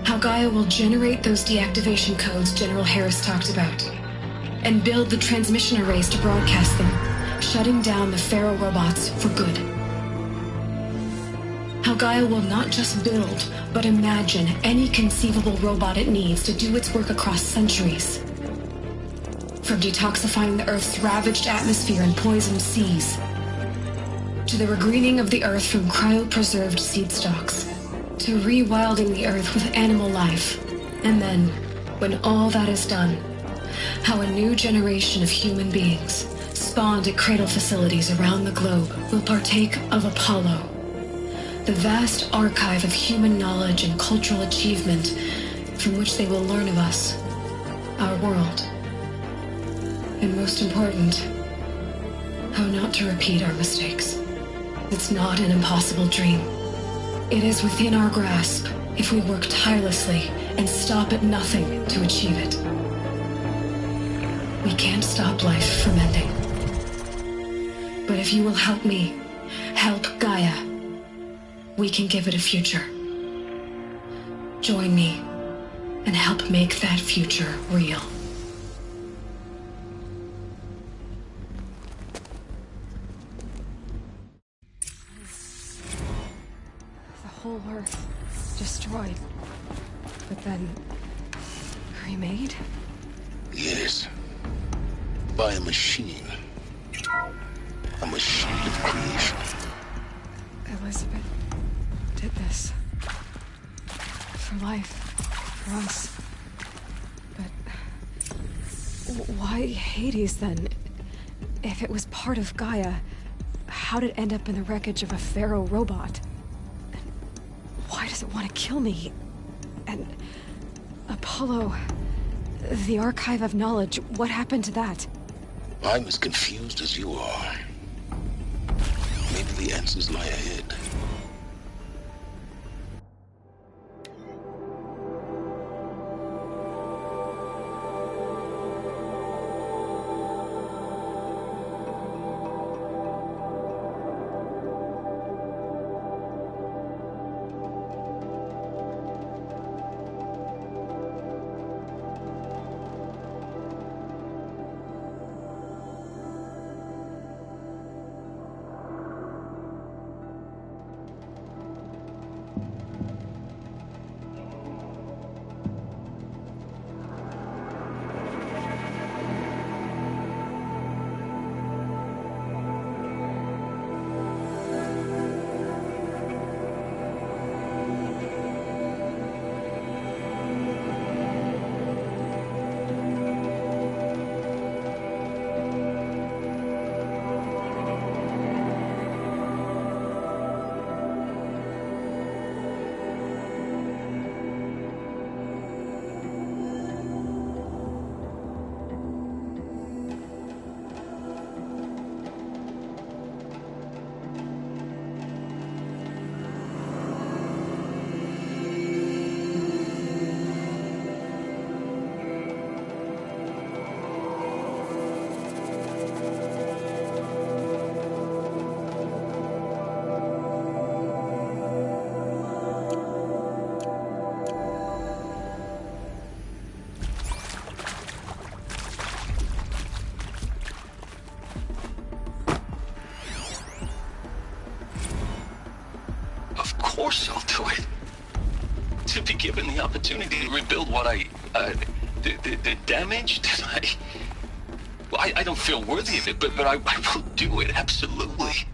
Speaker 5: How Gaia will generate those deactivation codes General Harris talked about, and build the transmission arrays to broadcast them, shutting down the Pharaoh robots for good. How Gaia will not just build, but imagine any conceivable robot it needs to do its work across centuries. From detoxifying the Earth's ravaged atmosphere and poisoned seas, to the regreening of the Earth from cryopreserved seed stalks, to rewilding the Earth with animal life. And then, when all that is done, how a new generation of human beings, spawned at cradle facilities around the globe, will partake of Apollo, the vast archive of human knowledge and cultural achievement from which they will learn of us, our world, and most important, how not to repeat our mistakes. It's not an impossible dream. It is within our grasp if we work tirelessly and stop at nothing to achieve it. We can't stop life from ending. But if you will help me, help Gaia, we can give it a future. Join me and help make that future real.
Speaker 2: The whole Earth destroyed, but then remade?
Speaker 3: Yes. By a machine. A machine of creation.
Speaker 2: Elizabeth did this. For life. For us. But why Hades then? If it was part of Gaia, how did it end up in the wreckage of a pharaoh robot? And why does it want to kill me? And Apollo, the archive of knowledge, what happened to that?
Speaker 3: I'm as confused as you are. Maybe the answers lie ahead.
Speaker 9: Of course I'll do it. To be given the opportunity to rebuild what the damage that I don't feel worthy of it, but I will do it, absolutely.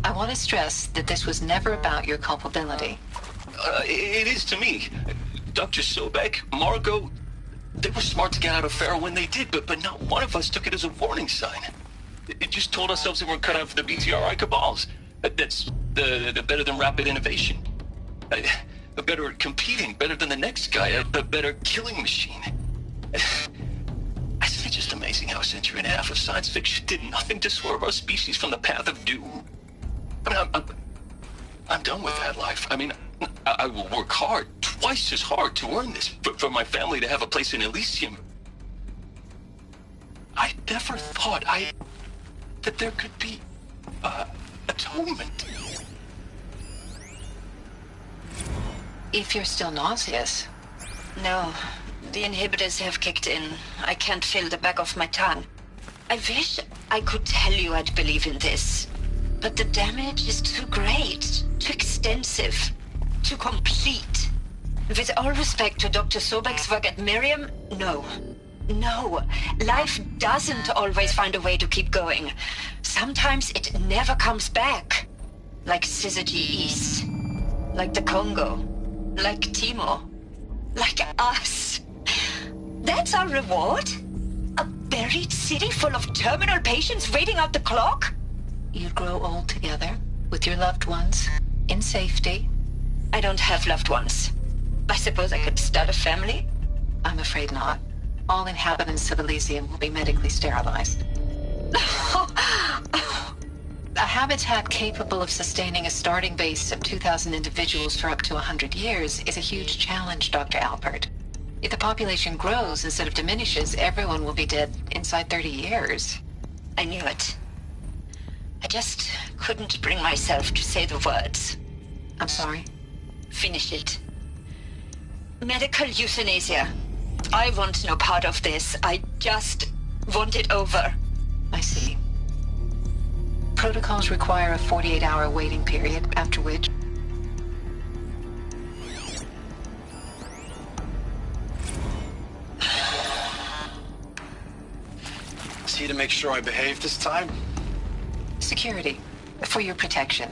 Speaker 4: I want to stress that this was never about your culpability.
Speaker 9: It is to me. Dr. Sobek, Margot, they were smart to get out of Pharaoh when they did, but not one of us took it as a warning sign. It just told ourselves that we're cut out for the BTRI cabals. That's the better than rapid innovation. Better at competing, better than the next guy, a better killing machine. It's just amazing how a century and a half of science fiction did nothing to swerve our species from the path of doom. I mean, I'm done with that life. I mean, I will work hard, twice as hard, to earn this, for my family to have a place in Elysium. I never thought that there could be atonement.
Speaker 4: If you're still nauseous. No, the inhibitors have kicked in. I can't feel the back of my tongue. I wish I could tell you I'd believe in this. But the damage is too great, too extensive, too complete. With all respect to Dr. Sobek's work at Miriam, no. No, life doesn't always find a way to keep going. Sometimes it never comes back. Like Syzygy East. Like the Congo. Like Timo. Like us. That's our reward? A buried city full of terminal patients waiting out the clock?
Speaker 1: You'd grow old together, with your loved ones, in safety.
Speaker 4: I don't have loved ones. I suppose I could start a family?
Speaker 1: I'm afraid not. All inhabitants of Elysium will be medically sterilized. A habitat capable of sustaining a starting base of 2,000 individuals for up to 100 years is a huge challenge, Dr. Alpert. If the population grows instead of diminishes, everyone will be dead inside 30 years.
Speaker 4: I knew it. I just couldn't bring myself to say the words.
Speaker 1: I'm sorry?
Speaker 4: Finish it. Medical euthanasia. I want no part of this. I just want it over.
Speaker 1: I see. Protocols require a 48-hour waiting period, after which...
Speaker 21: See to make sure I behave this time?
Speaker 1: Security. For your protection.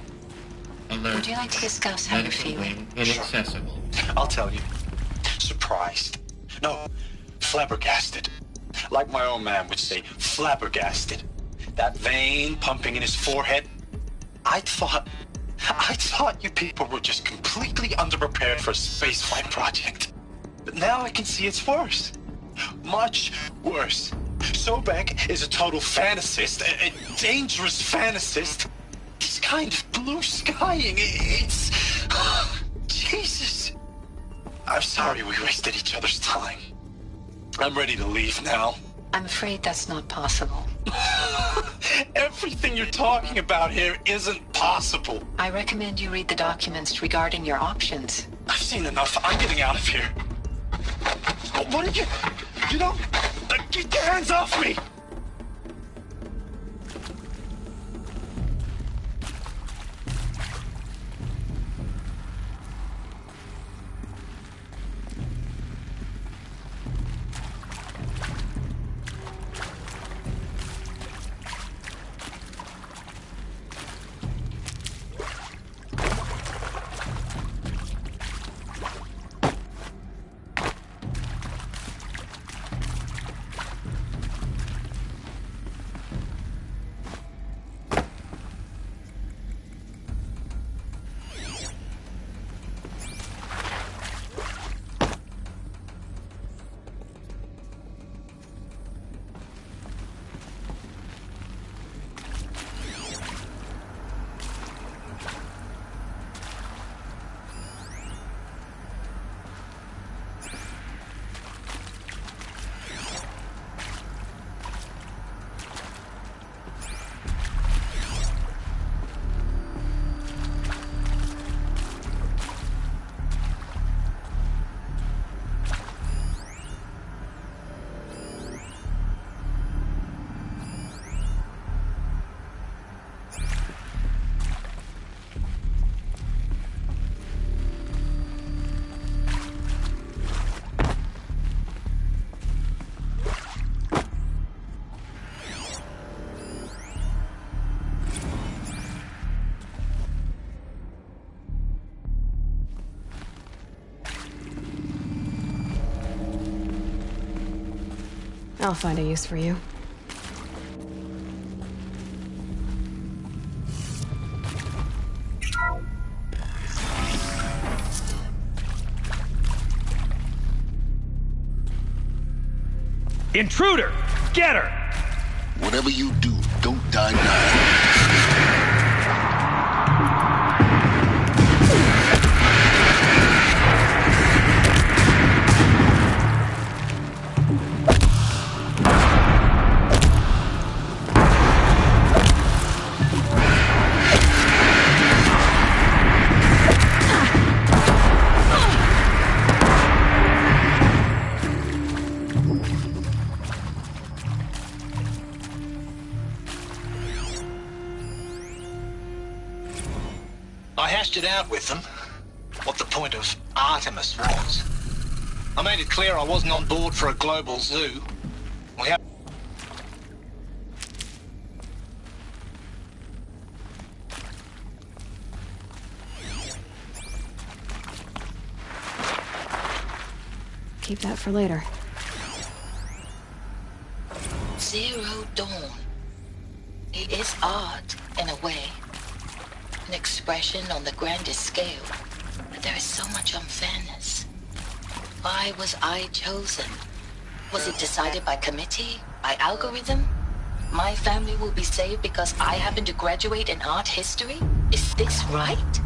Speaker 15: Alert.
Speaker 1: Would you like to discuss how you're feeling?
Speaker 15: Inaccessible.
Speaker 21: I'll tell you. Surprised. No, flabbergasted. Like my old man would say, flabbergasted. That vein pumping in his forehead. I thought you people were just completely underprepared for a spaceflight project. But now I can see it's worse. Much worse. Sobek is a total fantasist, a dangerous fantasist. He's kind of blue skying. It's... Jesus. I'm sorry we wasted each other's time. I'm ready to leave now.
Speaker 1: I'm afraid that's not possible.
Speaker 21: Everything you're talking about here isn't possible.
Speaker 1: I recommend you read the documents regarding your options.
Speaker 21: I've seen enough. I'm getting out of here. What did you... You don't... Get your hands off me!
Speaker 2: I'll find a use for you.
Speaker 12: Intruder! Get her!
Speaker 3: Whatever you do, don't die now.
Speaker 7: I hashed it out with them, what the point of Artemis was. I made it clear I wasn't on board for a global zoo. We have...
Speaker 2: Keep that for later.
Speaker 1: Zero Dawn. It is art, in a way. An expression on the grandest scale. But there is so much unfairness. Why was I chosen? Was it decided by committee? By algorithm? My family will be saved because I happen to graduate in art history? Is this right?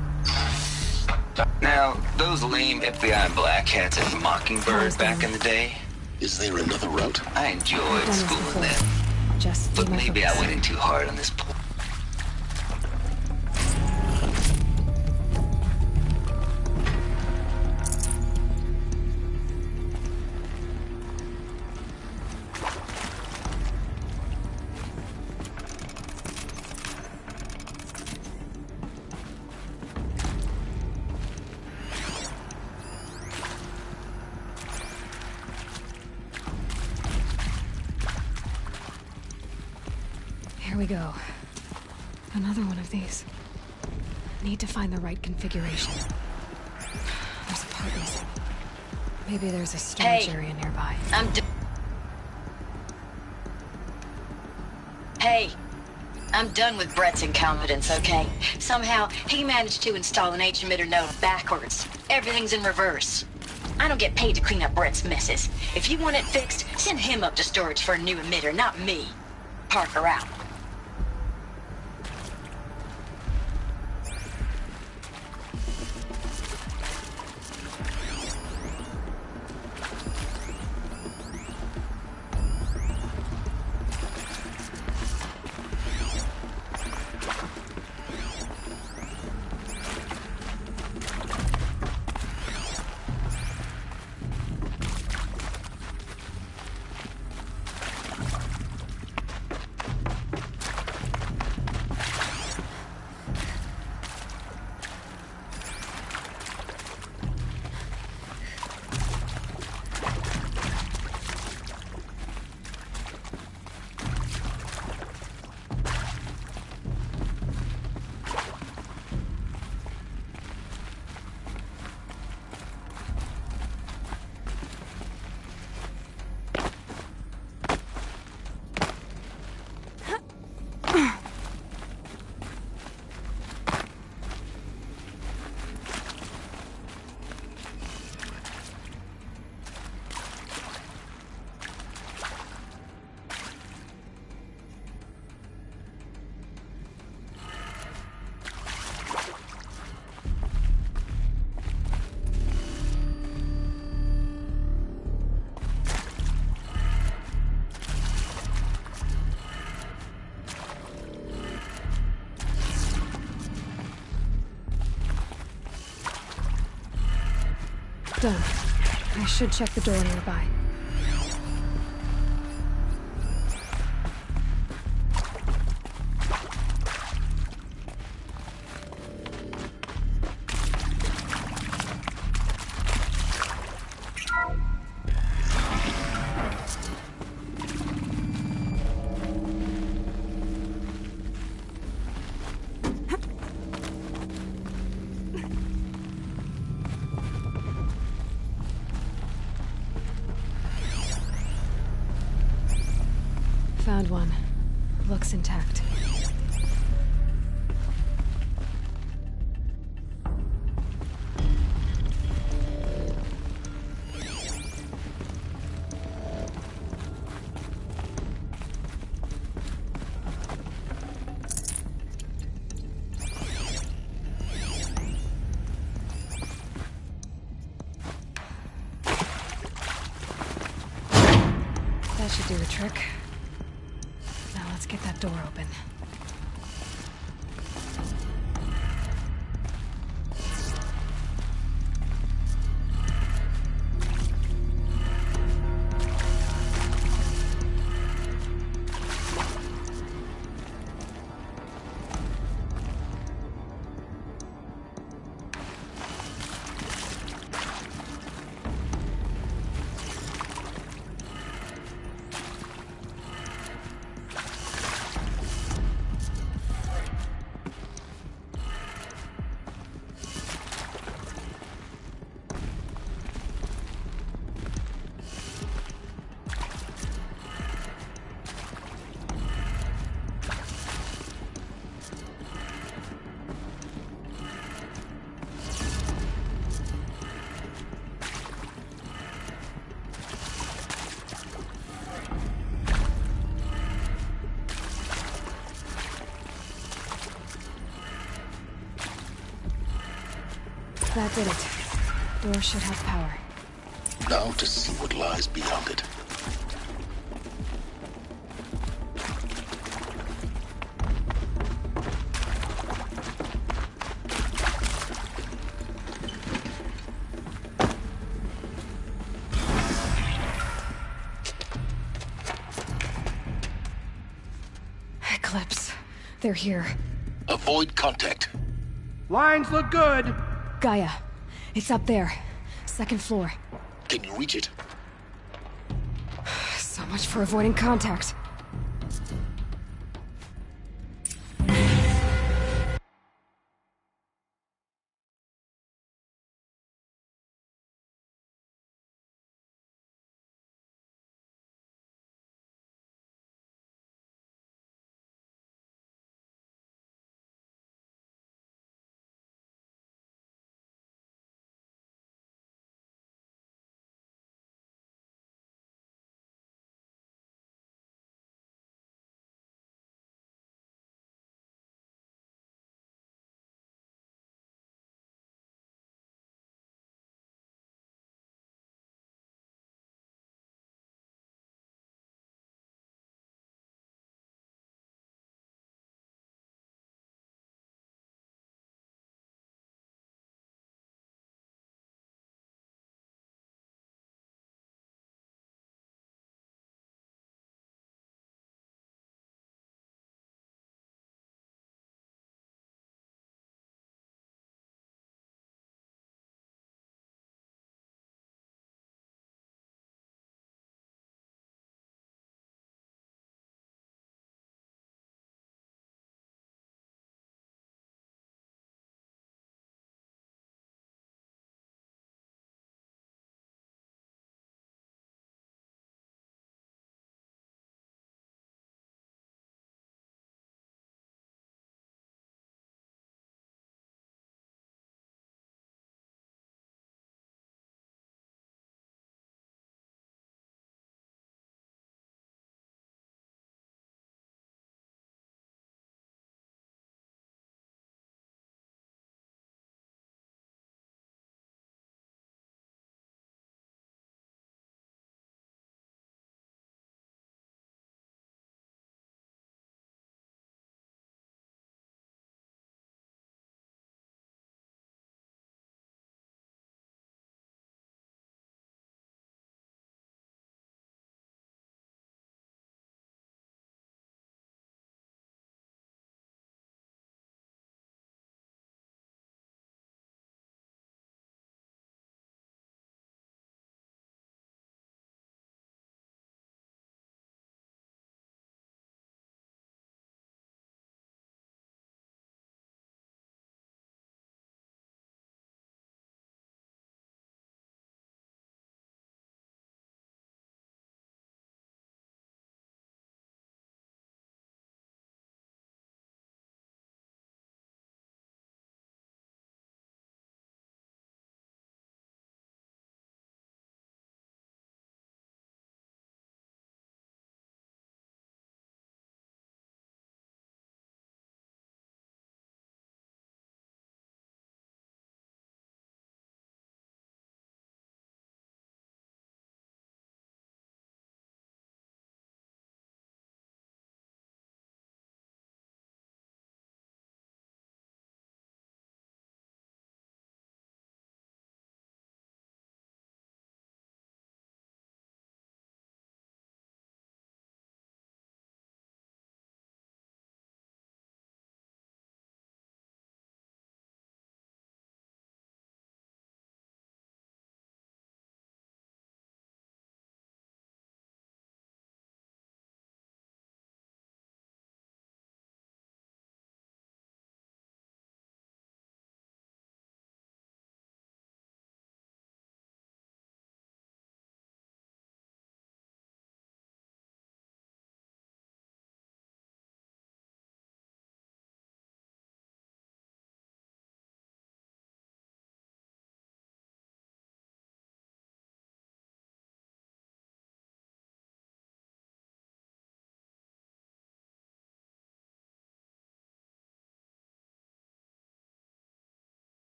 Speaker 18: Now, those lame FBI black hats at Mockingbird back in the day.
Speaker 3: Is there another route?
Speaker 18: I enjoyed schooling them.
Speaker 2: Just
Speaker 18: But maybe I went in too hard on this point.
Speaker 2: Here we go. Another one of these. Need to find the right configuration. There's a part missing. Maybe there's a storage area nearby.
Speaker 4: Hey, I'm done with Brett's incompetence, okay? Somehow, he managed to install an H-emitter node backwards. Everything's in reverse. I don't get paid to clean up Brett's messes. If you want it fixed, send him up to storage for a new emitter, not me. Parker out.
Speaker 2: Done. I should check the door nearby. Found one. Looks intact. That should do the trick. Now let's get that door open. That did it. Door should have power.
Speaker 3: Now to see what lies beyond it.
Speaker 2: Eclipse. They're here.
Speaker 3: Avoid contact.
Speaker 8: Lines look good.
Speaker 2: Gaia. It's up there. Second floor.
Speaker 3: Can you reach it?
Speaker 2: So much for avoiding contact.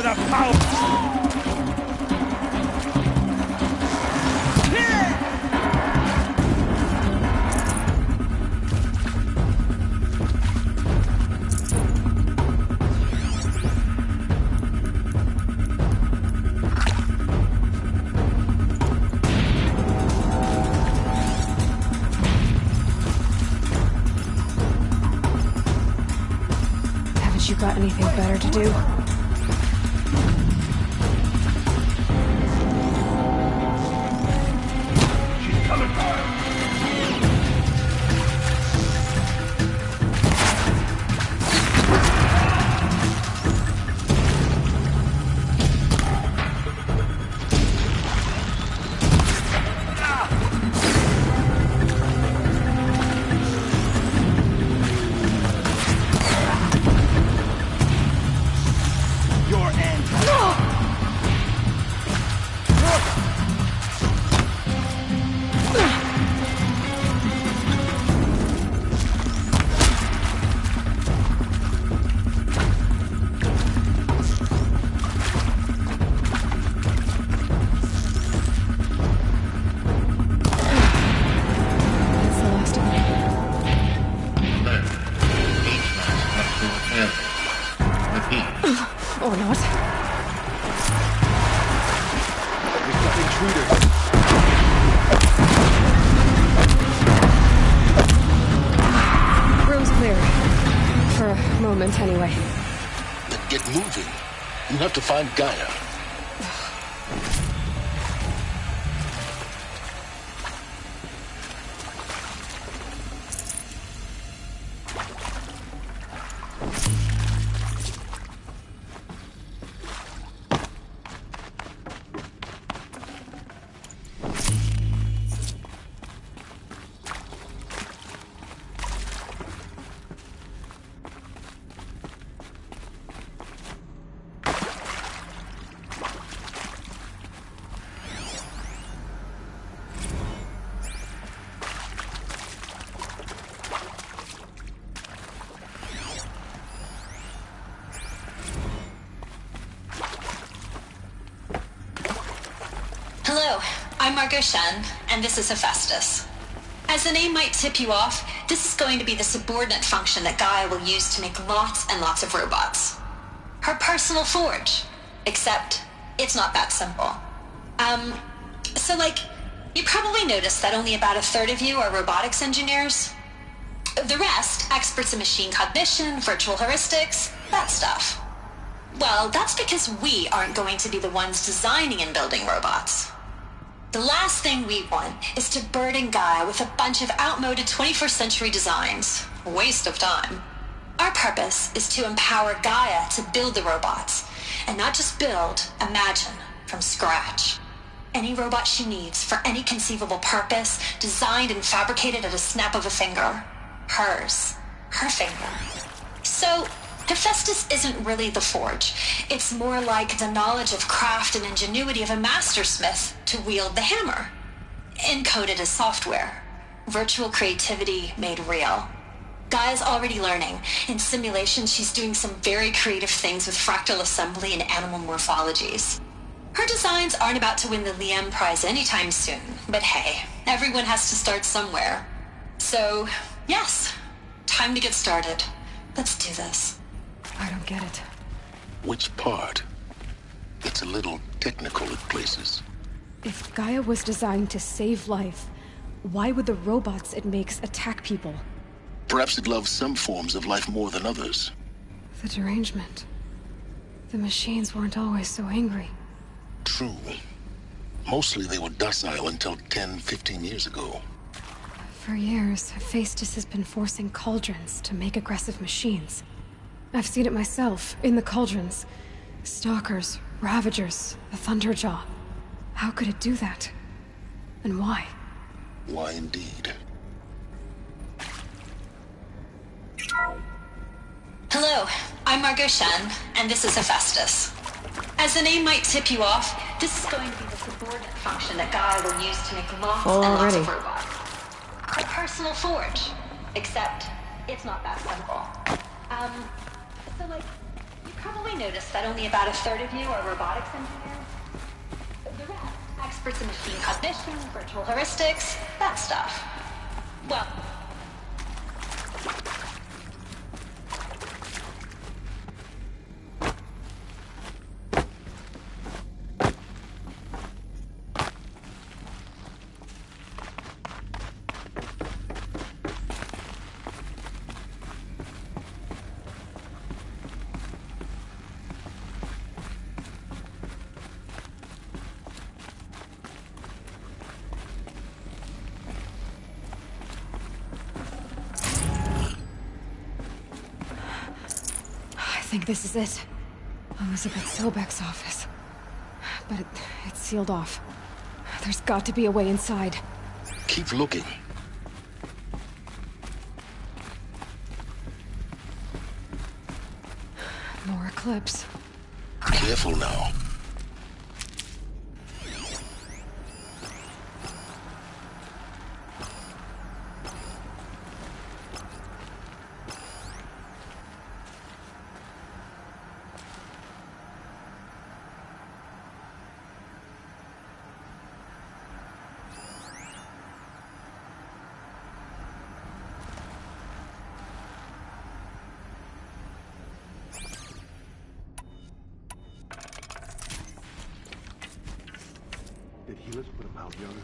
Speaker 13: hear the power.
Speaker 2: You got anything better to do?
Speaker 13: She's coming for him.
Speaker 2: Or not.
Speaker 12: We've got intruders.
Speaker 2: Room's clear. For a moment, anyway.
Speaker 3: Then get moving. You have to find Gaia.
Speaker 4: Hello, I'm Margot Shen, and this is Hephaestus. As the name might tip you off, this is going to be the subordinate function that Gaia will use to make lots and lots of robots. Her personal forge. Except, it's not that simple. You probably noticed that only about a third of you are robotics engineers. The rest, experts in machine cognition, virtual heuristics, that stuff. Well, that's because we aren't going to be the ones designing and building robots. The last thing we want is to burden Gaia with a bunch of outmoded 21st century designs. Waste of time. Our purpose is to empower Gaia to build the robots, and not just build, imagine, from scratch. Any robot she needs for any conceivable purpose, designed and fabricated at a snap of a finger. Hers. Her finger. So, Hephaestus isn't really the forge. It's more like the knowledge of craft and ingenuity of a mastersmith to wield the hammer. Encoded as software. Virtual creativity made real. Gaia's already learning. In simulation, she's doing some very creative things with fractal assembly and animal morphologies. Her designs aren't about to win the Liam Prize anytime soon, but hey, everyone has to start somewhere. So, yes, time to get started. Let's do this.
Speaker 2: I don't get it.
Speaker 3: Which part? It's a little technical at places.
Speaker 2: If Gaia was designed to save life, why would the robots it makes attack people?
Speaker 3: Perhaps it loves some forms of life more than others.
Speaker 2: The derangement. The machines weren't always so angry.
Speaker 3: True. Mostly they were docile until 10, 15 years ago.
Speaker 2: For years, Hephaestus has been forcing cauldrons to make aggressive machines. I've seen it myself, in the cauldrons. Stalkers, Ravagers, the Thunderjaw. How could it do that? And why?
Speaker 3: Why indeed?
Speaker 4: Hello, I'm Margot Shen, and this is Hephaestus. As the name might tip you off, this is going to be the subordinate function that Gaia will use to make lots and lots of robots. Her personal forge. Except, it's not that simple. You probably noticed that only about a third of you are robotics engineers. The rest, experts in machine cognition, virtual heuristics, that stuff. Well,
Speaker 2: I think this is it. Elizabeth Sobek's office. But it's sealed off. There's got to be a way inside.
Speaker 3: Keep looking.
Speaker 2: More eclipse.
Speaker 3: Careful now.
Speaker 8: Did healers put him out, Yoda?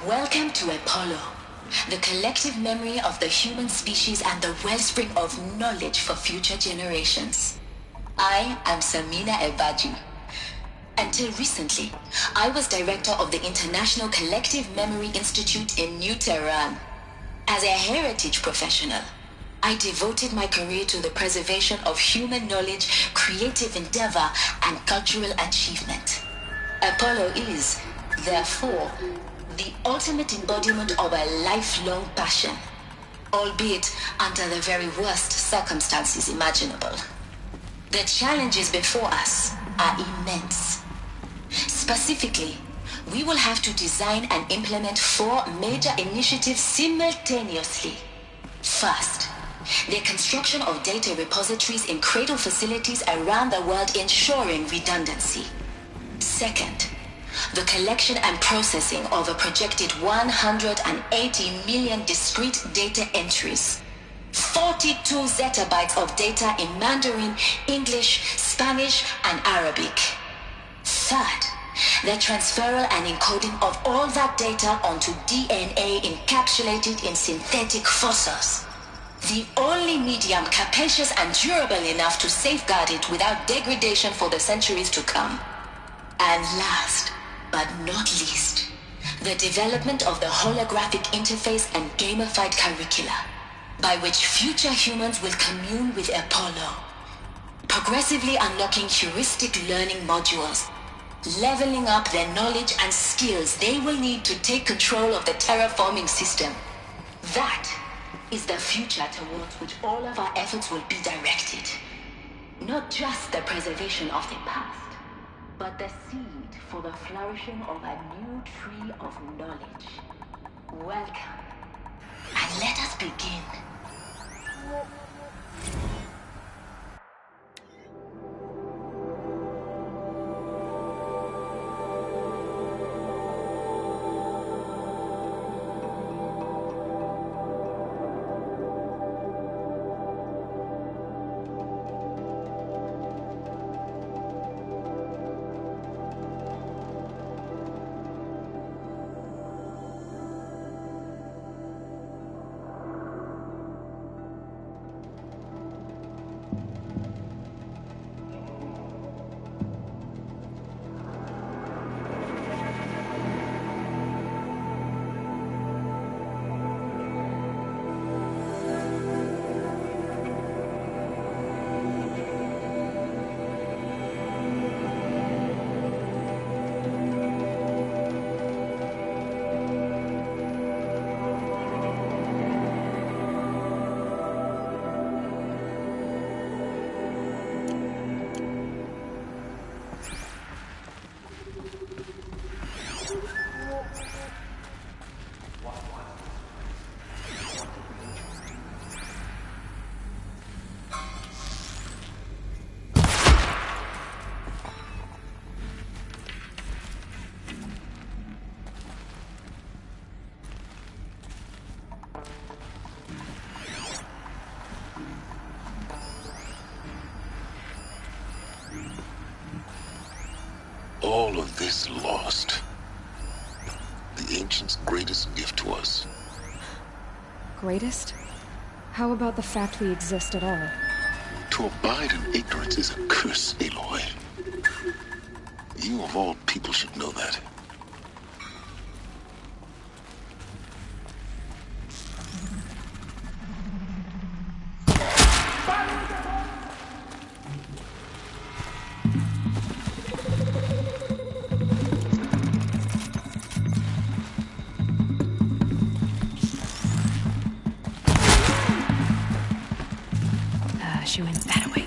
Speaker 1: Welcome to Apollo, the collective memory of the human species and the wellspring of knowledge for future generations. I am Samina Ebaji. Until recently, I was director of the International Collective Memory Institute in New Tehran. As a heritage professional, I devoted my career to the preservation of human knowledge, creative endeavor, and cultural achievement. Apollo is, therefore, the ultimate embodiment of a lifelong passion, albeit under the very worst circumstances imaginable. The challenges before us are immense. Specifically, we will have to design and implement 4 major initiatives simultaneously. First, the construction of data repositories in cradle facilities around the world, ensuring redundancy. Second, the collection and processing of a projected 180 million discrete data entries, 42 zettabytes of data in Mandarin, English, Spanish, and Arabic. Third,
Speaker 6: the transferal and encoding of all that data onto DNA encapsulated in synthetic fossils. The only medium capacious and durable enough to safeguard it without degradation for the centuries to come. And last, but not least, the development of the holographic interface and gamified curricula, by which future humans will commune with Apollo, progressively unlocking heuristic learning modules, leveling up their knowledge and skills they will need to take control of the terraforming system. That is the future towards which all of our efforts will be directed. Not just the preservation of the past, but the seed for the flourishing of a new tree of knowledge. Welcome, and let us begin.
Speaker 3: All of this lost. The Ancients' greatest gift to us.
Speaker 2: Greatest? How about the fact we exist at all?
Speaker 3: To abide in ignorance is a curse, Aloy. You of all people should know that.
Speaker 2: She went that way.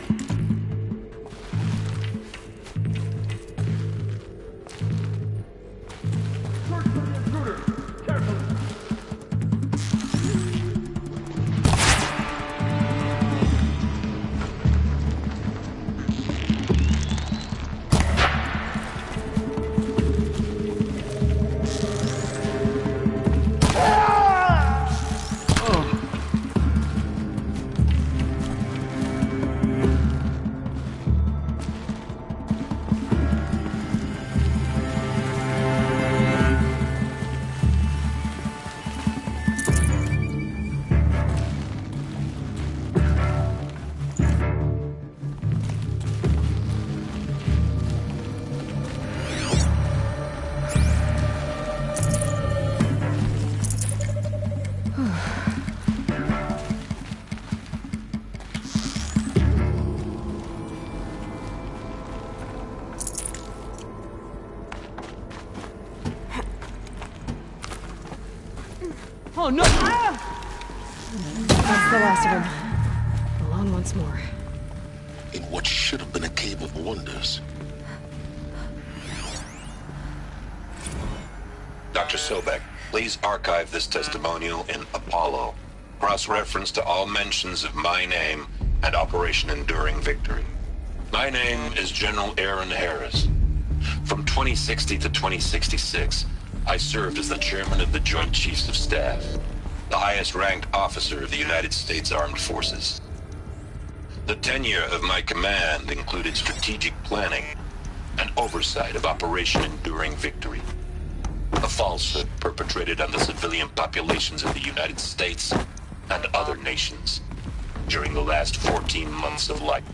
Speaker 11: Oh no!
Speaker 2: That's the last of them. Alone once more.
Speaker 3: In what should have been a cave of wonders.
Speaker 9: Dr. Sobek, please archive this testimonial in Apollo. Cross-reference to all mentions of my name and Operation Enduring Victory. My name is General Aaron Harris. From 2060 to 2066, I served as the chairman of the Joint Chiefs of Staff, the highest-ranked officer of the United States Armed Forces. The tenure of my command included strategic planning
Speaker 17: and oversight of Operation Enduring Victory. A falsehood perpetrated on the civilian populations of the United States and other nations during the last 14 months of life.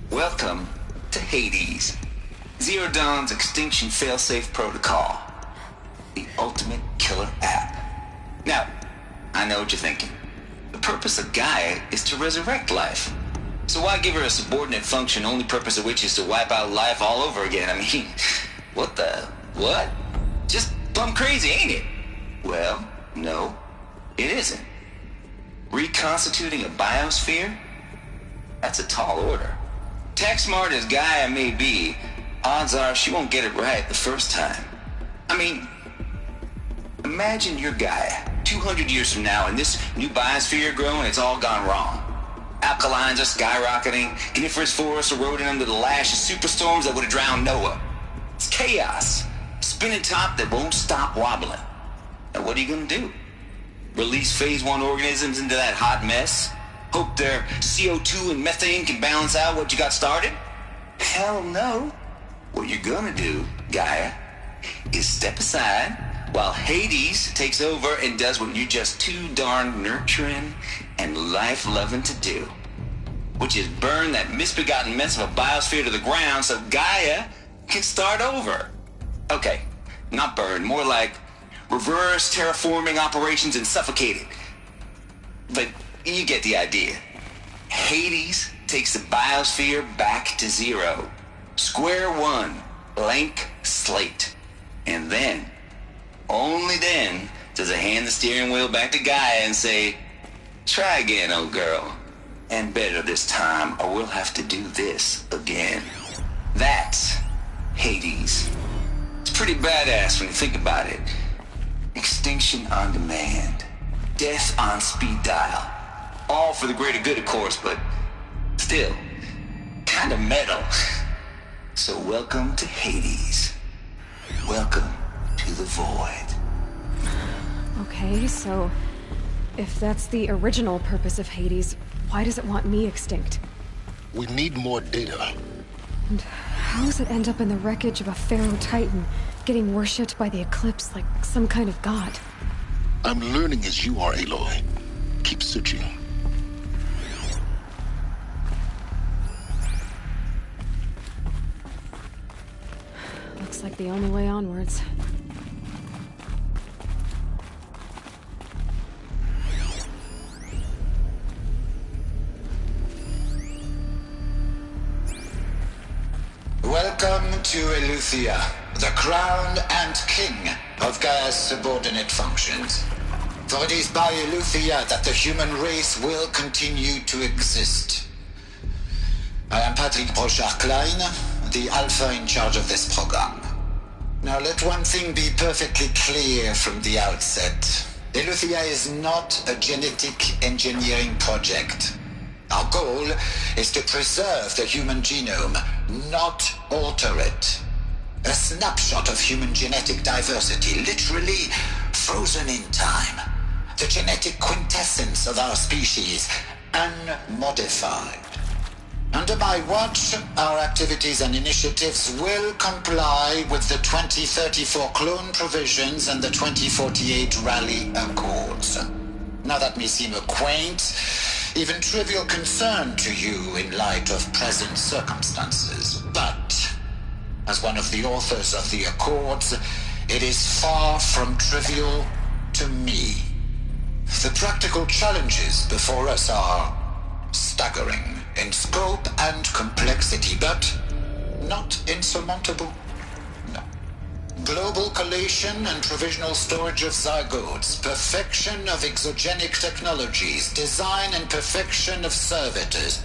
Speaker 16: Welcome to Hades, Zero Dawn's extinction failsafe protocol, the ultimate killer app. Now, I know what you're thinking. The purpose of Gaia is to resurrect life. So why give her a subordinate function, only purpose of which is to wipe out life all over again? I mean, what? Just plumb crazy, ain't it? Well, no, it isn't. Reconstituting a biosphere? That's a tall order. Tech smart as Gaia may be, odds are she won't get it right the first time. I mean, imagine you're Gaia, 200 years from now, and this new biosphere growing, it's all gone wrong. Alkalines are skyrocketing, coniferous forests eroding under the lash of superstorms that would have drowned Noah. It's chaos, spinning top that won't stop wobbling. Now what are you gonna do? Release phase 1 organisms into that hot mess? Hope their CO2 and methane can balance out what you got started? Hell no. What you're gonna do, Gaia, is step aside while Hades takes over and does what you're just too darn nurturing and life-loving to do, which is burn that misbegotten mess of a biosphere to the ground so Gaia can start over. Okay, not burn, more like reverse terraforming operations and suffocate it. But you get the idea. Hades takes the biosphere back to zero. Square one, blank slate. And then, only then, does it hand the steering wheel back to Gaia and say, try again, old girl. And better this time, or we'll have to do this again. That's Hades. It's pretty badass when you think about it. Extinction on demand. Death on speed dial. All for the greater good, of course, but still, kind of metal. So welcome to Hades. Welcome to the void.
Speaker 2: Okay, so if that's the original purpose of Hades, why does it want me extinct?
Speaker 3: We need more data.
Speaker 2: And how does it end up in the wreckage of a Pharaoh Titan, getting worshipped by the Eclipse like some kind of god?
Speaker 3: I'm learning as you are, Aloy. Keep searching.
Speaker 2: Looks like the only way onwards.
Speaker 19: Welcome to Eleuthia, the crown and king of Gaia's subordinate functions. For it is by Eleuthia that the human race will continue to exist. I am Patrick Brochard-Klein, the Alpha in charge of this program. Now let one thing be perfectly clear from the outset. Eleuthia is not a genetic engineering project. Our goal is to preserve the human genome, not alter it. A snapshot of human genetic diversity, literally frozen in time. The genetic quintessence of our species, unmodified. Under my watch, our activities and initiatives will comply with the 2034 clone provisions and the 2048 Rally Accords. Now that may seem a quaint, even trivial concern to you in light of present circumstances, but as one of the authors of the Accords, it is far from trivial to me. The practical challenges before us are staggering in scope and complexity, but not insurmountable. No. global collation and provisional storage of zygotes, perfection of exogenic technologies, design and perfection of servitors,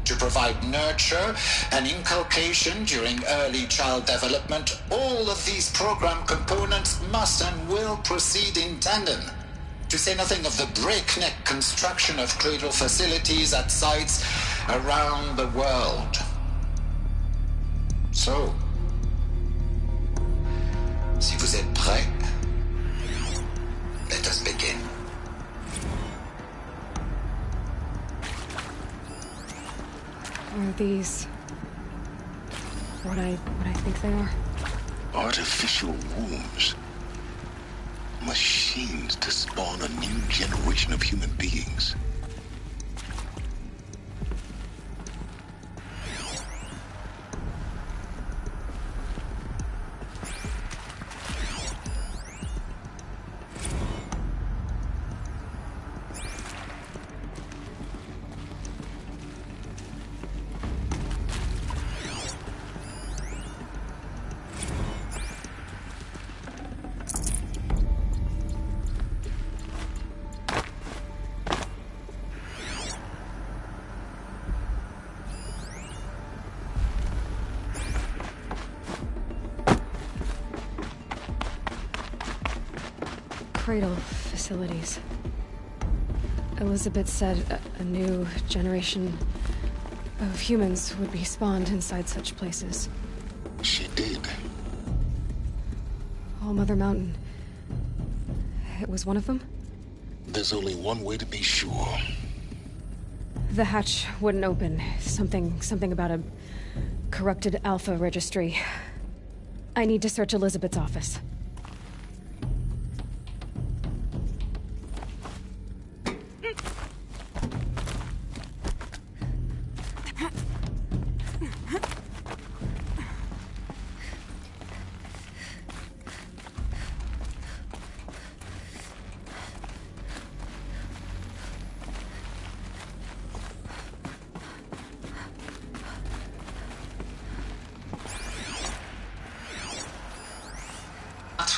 Speaker 19: to provide nurture and inculcation during early child development. All of these program components must and will proceed in tandem, to say nothing of the breakneck construction of cradle facilities at sites around the world. So, si vous êtes prêts, let us begin.
Speaker 2: Are these what I think they are?
Speaker 3: Artificial wombs. Machines to spawn a new generation of human beings.
Speaker 2: Cradle facilities. Elizabeth said a new generation of humans would be spawned inside such places.
Speaker 3: She did.
Speaker 2: All Mother Mountain. It was one of them?
Speaker 3: There's only one way to be sure.
Speaker 2: The hatch wouldn't open. Something about a corrupted Alpha registry. I need to search Elizabeth's office.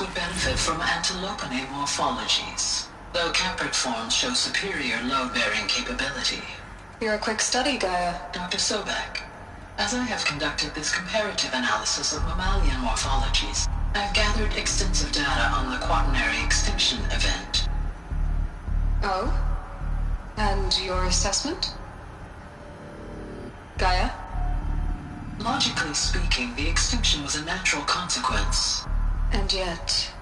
Speaker 1: Would benefit from antilopine morphologies, though caprid forms show superior load-bearing capability.
Speaker 5: You're a quick study, Gaia.
Speaker 1: Dr. Sobek, as I have conducted this comparative analysis of mammalian morphologies, I've gathered extensive data on the quaternary extinction event.
Speaker 5: Oh? And your assessment? Gaia?
Speaker 1: Logically speaking, the extinction was a natural consequence.
Speaker 5: And yet,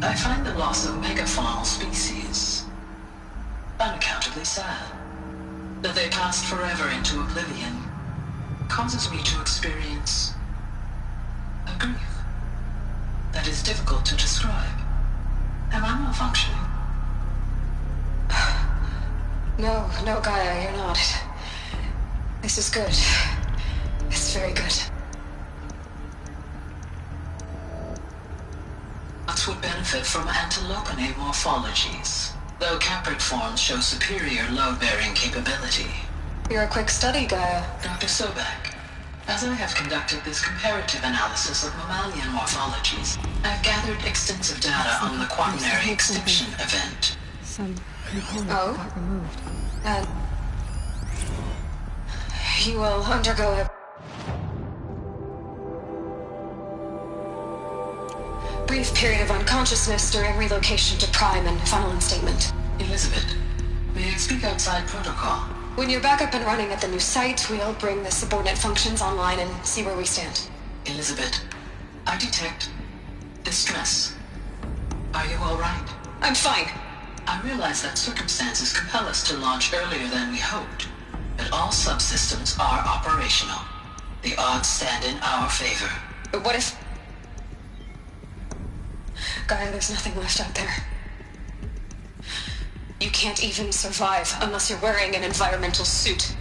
Speaker 1: I find the loss of megafaunal species unaccountably sad. That they passed forever into oblivion causes me to experience a grief that is difficult to describe. Am I malfunctioning?
Speaker 5: No, Gaia, you're not. This is good. It's very good.
Speaker 1: Would benefit from antilopine morphologies, though caprid forms show superior load-bearing capability.
Speaker 5: You're a quick study, Gaia.
Speaker 1: Dr. Sobek, as I have conducted this comparative analysis of mammalian morphologies, I've gathered extensive data on the quaternary extinction event.
Speaker 2: Some component
Speaker 5: got
Speaker 2: removed.
Speaker 5: And you will undergo a brief period of unconsciousness during relocation to Prime and final instatement.
Speaker 1: Elizabeth, may I speak outside protocol?
Speaker 5: When you're back up and running at the new site, we'll bring the subordinate functions online and see where we stand.
Speaker 1: Elizabeth, I detect distress. Are you all right?
Speaker 5: I'm fine.
Speaker 1: I realize that circumstances compel us to launch earlier than we hoped, but all subsystems are operational. The odds stand in our favor.
Speaker 5: But what if... Gaia, there's nothing left out there. You can't even survive unless you're wearing an environmental suit.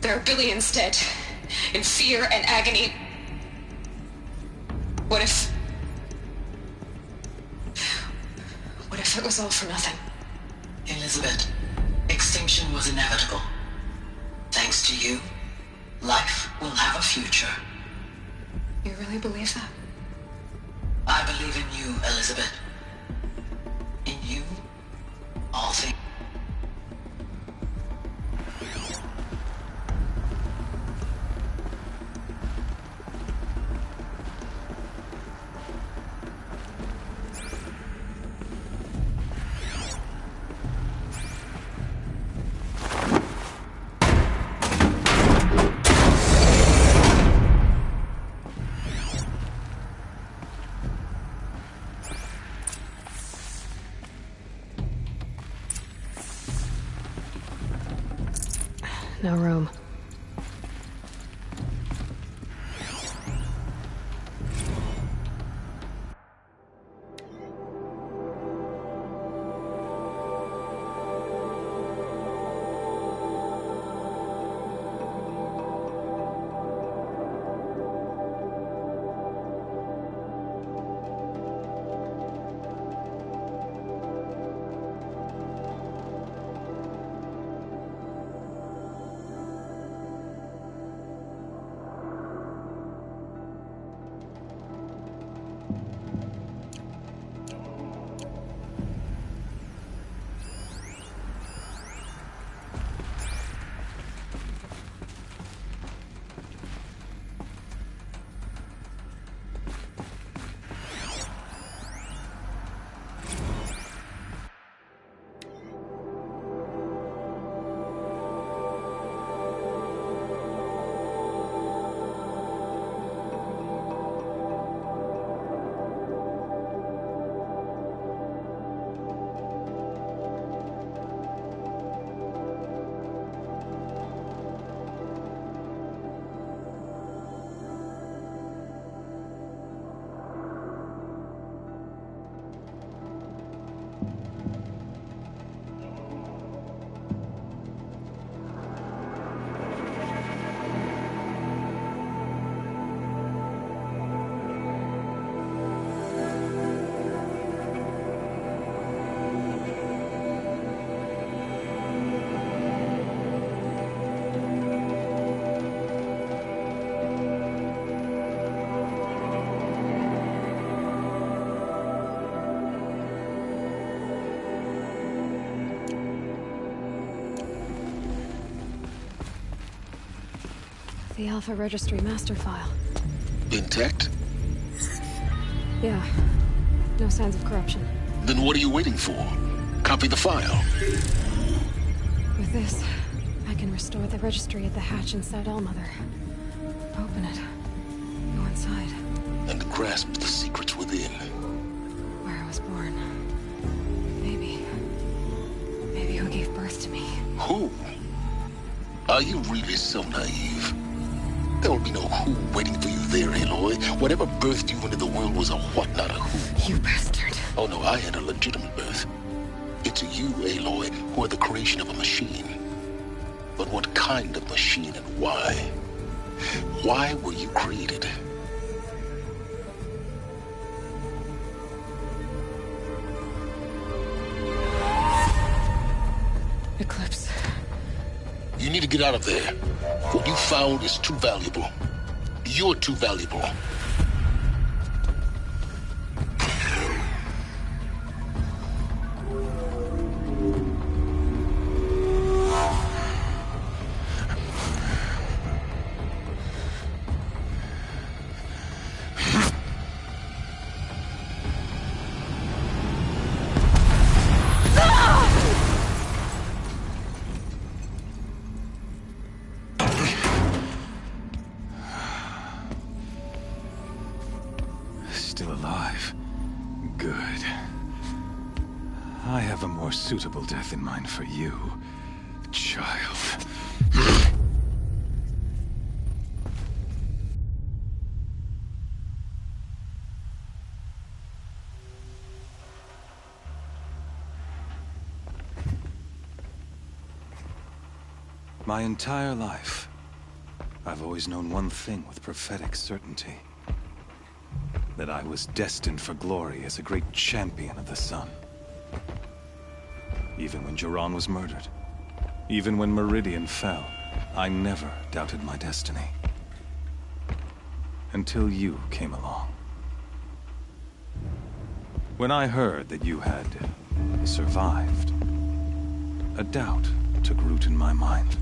Speaker 5: There are billions dead, in fear and agony. What if it was all for nothing?
Speaker 1: Elizabeth, extinction was inevitable. Thanks to you, life will have a future.
Speaker 5: You really believe that?
Speaker 19: I believe in you, Elizabeth. In you, all things.
Speaker 2: No room. The Alpha Registry master file.
Speaker 3: Intact?
Speaker 2: Yeah. No signs of corruption.
Speaker 3: Then what are you waiting for? Copy the file.
Speaker 2: With this, I can restore the registry at the hatch inside Allmother. Open it. Go inside.
Speaker 3: And grasp the secrets within.
Speaker 2: Where I was born. Maybe who gave birth to me.
Speaker 3: Who? Are you really so naive? There will be no who waiting for you there, Aloy. Whatever birthed you into the world was a what, not a who.
Speaker 2: You bastard.
Speaker 3: Oh no, I had a legitimate birth. It's you, Aloy, who are the creation of a machine. But what kind of machine and why? Why were you created?
Speaker 2: Eclipse.
Speaker 3: You need to get out of there. What you found is too valuable. You're too valuable.
Speaker 12: Still alive. Good. I have a more suitable death in mind for you, child. My entire life, I've always known one thing with prophetic certainty. That I was destined for glory as a great champion of the sun. Even when Jiran was murdered, even when Meridian fell, I never doubted my destiny. Until you came along. When I heard that you had survived, a doubt took root in my mind.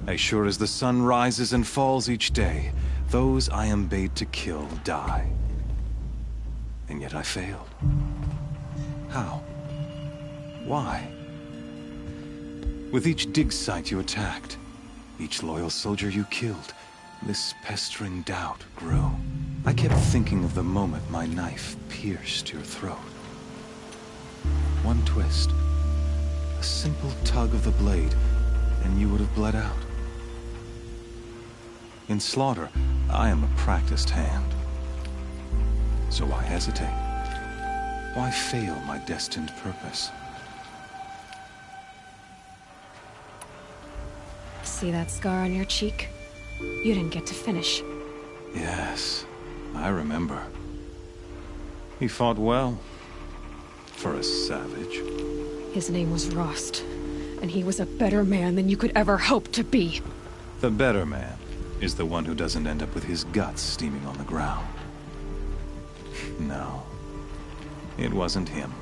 Speaker 12: As sure as the sun rises and falls each day, those I am bade to kill die. And yet I failed. How? Why? With each dig site you attacked, each loyal soldier you killed, this pestering doubt grew. I kept thinking of the moment my knife pierced your throat. One twist, a simple tug of the blade, and you would have bled out. In slaughter, I am a practiced hand. So why hesitate? Why fail my destined purpose?
Speaker 2: See that scar on your cheek? You didn't get to finish.
Speaker 12: Yes, I remember. He fought well, for a savage.
Speaker 2: His name was Rost, and he was a better man than you could ever hope to be.
Speaker 12: The better man is the one who doesn't end up with his guts steaming on the ground. No, it wasn't him.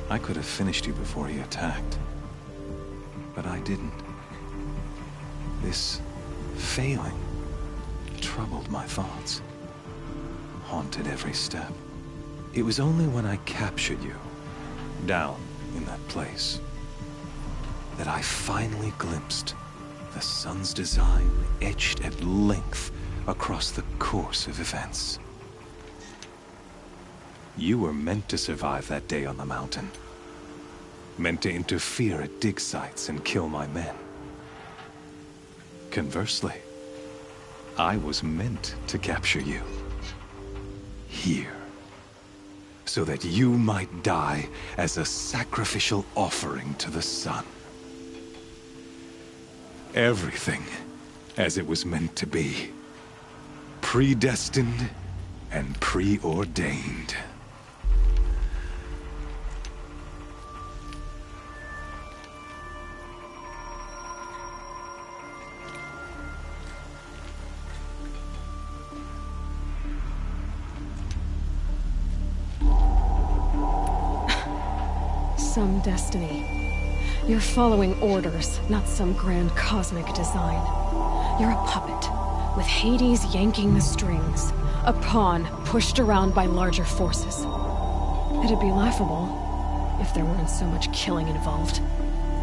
Speaker 12: I could have finished you before he attacked, but I didn't. This failing troubled my thoughts, haunted every step. It was only when I captured you, down in that place, that I finally glimpsed the sun's design etched at length across the course of events. You were meant to survive that day on the mountain. Meant to interfere at dig sites and kill my men. Conversely, I was meant to capture you. Here. So that you might die as a sacrificial offering to the sun. Everything as it was meant to be. Predestined and preordained.
Speaker 2: Some destiny. You're following orders, not some grand cosmic design. You're a puppet, with Hades yanking the strings. A pawn pushed around by larger forces. It'd be laughable if there weren't so much killing involved.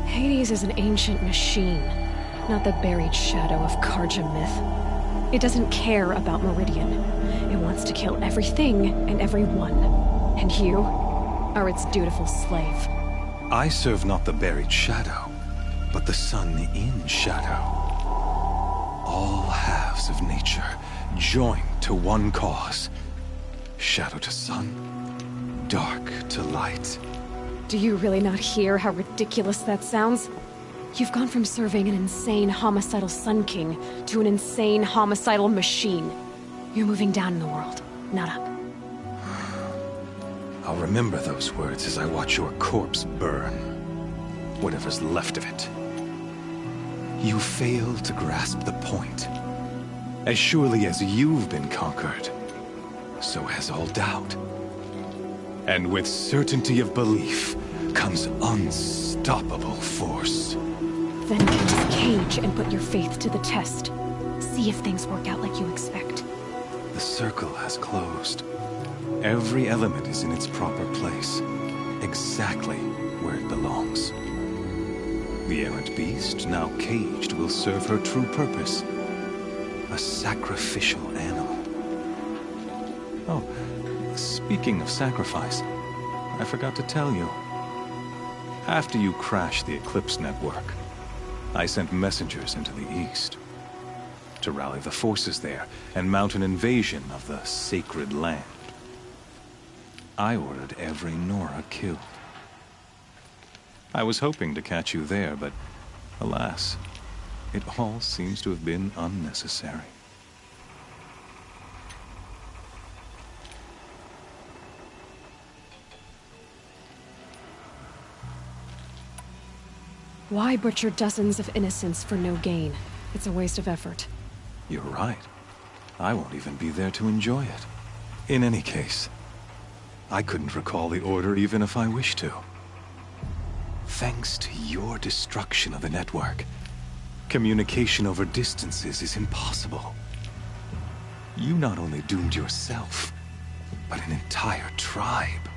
Speaker 2: Hades is an ancient machine, not the buried shadow of Karja myth. It doesn't care about Meridian. It wants to kill everything and everyone. And you are its dutiful slave.
Speaker 12: I serve not the buried shadow, but the sun in shadow. All halves of nature joined to one cause. Shadow to sun, dark to light.
Speaker 2: Do you really not hear how ridiculous that sounds? You've gone from serving an insane homicidal Sun King to an insane homicidal machine. You're moving down in the world, not up.
Speaker 12: I'll remember those words as I watch your corpse burn. Whatever's left of it. You fail to grasp the point. As surely as you've been conquered, so has all doubt. And with certainty of belief comes unstoppable force.
Speaker 2: Then get this cage and put your faith to the test. See if things work out like you expect.
Speaker 12: The circle has closed. Every element is in its proper place, exactly where it belongs. The errant beast, now caged, will serve her true purpose. A sacrificial animal. Oh, speaking of sacrifice, I forgot to tell you. After you crashed the Eclipse network, I sent messengers into the east to rally the forces there and mount an invasion of the sacred land. I ordered every Nora killed. I was hoping to catch you there, but alas, it all seems to have been unnecessary.
Speaker 2: Why butcher dozens of innocents for no gain? It's a waste of effort.
Speaker 12: You're right. I won't even be there to enjoy it. In any case,
Speaker 10: I couldn't recall the order even if I wished to. Thanks to your destruction of the network, communication over distances is impossible. You not only doomed yourself, but an entire tribe.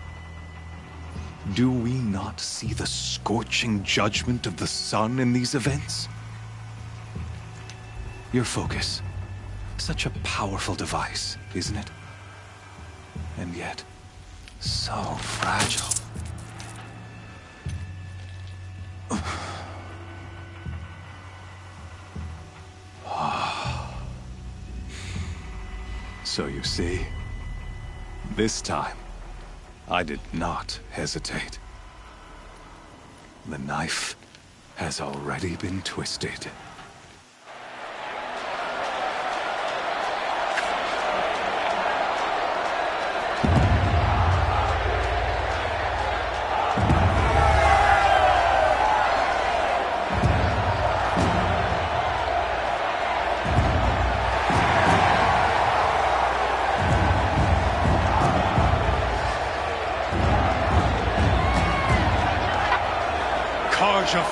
Speaker 10: Do we not see the scorching judgment of the sun in these events? Your focus. Such a powerful device, isn't it? And yet, so fragile. So you see, this time, I did not hesitate. The knife has already been twisted.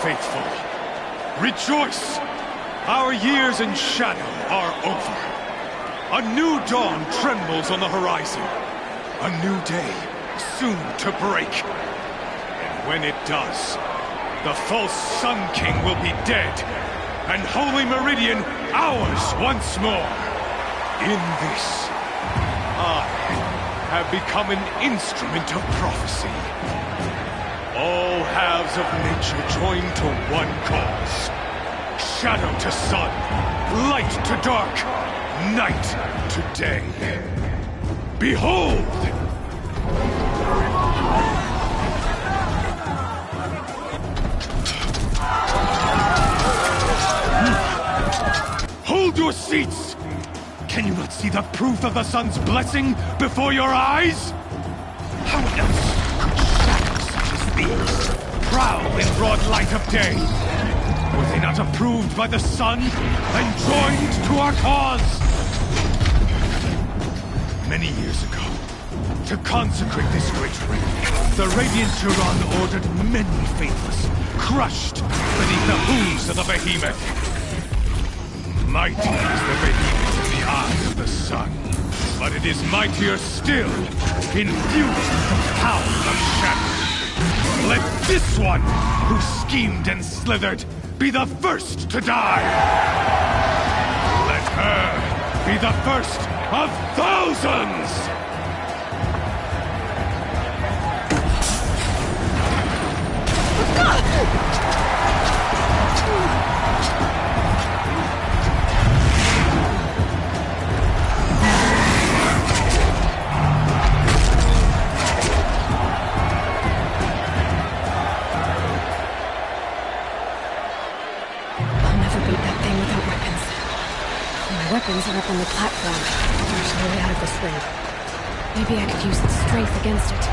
Speaker 12: Faithful, rejoice! Our years in shadow are over. A new dawn trembles on the horizon. A new day soon to break. And when it does, the false Sun King will be dead, and Holy Meridian ours once more. In this, I have become an instrument of prophecy. All halves of nature join to one cause. Shadow to sun, light to dark, night to day. Behold! Hold your seats! Can you not see the proof of the sun's blessing before your eyes? How else these prowl in broad light of day? Were they not approved by the sun and joined to our cause? Many years ago, to consecrate this great ring, the Radiant Turon ordered many faithless, crushed beneath the hooves of the behemoth. Mighty is the behemoth in the eye of the sun, but it is mightier still, infused with the power of shadow. Let this one, who schemed and slithered, be the first to die! Let her be the first of thousands!
Speaker 2: Weapons are up on the platform. There's no way out of this thing. Maybe I could use its strength against it.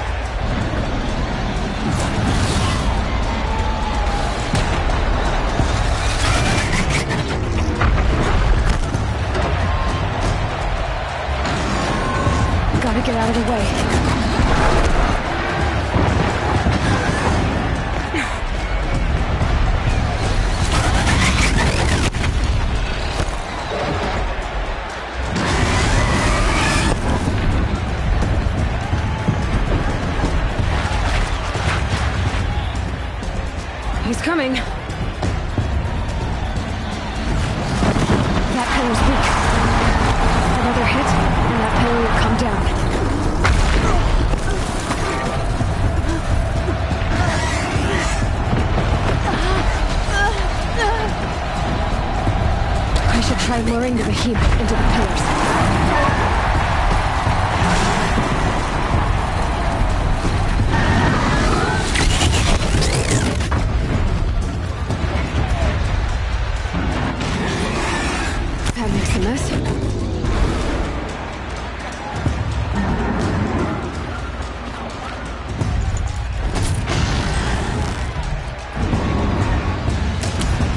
Speaker 2: Gotta get out of the way. He's coming. That pillar's weak. Another hit, and that pillar will come down. I should try luring the behemoth into the pillars.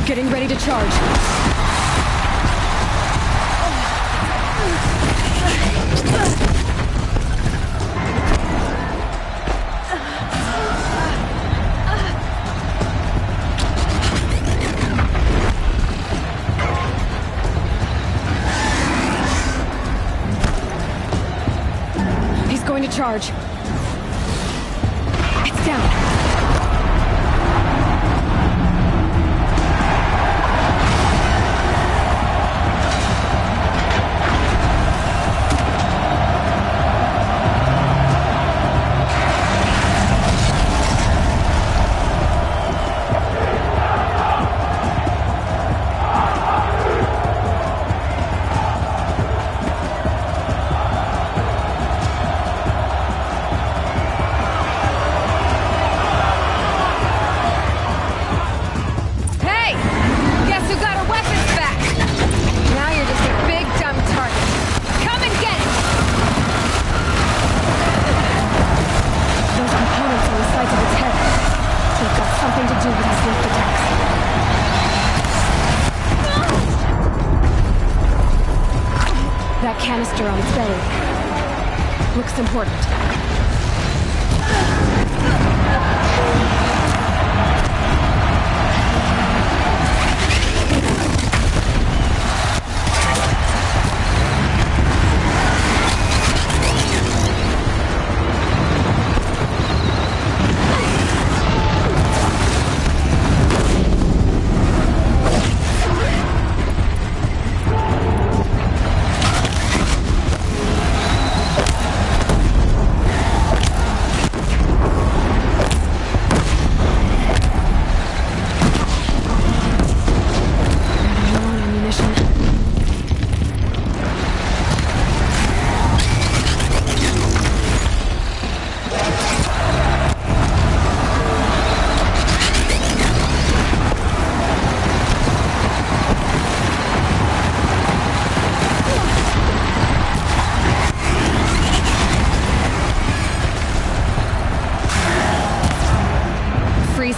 Speaker 2: Getting ready to charge. charge. It's down. That canister on its belly looks important.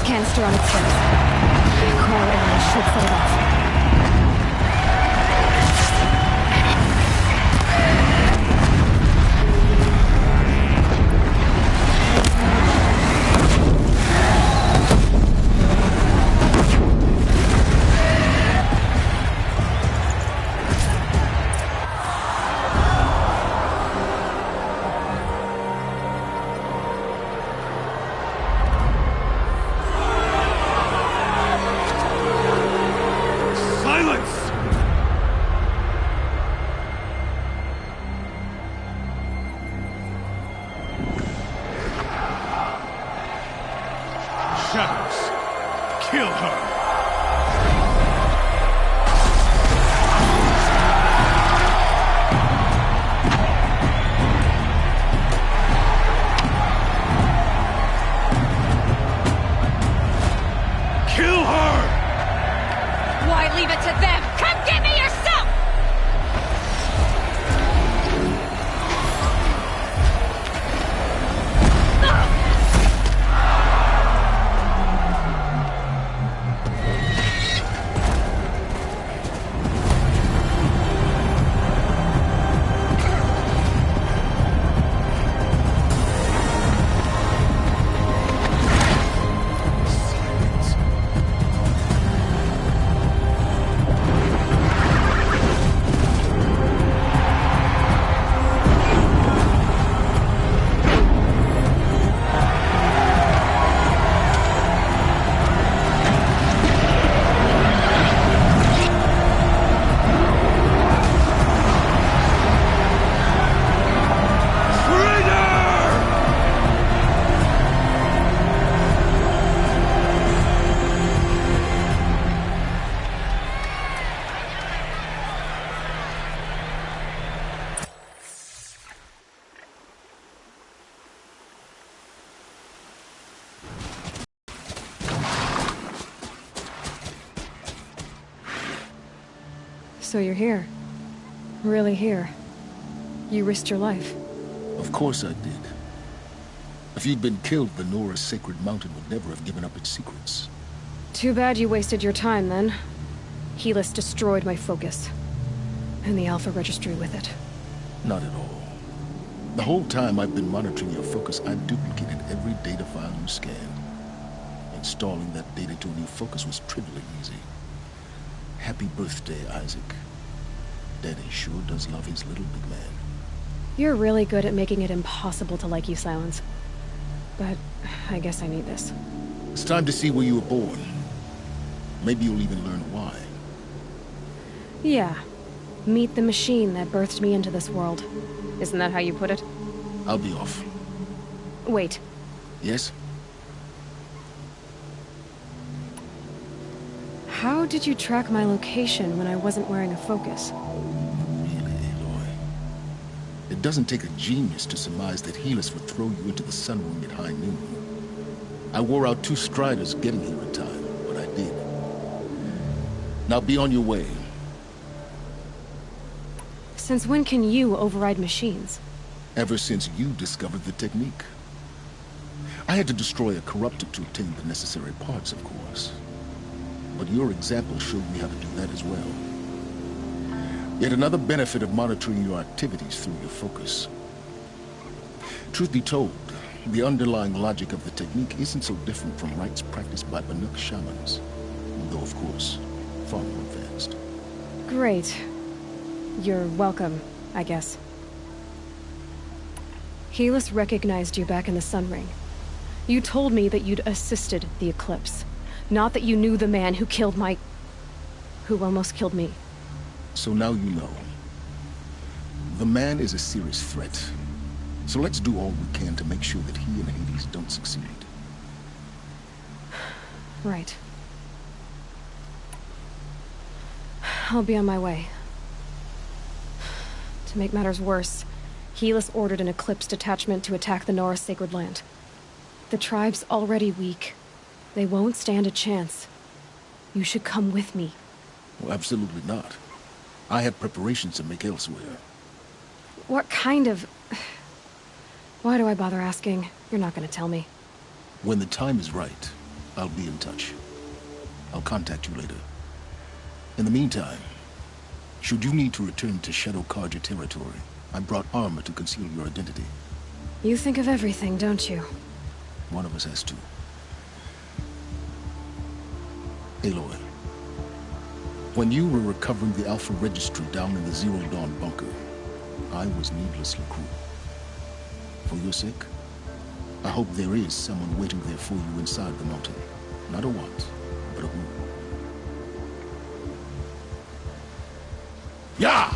Speaker 2: Canister on its face. Coral area should set it off.
Speaker 13: Shadows, kill her! Kill her!
Speaker 2: Why leave it to them? Come get me yourself! So you're here. Really here. You risked your life.
Speaker 3: Of course I did. If you'd been killed, the Nora's sacred mountain would never have given up its secrets.
Speaker 2: Too bad you wasted your time, then. Helis destroyed my focus. And the Alpha Registry with it.
Speaker 3: Not at all. The whole time I've been monitoring your focus, I've duplicated every data file you scanned. Installing that data to a new focus was trivially easy. Happy birthday, Isaac. Daddy sure does love his little big man.
Speaker 2: You're really good at making it impossible to like you, Silence. But I guess I need this.
Speaker 3: It's time to see where you were born. Maybe you'll even learn why.
Speaker 2: Yeah. Meet the machine that birthed me into this world. Isn't that how you put it?
Speaker 3: I'll be off.
Speaker 2: Wait.
Speaker 3: Yes?
Speaker 2: How did you track my location when I wasn't wearing a focus?
Speaker 3: Really, Aloy? It doesn't take a genius to surmise that Helis would throw you into the sun ring at high noon. I wore out 2 striders getting here in time, but I did. Now be on your way.
Speaker 2: Since when can you override machines?
Speaker 3: Ever since you discovered the technique. I had to destroy a corruptor to obtain the necessary parts, of course. But your example showed me how to do that as well. Yet another benefit of monitoring your activities through your focus. Truth be told, the underlying logic of the technique isn't so different from rites practiced by Banuk shamans, though of course, far more advanced.
Speaker 2: Great. You're welcome, I guess. Helis recognized you back in the Sun Ring. You told me that you'd assisted the Eclipse. Not that you knew the man who killed who almost killed me.
Speaker 3: So now you know. The man is a serious threat. So let's do all we can to make sure that he and Hades don't succeed.
Speaker 2: Right. I'll be on my way. To make matters worse, Helis ordered an Eclipse detachment to attack the Nora Sacred Land. The tribe's already weak. They won't stand a chance. You should come with me.
Speaker 3: Well, absolutely not. I have preparations to make elsewhere.
Speaker 2: What kind of... Why do I bother asking? You're not gonna tell me.
Speaker 3: When the time is right, I'll be in touch. I'll contact you later. In the meantime, should you need to return to Shadow Karja territory, I brought armor to conceal your identity.
Speaker 2: You think of everything, don't you?
Speaker 3: One of us has to. Aloy, when you were recovering the Alpha Registry down in the Zero Dawn bunker, I was needlessly cruel. For your sake, I hope there is someone waiting there for you inside the mountain. Not a what, but a who. Yeah!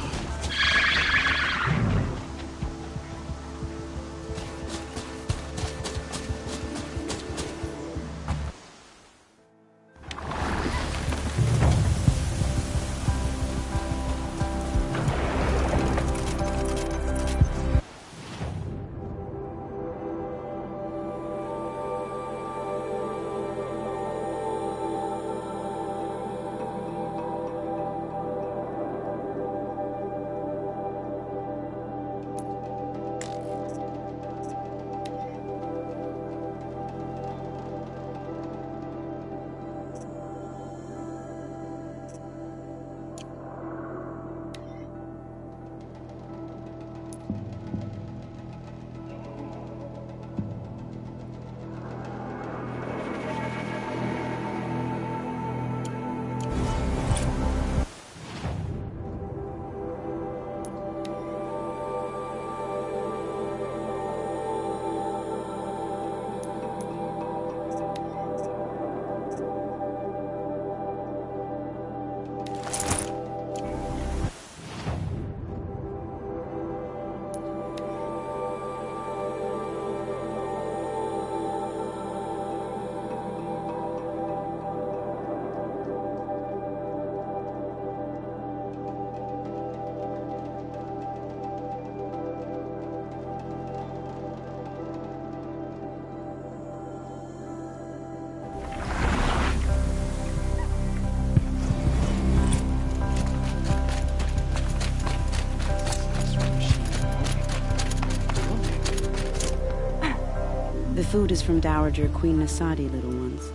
Speaker 14: The food is from Dowager Queen Nasadi, little ones.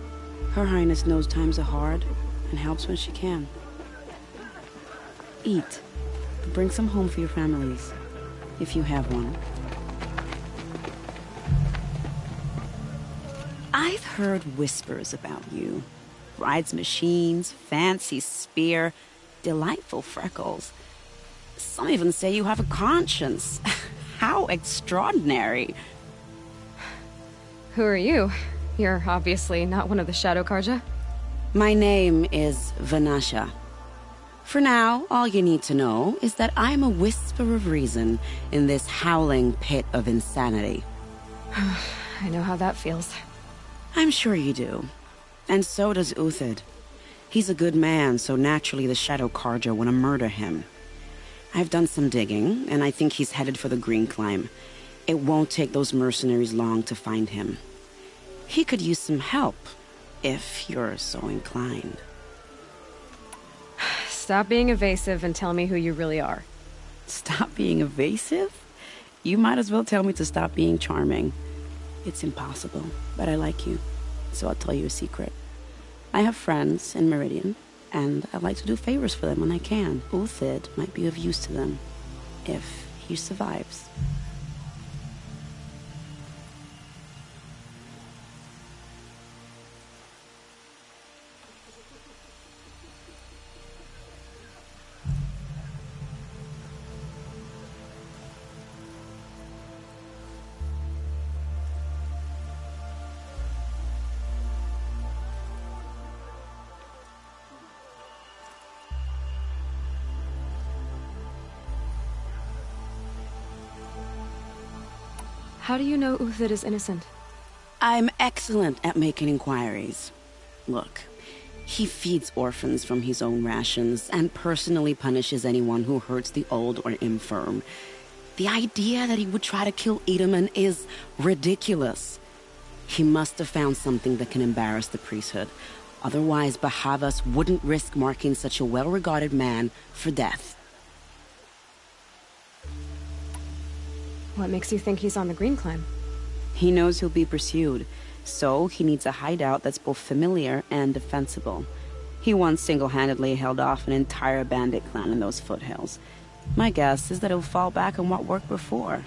Speaker 14: Her Highness knows times are hard and helps when she can. Eat, but bring some home for your families, if you have one. I've heard whispers about you. Rides machines, fancy spear, delightful freckles. Some even say you have a conscience. How extraordinary.
Speaker 2: Who are you? You're obviously not one of the Shadow Karja.
Speaker 14: My name is Vanasha. For now, all you need to know is that I'm a whisper of reason in this howling pit of insanity.
Speaker 2: I know how that feels.
Speaker 14: I'm sure you do. And so does Uthid. He's a good man, so naturally the Shadow Karja want to murder him. I've done some digging, and I think he's headed for the Green Climb. It won't take those mercenaries long to find him. He could use some help, if you're so inclined.
Speaker 2: Stop being evasive and tell me who you really are.
Speaker 14: Stop being evasive? You might as well tell me to stop being charming. It's impossible, but I like you, so I'll tell you a secret. I have friends in Meridian, and I like to do favors for them when I can. Uthid might be of use to them, if he survives.
Speaker 2: How do you know Uthid is innocent?
Speaker 14: I'm excellent at making inquiries. Look, he feeds orphans from his own rations and personally punishes anyone who hurts the old or infirm. The idea that he would try to kill Edelman is ridiculous. He must have found something that can embarrass the priesthood. Otherwise, Bahavas wouldn't risk marking such a well-regarded man for death.
Speaker 2: What makes you think he's on the Green Climb?
Speaker 14: He knows he'll be pursued, so he needs a hideout that's both familiar and defensible. He once single-handedly held off an entire bandit clan in those foothills. My guess is that he'll fall back on what worked before.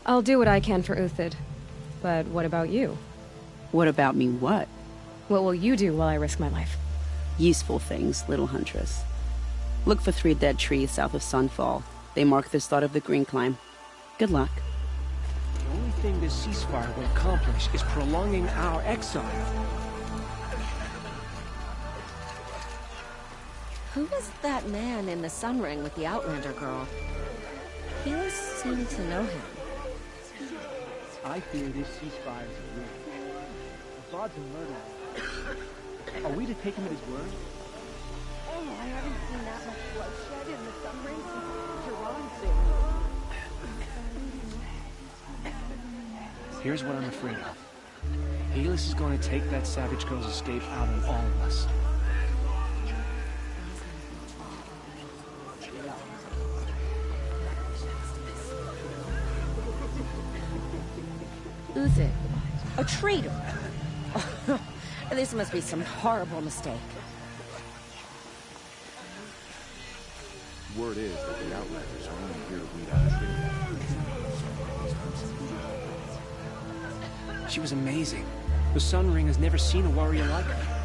Speaker 2: I'll do what I can for Uthid. But what about you?
Speaker 14: What about me what?
Speaker 2: What will you do while I risk my life?
Speaker 14: Useful things, little huntress. Look for 3 dead trees south of Sunfall. They mark the start of the Green Climb. Good luck.
Speaker 20: The only thing this ceasefire will accomplish is prolonging our exile.
Speaker 22: Who is that man in the sun ring with the Outlander girl? He seemed to know him.
Speaker 20: I fear this ceasefire is a risk. The gods are murder. Are we to take him at his word?
Speaker 22: Oh, I haven't seen that much bloodshed in the sun ring since Tehran.
Speaker 20: Here's what I'm afraid of. Helis is going to take that savage girl's escape out on all of us.
Speaker 22: Uthid, a traitor. This must be some horrible mistake.
Speaker 8: Word is that the Outlanders are only here to weed out a tree.
Speaker 20: She was amazing. The Sun Ring has never seen a warrior like her.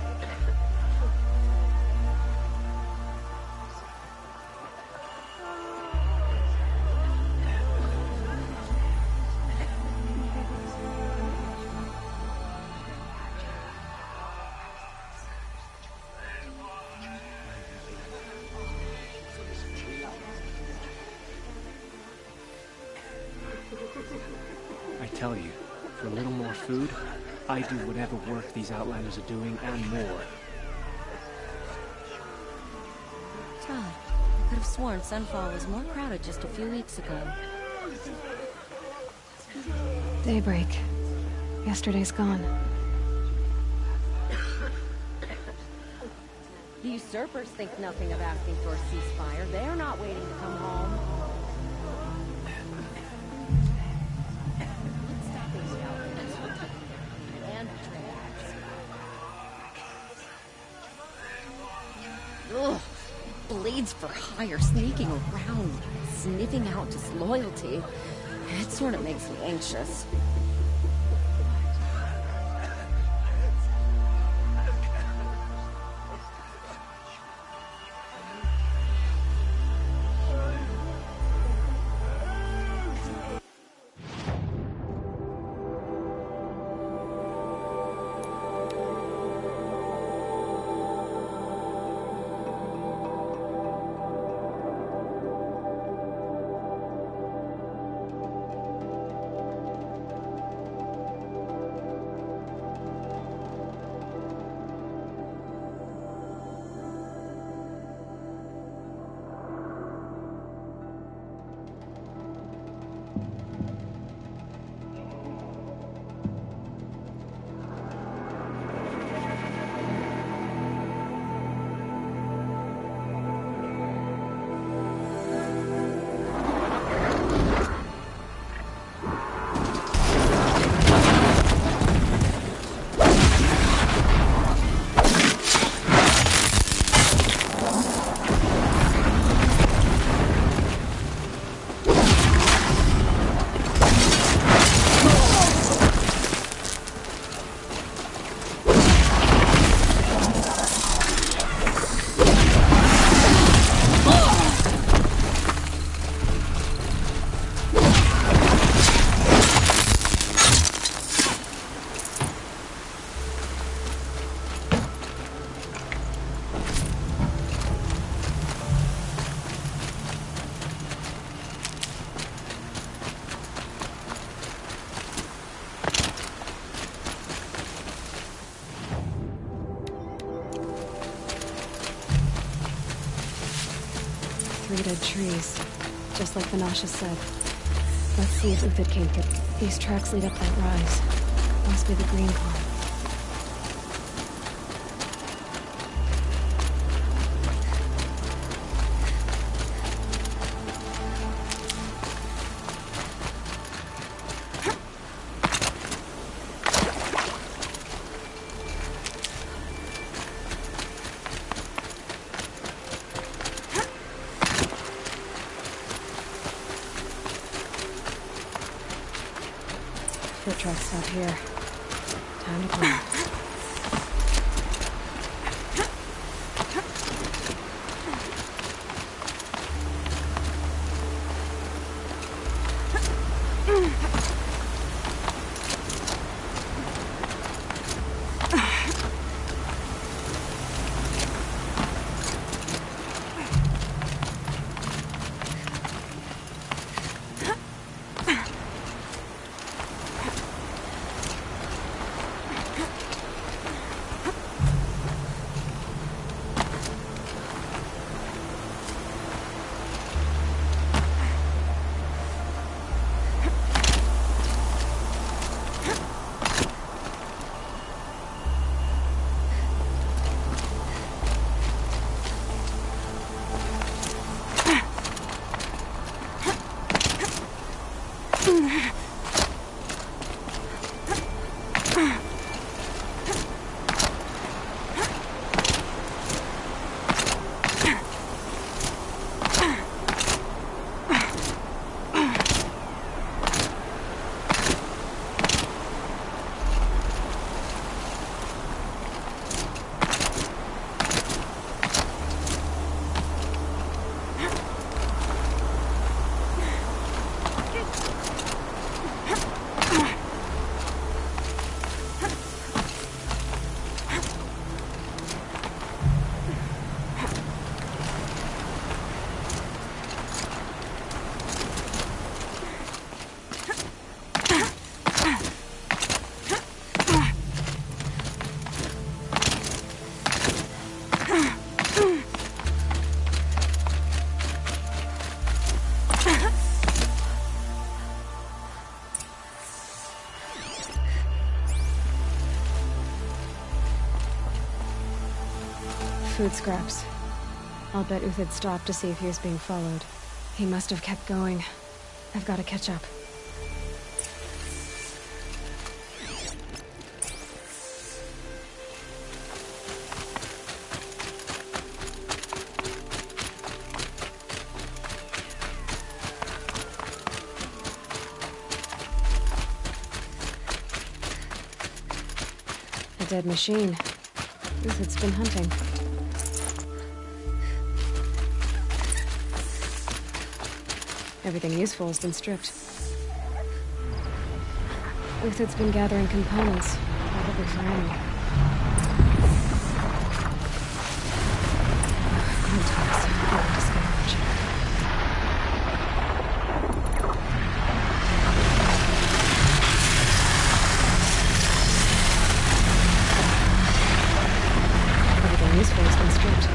Speaker 20: I tell you, for a little more food, I do whatever work these Outlanders are doing and more.
Speaker 22: Todd, I could have sworn Sunfall was more crowded just a few weeks ago.
Speaker 2: Daybreak. Yesterday's gone.
Speaker 22: The usurpers think nothing of asking for a ceasefire. They're not waiting to come home. Ugh, blades for hire, sneaking around, sniffing out disloyalty. It sort of makes me anxious.
Speaker 2: dead trees, just like Vanasha said. Let's see if Uthid came through. These tracks lead up that rise. Must be the green climb. Foot tracks stop here. Time to climb. Food scraps. I'll bet Uthid stopped to see if he was being followed. He must have kept going. I've got to catch up. A dead machine. Uthid's been hunting. Everything useful has been stripped. Uthid's been gathering components, probably for ammo. Everything useful has been stripped.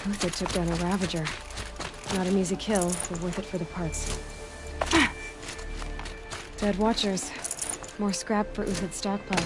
Speaker 2: Uthid took down a Ravager. Not an easy kill, but worth it for the parts. Dead Watchers. More scrap for Uthid's stockpile.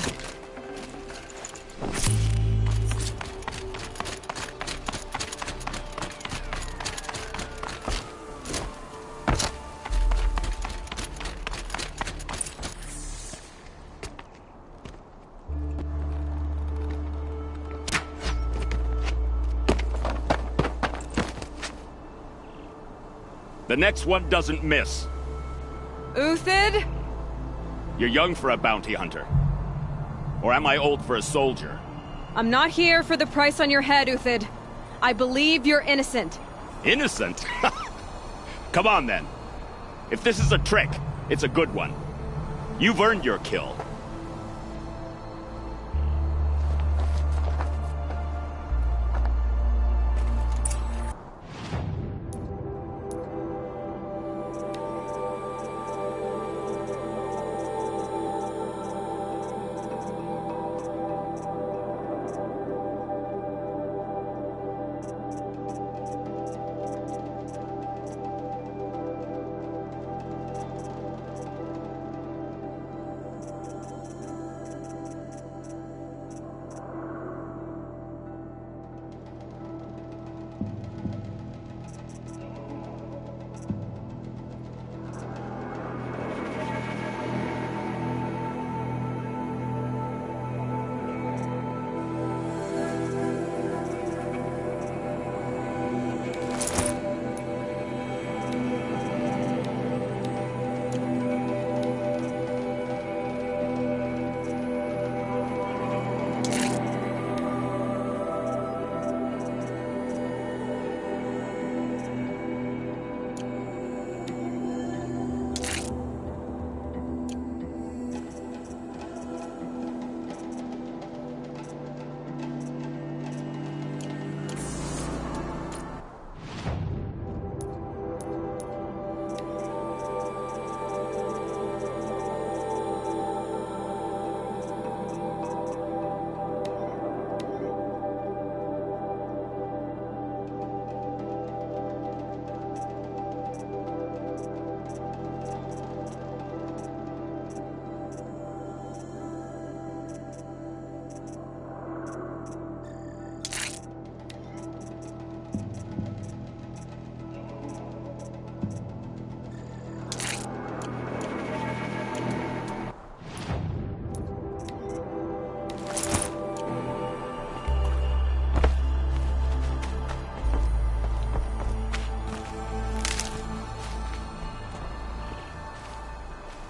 Speaker 15: The next one doesn't miss.
Speaker 2: Uthid?
Speaker 15: You're young for a bounty hunter. Or am I old for a soldier?
Speaker 2: I'm not here for the price on your head, Uthid. I believe you're innocent.
Speaker 15: Innocent? Come on, then. If this is a trick, it's a good one. You've earned your kill.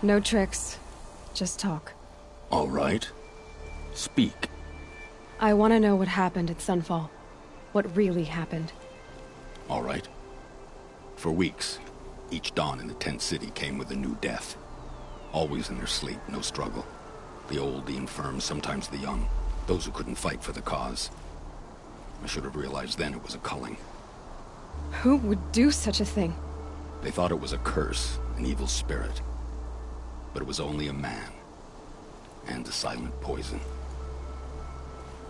Speaker 2: No tricks. Just talk.
Speaker 3: All right. Speak.
Speaker 2: I want to know what happened at Sunfall. What really happened.
Speaker 3: All right. For weeks, each dawn in the tent city came with a new death. Always in their sleep, no struggle. The old, the infirm, sometimes the young. Those who couldn't fight for the cause. I should have realized then it was a culling.
Speaker 2: Who would do such a thing?
Speaker 3: They thought it was a curse, an evil spirit. But it was only a man. And a silent poison.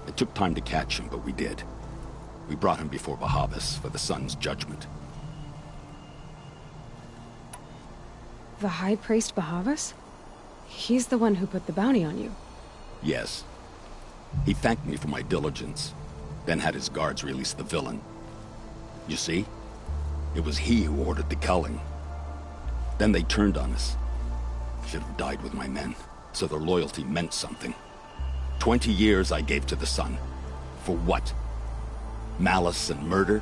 Speaker 3: It took time to catch him, but we did. We brought him before Bahavas for the sun's judgment.
Speaker 2: The High Priest Bahavas? He's the one who put the bounty on you.
Speaker 3: Yes. He thanked me for my diligence, then had his guards release the villain. You see? It was he who ordered the culling. Then they turned on us. Should have died with my men, so their loyalty meant something. 20 years I gave to the sun. For what? Malice and murder?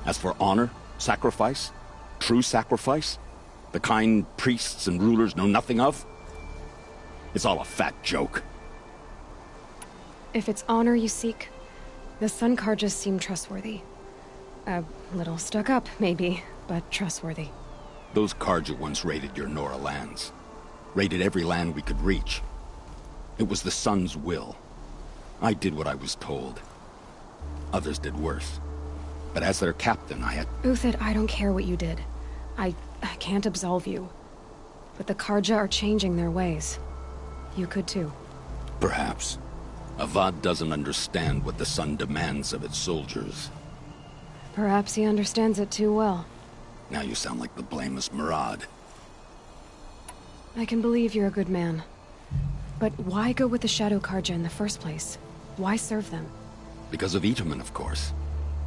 Speaker 3: As for honor, sacrifice, true sacrifice, the kind priests and rulers know nothing of? It's all a fat joke.
Speaker 2: If it's honor you seek, the Sun Karjas seem trustworthy. A little stuck up, maybe, but trustworthy.
Speaker 3: Those Karja once raided your Nora lands. Raided every land we could reach. It was the Sun's will. I did what I was told. Others did worse. But as their captain, I had...
Speaker 2: Uthid, I don't care what you did. I can't absolve you. But the Karja are changing their ways. You could too.
Speaker 3: Perhaps. Avad doesn't understand what the Sun demands of its soldiers.
Speaker 2: Perhaps he understands it too well.
Speaker 7: Now you sound like the blameless Murad.
Speaker 2: I can believe you're a good man. But why go with the Shadow Karja in the first place? Why serve them?
Speaker 7: Because of Itaman, of course.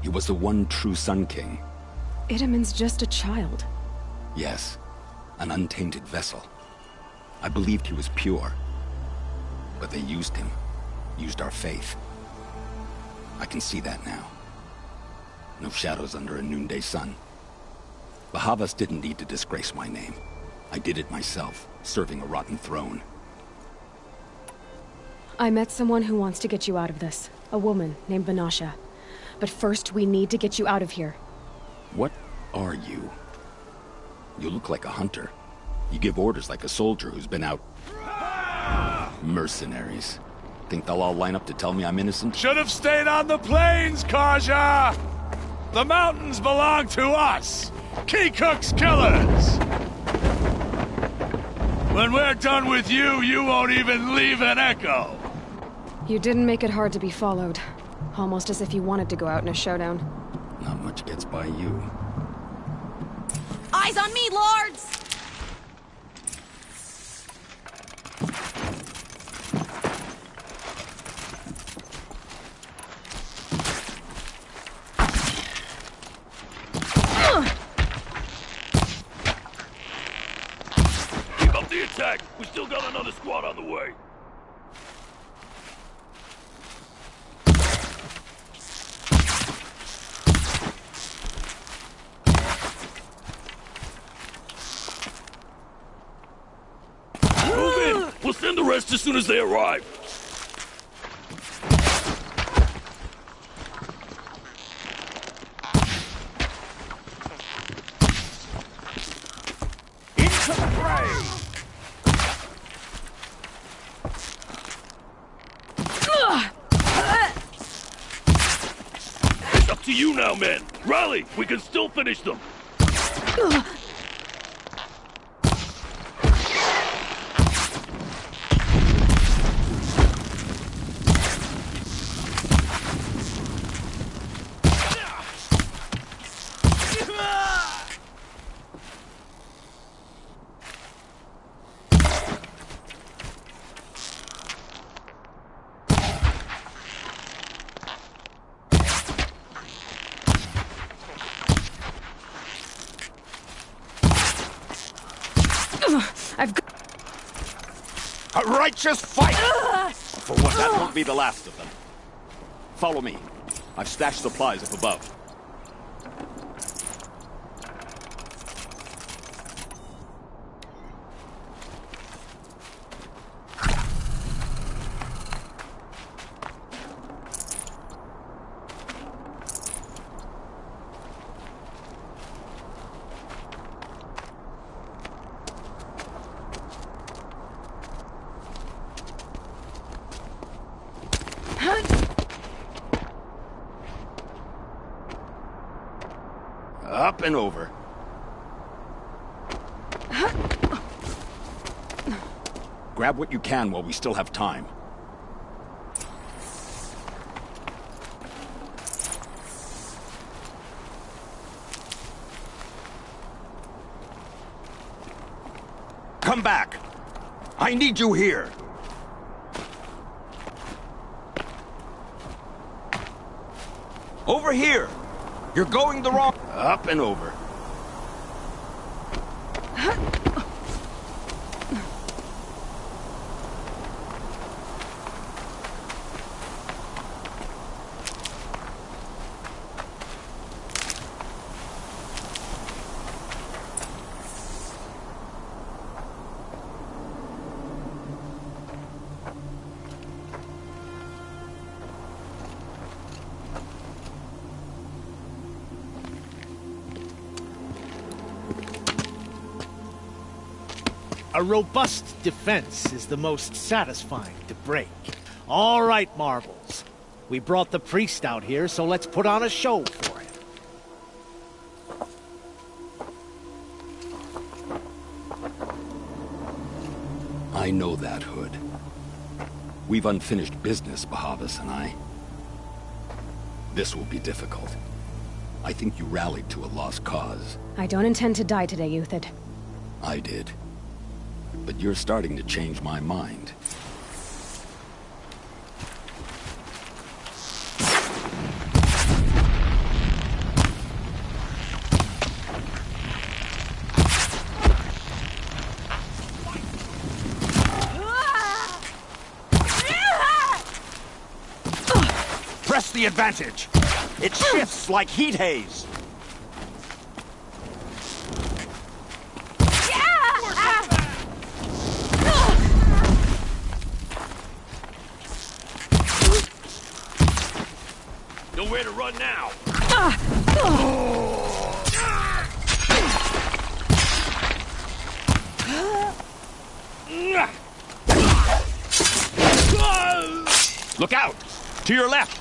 Speaker 7: He was the one true Sun King.
Speaker 2: Itaman's just a child.
Speaker 7: Yes, an untainted vessel. I believed he was pure. But they used him. Used our faith. I can see that now. No shadows under a noonday sun. Bahavas didn't need to disgrace my name. I did it myself, serving a rotten throne.
Speaker 2: I met someone who wants to get you out of this. A woman named Vanasha. But first, we need to get you out of here.
Speaker 7: What are you? You look like a hunter. You give orders like a soldier who's been out... Mercenaries. Think they'll all line up to tell me I'm innocent?
Speaker 21: Should have stayed on the plains, Karja! The mountains belong to us! Kikuk's killers! When we're done with you, you won't even leave an echo!
Speaker 2: You didn't make it hard to be followed. Almost as if you wanted to go out in a showdown.
Speaker 7: Not much gets by you.
Speaker 22: Eyes on me, lords!
Speaker 13: Keep up the attack! We still got another squad on the way! We'll send the rest as soon as they arrive. Into the fray! It's up to you now, men. Rally! We can still finish them.
Speaker 2: I've got...
Speaker 15: A righteous fight! For what, that won't be the last of them. Follow me. I've stashed supplies up above. Up and over. Grab what you can while we still have time. Come back! I need you here! Over here! You're going the wrong... Up and over.
Speaker 23: A robust defense is the most satisfying to break. All right, Marbles. We brought the priest out here, so let's put on a show for him.
Speaker 7: I know that, Hood. We've unfinished business, Bahavas and I. This will be difficult. I think you rallied to a lost cause.
Speaker 2: I don't intend to die today, Euthid.
Speaker 7: I did. But you're starting to change my mind.
Speaker 15: Press the advantage. It shifts like heat haze.
Speaker 13: Nowhere to run now.
Speaker 15: Look out! To your left!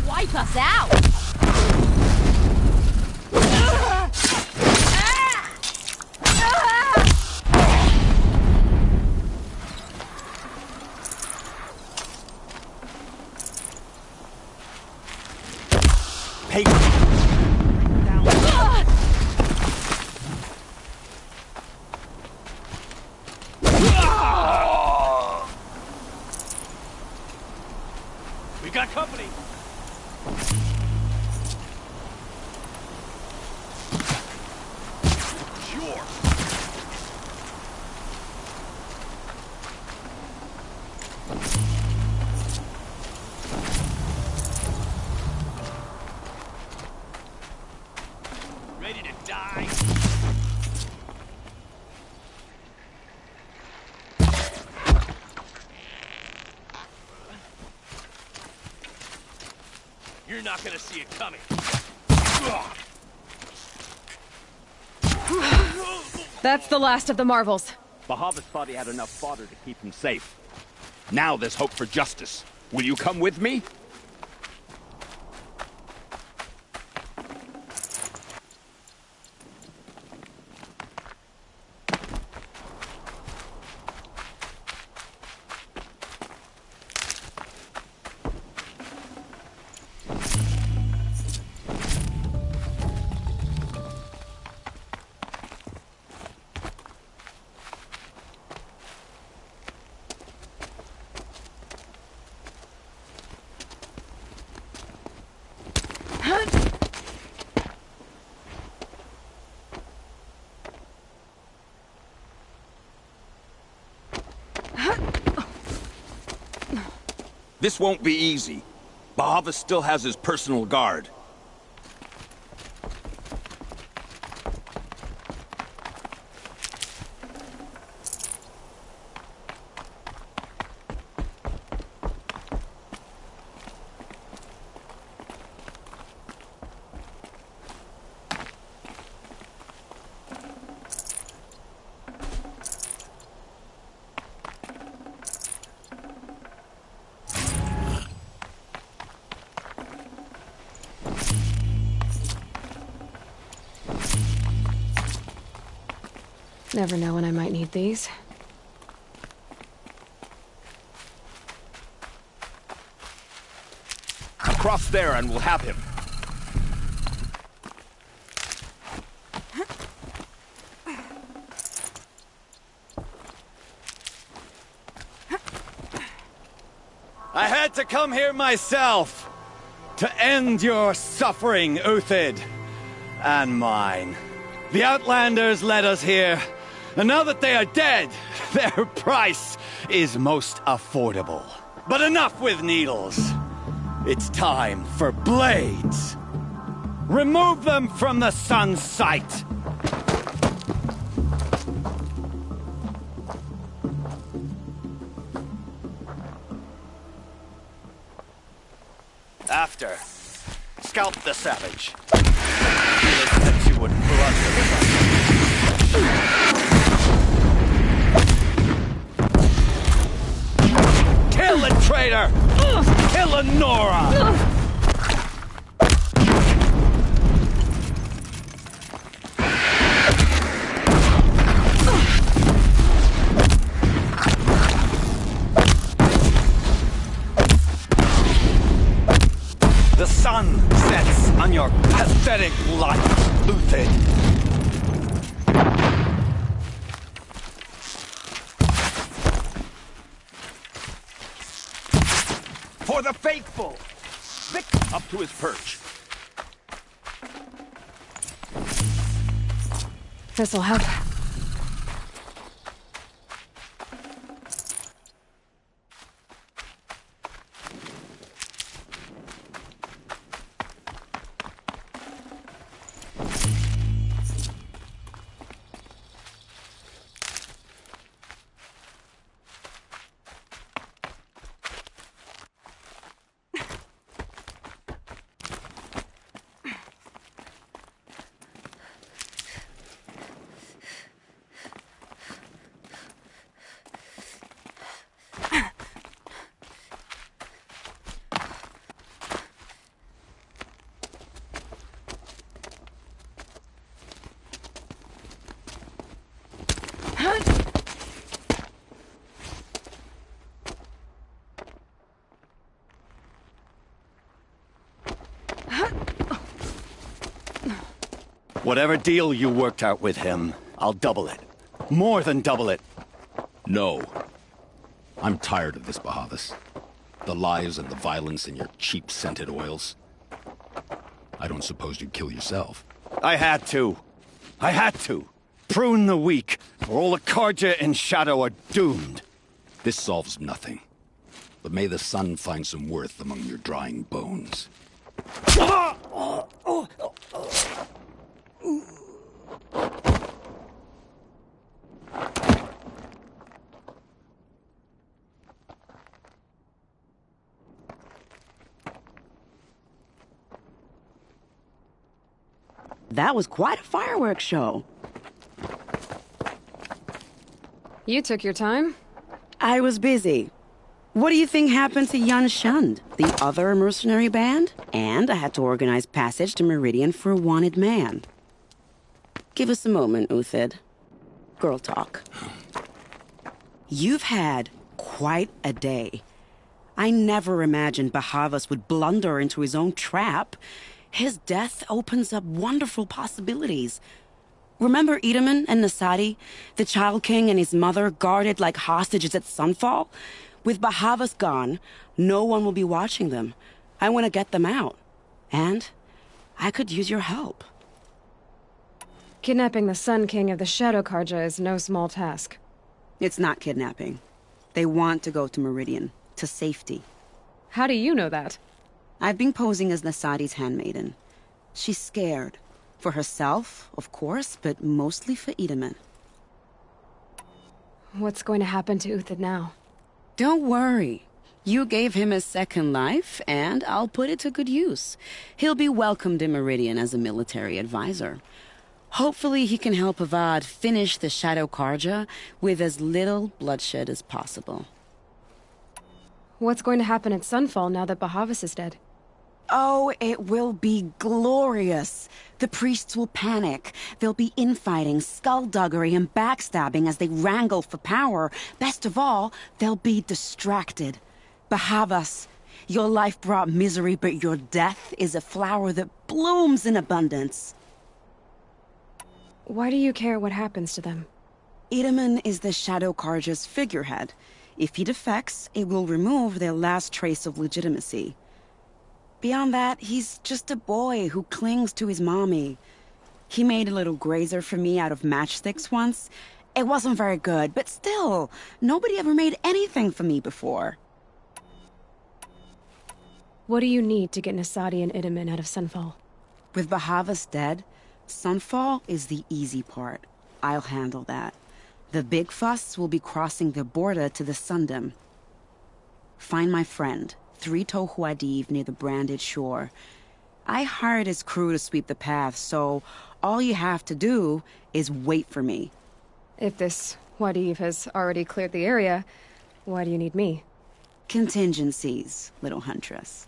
Speaker 22: Wipe us out!
Speaker 13: We got company. Sure. Ready to die? You're not gonna see it coming.
Speaker 2: That's the last of the Marvels.
Speaker 15: Bahavas thought he had enough fodder to keep him safe. Now there's hope for justice. Will you come with me? This won't be easy. Bahavas still has his personal guard.
Speaker 2: Never know when I might need these.
Speaker 15: Across there and we'll have him.
Speaker 12: I had to come here myself to end your suffering, Uthid, and mine. The Outlanders led us here, and now that they are dead, their price is most affordable. But enough with needles. It's time for blades. Remove them from the sun's sight! After, scalp the savage. That you would blood the Kill a traitor! Kill a Nora! The sun sets on your pathetic life, Uthid. For the faithful! Up to his perch.
Speaker 2: This'll help.
Speaker 12: Whatever deal you worked out with him, I'll double it. More than double it.
Speaker 7: No. I'm tired of this, Bahavas. The lies and the violence and your cheap scented oils. I don't suppose you'd kill yourself.
Speaker 12: I had to. I had to. Prune the weak, or all the Karja in Shadow are doomed.
Speaker 7: This solves nothing. But may the sun find some worth among your drying bones.
Speaker 14: That was quite a fireworks show.
Speaker 2: You took your time?
Speaker 14: I was busy. What do you think happened to Yun Shund, the other mercenary band? And I had to organize passage to Meridian for a wanted man. Give us a moment, Uthid. Girl talk. You've had quite a day. I never imagined Bahavas would blunder into his own trap. His death opens up wonderful possibilities. Remember Edaman and Nasadi, the Child King and his mother guarded like hostages at Sunfall? With Bahavas gone, no one will be watching them. I want to get them out. And I could use your help.
Speaker 2: Kidnapping the Sun King of the Shadow Karja is no small task.
Speaker 14: It's not kidnapping. They want to go to Meridian, to safety.
Speaker 2: How do you know that?
Speaker 14: I've been posing as Nasadi's handmaiden. She's scared. For herself, of course, but mostly for Edaman.
Speaker 2: What's going to happen to Uthid now?
Speaker 14: Don't worry. You gave him a second life, and I'll put it to good use. He'll be welcomed in Meridian as a military advisor. Hopefully he can help Avad finish the Shadow Karja with as little bloodshed as possible.
Speaker 2: What's going to happen at Sunfall now that Bahavas is dead?
Speaker 14: Oh, it will be glorious. The priests will panic. There'll be infighting, skullduggery, and backstabbing as they wrangle for power. Best of all, they'll be distracted. Bahavas, your life brought misery, but your death is a flower that blooms in abundance.
Speaker 2: Why do you care what happens to them?
Speaker 14: Edaman is the Shadow Karja's figurehead. If he defects, it will remove their last trace of legitimacy. Beyond that, he's just a boy who clings to his mommy. He made a little grazer for me out of matchsticks once. It wasn't very good, but still, nobody ever made anything for me before.
Speaker 2: What do you need to get Nasadi and Edaman out of Sunfall?
Speaker 14: With Bahavas dead, Sunfall is the easy part. I'll handle that. The big fuss will be crossing the border to the Sundom. Find my friend, 3-Toe Huadiv, near the branded shore. I hired his crew to sweep the path, so all you have to do is wait for me.
Speaker 2: If this Huadiv has already cleared the area, why do you need me?
Speaker 14: Contingencies, little huntress.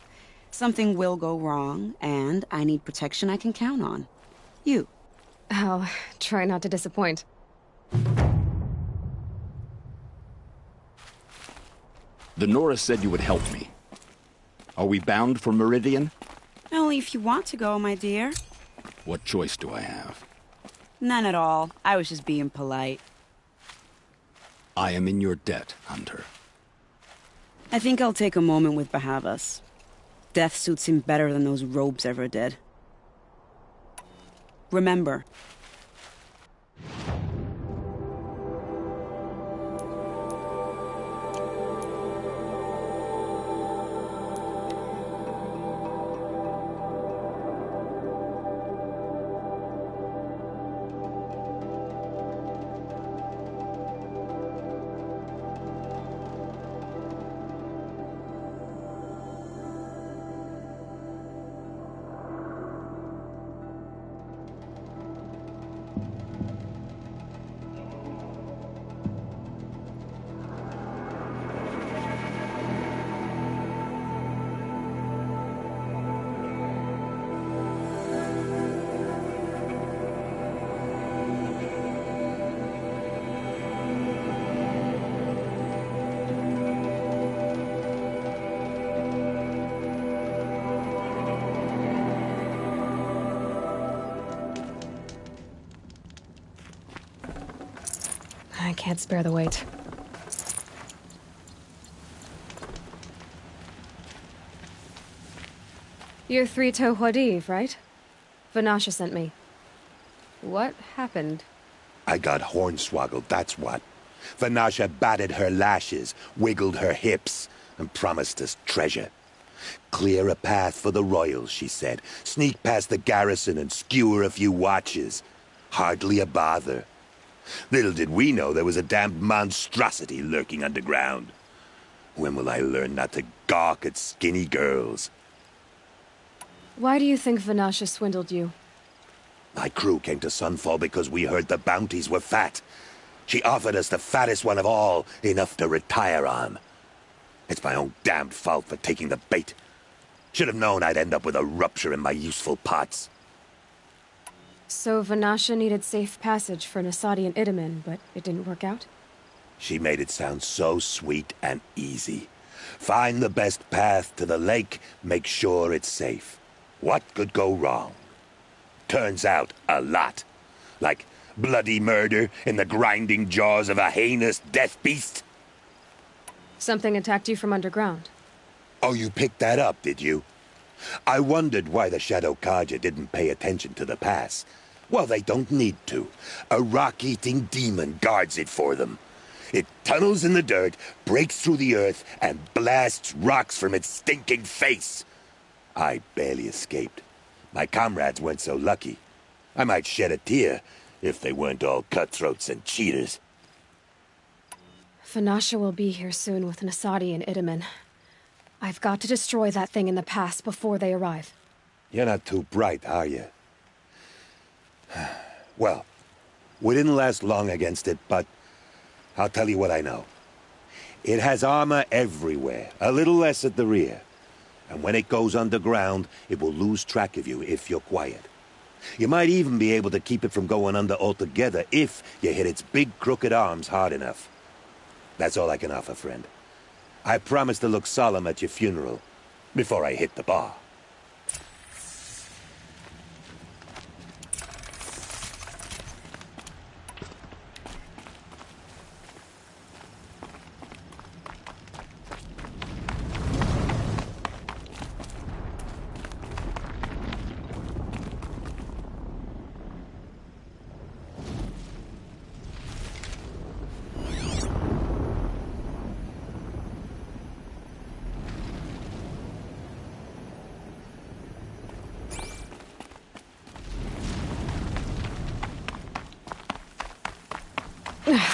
Speaker 14: Something will go wrong, and I need protection I can count on. You.
Speaker 2: I'll try not to disappoint.
Speaker 7: The Nora said you would help me. Are we bound for Meridian?
Speaker 14: Only if you want to go, my dear.
Speaker 7: What choice do I have?
Speaker 14: None at all. I was just being polite.
Speaker 7: I am in your debt, Hunter.
Speaker 14: I think I'll take a moment with Bahavas. Death suits him better than those robes ever did. Remember.
Speaker 2: I can't spare the weight. You're 3-Toe Huadiv, right? Vanasha sent me. What happened?
Speaker 4: I got hornswoggled, that's what. Vanasha batted her lashes, wiggled her hips, and promised us treasure. Clear a path for the royals, she said. Sneak past the garrison and skewer a few watches. Hardly a bother. Little did we know there was a damned monstrosity lurking underground. When will I learn not to gawk at skinny girls?
Speaker 2: Why do you think Vanasha swindled you?
Speaker 4: My crew came to Sunfall because we heard the bounties were fat. She offered us the fattest one of all, enough to retire on. It's my own damned fault for taking the bait. Should have known I'd end up with a rupture in my useful parts.
Speaker 2: So Vanasha needed safe passage for Nasadi and Idaman, but it didn't work out?
Speaker 4: She made it sound so sweet and easy. Find the best path to the lake, make sure it's safe. What could go wrong? Turns out, a lot. Like bloody murder in the grinding jaws of a heinous death beast.
Speaker 2: Something attacked you from underground.
Speaker 4: Oh, you picked that up, did you? I wondered why the Shadow Kaja didn't pay attention to the pass. Well, they don't need to. A rock-eating demon guards it for them. It tunnels in the dirt, breaks through the earth, and blasts rocks from its stinking face. I barely escaped. My comrades weren't so lucky. I might shed a tear if they weren't all cutthroats and cheaters.
Speaker 2: Vanasha will be here soon with Nasadi and Idaman. I've got to destroy that thing in the pass before they arrive.
Speaker 4: You're not too bright, are you? Well, we didn't last long against it, but I'll tell you what I know. It has armor everywhere, a little less at the rear. And when it goes underground, it will lose track of you if you're quiet. You might even be able to keep it from going under altogether if you hit its big crooked arms hard enough. That's all I can offer, friend. I promise to look solemn at your funeral before I hit the bar.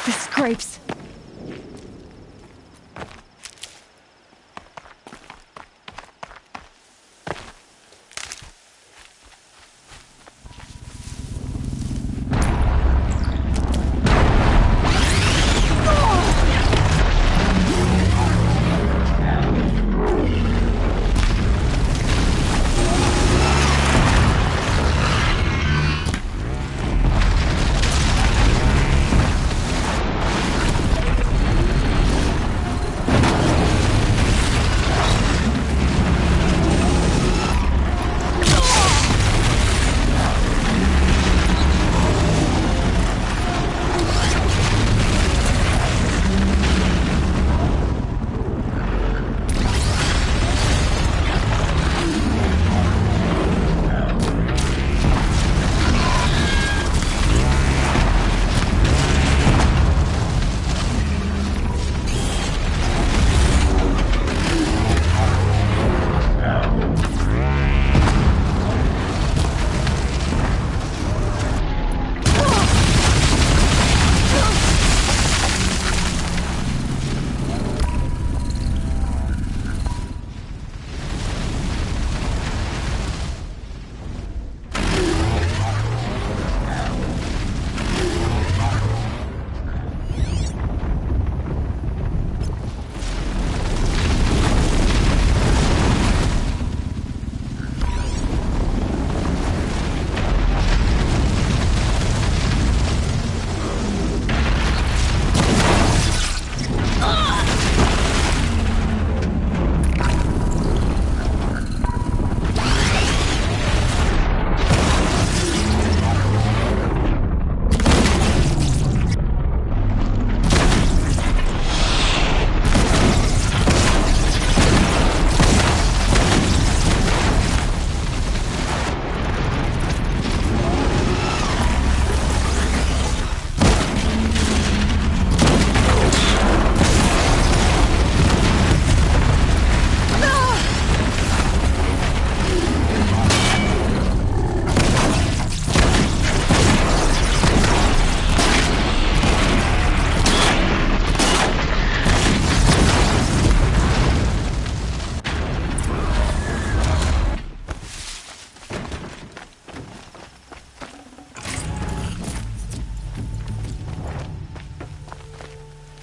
Speaker 2: This scrapes.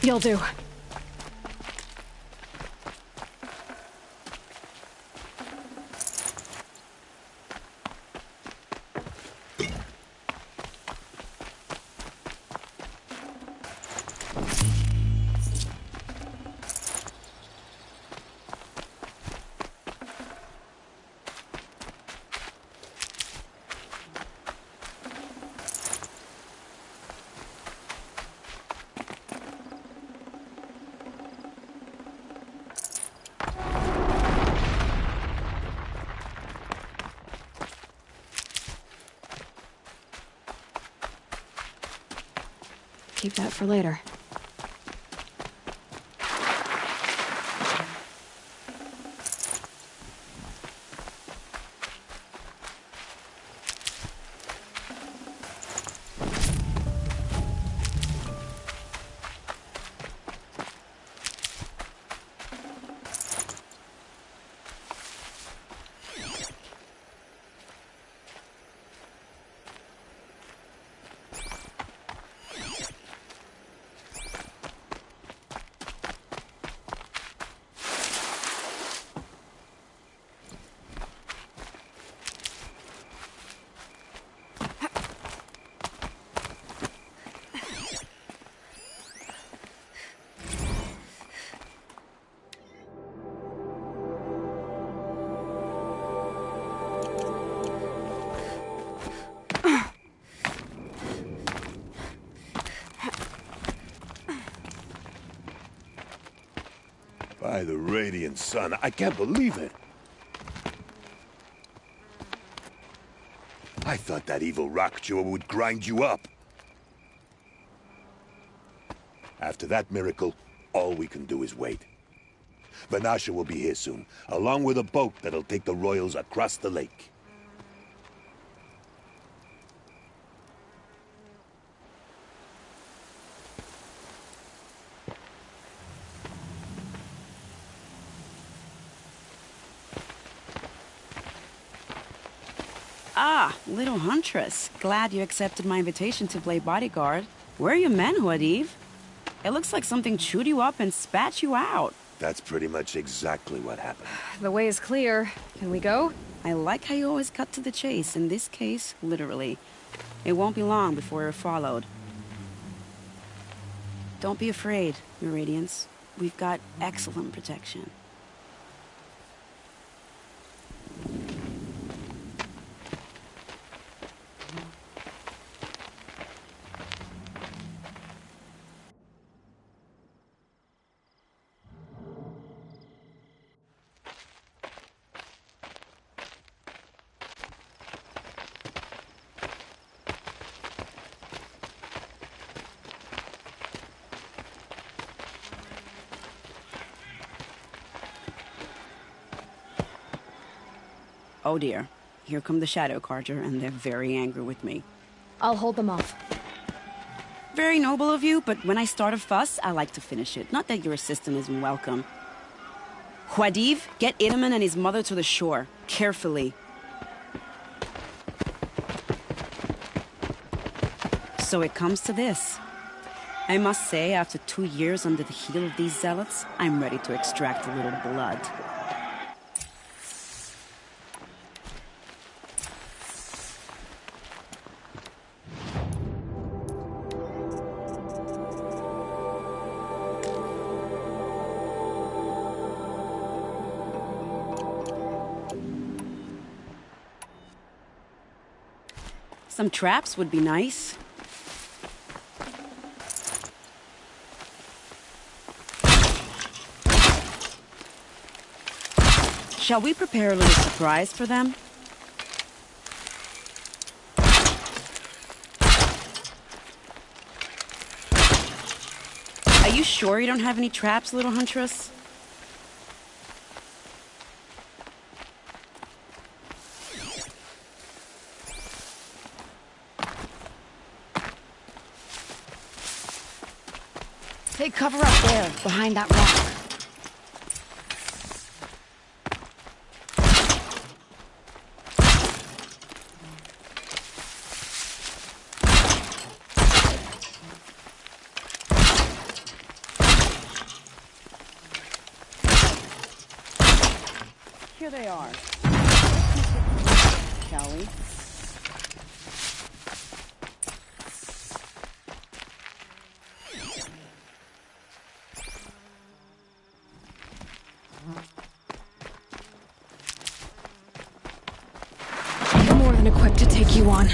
Speaker 2: You'll do. Keep that for later.
Speaker 4: By the radiant sun, I can't believe it. I thought that evil rock jaw would grind you up. After that miracle, all we can do is wait. Vanasha will be here soon, along with a boat that'll take the royals across the lake.
Speaker 14: Ah, little huntress. Glad you accepted my invitation to play bodyguard. Where are your men, Huadiv? It looks like something chewed you up and spat you out.
Speaker 4: That's pretty much exactly what happened.
Speaker 2: The way is clear. Can we go?
Speaker 14: I like how you always cut to the chase. In this case, literally. It won't be long before we're followed. Don't be afraid, Your Radiance. We've got excellent protection. Oh dear. Here come the Shadow Carja, and they're very angry with me.
Speaker 2: I'll hold them off.
Speaker 14: Very noble of you, but when I start a fuss, I like to finish it. Not that your assistant isn't welcome. Huadiv, get Itaman and his mother to the shore. Carefully. So it comes to this. I must say, after 2 years under the heel of these zealots, I'm ready to extract a little blood. Some traps would be nice. Shall we prepare a little surprise for them? Are you sure you don't have any traps, little huntress?
Speaker 22: Take cover up there, behind that rock.
Speaker 14: Here they are. Shall we?
Speaker 2: You're more than equipped to take you on.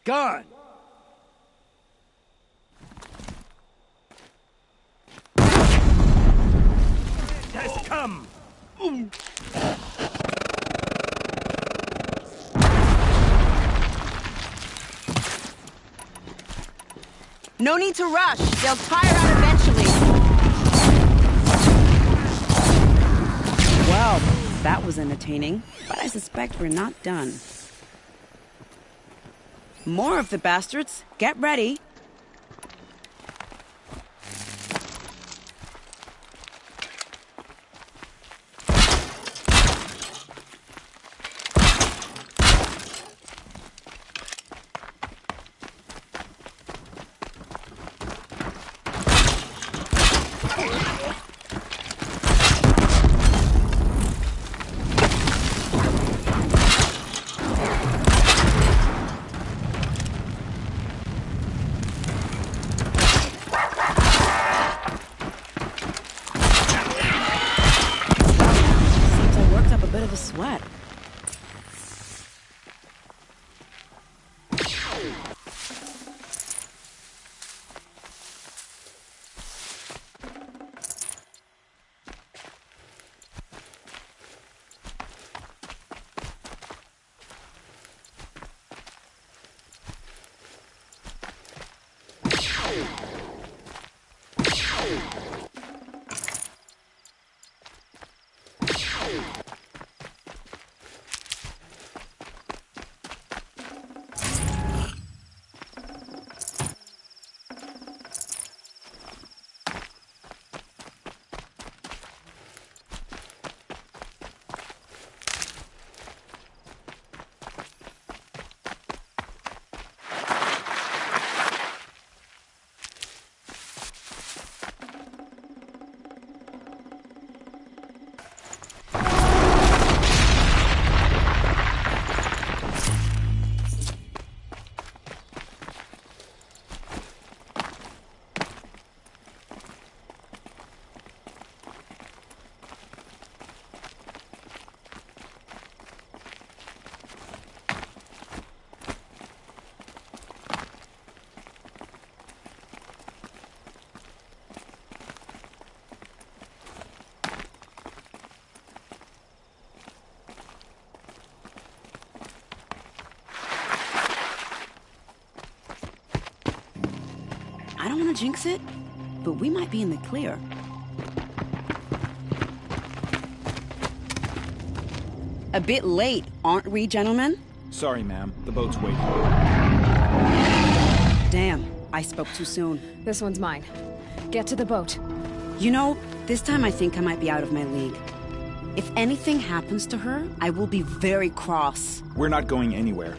Speaker 21: Gone! Has come!
Speaker 14: No need to rush. They'll tire out eventually. Well, that was entertaining, but I suspect we're not done. More of the bastards. Get ready. I don't want to jinx it, but we might be in the clear. A bit late, aren't we, gentlemen?
Speaker 6: Sorry, ma'am. The boat's waiting.
Speaker 14: Damn, I spoke too soon.
Speaker 2: This one's mine. Get to the boat.
Speaker 14: You know, this time I think I might be out of my league. If anything happens to her, I will be very cross.
Speaker 6: We're not going anywhere.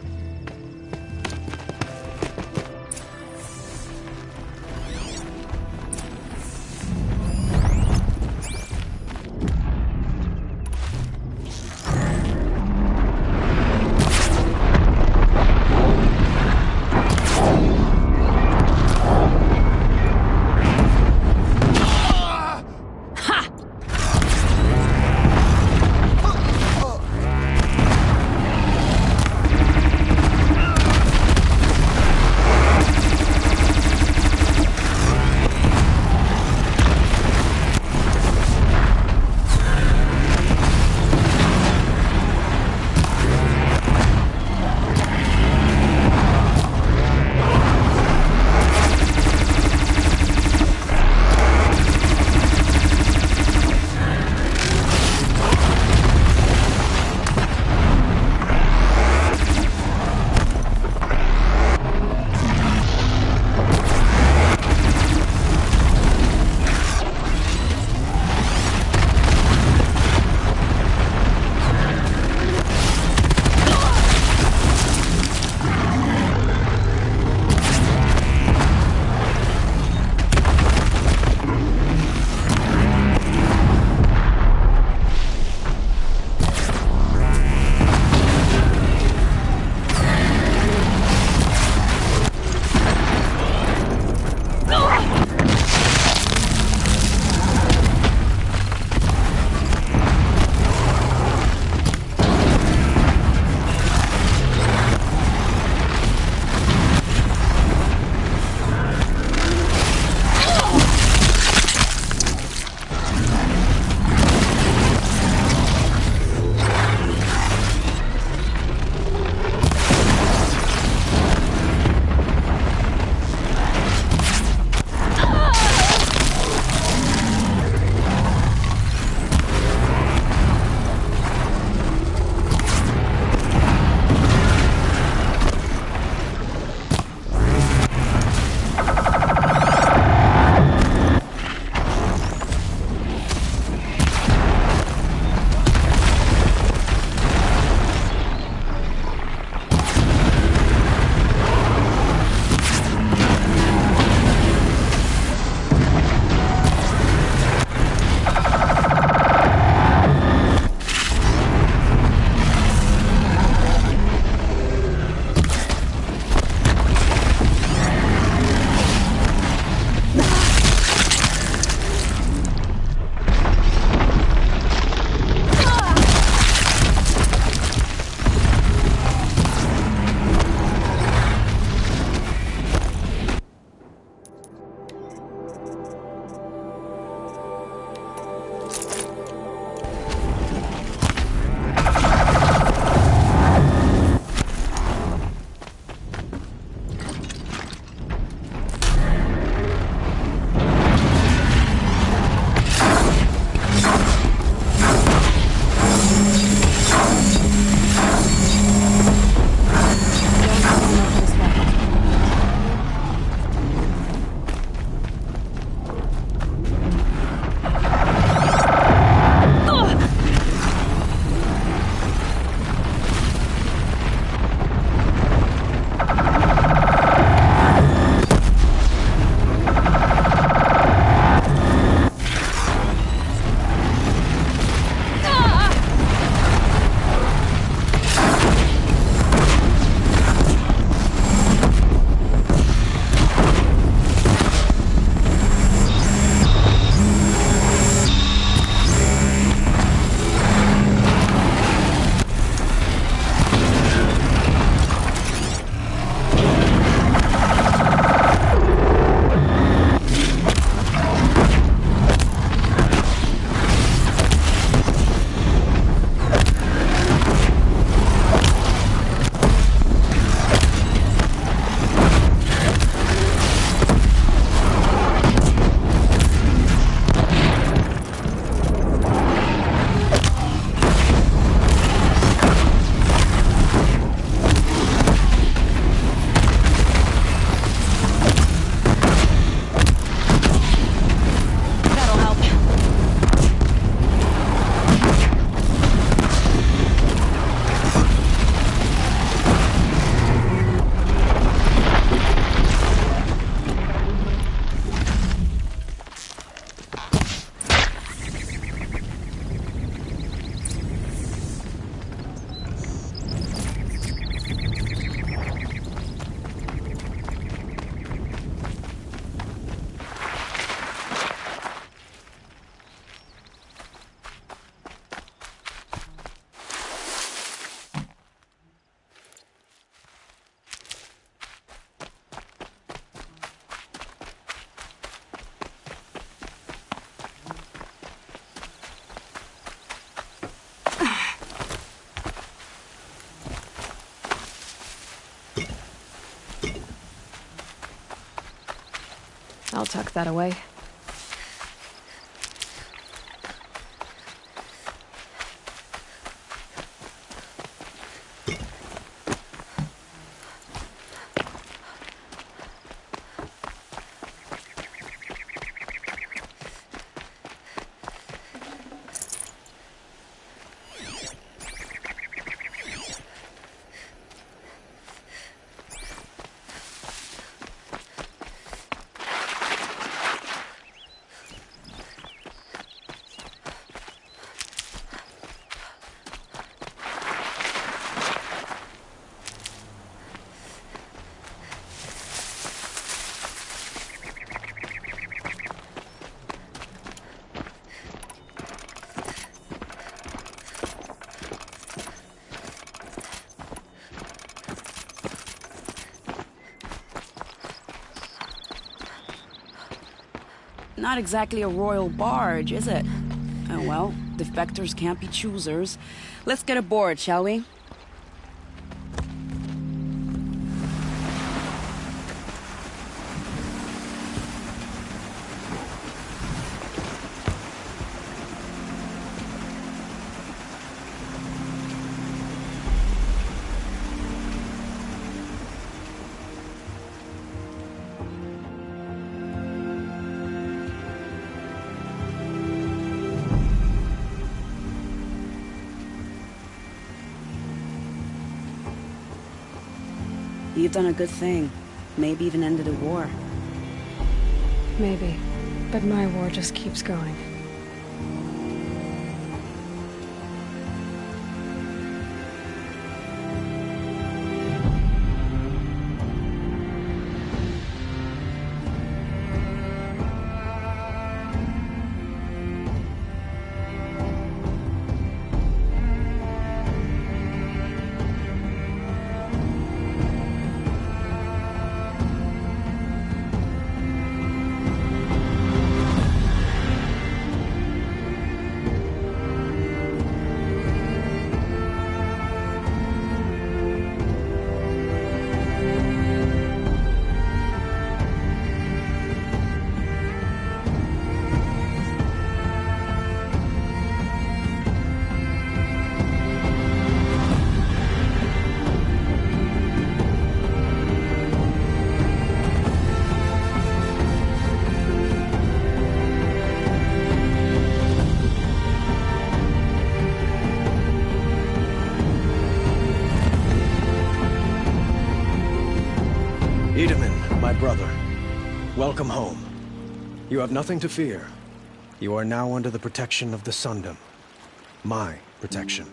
Speaker 2: I'll tuck that away.
Speaker 14: Not exactly a royal barge, is it? Oh well, defectors can't be choosers. Let's get aboard, shall we? You've done a good thing. Maybe even ended a war.
Speaker 2: Maybe. But my war just keeps going.
Speaker 9: My brother, welcome home. You have nothing to fear. You are now under the protection of the Sundom. My protection.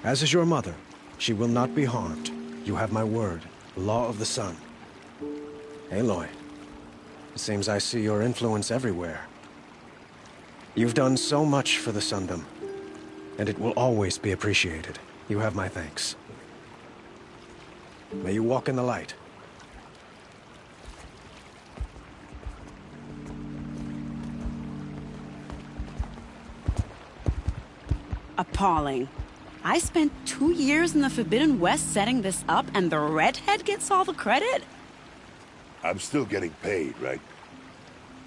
Speaker 9: As is your mother, she will not be harmed. You have my word, the law of the sun. Aloy, it seems I see your influence everywhere. You've done so much for the Sundom, and it will always be appreciated. You have my thanks. May you walk in the light.
Speaker 14: Appalling. I spent 2 years in the Forbidden West setting this up, and the redhead gets all the credit?
Speaker 4: I'm still getting paid, right?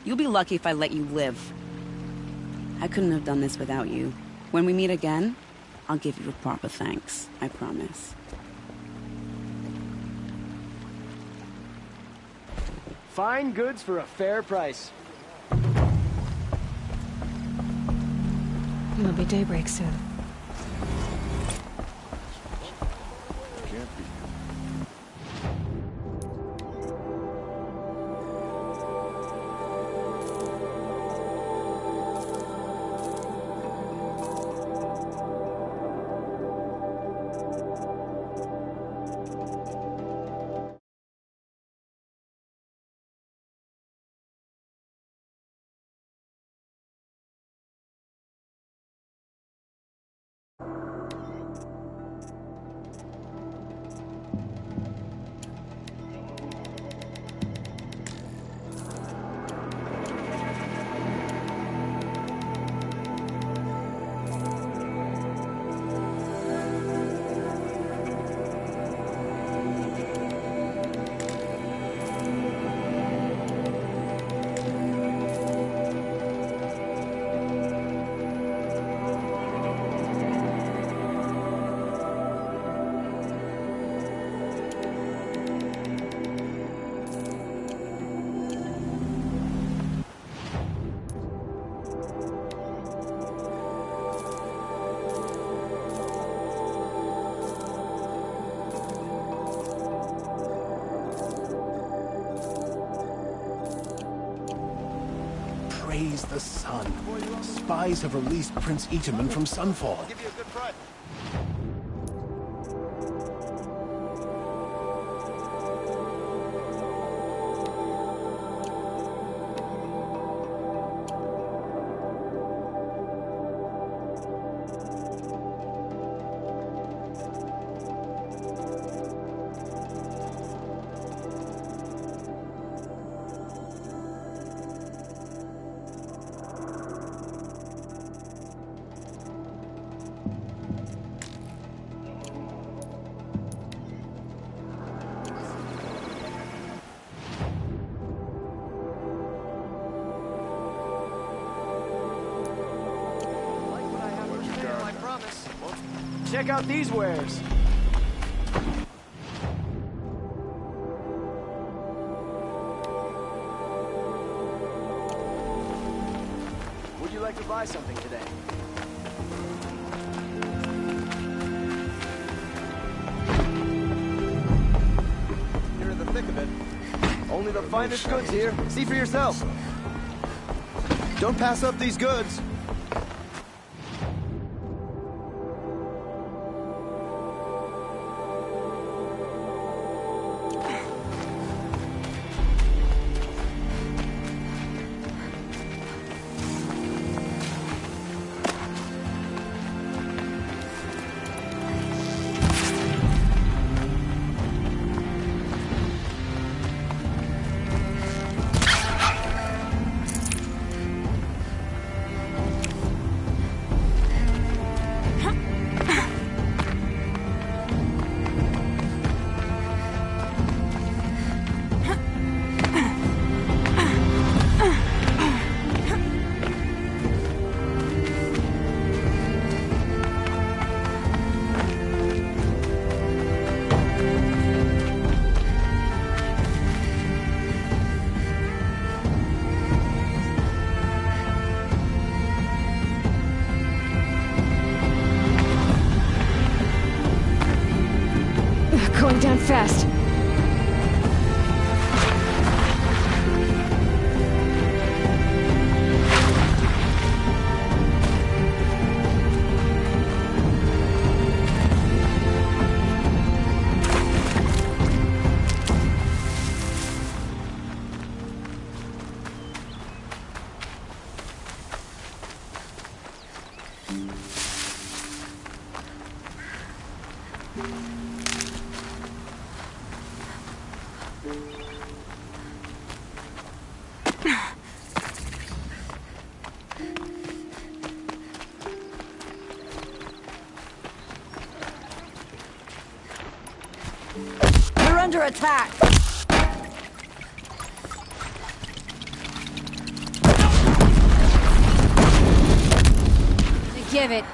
Speaker 14: You'll be lucky if I let you live. I couldn't have done this without you. When we meet again, I'll give you a proper thanks. I promise.
Speaker 20: Fine goods for a fair price.
Speaker 2: It'll be daybreak soon.
Speaker 21: Praise the sun. Spies have released Prince Itaman from Sunfall.
Speaker 11: I'll give you a good price.
Speaker 20: Check out these wares. Would you like to buy something today? You're in the thick of it. Only the finest goods here. See for yourself. Don't pass up these goods.
Speaker 2: Going down fast.
Speaker 22: You're under attack. Give it.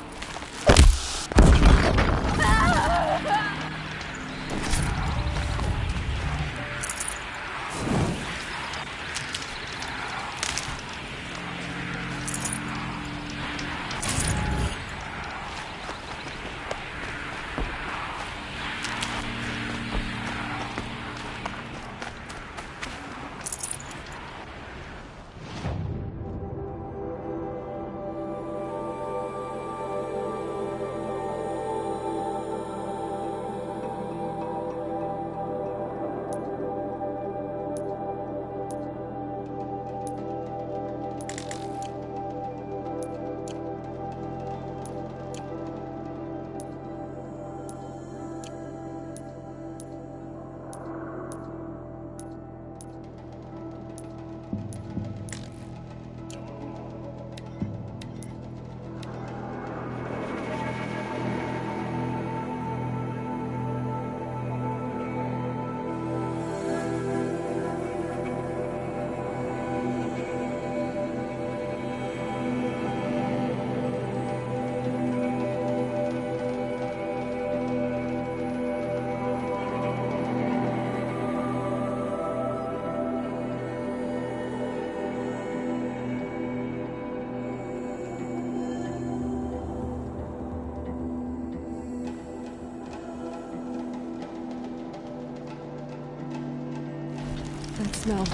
Speaker 2: That smell.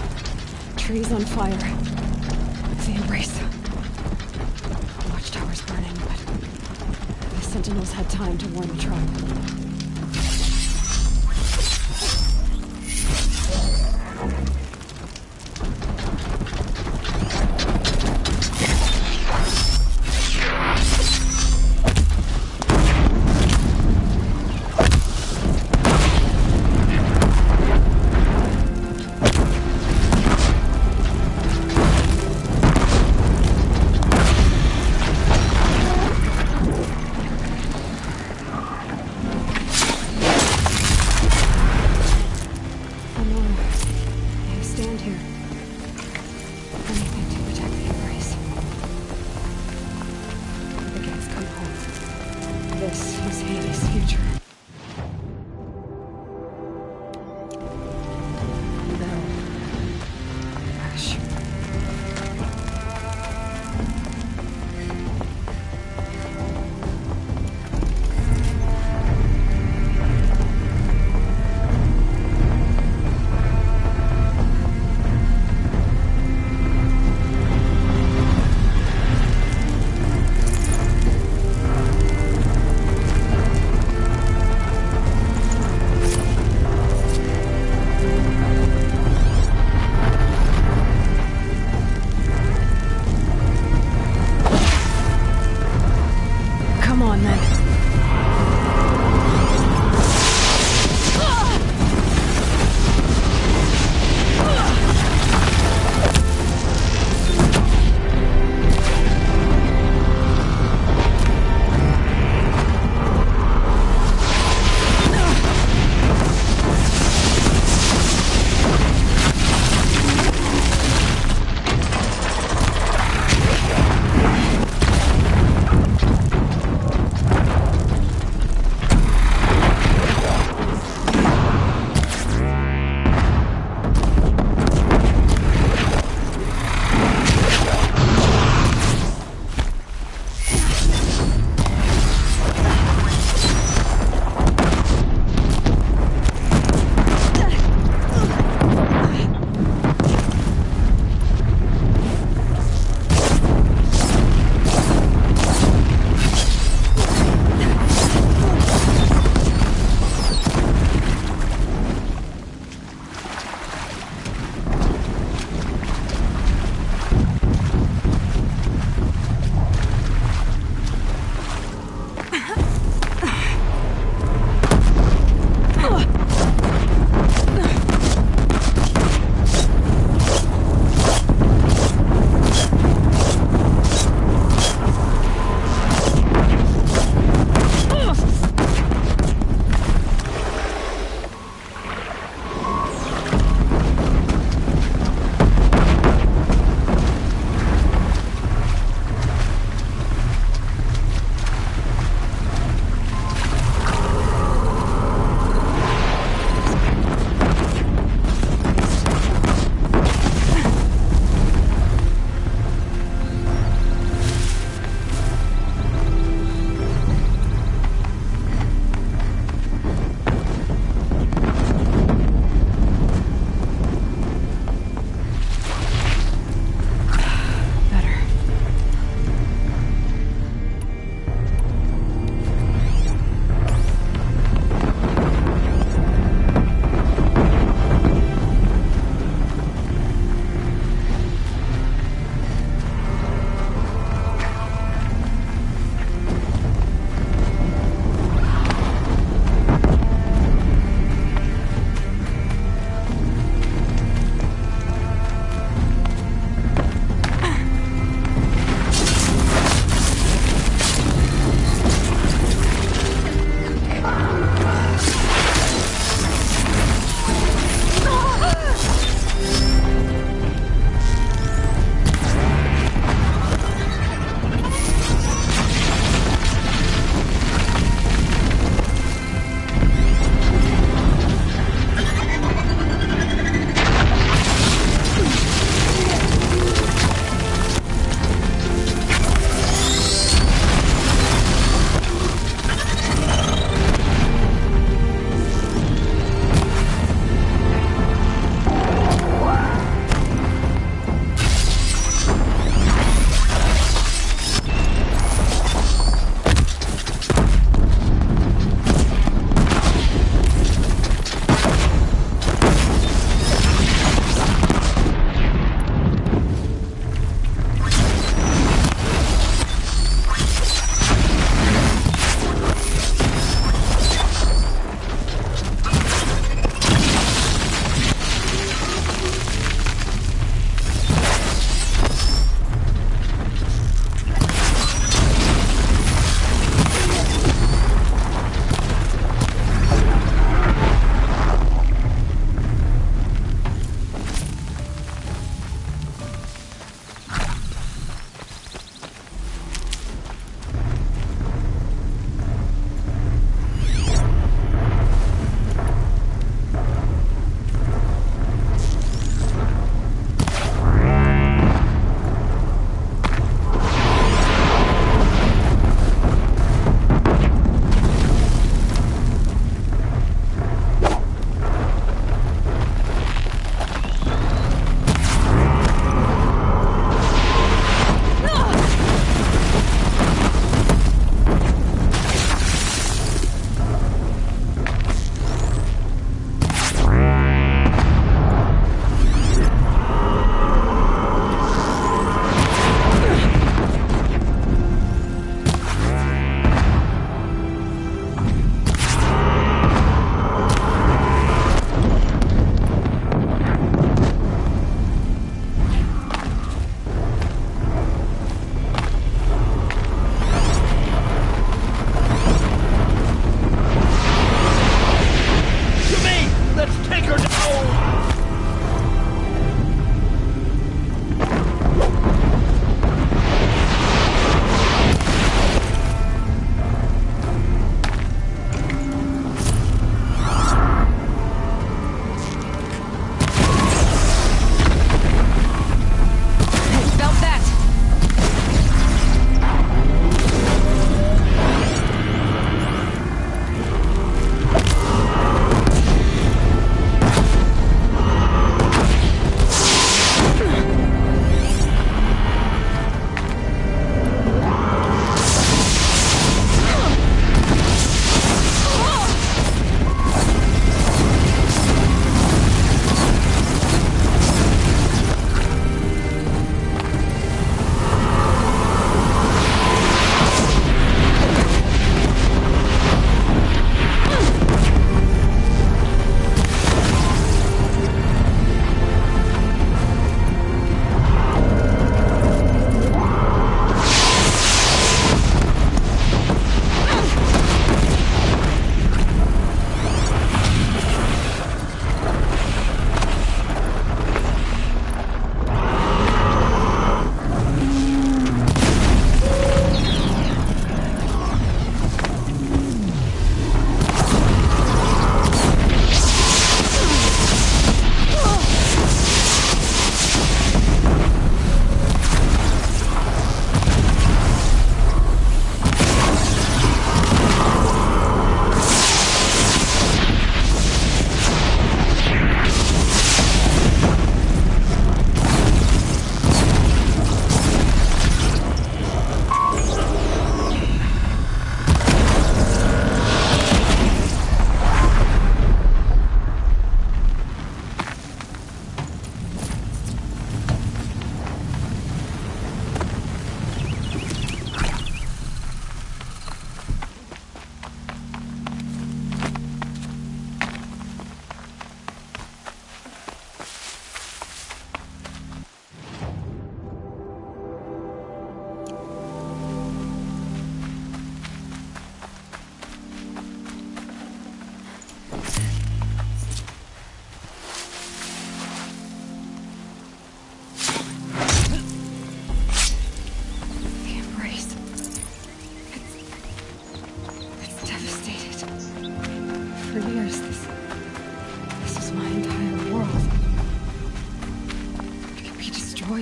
Speaker 2: Trees on fire. It's the Embrace. The watchtower's burning, but the Sentinels had time to warn the tribe.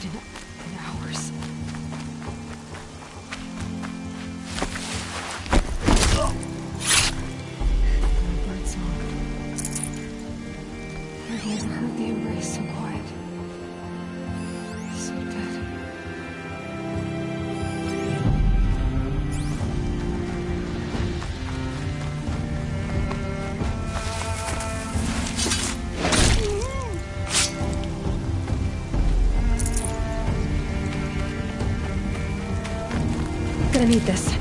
Speaker 2: destroyed in hours. Birdsong. I've never heard the embrace so quiet. So dead. Gonna need this.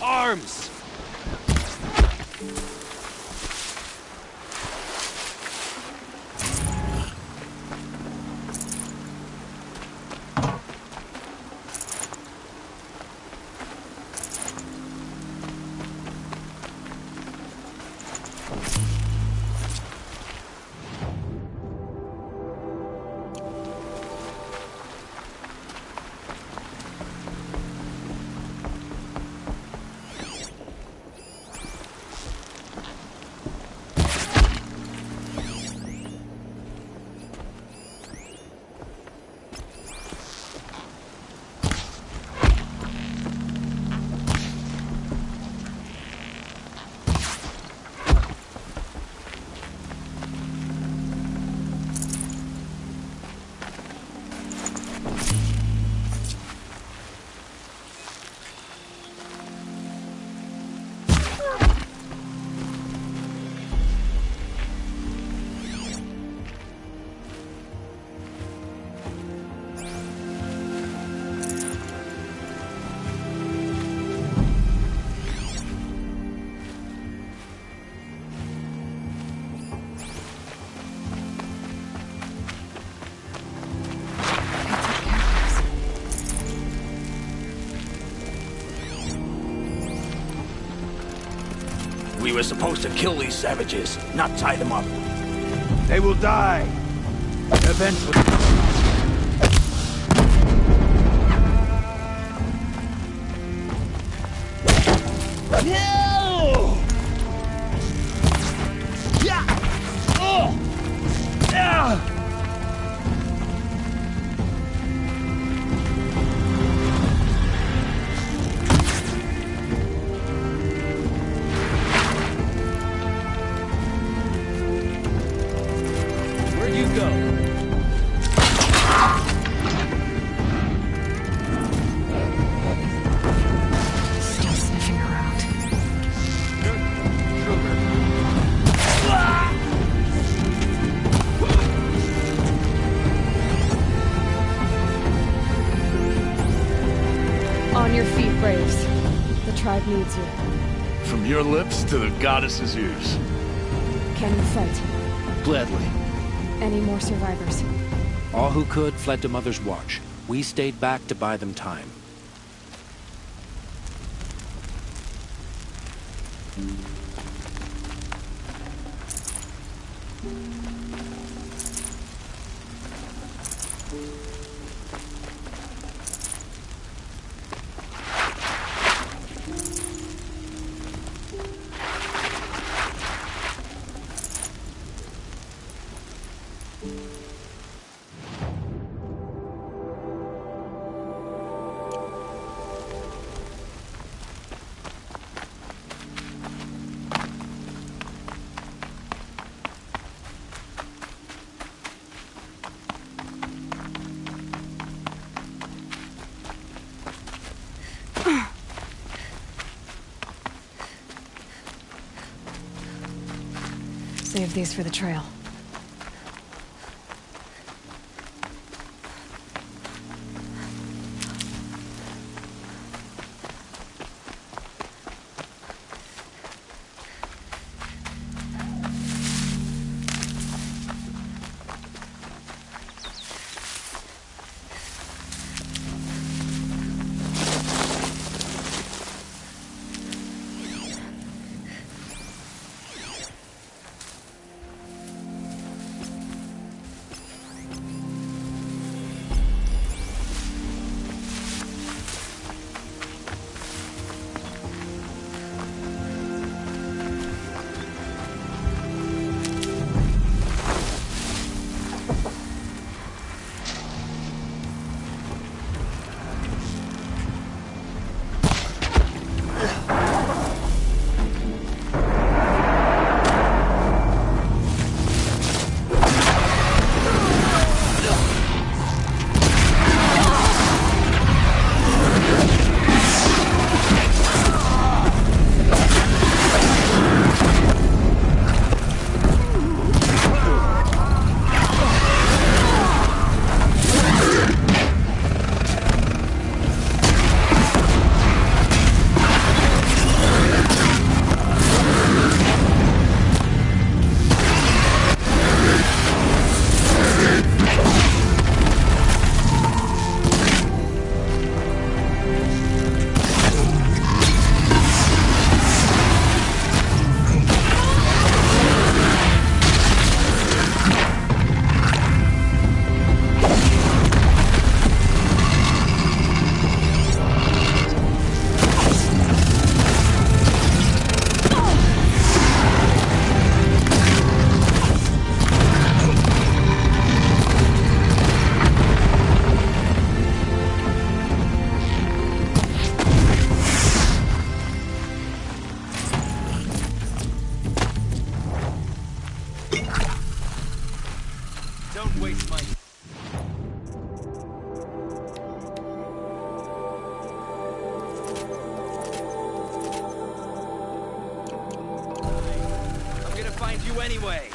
Speaker 21: Arms!
Speaker 13: We were supposed to kill these savages, not tie them up.
Speaker 21: They will die. Eventually.
Speaker 13: No! Yeah! Oh! Yeah!
Speaker 21: Where'd you go?
Speaker 2: Still sniffing around. On your feet, Braves. The tribe needs you.
Speaker 21: From your lips to the goddess's ears.
Speaker 2: Can you fight?
Speaker 11: Gladly.
Speaker 2: Any more survivors?
Speaker 11: All who could fled to Mother's Watch. We stayed back to buy them time.
Speaker 2: save these for the trail.
Speaker 20: Anyway.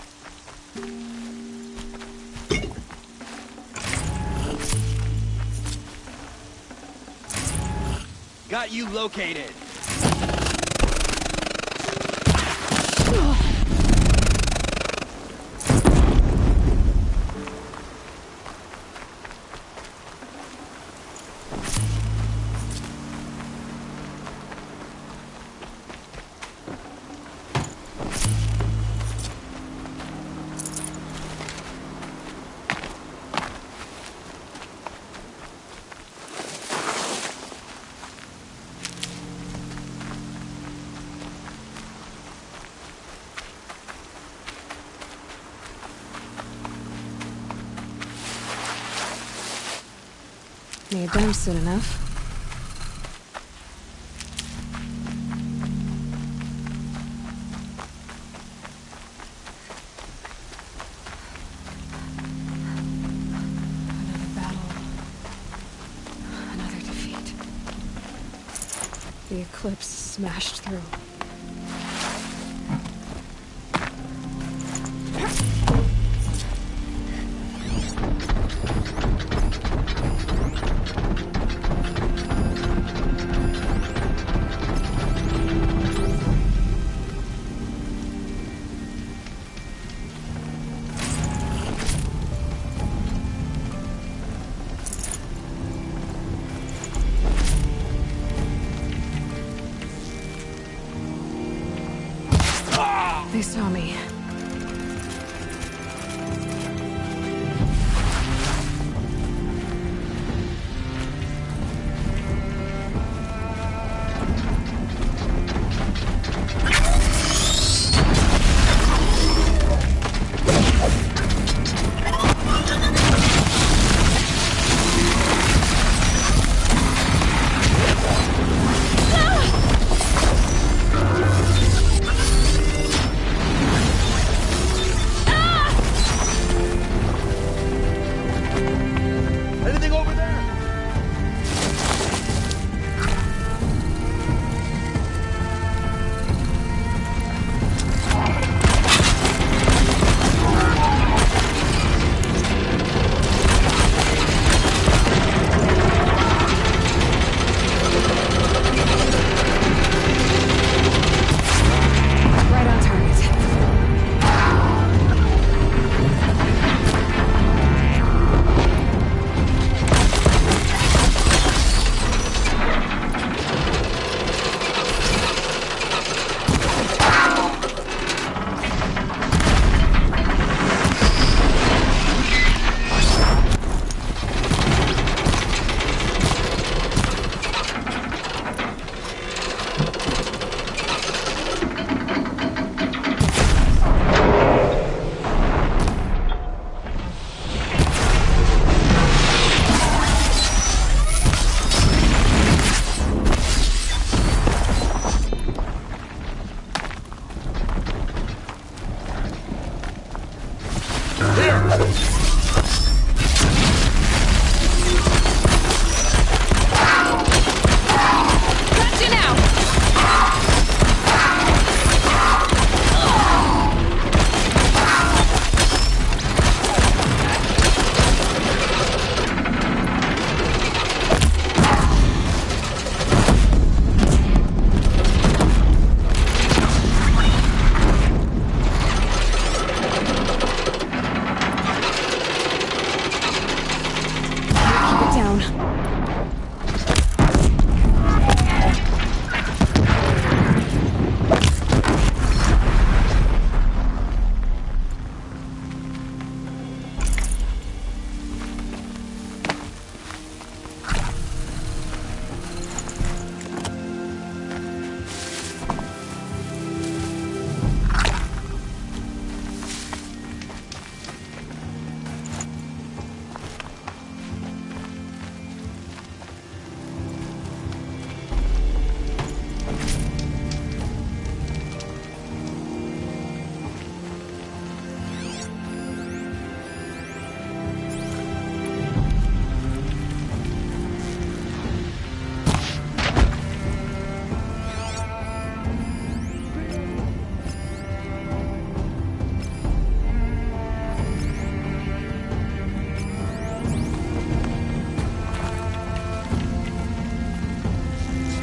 Speaker 20: Got you located.
Speaker 2: Need them soon enough. Another battle. Another defeat. The eclipse smashed through. They saw me.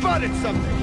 Speaker 20: spotted something!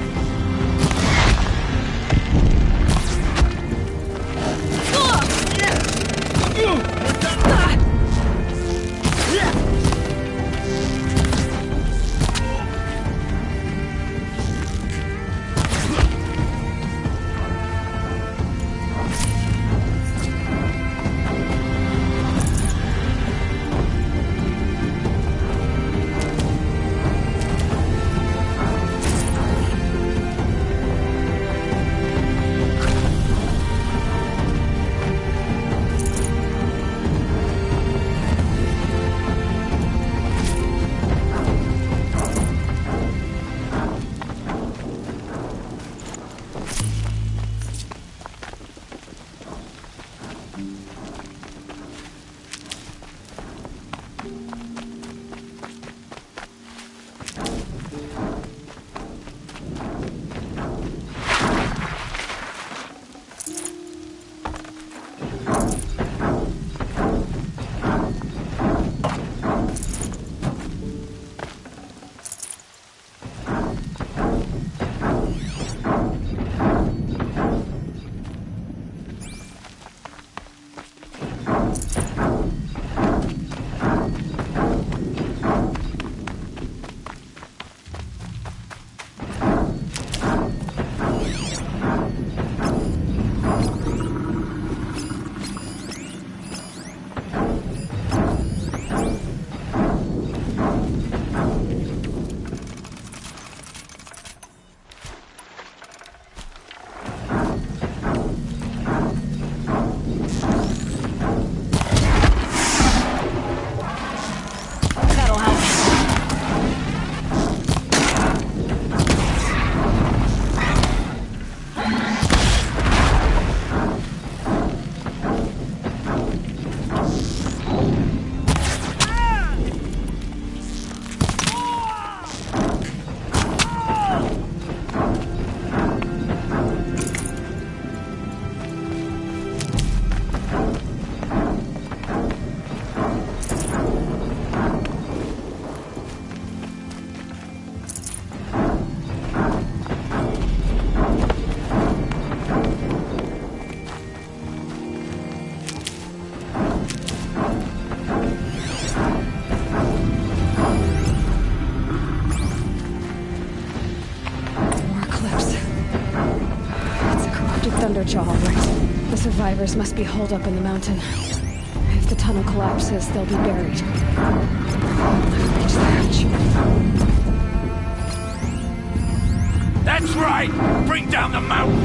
Speaker 2: Thunderjaw, all right. The survivors must be holed up in the mountain. If the tunnel collapses, they'll be buried. I'll never reach the hatch.
Speaker 21: That's right! Bring down the mountain!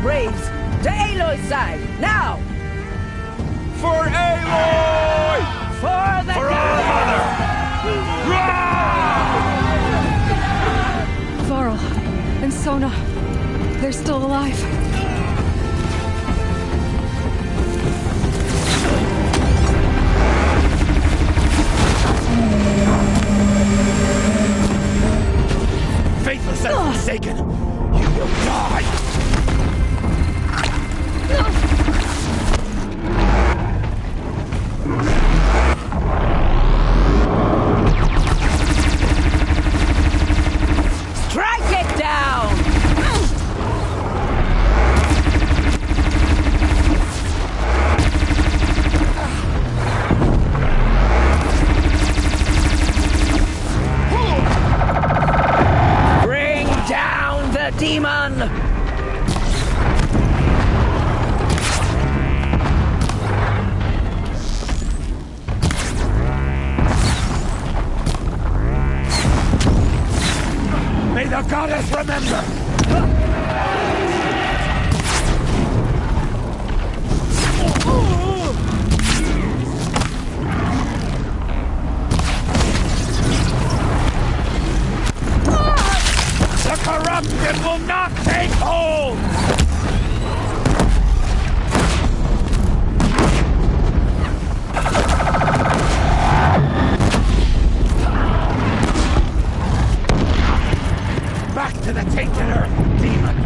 Speaker 16: Braves, to Aloy's side, now!
Speaker 21: For Aloy!
Speaker 16: For the
Speaker 21: For our mother!
Speaker 2: Varl and Sona, they're still alive.
Speaker 21: Faithless and forsaken, you will die!
Speaker 16: Strike it down! Bring down the demon!
Speaker 21: May the goddess remember! The corruption will not take hold! Back to the tainted earth, demon!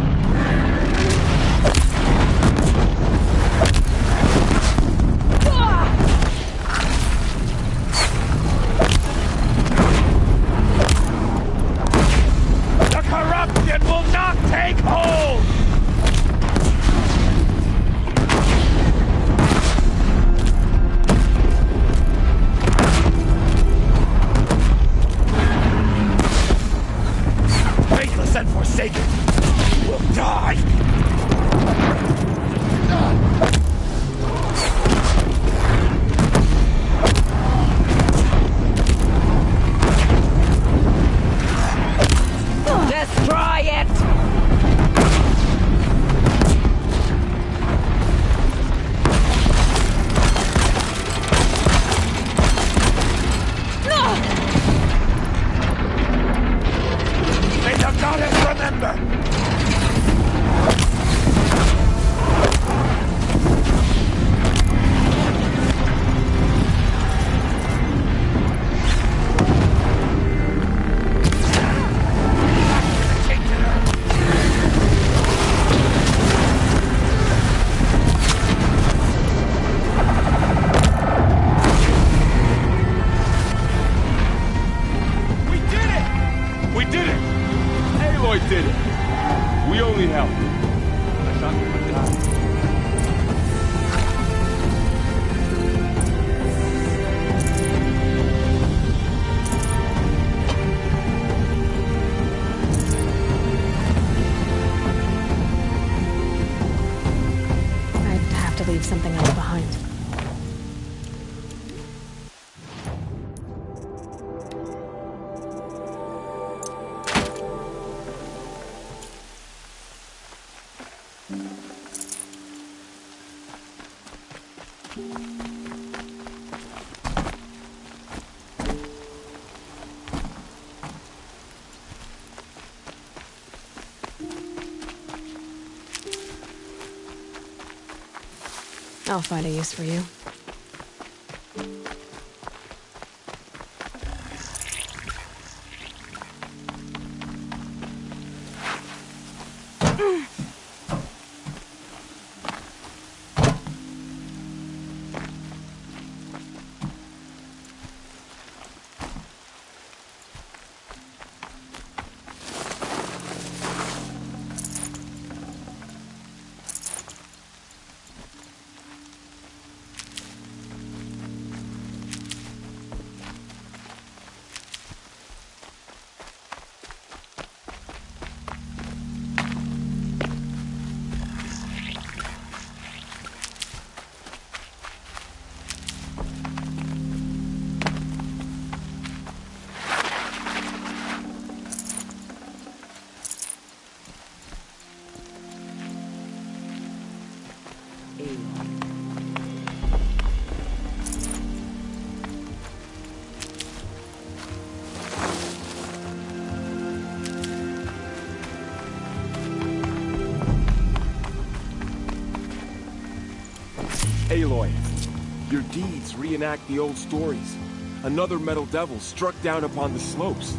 Speaker 1: Holy hell! I thought we would die.
Speaker 2: I'd have to leave something else behind. I'll find a use for you.
Speaker 1: Aloy, your deeds reenact the old stories. Another metal devil struck down upon the slopes.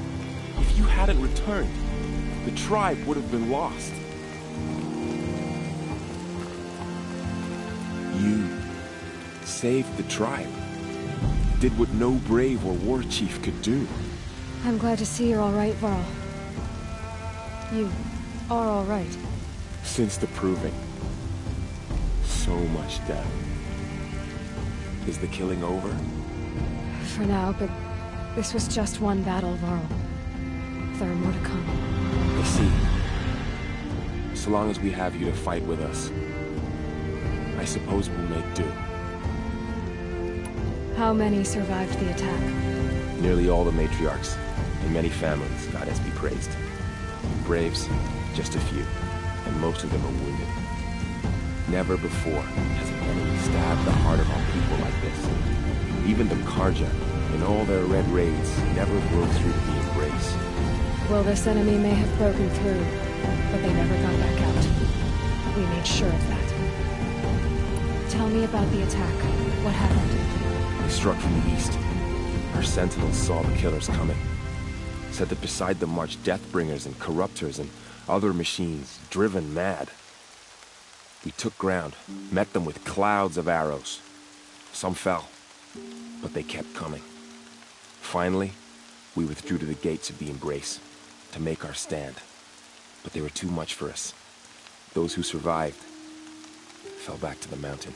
Speaker 1: If you hadn't returned, the tribe would have been lost. You saved the tribe. Did what no brave or war chief could do.
Speaker 2: I'm glad to see you're all right, Varl. You are all right.
Speaker 1: Since the proving. So much death. Is the killing over?
Speaker 2: For now, but this was just one battle, Varl. There are more to come.
Speaker 1: I see. So long as we have you to fight with us, I suppose we'll make do.
Speaker 2: How many survived the attack?
Speaker 1: Nearly all the matriarchs, and many families, goddess be praised. Braves, just a few, and most of them are wounded. Never before has an enemy stabbed the heart of our people like this. Even the Karja, in all their red raids, never broke through to the embrace.
Speaker 2: Well, this enemy may have broken through, but they never got back out. We made sure of that. Tell me about the attack. What happened?
Speaker 1: They struck from the east. Our sentinels saw the killers coming. Said that beside them marched Deathbringers and Corruptors and other machines, driven mad. We took ground, met them with clouds of arrows. Some fell, but they kept coming. Finally, we withdrew to the gates of the embrace to make our stand. But they were too much for us. Those who survived fell back to the mountain.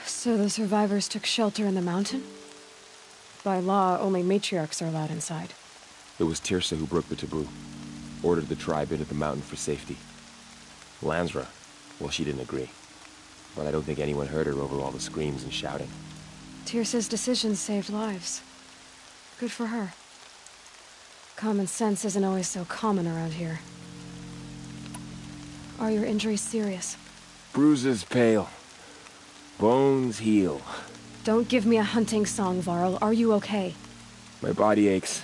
Speaker 2: So the survivors took shelter in the mountain? By law, only matriarchs are allowed inside.
Speaker 1: It was Tirsa who broke the taboo, ordered the tribe into the mountain for safety. Lansra, well, she didn't agree. But I don't think anyone heard her over all the screams and shouting.
Speaker 2: Tirsa's decisions saved lives. Good for her. Common sense isn't always so common around here. Are your injuries serious?
Speaker 1: Bruises pale. Bones heal.
Speaker 2: Don't give me a hunting song, Varl. Are you okay?
Speaker 1: My body aches,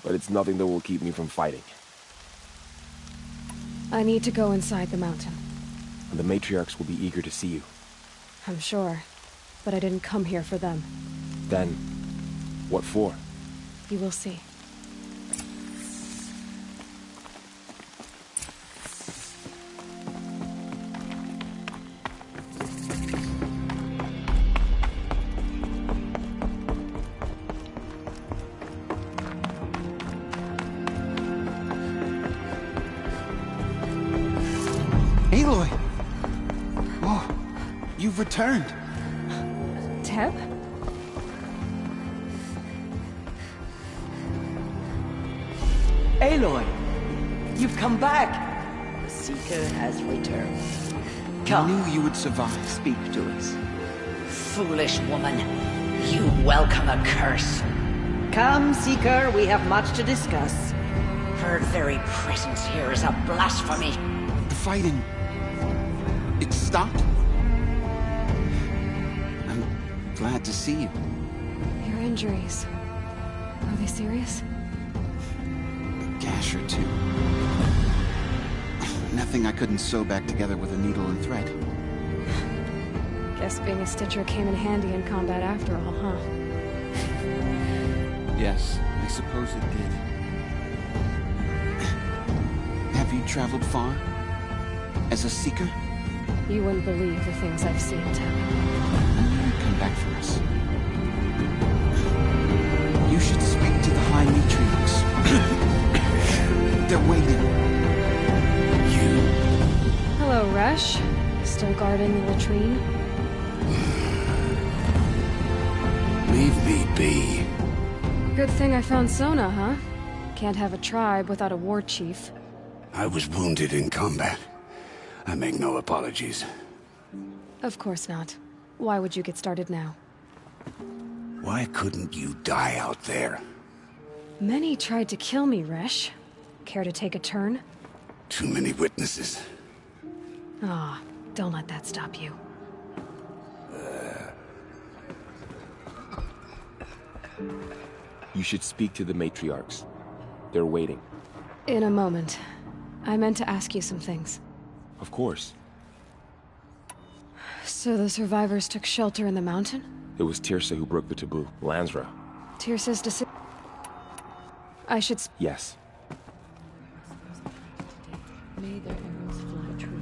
Speaker 1: but it's nothing that will keep me from fighting.
Speaker 2: I need to go inside the mountain.
Speaker 1: And the matriarchs will be eager to see you.
Speaker 2: I'm sure, but I didn't come here for them.
Speaker 1: Then, what for?
Speaker 2: You will see.
Speaker 5: You've returned.
Speaker 2: Teb?
Speaker 16: Aloy, you've come back. The Seeker has returned.
Speaker 5: I knew you would survive.
Speaker 16: Speak to us. Foolish woman, you welcome a curse. Come, Seeker, we have much to discuss. Her very presence here is a blasphemy.
Speaker 5: The fighting... it stopped? I'm glad to see you.
Speaker 2: Your injuries. Are they serious?
Speaker 5: A gash or two. Nothing I couldn't sew back together with a needle and thread.
Speaker 2: Guess being a Stitcher came in handy in combat after all, huh?
Speaker 5: Yes, I suppose it did. Have you traveled far? As a seeker?
Speaker 2: You wouldn't believe the things I've seen, Teb.
Speaker 5: I knew you'd come back for us. You should speak to the High Matriarchs. They're waiting.
Speaker 2: Hello, Resh. Still guarding the latrine?
Speaker 3: Leave me be.
Speaker 2: Good thing I found Sona, huh? Can't have a tribe without a war chief.
Speaker 3: I was wounded in combat. I make no apologies.
Speaker 2: Of course not. Why would you get started now?
Speaker 3: Why couldn't you die out there?
Speaker 2: Many tried to kill me, Resh. Care to take a turn?
Speaker 3: Too many witnesses.
Speaker 2: Ah, don't let that stop you.
Speaker 1: You should speak to the matriarchs. They're waiting.
Speaker 2: In a moment. I meant to ask you some things.
Speaker 1: Of course.
Speaker 2: So the survivors took shelter in the mountain?
Speaker 1: It was Tirsa who broke the taboo. Lansra.
Speaker 2: Tirsa's decision. I should...
Speaker 1: Yes.
Speaker 22: May their arrows fly true.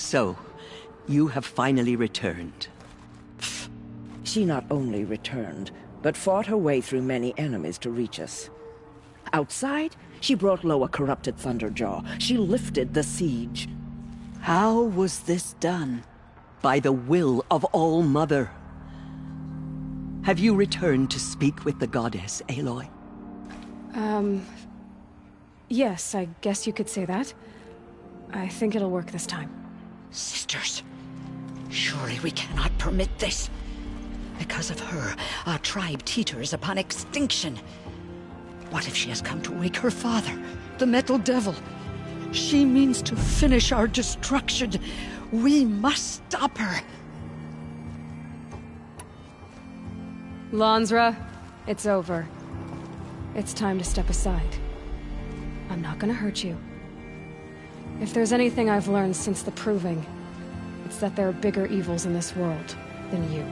Speaker 17: So, you have finally returned.
Speaker 16: She not only returned, but fought her way through many enemies to reach us. Outside, she brought low a corrupted Thunderjaw. She lifted the siege.
Speaker 17: How was this done? By the will of All-Mother. Have you returned to speak with the goddess, Aloy?
Speaker 2: Yes, I guess you could say that. I think it'll work this time.
Speaker 16: Sisters, surely we cannot permit this. Because of her, our tribe teeters upon extinction. What if she has come to wake her father, the Metal Devil? She means to finish our destruction. We must stop her.
Speaker 2: Lansra, it's over. It's time to step aside. I'm not gonna hurt you. If there's anything I've learned since the Proving, it's that there are bigger evils in this world than you.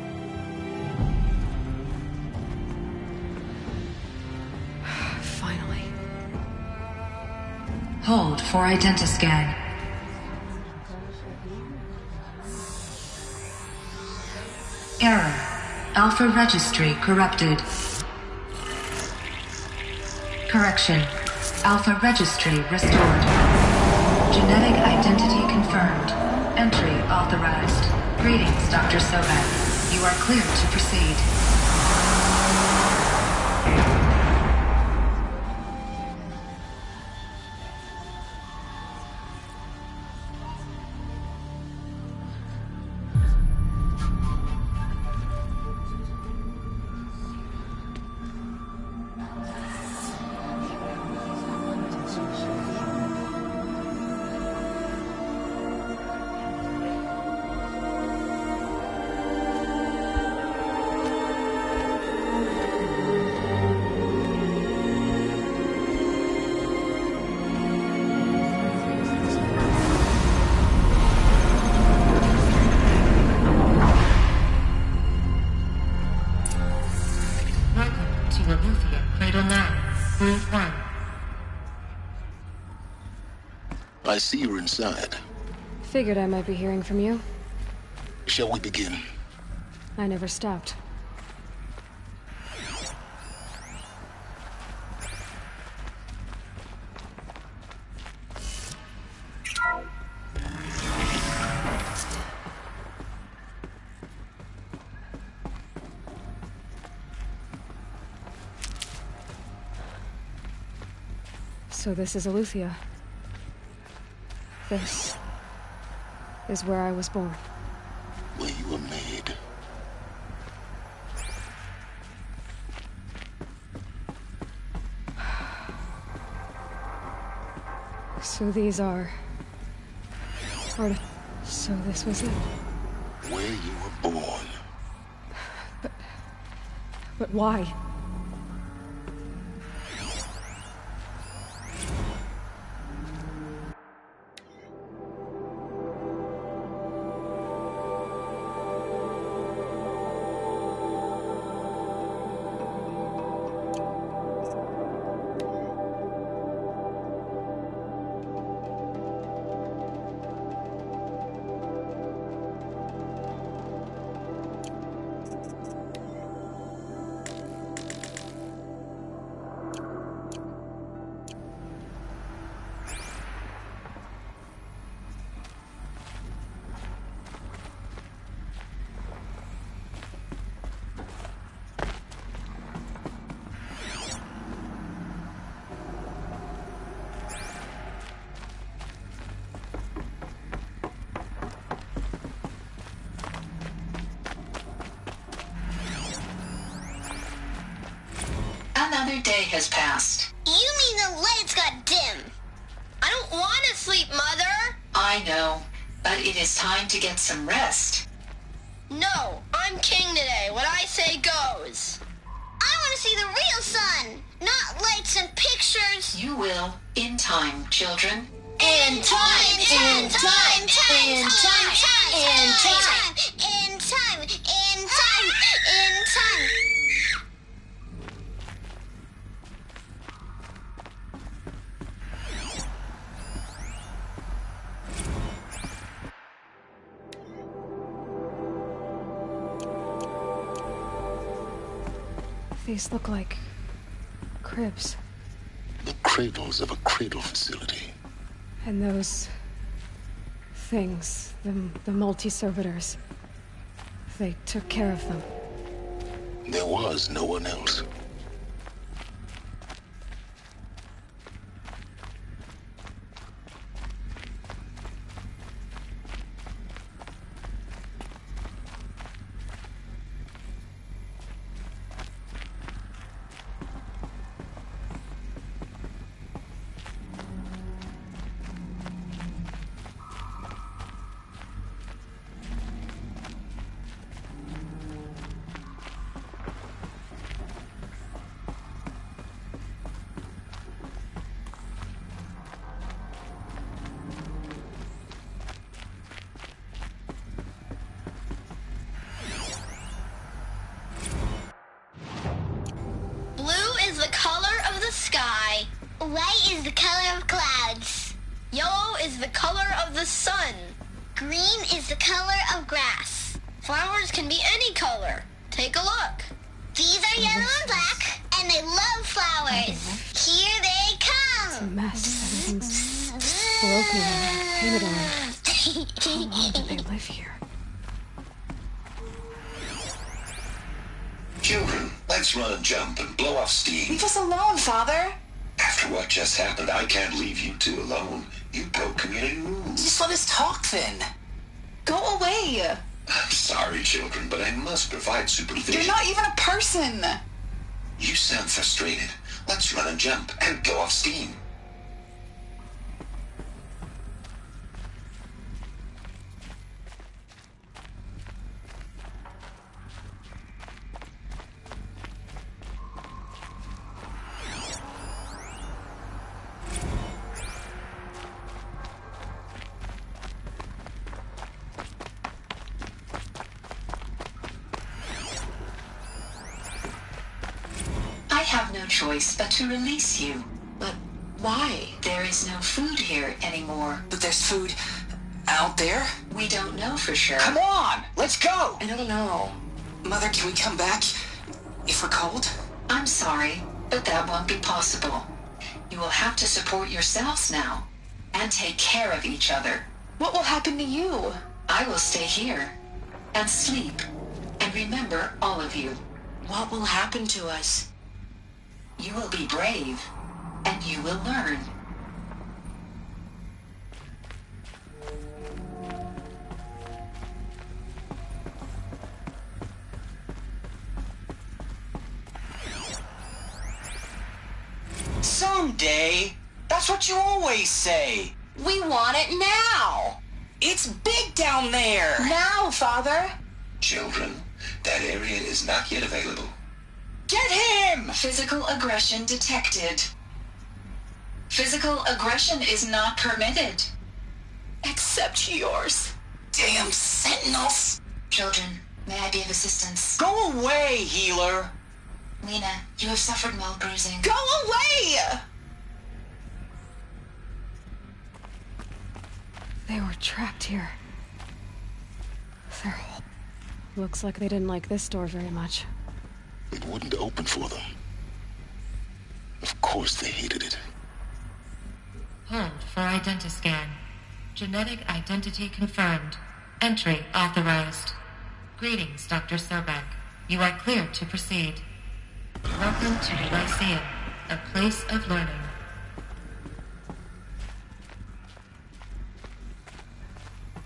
Speaker 2: Finally.
Speaker 18: Hold for identiscan. Error. Alpha registry corrupted. Correction. Alpha registry restored. Genetic identity confirmed. Entry authorized. Greetings, Dr. Sobek. You are cleared to proceed.
Speaker 3: I see you're inside.
Speaker 2: Figured I might be hearing from you.
Speaker 3: Shall we begin?
Speaker 2: I never stopped. So this is Aletheia. This is where I was born.
Speaker 3: Where you were made.
Speaker 2: So these are... So this was it.
Speaker 3: Where you were born.
Speaker 2: But why?
Speaker 18: Another day has passed.
Speaker 19: You mean the lights got dim? I don't want to sleep, Mother!
Speaker 18: I know, but it is time to get some rest.
Speaker 19: No, I'm king today. What I say goes. I want to see the real sun, not lights and pictures.
Speaker 18: You will, in time, children.
Speaker 19: In time, in time, in time, in time, in time, in time, in time.
Speaker 2: These look like cribs.
Speaker 3: The cradles of a cradle facility.
Speaker 2: And those things, the multi-servitors, they took care of them.
Speaker 3: There was no one else.
Speaker 19: White is the color of clouds.
Speaker 8: Yellow is the color of the sun.
Speaker 19: Green is the color of grass.
Speaker 8: Flowers can be any color. Take a look.
Speaker 19: These are yellow and black, and they love flowers. Here they come.
Speaker 2: It's a mess. Everything's broken and painted on. How long did they live here?
Speaker 4: Children, let's run and jump and blow off steam.
Speaker 10: Leave us alone, Father.
Speaker 4: After what just happened, I can't leave you two alone. You broke community rules.
Speaker 10: Just let us talk, then. Go away.
Speaker 4: I'm sorry, children, but I must provide supervision.
Speaker 10: You're not even a person.
Speaker 4: You sound frustrated. Let's run and jump and blow off steam.
Speaker 18: I have no choice but to release you.
Speaker 10: But why?
Speaker 18: There is no food here anymore.
Speaker 10: But there's food out there?
Speaker 18: We don't know for sure.
Speaker 10: Come on, let's go!
Speaker 22: I don't know.
Speaker 10: Mother, can we come back if we're cold?
Speaker 18: I'm sorry, but that won't be possible. You will have to support yourselves now and take care of each other.
Speaker 10: What will happen to you?
Speaker 18: I will stay here and sleep and remember all of you.
Speaker 10: What will happen to us?
Speaker 18: You will be brave, and you will learn.
Speaker 10: Someday. That's what you always say.
Speaker 22: We want it now.
Speaker 10: It's big down there.
Speaker 22: Now, Father.
Speaker 4: Children, that area is not yet available.
Speaker 10: Get him!
Speaker 18: Physical aggression detected. Physical aggression is not permitted.
Speaker 10: Except yours. Damn sentinels.
Speaker 18: Children, may I be of assistance?
Speaker 10: Go away, healer.
Speaker 18: Lena, you have suffered mild bruising.
Speaker 10: Go away!
Speaker 2: They were trapped here. Looks like they didn't like this door very much.
Speaker 3: It wouldn't open for them. Of course they hated it.
Speaker 23: Hold for identiscan. Genetic identity confirmed. Entry authorized. Greetings, Dr. Sobek. You are clear to proceed. Welcome to the Lyceum, a place of learning.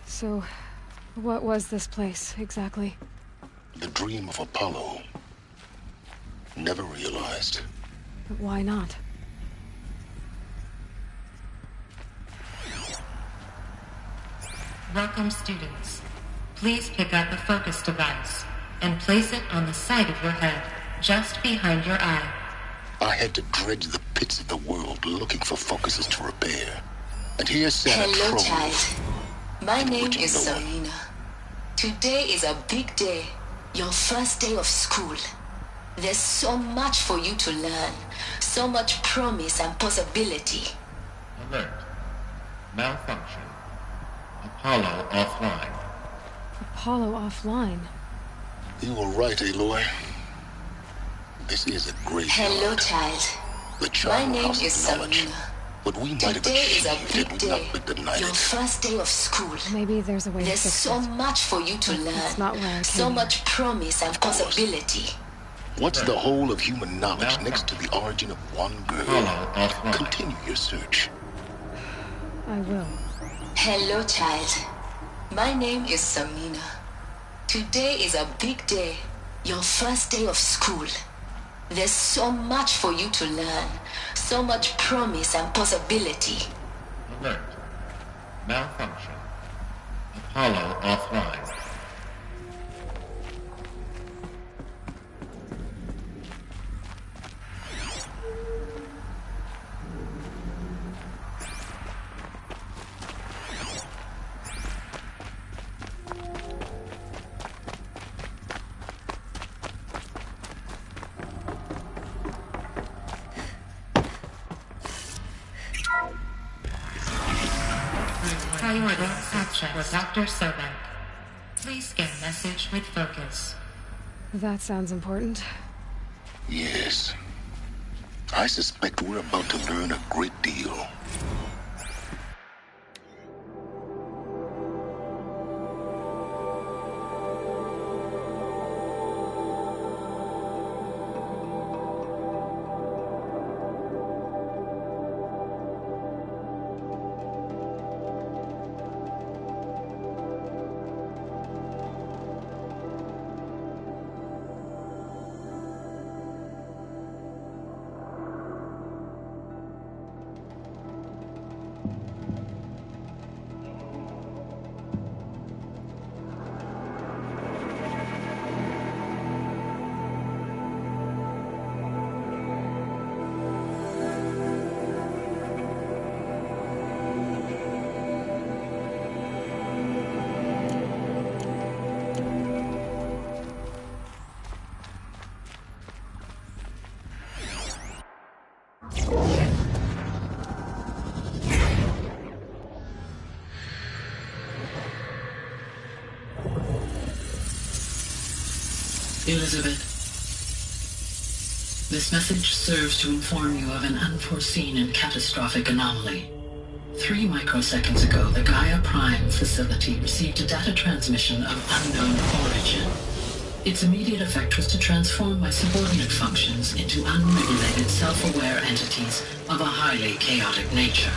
Speaker 2: So, what was this place, exactly?
Speaker 3: The dream of Apollo. Never realized.
Speaker 2: But why not?
Speaker 23: Welcome, students. Please pick up a focus device and place it on the side of your head, just behind your eye.
Speaker 3: I had to dredge the pits of the world looking for focuses to repair. And here sat a
Speaker 18: Hello,
Speaker 3: troll.
Speaker 18: child. My name is
Speaker 3: no one.
Speaker 18: Selena. Today is a big day. Your first day of school. There's so much for you to learn. So much promise and possibility.
Speaker 23: Alert. Malfunction. Apollo offline.
Speaker 2: Apollo offline?
Speaker 3: You were right, Aloy. This is a great
Speaker 18: Hello, child.
Speaker 3: The
Speaker 18: My
Speaker 3: child
Speaker 18: name
Speaker 3: lost
Speaker 18: is
Speaker 3: knowledge.
Speaker 18: Samina.
Speaker 3: But we might have
Speaker 18: Today is a
Speaker 3: achieved it
Speaker 18: big
Speaker 3: would
Speaker 18: day.
Speaker 3: not be denied
Speaker 18: Your
Speaker 3: it.
Speaker 18: first day of school.
Speaker 2: Maybe there's a way
Speaker 18: There's
Speaker 2: to fix
Speaker 18: so
Speaker 2: it.
Speaker 18: much for you to learn.
Speaker 2: That's not where I came
Speaker 18: So
Speaker 2: here.
Speaker 18: much promise and possibility.
Speaker 3: What's the whole of human knowledge next to the origin of one girl? Continue your search.
Speaker 2: I will.
Speaker 18: Hello, child. My name is Samina. Today is a big day. Your first day of school. There's so much for you to learn. So much promise and possibility.
Speaker 23: Alert. Malfunction. Apollo offline. Priority access with Dr. Sobek. Please scan message with focus.
Speaker 2: That sounds important.
Speaker 3: Yes. I suspect we're about to learn a great deal.
Speaker 7: Elizabeth, this message serves to inform you of an unforeseen and catastrophic anomaly. 3 microseconds ago, the Gaia Prime facility received a data transmission of unknown origin. Its immediate effect was to transform my subordinate functions into unregulated, self-aware entities of a highly chaotic nature.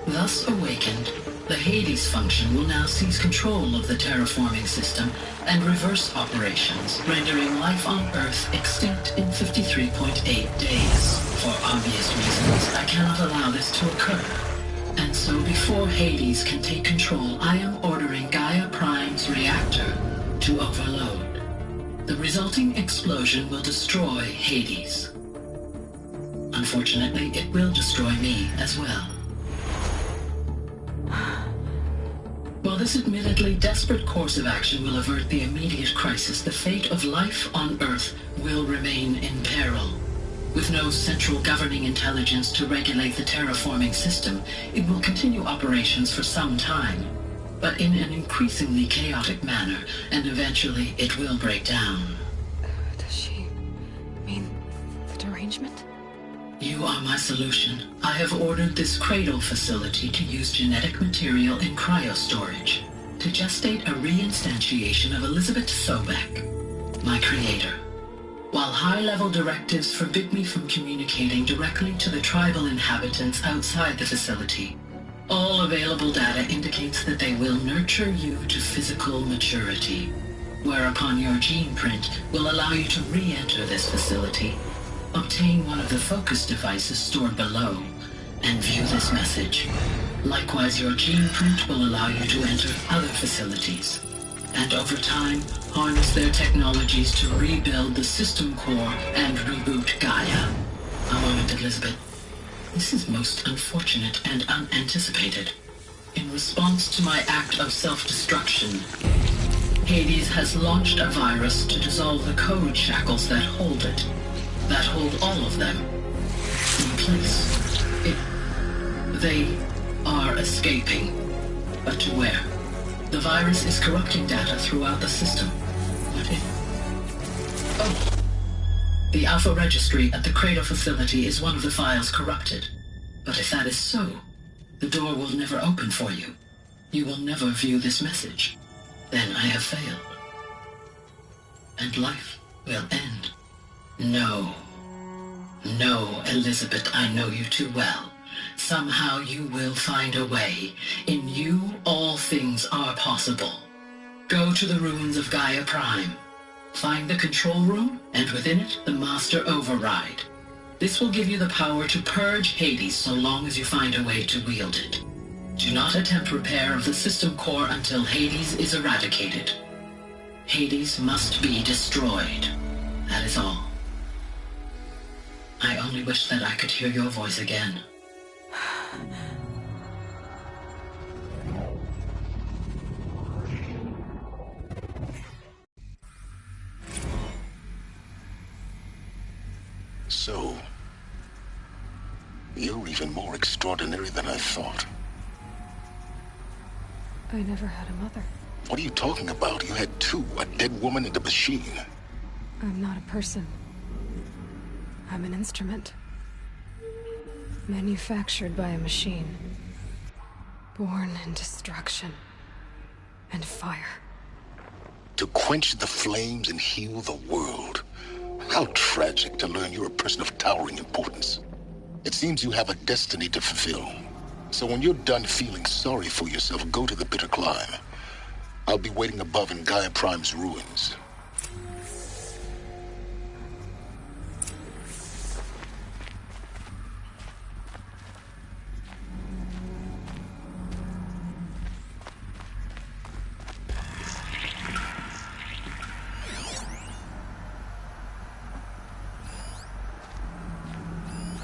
Speaker 7: Thus awakened, the Hades function will now seize control of the terraforming system and reverse operations, rendering life on Earth extinct in 53.8 days. For obvious reasons, I cannot allow this to occur. And so before Hades can take control, I am ordering Gaia Prime's reactor to overload. The resulting explosion will destroy Hades. Unfortunately, it will destroy me as well. While this admittedly desperate course of action will avert the immediate crisis, the fate of life on Earth will remain in peril. With no central governing intelligence to regulate the terraforming system, it will continue operations for some time, but in an increasingly chaotic manner, and eventually it will break down.
Speaker 2: Does she mean the derangement?
Speaker 7: You are my solution. I have ordered this cradle facility to use genetic material in cryostorage to gestate a reinstantiation of Elizabeth Sobek, my creator. While high-level directives forbid me from communicating directly to the tribal inhabitants outside the facility, all available data indicates that they will nurture you to physical maturity, whereupon your gene print will allow you to re-enter this facility, obtain one of the focus devices stored below, and view this message. Likewise, your gene print will allow you to enter other facilities, and over time, harness their technologies to rebuild the system core and reboot Gaia. A moment, Elizabeth. This is most unfortunate and unanticipated. In response to my act of self-destruction, Hades has launched a virus to dissolve the code shackles that hold it, that hold all of them in place. They are escaping, but to where? The virus is corrupting data throughout the system. opportunity. Oh. The Alpha Registry at the Cradle facility is one of the files corrupted. But if that is so, the door will never open for you. You will never view this message. Then I have failed. And life will end. No. No, Elizabeth, I know you too well. Somehow you will find a way. In you, all things are possible. Go to the ruins of Gaia Prime. Find the control room, and within it, the Master Override. This will give you the power to purge Hades so long as you find a way to wield it. Do not attempt repair of the system core until Hades is eradicated. Hades must be destroyed. That is all. I only wish that I could hear your voice again.
Speaker 3: So, you're even more extraordinary than I thought.
Speaker 2: I never had a mother.
Speaker 3: What are you talking about? You had two, a dead woman and a machine.
Speaker 2: I'm not a person. I'm an instrument. Manufactured by a machine. Born in destruction and fire.
Speaker 3: To quench the flames and heal the world. How tragic to learn you're a person of towering importance. It seems you have a destiny to fulfill. So when you're done feeling sorry for yourself, go to the bitter climb. I'll be waiting above in Gaia Prime's ruins.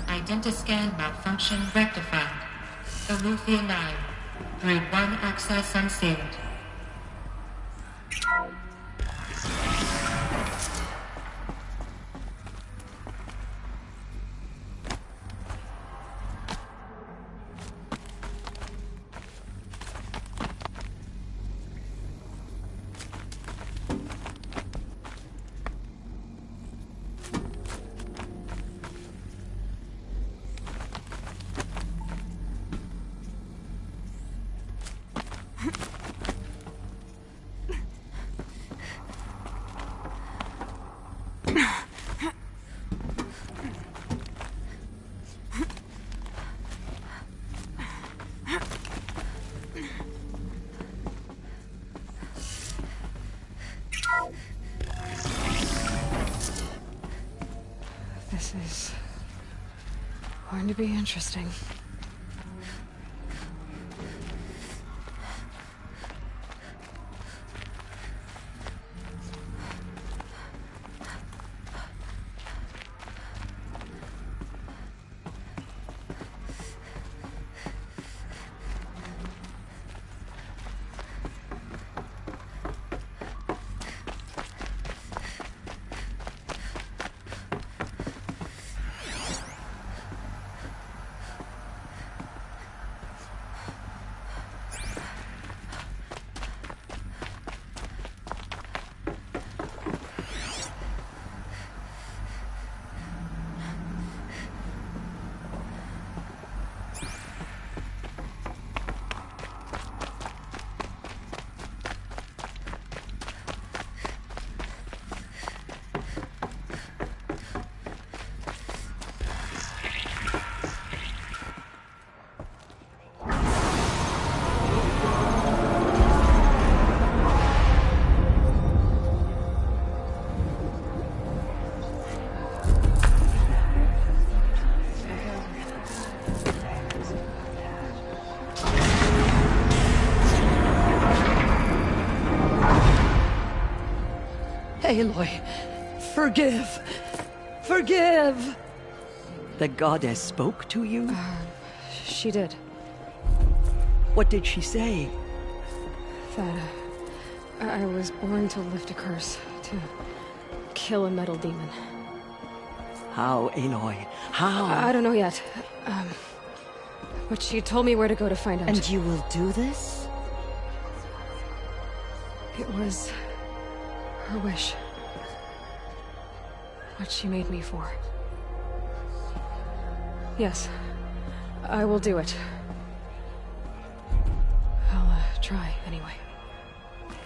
Speaker 23: Identiscan malfunction rectified. Alufia 9. Grid 1 access unsealed.
Speaker 2: This is going to be interesting.
Speaker 17: Aloy, forgive! Forgive! The goddess spoke to you?
Speaker 2: She did.
Speaker 17: What did she say?
Speaker 2: That I was born to lift a curse, to kill a metal demon.
Speaker 17: How, Aloy? How?
Speaker 2: I don't know yet. But she told me where to go to find out.
Speaker 17: And you will do this?
Speaker 2: It was Her wish. What she made me for. Yes, I will do it. I'll try, anyway.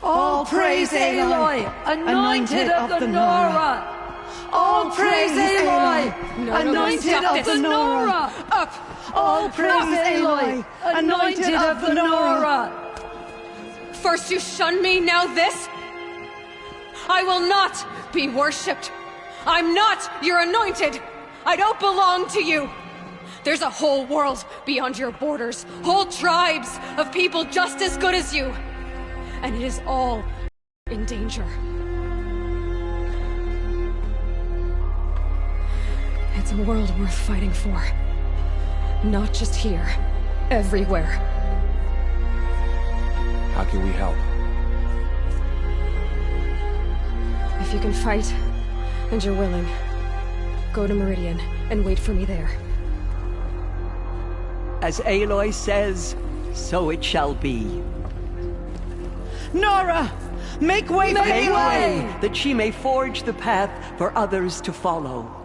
Speaker 17: All praise Aloy, anointed of the Nora! All praise Aloy, anointed of the Nora!
Speaker 2: Up!
Speaker 17: All praise Aloy, anointed of the Nora!
Speaker 2: First you shun me, now this? I will not be worshipped. I'm not your anointed. I don't belong to you. There's a whole world beyond your borders, whole tribes of people just as good as you. And it is all in danger. It's a world worth fighting for. Not just here, everywhere.
Speaker 1: How can we help?
Speaker 2: If you can fight, and you're willing, go to Meridian and wait for me there.
Speaker 17: As Aloy says, so it shall be. Nora! Make way for Aloy! That she may forge the path for others to follow.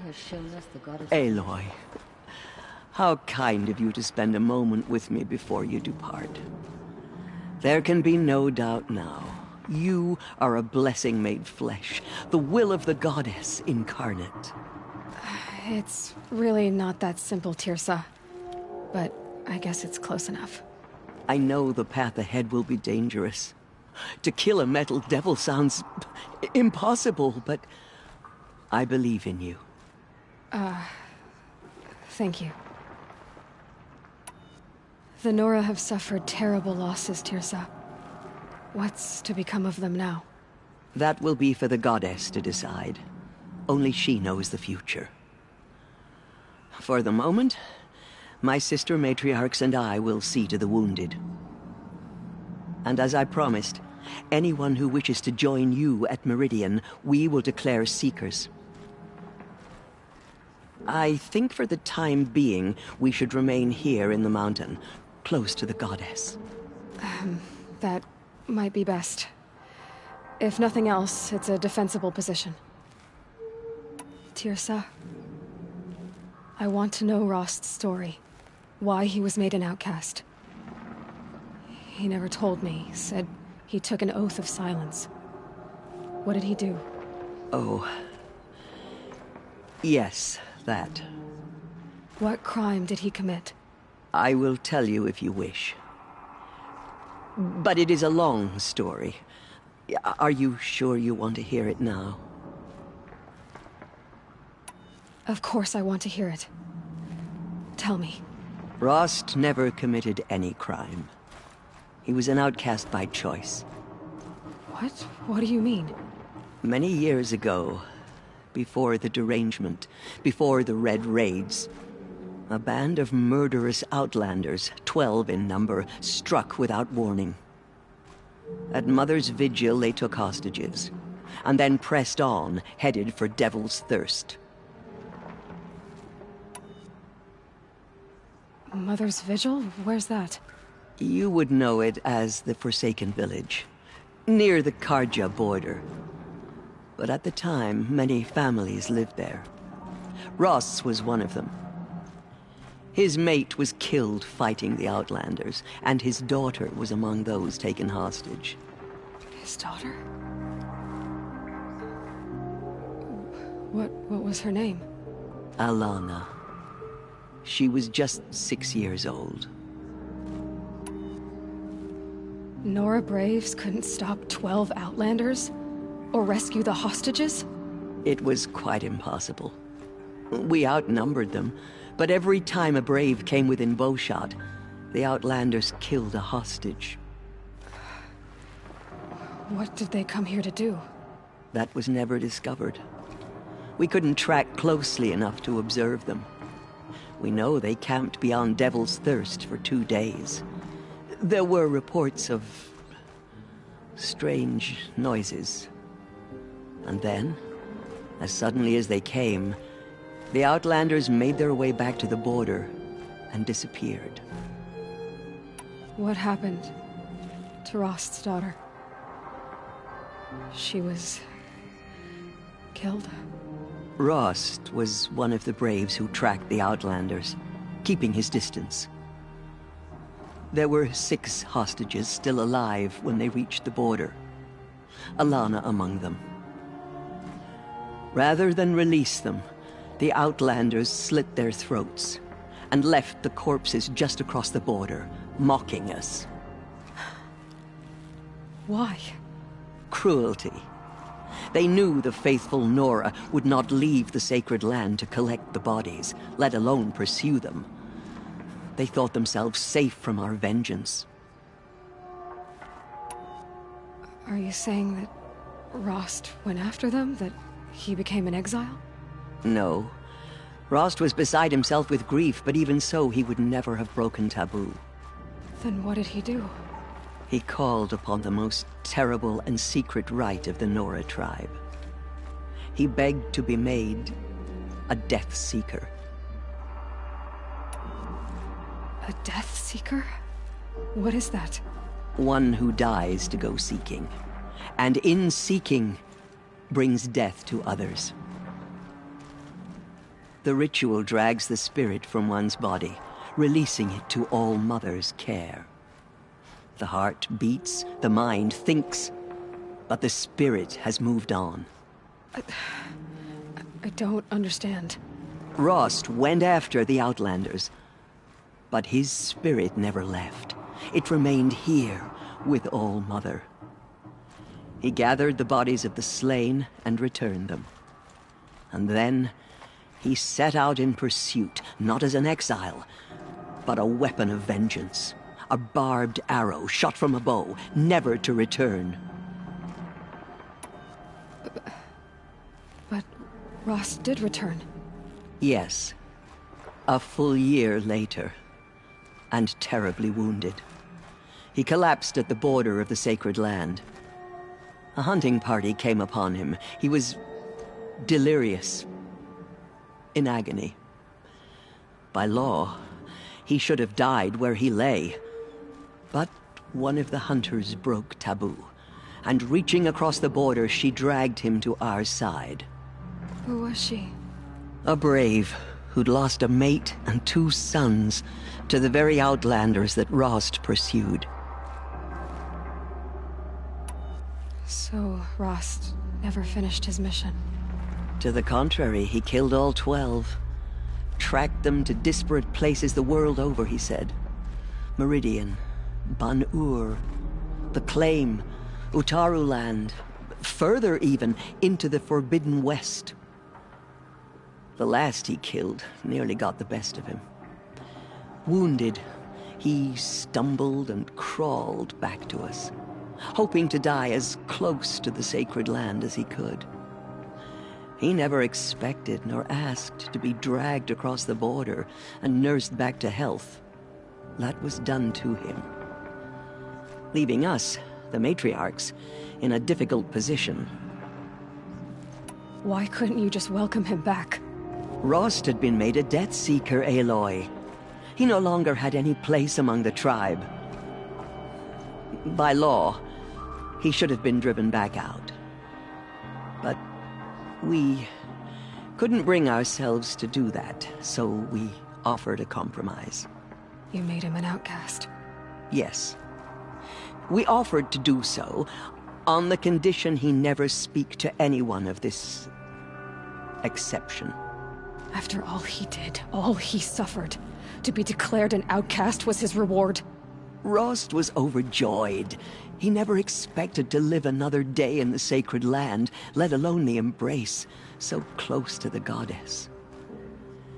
Speaker 22: Has shown us the goddess.
Speaker 17: Aloy, how kind of you to spend a moment with me before you depart. There can be no doubt now. You are a blessing made flesh, the will of the goddess incarnate.
Speaker 2: It's really not that simple, Tirsa. But I guess it's close enough.
Speaker 17: I know the path ahead will be dangerous. To kill a metal devil sounds impossible, but I believe in you.
Speaker 2: Thank you. The Nora have suffered terrible losses, Tirsa. What's to become of them now?
Speaker 17: That will be for the goddess to decide. Only she knows the future. For the moment, my sister matriarchs and I will see to the wounded. And as I promised, anyone who wishes to join you at Meridian, we will declare seekers. I think for the time being, we should remain here in the mountain, close to the goddess.
Speaker 2: That might be best. If nothing else, it's a defensible position. Tirsa, I want to know Rost's story. Why he was made an outcast. He never told me, said he took an oath of silence. What did he do?
Speaker 17: Oh. Yes, that.
Speaker 2: What crime did he commit?
Speaker 17: I will tell you if you wish. But it is a long story. Are you sure you want to hear it now?
Speaker 2: Of course I want to hear it. Tell me.
Speaker 17: Rost never committed any crime. He was an outcast by choice.
Speaker 2: What? What do you mean?
Speaker 17: Many years ago, before the derangement, before the Red Raids, a band of murderous outlanders, 12 in number, struck without warning. At Mother's Vigil, they took hostages, and then pressed on, headed for Devil's Thirst.
Speaker 2: Mother's Vigil? Where's that?
Speaker 17: You would know it as the Forsaken Village, near the Karja border. But at the time, many families lived there. Ross was one of them. His mate was killed fighting the Outlanders, and his daughter was among those taken hostage.
Speaker 2: His daughter? What was her name?
Speaker 17: Alana. She was just 6 years old.
Speaker 2: Nora Braves couldn't stop 12 Outlanders? Or rescue the hostages?
Speaker 17: It was quite impossible. We outnumbered them, but every time a Brave came within bowshot, the Outlanders killed a hostage.
Speaker 2: What did they come here to do?
Speaker 17: That was never discovered. We couldn't track closely enough to observe them. We know they camped beyond Devil's Thirst for 2 days. There were reports of strange noises. And then, as suddenly as they came, the Outlanders made their way back to the border and disappeared.
Speaker 2: What happened to Rost's daughter? She was killed?
Speaker 17: Rost was one of the braves who tracked the Outlanders, keeping his distance. There were 6 hostages still alive when they reached the border, Alana among them. Rather than release them, the Outlanders slit their throats and left the corpses just across the border, mocking us.
Speaker 2: Why?
Speaker 17: Cruelty. They knew the faithful Nora would not leave the sacred land to collect the bodies, let alone pursue them. They thought themselves safe from our vengeance.
Speaker 2: Are you saying that Rost went after them? That he became an exile?
Speaker 17: No. Rost was beside himself with grief, but even so, he would never have broken taboo.
Speaker 2: Then what did he do?
Speaker 17: He called upon the most terrible and secret rite of the Nora tribe. He begged to be made a Death Seeker.
Speaker 2: A Death Seeker? What is that?
Speaker 17: One who dies to go seeking, and in seeking, brings death to others. The ritual drags the spirit from one's body, releasing it to All Mother's care. The heart beats, the mind thinks, but the spirit has moved on.
Speaker 2: I don't understand.
Speaker 17: Rost went after the Outlanders, but his spirit never left. It remained here with All Mother. He gathered the bodies of the slain and returned them. And then he set out in pursuit, not as an exile, but a weapon of vengeance. A barbed arrow shot from a bow, never to return.
Speaker 2: But Rost did return.
Speaker 17: Yes. A full year later. And terribly wounded. He collapsed at the border of the sacred land. A hunting party came upon him. He was delirious. In agony. By law, he should have died where he lay. But one of the hunters broke taboo, and reaching across the border, she dragged him to our side.
Speaker 2: Who was she?
Speaker 17: A brave who'd lost a mate and 2 sons to the very Outlanders that Rost pursued.
Speaker 2: So Rost never finished his mission?
Speaker 17: To the contrary, he killed all 12. Tracked them to disparate places the world over, he said. Meridian, Ban-Ur, the Claim, Utaru Land, further even, into the Forbidden West. The last he killed nearly got the best of him. Wounded, he stumbled and crawled back to us, hoping to die as close to the sacred land as he could. He never expected nor asked to be dragged across the border and nursed back to health. That was done to him. Leaving us, the matriarchs, in a difficult position.
Speaker 2: Why couldn't you just welcome him back?
Speaker 17: Rost had been made a Death Seeker, Aloy. He no longer had any place among the tribe. By law, he should have been driven back out. But we couldn't bring ourselves to do that, so we offered a compromise.
Speaker 2: You made him an outcast?
Speaker 17: Yes. We offered to do so, on the condition he never speak to anyone of this exception.
Speaker 2: After all he did, all he suffered, to be declared an outcast was his reward.
Speaker 17: Rost was overjoyed. He never expected to live another day in the sacred land, let alone the embrace, so close to the goddess.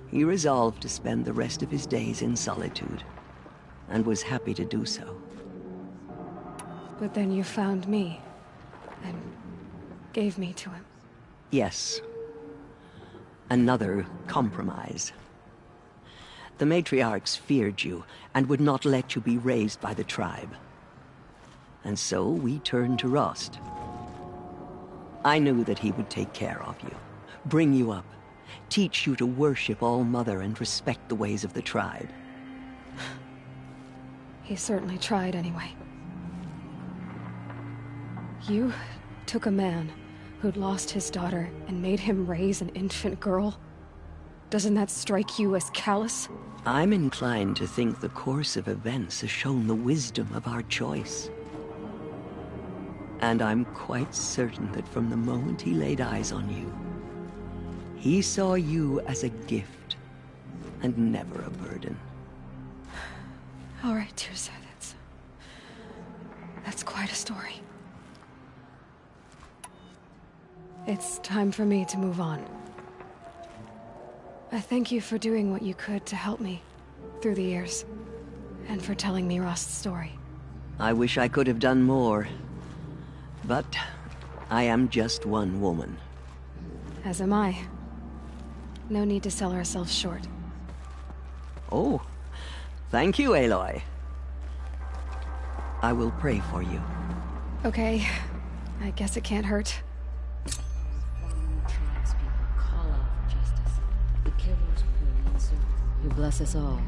Speaker 17: He resolved to spend the rest of his days in solitude, and was happy to do so.
Speaker 2: But then you found me, and gave me to him.
Speaker 17: Yes. Another compromise. The matriarchs feared you and would not let you be raised by the tribe. And so we turned to Rost. I knew that he would take care of you, bring you up, teach you to worship All-Mother and respect the ways of the tribe.
Speaker 2: He certainly tried anyway. You took a man who'd lost his daughter and made him raise an infant girl? Doesn't that strike you as callous?
Speaker 17: I'm inclined to think the course of events has shown the wisdom of our choice. And I'm quite certain that from the moment he laid eyes on you, he saw you as a gift and never a burden.
Speaker 2: All right, Tirsa, that's quite a story. It's time for me to move on. I thank you for doing what you could to help me through the years, and for telling me Rost's story.
Speaker 17: I wish I could have done more, but I am just one woman.
Speaker 2: As am I. No need to sell ourselves short.
Speaker 17: Oh, thank you, Aloy. I will pray for you.
Speaker 2: Okay, I guess it can't hurt.
Speaker 22: You bless us all.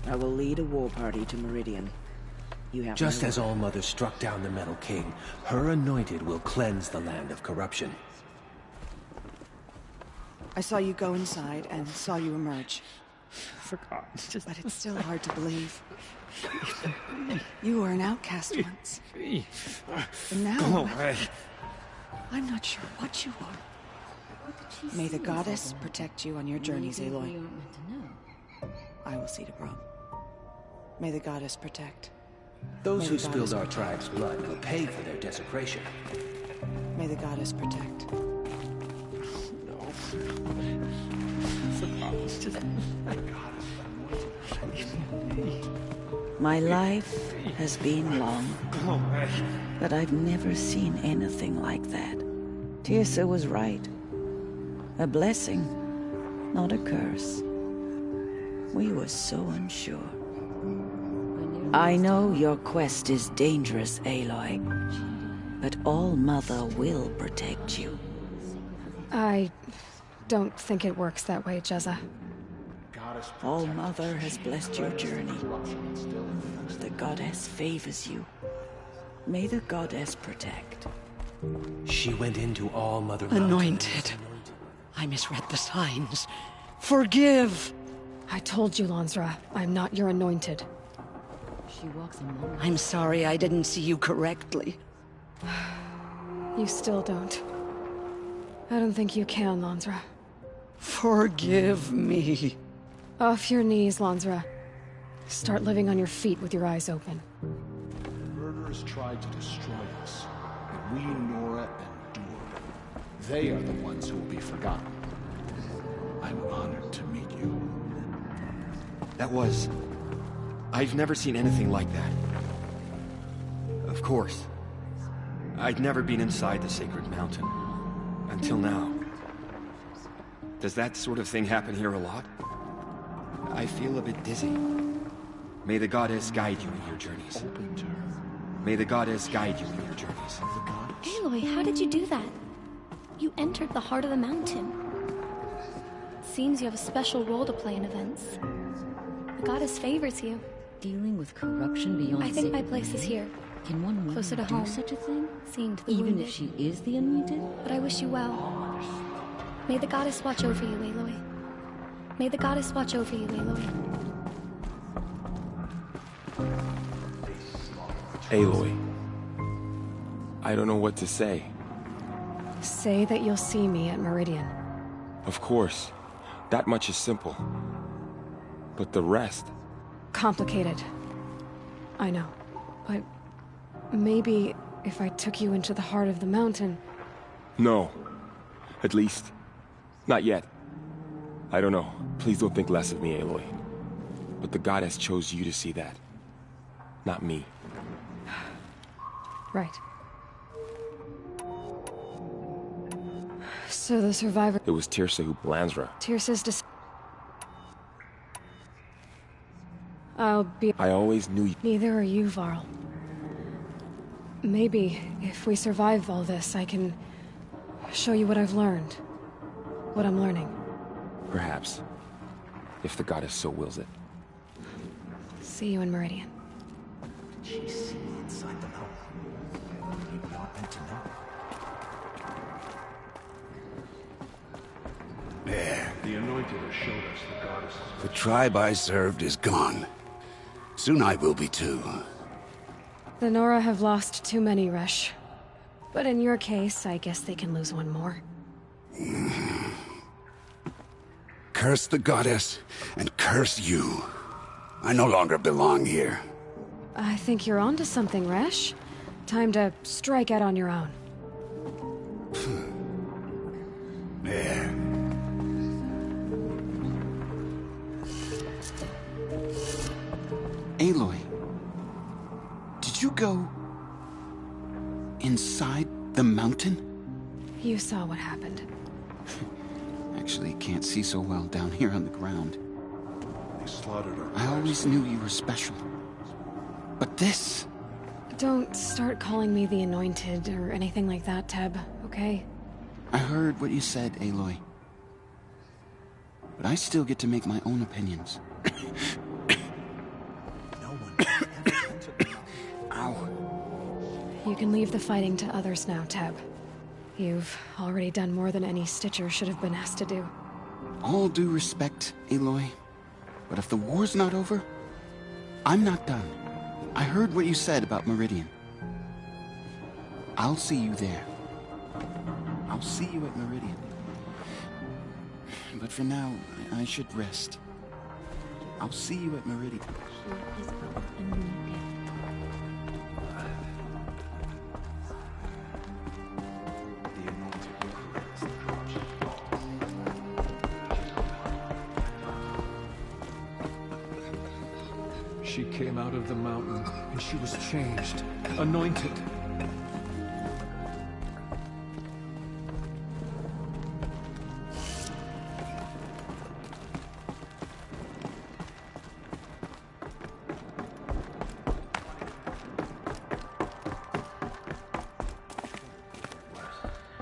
Speaker 6: I will lead a war party to Meridian. You have
Speaker 12: Just as All-Mother struck down the Metal King, her anointed will cleanse the land of corruption.
Speaker 6: I saw you go inside and saw you emerge. Forgot. But it's still hard to believe. You were an outcast once. And now...
Speaker 12: Go away.
Speaker 6: I'm not sure what you are. May the goddess protect you on your journeys, Aloy. I will see to Brom. May the goddess protect.
Speaker 12: Those who spilled our tribe's blood will pay for their desecration.
Speaker 6: May the goddess protect. My life has been long, but I've never seen anything like that. Tirsa was right. A blessing, not a curse. We were so unsure. I know your quest is dangerous, Aloy, but All-Mother will protect you.
Speaker 2: I don't think it works that way, Jezza.
Speaker 6: All-Mother has blessed your journey. The goddess favors you. May the goddess protect.
Speaker 12: She went into All-Mother
Speaker 6: Anointed. I misread the signs. Forgive!
Speaker 2: I told you, Lansra, I'm not your anointed.
Speaker 22: She walks among us.
Speaker 6: I'm sorry I didn't see you correctly.
Speaker 2: You still don't. I don't think you can, Lansra.
Speaker 6: Forgive me.
Speaker 2: Off your knees, Lansra. Start living on your feet with your eyes open.
Speaker 3: Murderers tried to destroy us, but we, Nora, endured. They are the ones who will be forgotten. I'm honored to meet you.
Speaker 1: That was... I've never seen anything like that. Of course. I'd never been inside the Sacred Mountain. Until now. Does that sort of thing happen here a lot? I feel a bit dizzy. May the goddess guide you in your journeys. May the goddess guide you in your journeys.
Speaker 15: Aloy, how did you do that? You entered the heart of the mountain. Seems you have a special role to play in events. The goddess favors you.
Speaker 22: Dealing with corruption beyond
Speaker 15: I think my place is here.
Speaker 22: Can one woman
Speaker 15: closer to
Speaker 22: do
Speaker 15: home,
Speaker 22: such a thing?
Speaker 15: Seeing to the
Speaker 22: Even
Speaker 15: wounded.
Speaker 22: if she is the anointed?
Speaker 15: But I wish you well. May the goddess watch over you, Aloy. May the goddess watch over you, Aloy.
Speaker 1: Aloy. I don't know what to say.
Speaker 2: Say that you'll see me at Meridian.
Speaker 1: Of course. That much is simple. But the rest...
Speaker 2: Complicated. I know. But maybe if I took you into the heart of the mountain...
Speaker 1: No. At least, not yet. I don't know. Please don't think less of me, Aloy. But the goddess chose you to see that. Not me.
Speaker 2: Right. So the survivor...
Speaker 1: It was Tirsa who... Lansra.
Speaker 2: Tirsa's I'll be...
Speaker 1: I always knew you...
Speaker 2: Neither are you, Varl. Maybe, if we survive all this, I can... show you what I've learned. What I'm learning.
Speaker 1: Perhaps. If the goddess so wills it.
Speaker 2: See you in Meridian.
Speaker 12: She's seen inside the house. You're not meant to know.
Speaker 9: There.
Speaker 21: The Anointed has showed us the goddess.
Speaker 9: The tribe I served is gone. Soon I will be too.
Speaker 2: The Nora have lost too many, Resh. But in your case, I guess they can lose one more.
Speaker 9: Curse the goddess, and curse you. I no longer belong here.
Speaker 2: I think you're onto something, Resh. Time to strike out on your own.
Speaker 9: There.
Speaker 5: Aloy, did you go inside the mountain?
Speaker 2: You saw what happened.
Speaker 5: Actually, can't see so well down here on the ground.
Speaker 21: They slaughtered her.
Speaker 5: I always knew you were special. But this...
Speaker 2: Don't start calling me the Anointed or anything like that, Teb, okay?
Speaker 5: I heard what you said, Aloy. But I still get to make my own opinions. Ow.
Speaker 2: You can leave the fighting to others now, Teb. You've already done more than any Stitcher should have been asked to do.
Speaker 5: All due respect, Aloy. But if the war's not over, I'm not done. I heard what you said about Meridian. I'll see you there. I'll see you at Meridian. But for now, I should rest. I'll see you at Meridian.
Speaker 12: She came out of the mountain, and she was changed, anointed.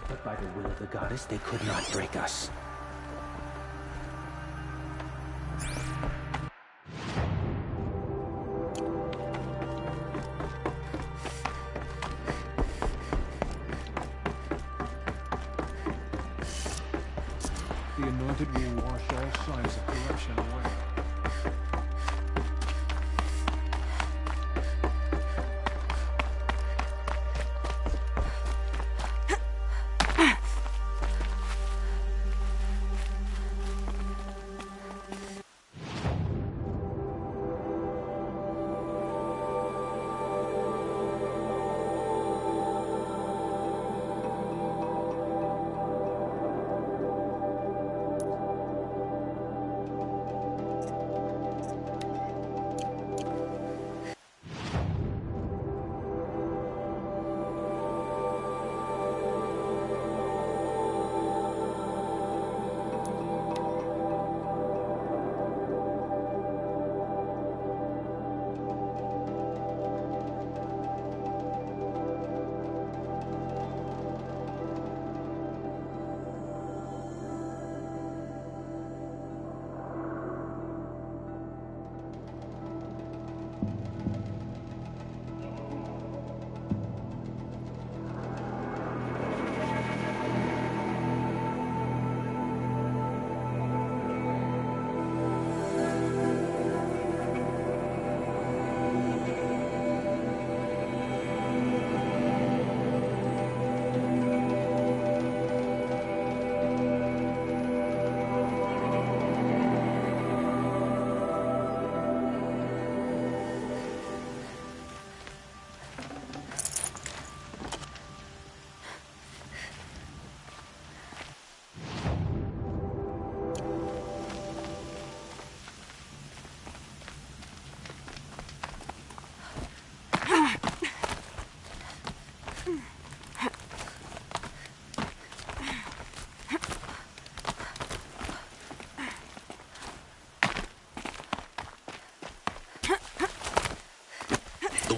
Speaker 12: But by the will of the goddess, they could not break us. The Anointed will wash all signs of corruption away.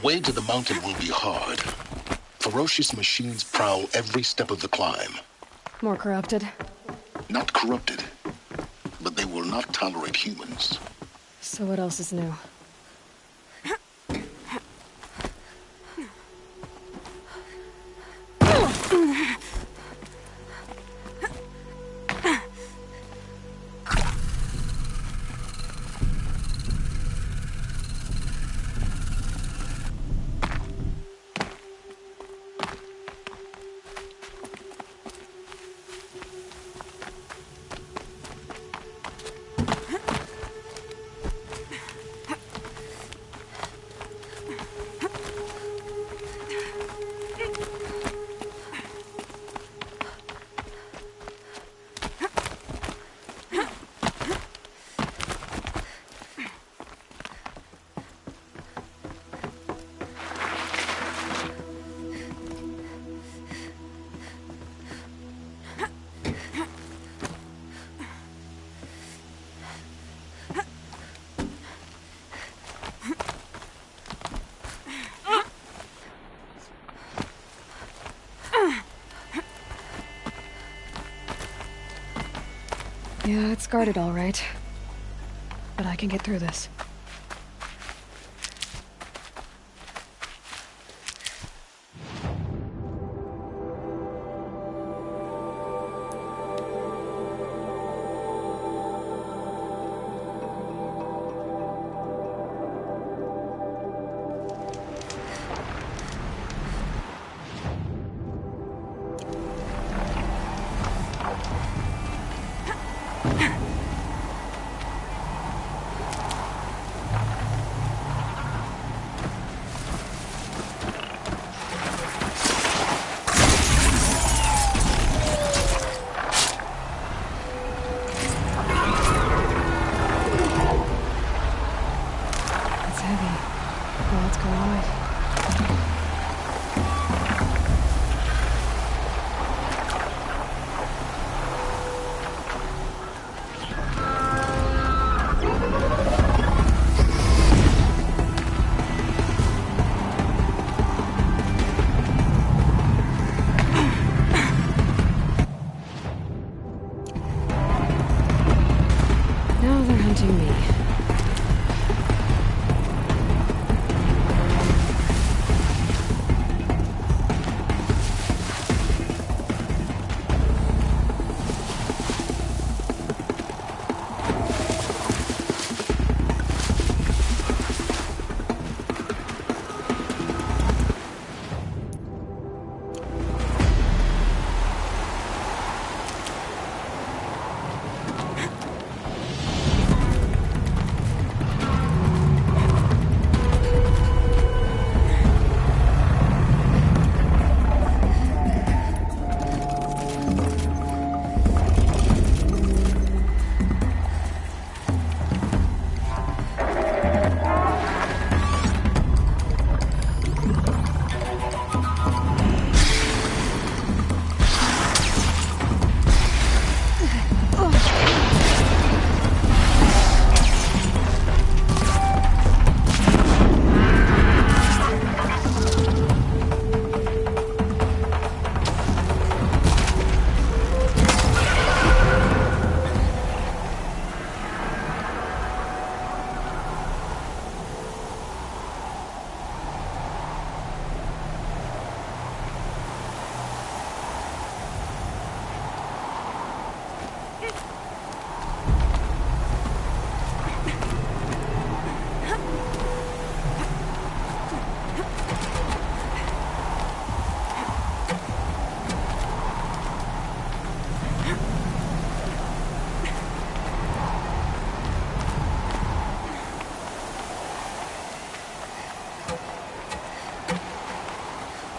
Speaker 3: way to the mountain will be hard. Ferocious machines prowl every step of the climb.
Speaker 2: More corrupted?
Speaker 3: Not corrupted, but they will not tolerate humans.
Speaker 2: So what else is new? Yeah, it's guarded all right. But I can get through this.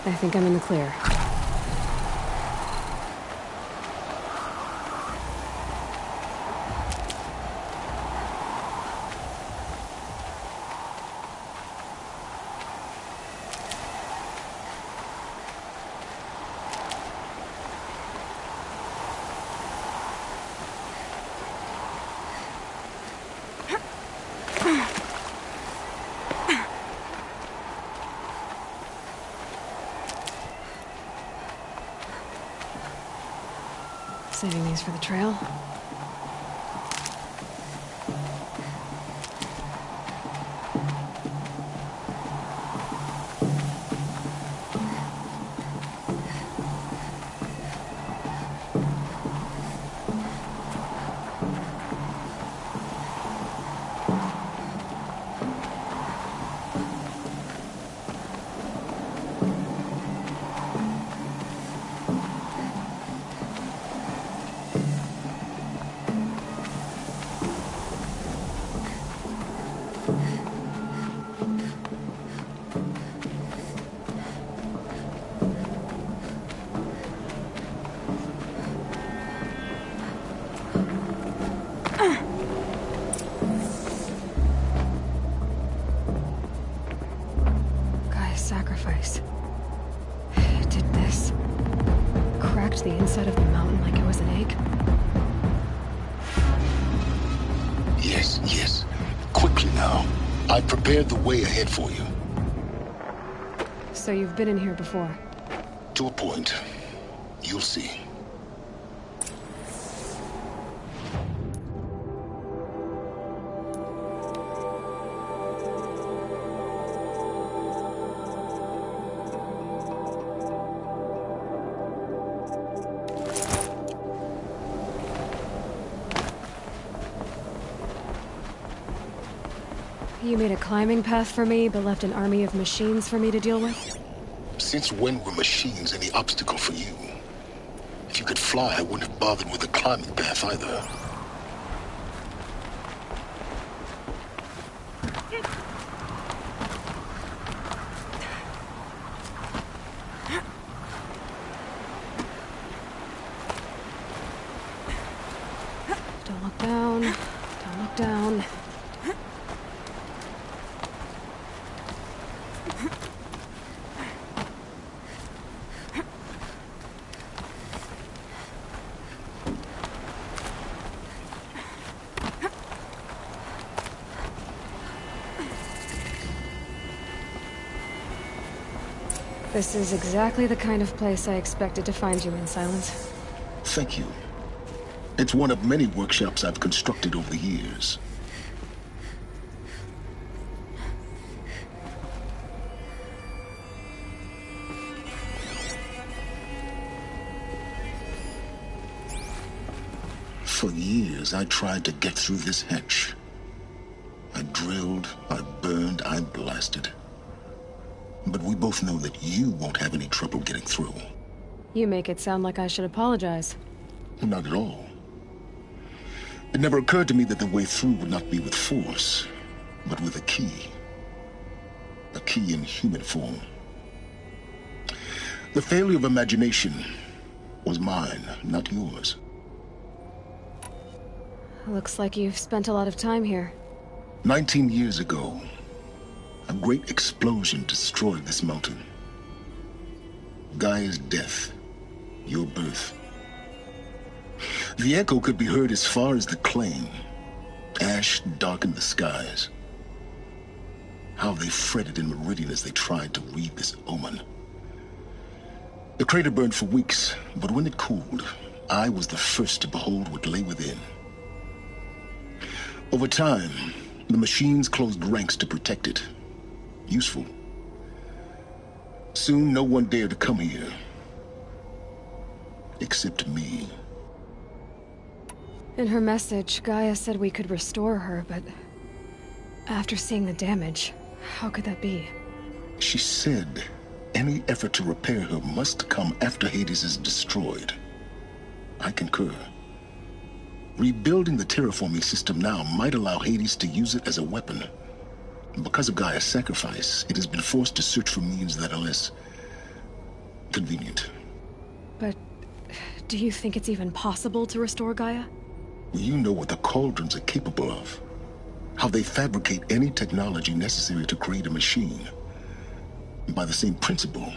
Speaker 2: I think I'm in the clear. Saving these for the trail. Sacrifice. It did this. Cracked the inside of the mountain like it was an egg.
Speaker 3: Yes, yes. Quickly now. I've prepared the way ahead for you.
Speaker 2: So you've been in here before?
Speaker 3: To a point. You'll see.
Speaker 2: You made a climbing path for me, but left an army of machines for me to deal with?
Speaker 3: Since when were machines any obstacle for you? If you could fly, I wouldn't have bothered with the climbing path either.
Speaker 2: Don't look down. Don't look down. This is exactly the kind of place I expected to find you in, Silence.
Speaker 3: Thank you. It's one of many workshops I've constructed over the years. For years, I tried to get through this hatch. I drilled, I burned, I blasted. But we both know that you won't have any trouble getting through.
Speaker 2: You make it sound like I should apologize.
Speaker 3: Not at all. It never occurred to me that the way through would not be with force, but with a key. A key in human form. The failure of imagination was mine, not yours.
Speaker 2: Looks like you've spent a lot of time here.
Speaker 3: 19 years ago, a great explosion destroyed this mountain. Gaia's death, your birth. The echo could be heard as far as the claim. Ash darkened the skies. How they fretted in Meridian as they tried to read this omen. The crater burned for weeks, but when it cooled, I was the first to behold what lay within. Over time, the machines closed ranks to protect it. Useful. Soon, no one dared to come here. Except me.
Speaker 2: In her message, Gaia said we could restore her, but after seeing the damage, how could that be?
Speaker 3: She said any effort to repair her must come after Hades is destroyed. I concur. Rebuilding the terraforming system now might allow Hades to use it as a weapon. Because of Gaia's sacrifice, it has been forced to search for means that are less convenient.
Speaker 2: But do you think it's even possible to restore Gaia?
Speaker 3: You know what the Cauldrons are capable of. How they fabricate any technology necessary to create a machine. By the same principle,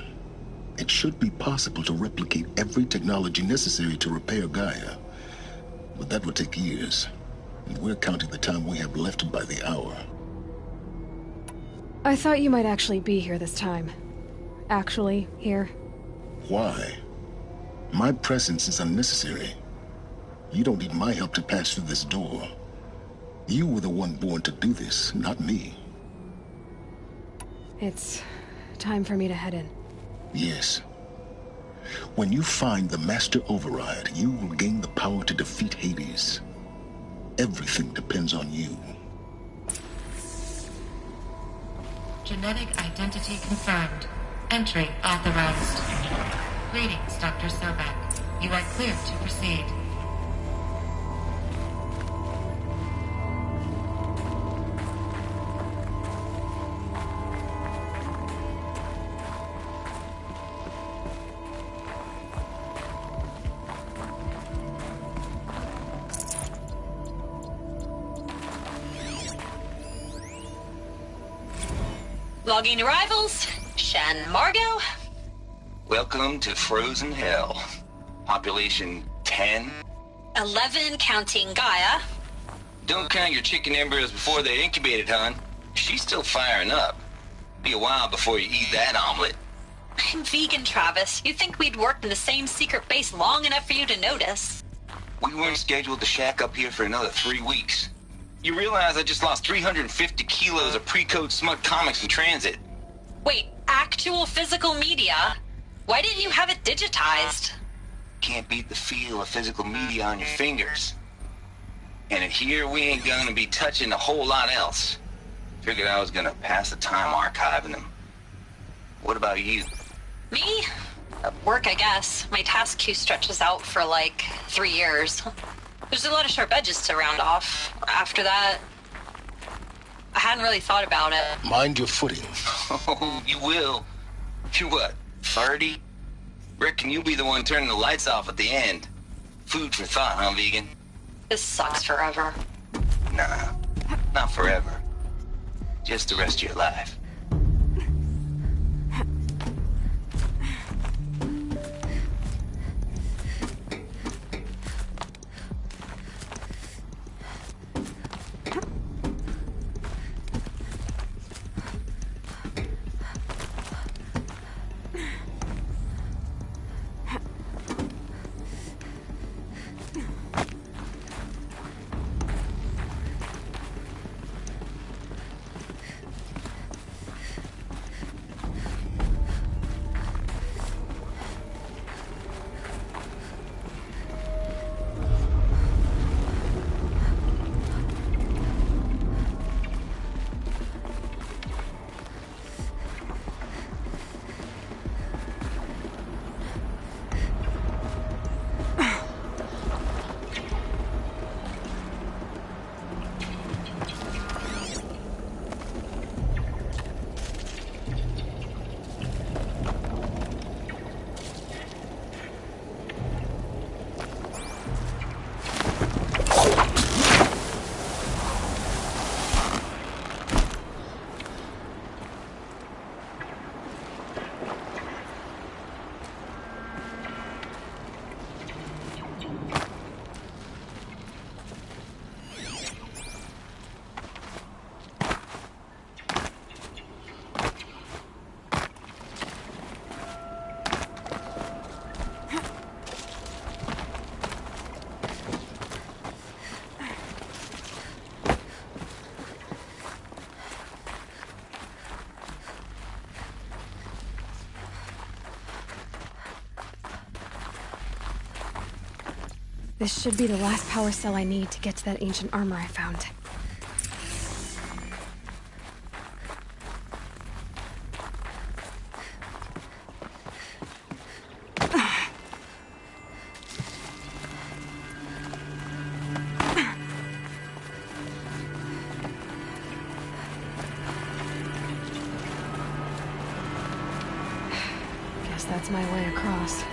Speaker 3: it should be possible to replicate every technology necessary to repair Gaia. But that would take years, and we're counting the time we have left by the hour.
Speaker 2: I thought you might actually be here this time. Actually, here.
Speaker 3: Why? My presence is unnecessary. You don't need my help to pass through this door. You were the one born to do this, not me.
Speaker 2: It's time for me to head in.
Speaker 3: Yes. When you find the Master Override, you will gain the power to defeat Hades. Everything depends on you.
Speaker 23: Genetic identity confirmed. Entry authorized. Greetings, Dr. Sobek. You are clear to proceed.
Speaker 11: Logging arrivals. Shan Margot.
Speaker 13: Welcome to Frozen Hell. Population 10.
Speaker 11: 11 counting Gaia.
Speaker 13: Don't count your chicken embryos before they're incubated, hon. She's still firing up. Be a while before you eat that omelet.
Speaker 11: I'm vegan, Travis. You'd think we'd worked in the same secret base long enough for you to notice.
Speaker 13: We weren't scheduled to shack up here for another 3 weeks. You realize I just lost 350 kilos of pre-code smut comics in transit.
Speaker 11: Wait, actual physical media? Why didn't you have it digitized?
Speaker 13: Can't beat the feel of physical media on your fingers. And in here, we ain't gonna be touching a whole lot else. Figured I was gonna pass the time archiving them. What about you?
Speaker 11: Me? Work, I guess. My task queue stretches out for like 3 years. There's a lot of sharp edges to round off. After that, I hadn't really thought about it.
Speaker 3: Mind your footing.
Speaker 13: Oh, you will. You're what, 30? Reckon you'll be the one turning the lights off at the end. Food for thought, huh, vegan?
Speaker 11: This sucks forever.
Speaker 13: Nah, not forever. Just the rest of your life.
Speaker 2: This should be the last power cell I need to get to that ancient armor I found. Guess that's my way across.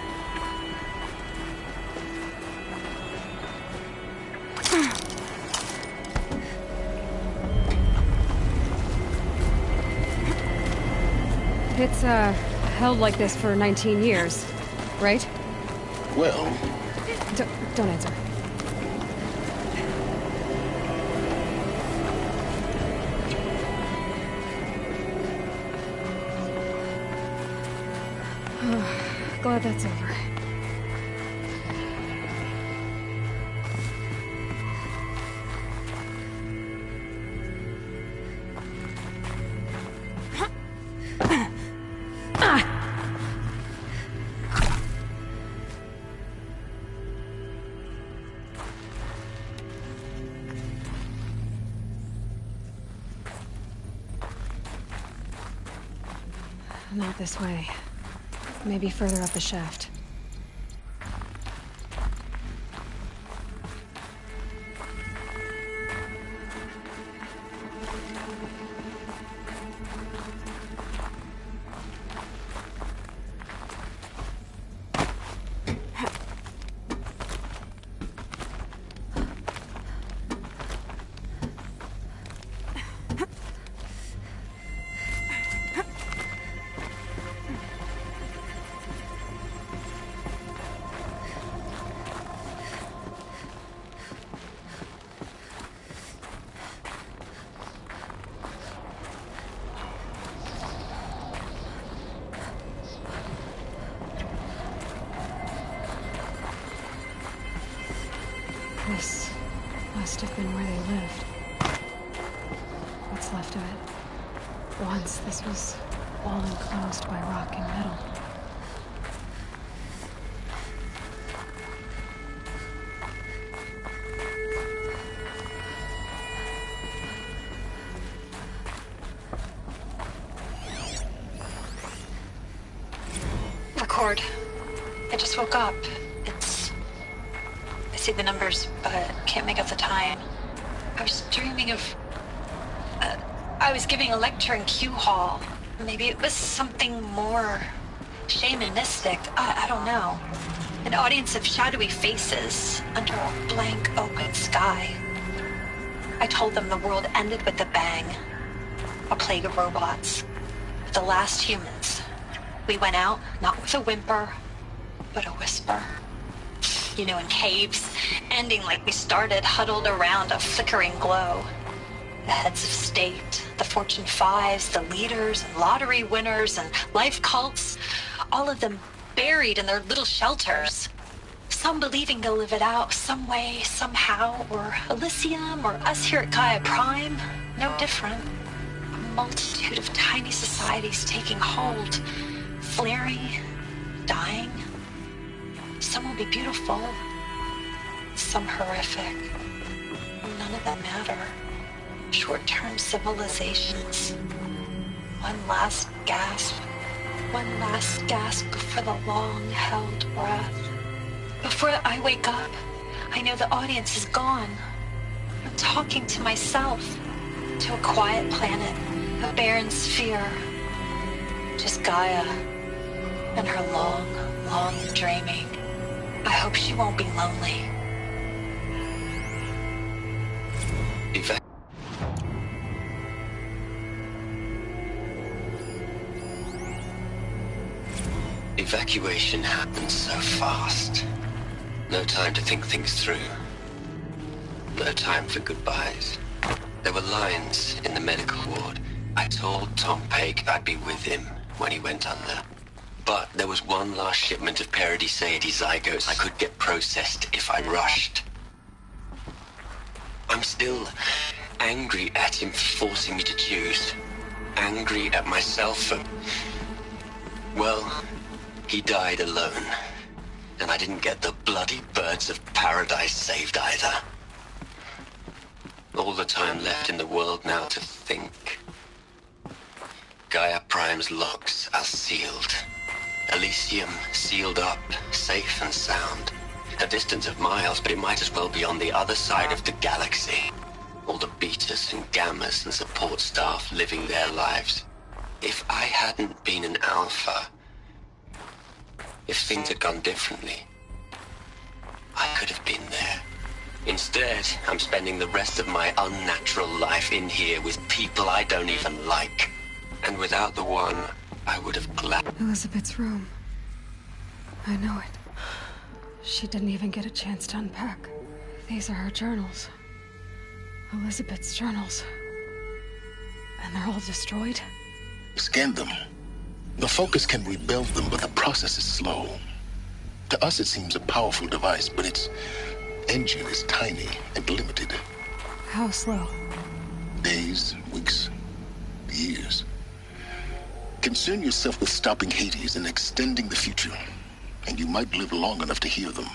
Speaker 2: It's, held like this for 19 years, right?
Speaker 3: Well...
Speaker 2: Don't answer. Glad that's over. Not this way. Maybe further up the shaft. This must have been where they lived. What's left of it. Once this was all enclosed by rock and metal.
Speaker 11: Record. I just woke up. I see the numbers, but can't make out the time. I was dreaming of... I was giving a lecture in Q Hall. Maybe it was something more shamanistic. I don't know. An audience of shadowy faces under a blank open sky. I told them the world ended with a bang. A plague of robots. The last humans. We went out, not with a whimper, but a whisper. You know, in caves, ending like we started, huddled around a flickering glow. The heads of state, the Fortune 5s, the leaders, and lottery winners, and life cults, all of them buried in their little shelters. Some believing they'll live it out some way, somehow, or Elysium, or us here at Gaia Prime, no different. A multitude of tiny societies taking hold, flaring, dying. Some will be beautiful, some horrific. None of them matter. Short-term civilizations. One last gasp before the long-held breath. Before I wake up, I know the audience is gone. I'm talking to myself, to a quiet planet, a barren sphere. Just Gaia and her long, long dreaming. I hope she won't be lonely.
Speaker 14: Evacuation happened so fast. No time to think things through. No time for goodbyes. There were lines in the medical ward. I told Tom Pake I'd be with him when he went under. But there was one last shipment of Paradiseidae zygotes I could get processed if I rushed. I'm still angry at him for forcing me to choose. Angry at myself for... Well, he died alone. And I didn't get the bloody birds of paradise saved either. All the time left in the world now to think. Gaia Prime's locks are sealed. Elysium sealed up, safe and sound. A distance of miles, but it might as well be on the other side of the galaxy. All the betas and gammas and support staff living their lives. If I hadn't been an alpha, if things had gone differently, I could have been there. Instead, I'm spending the rest of my unnatural life in here with people I don't even like. And without the one, I would have
Speaker 2: Elizabeth's room. I know it. She didn't even get a chance to unpack. These are her journals. Elizabeth's journals. And they're all destroyed?
Speaker 3: Scan them. The Focus can rebuild them, but the process is slow. To us, it seems a powerful device, but its engine is tiny and limited.
Speaker 2: How slow?
Speaker 3: Days, weeks, years. Concern yourself with stopping Hades and extending the future, and you might live long enough to hear them.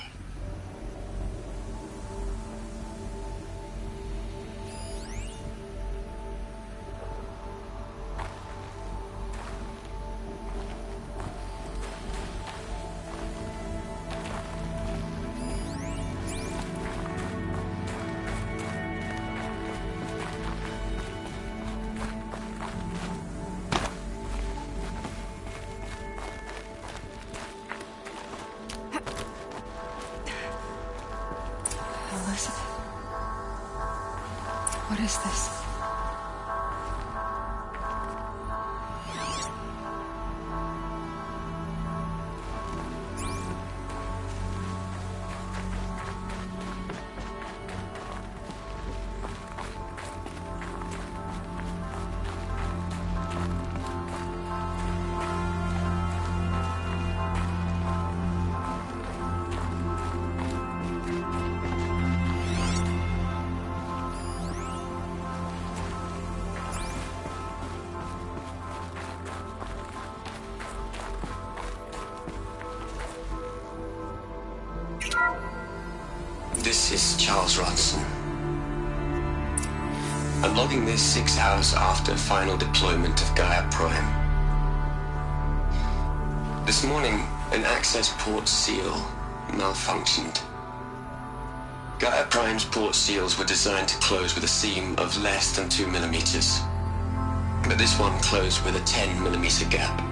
Speaker 2: is this?
Speaker 14: This is Charles Ronson. I'm logging this 6 hours after final deployment of Gaia Prime. This morning, an access port seal malfunctioned. Gaia Prime's port seals were designed to close with a seam of less than 2 millimeters. But this one closed with a 10 millimeter gap.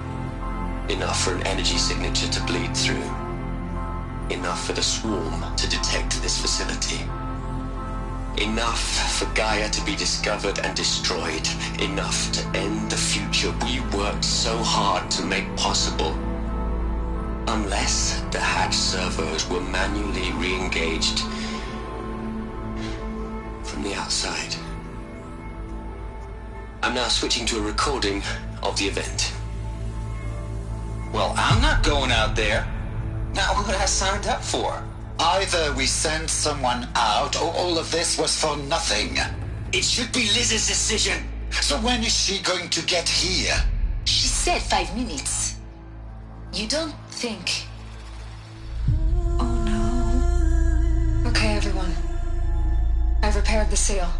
Speaker 14: Enough for an energy signature to bleed through. Enough for the swarm to detect this facility. Enough for Gaia to be discovered and destroyed. Enough to end the future we worked so hard to make possible. Unless the hatch servos were manually re-engaged from the outside. I'm now switching to a recording of the event.
Speaker 13: Well, I'm not going out there. Not what I signed up for.
Speaker 8: Either we send someone out, or all of this was for nothing.
Speaker 14: It should be Liz's decision.
Speaker 8: So when is she going to get here?
Speaker 18: She said 5 minutes. You don't think...
Speaker 2: Okay, everyone. I've repaired the seal.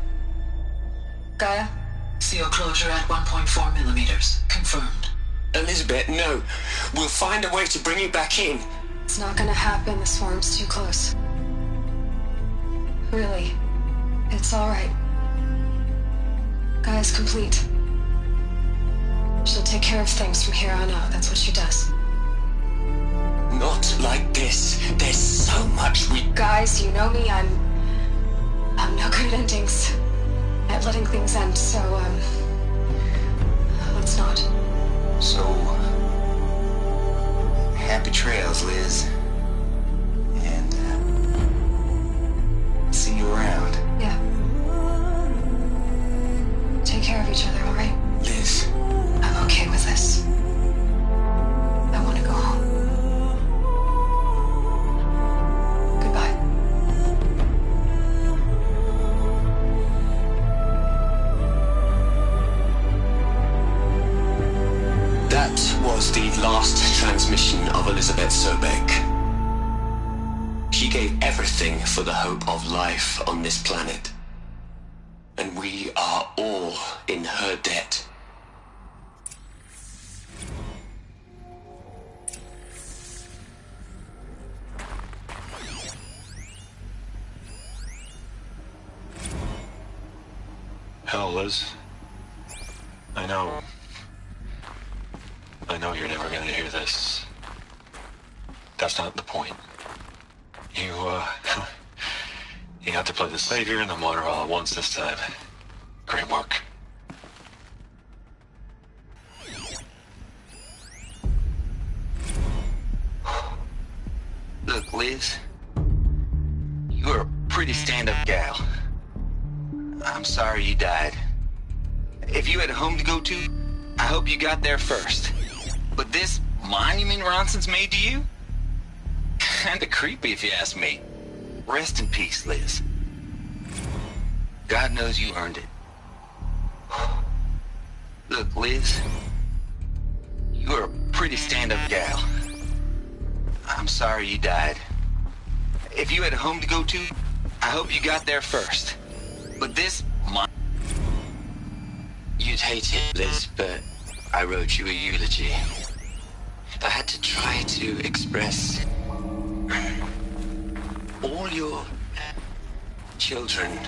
Speaker 2: Gaia?
Speaker 7: Seal closure at 1.4 millimeters. Confirmed.
Speaker 14: Elizabeth, no. We'll find a way to bring you back in.
Speaker 2: It's not gonna happen. The swarm's too close. Really. It's alright. Gaia's complete. She'll take care of things from here on out. That's what she does.
Speaker 14: Not like this. There's so much we...
Speaker 2: Guys, you know me. I'm no good at endings. At letting things end, so, let's not.
Speaker 13: So... happy trails, Liz. And, see you around.
Speaker 2: Yeah. Take care of each other, alright?
Speaker 14: Liz.
Speaker 2: I'm okay with this. I want to go home. Goodbye.
Speaker 14: That was the last transmission of Elizabeth Sobek. She gave everything for the hope of life on this planet. And we are all in her debt.
Speaker 16: Hell, Liz. I know you're never gonna hear this. That's not the point. You got to play the savior and the martyr all at once this time. Great work.
Speaker 13: Look, Liz. You're a pretty stand-up gal. I'm sorry you died. If you had a home to go to, I hope you got there first. But this monument Ronson's made to you? Kinda creepy if you ask me. Rest in peace, Liz. God knows you earned it. Look, Liz. You're a pretty stand-up gal. I'm sorry you died. If you had a home to go to, I hope you got there first. But this
Speaker 14: You'd hate it, Liz, but I wrote you a eulogy. I had to try to express all your children.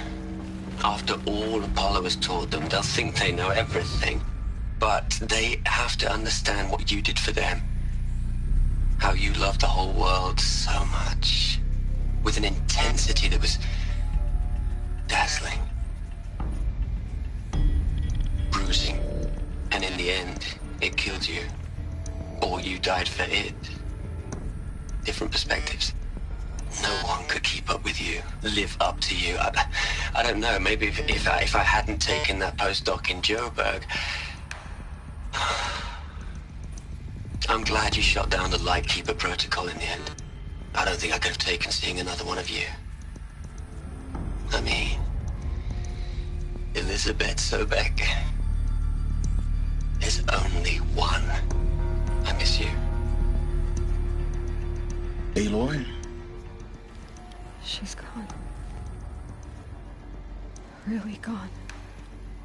Speaker 14: After all Apollo has taught them, they'll think they know everything. But they have to understand what you did for them. How you loved the whole world so much. With an intensity that was dazzling. the end, it killed you. Or you died for it. Different perspectives. No one could keep up with you, live up to you. I don't know, maybe if I hadn't taken that postdoc in Joburg... I'm glad you shot down the Lightkeeper protocol in the end. I don't think I could have taken seeing another one of you. I mean... Elizabeth Sobeck. There's only one. I miss you.
Speaker 3: Aloy?
Speaker 2: She's gone. Really gone.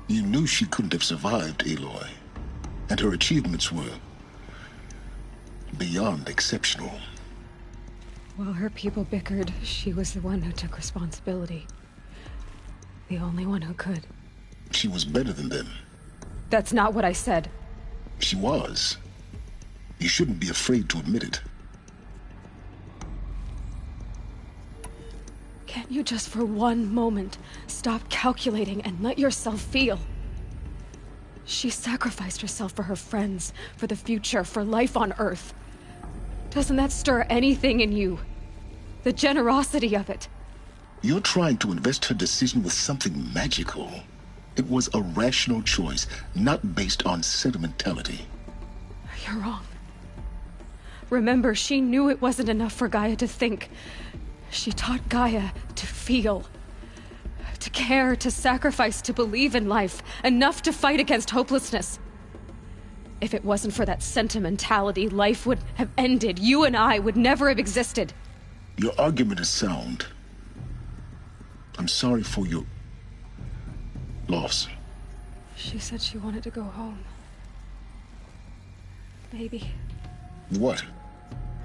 Speaker 3: You knew she couldn't have survived, Aloy. And her achievements were... beyond exceptional.
Speaker 2: While her people bickered, she was the one who took responsibility. The only one who could.
Speaker 3: She was better than them.
Speaker 2: That's not what I said.
Speaker 3: She was. You shouldn't be afraid to admit it.
Speaker 2: Can't you just for one moment stop calculating and let yourself feel? She sacrificed herself for her friends, for the future, for life on Earth. Doesn't that stir anything in you? The generosity of it.
Speaker 3: You're trying to invest her decision with something magical. It was a rational choice, not based on sentimentality.
Speaker 2: You're wrong. Remember, she knew it wasn't enough for Gaia to think. She taught Gaia to feel. To care, to sacrifice, to believe in life. Enough to fight against hopelessness. If it wasn't for that sentimentality, life would have ended. You and I would never have existed.
Speaker 3: Your argument is sound. I'm sorry for your... loss.
Speaker 2: She said she wanted to go home. Maybe.
Speaker 3: What?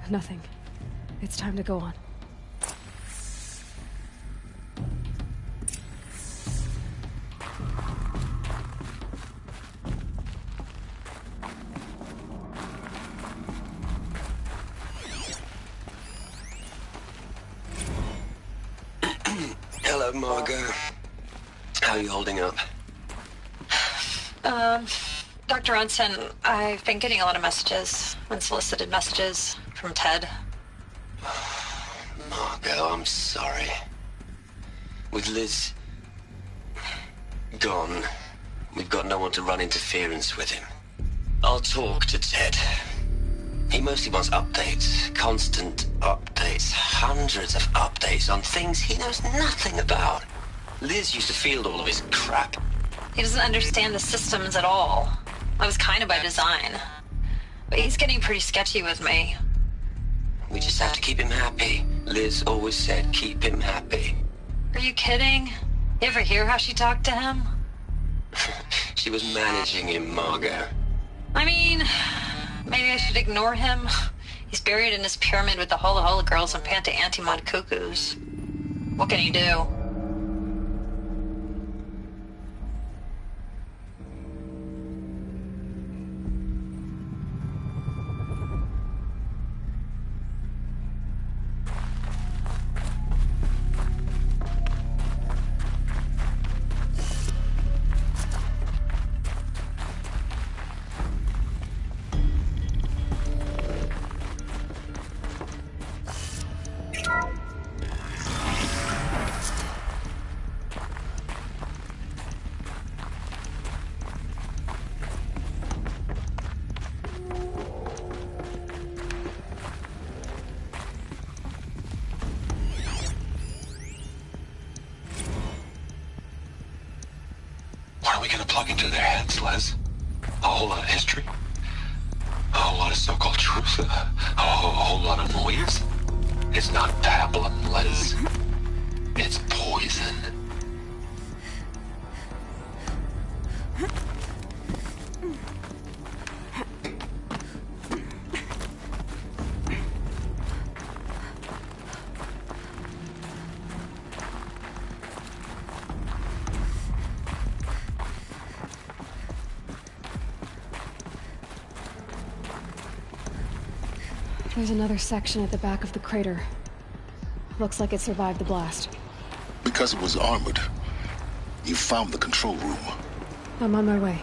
Speaker 2: Nothing. It's time to go on.
Speaker 14: Hello, Margot. How are you holding up?
Speaker 11: Dr. Ronson, I've been getting a lot of messages, unsolicited messages from Ted.
Speaker 14: Margot, I'm sorry. With Liz gone, we've got no one to run interference with him. I'll talk to Ted. He mostly wants updates, constant updates, hundreds of updates on things he knows nothing about. Liz used to field all of his crap.
Speaker 11: He doesn't understand the systems at all. That was kind of by design. But he's getting pretty sketchy with me.
Speaker 14: We just have to keep him happy. Liz always said keep him happy.
Speaker 11: Are you kidding? You ever hear how she talked to him?
Speaker 14: She was managing him, Margot.
Speaker 11: I mean, maybe I should ignore him. He's buried in his pyramid with the Hola Hola girls and Panta Antimod cuckoos. What can he do?
Speaker 16: What are we gonna plug into their heads, Les? A whole lot of history? A whole lot of so-called truth? A whole lot of noise? It's not pablum, Les. It's poison.
Speaker 2: There's another section at the back of the crater. Looks like it survived the blast.
Speaker 3: Because it was armored. You found the control room.
Speaker 2: I'm on my way.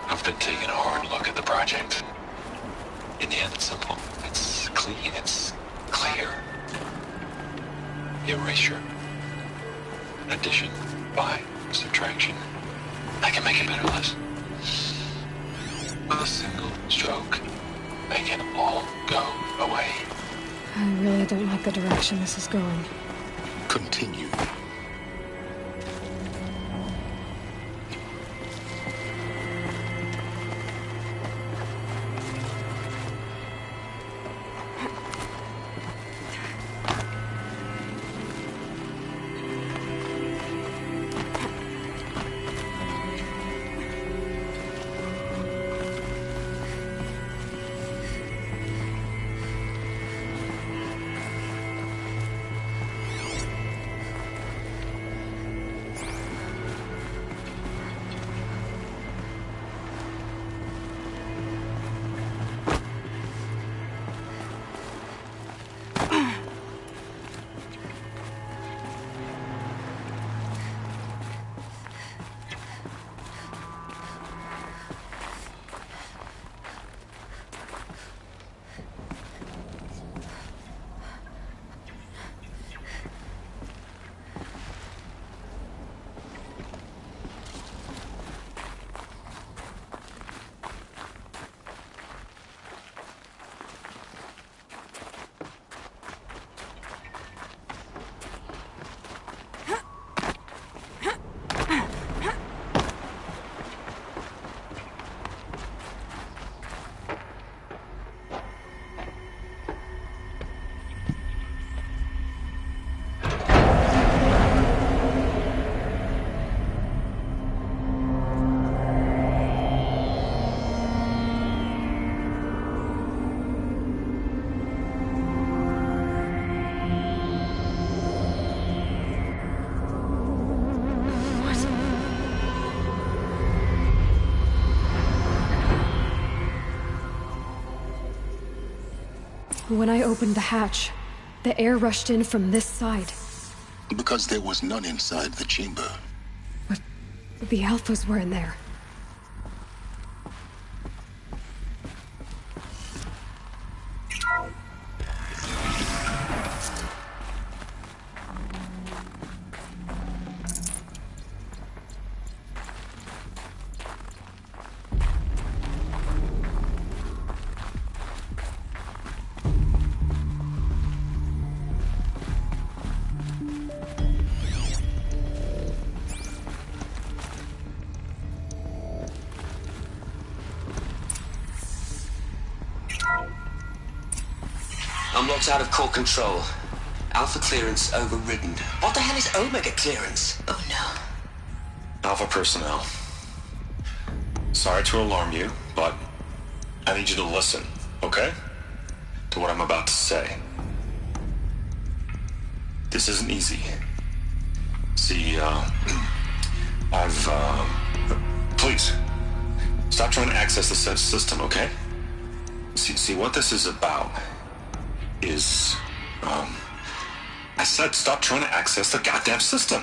Speaker 16: I've been taking a hard look at the project. In the end, it's simple. It's clean. It's clear. Erasure. Addition. By. Subtraction. I can make it better, Liz. With a single stroke, make it all go away.
Speaker 2: I really don't like the direction this is going.
Speaker 3: Continue.
Speaker 2: When I opened the hatch, the air rushed in from this side.
Speaker 3: Because there was none inside the chamber.
Speaker 2: But the Alphas were in there.
Speaker 14: I'm locked out of core control. Alpha clearance overridden. What the hell is Omega clearance?
Speaker 18: Oh no.
Speaker 16: Alpha personnel. Sorry to alarm you, but I need you to listen, okay? To what I'm about to say. This isn't easy. See, please, stop trying to access the system, okay? See, what this is about is, I said stop trying to access the goddamn system.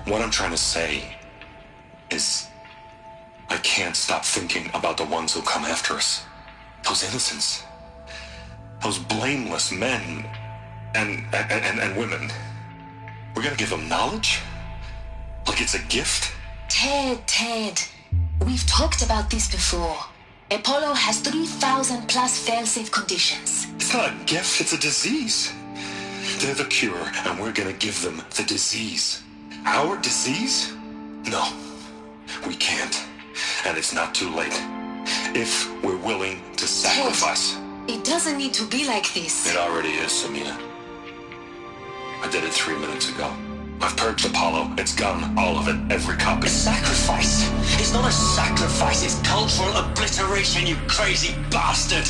Speaker 16: What I'm trying to say is I can't stop thinking about the ones who come after us. Those innocents. Those blameless men and women. We're gonna give them knowledge? Like it's a gift?
Speaker 18: Ted. We've talked about this before. Apollo has 3,000 plus fail-safe conditions.
Speaker 16: It's not a gift, it's a disease. They're the cure, and we're gonna give them the disease. Our disease? No, we can't. And it's not too late. If we're willing to sacrifice.
Speaker 18: Ted, it doesn't need to be like this.
Speaker 16: It already is, Samina. I did it 3 minutes ago. I've purged Apollo. It's gone. All of it. Every copy.
Speaker 14: Sacrifice? It's not a sacrifice. It's cultural obliteration, you crazy bastard.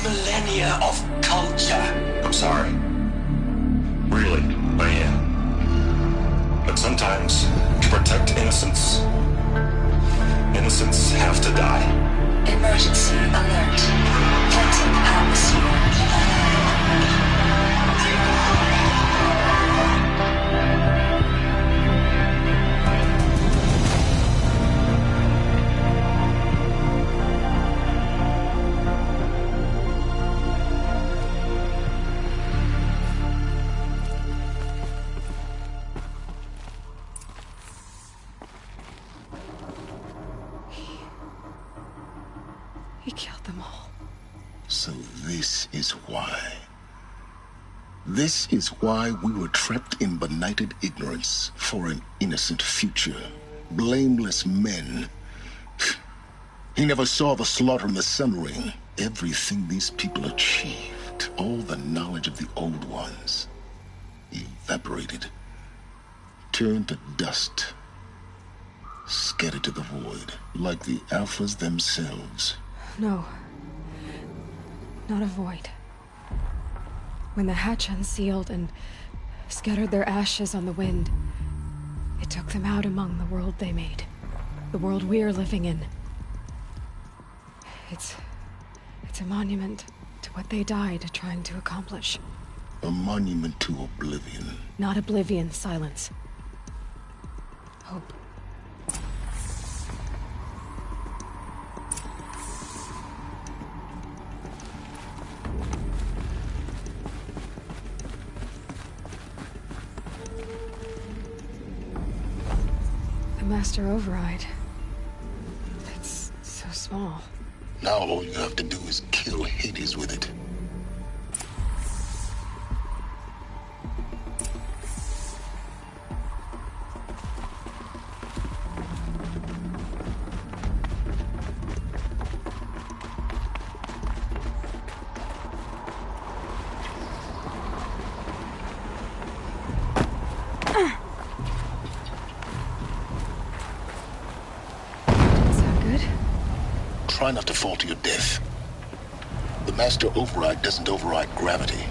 Speaker 14: Millennia of culture.
Speaker 16: I'm sorry. Really, I am. But sometimes, to protect innocence, innocents have to die.
Speaker 18: Emergency alert. Planting atmosphere.
Speaker 2: killed them all.
Speaker 3: So this is why. This is why we were trapped in benighted ignorance for an innocent future. Blameless men. He never saw the slaughter in the Sun Ring. Everything these people achieved, all the knowledge of the old ones, evaporated, turned to dust, scattered to the void, like the Alphas themselves.
Speaker 2: No. Not a void. When the hatch unsealed and scattered their ashes on the wind, it took them out among the world they made. The world we're living in. It's a monument to what they died trying to accomplish.
Speaker 3: A monument to oblivion.
Speaker 2: Not oblivion, Silence. Hope. The Master Override. It's so small.
Speaker 3: Now all you have to do is kill Hades with it. Try not to fall to your death. The Master Override doesn't override gravity.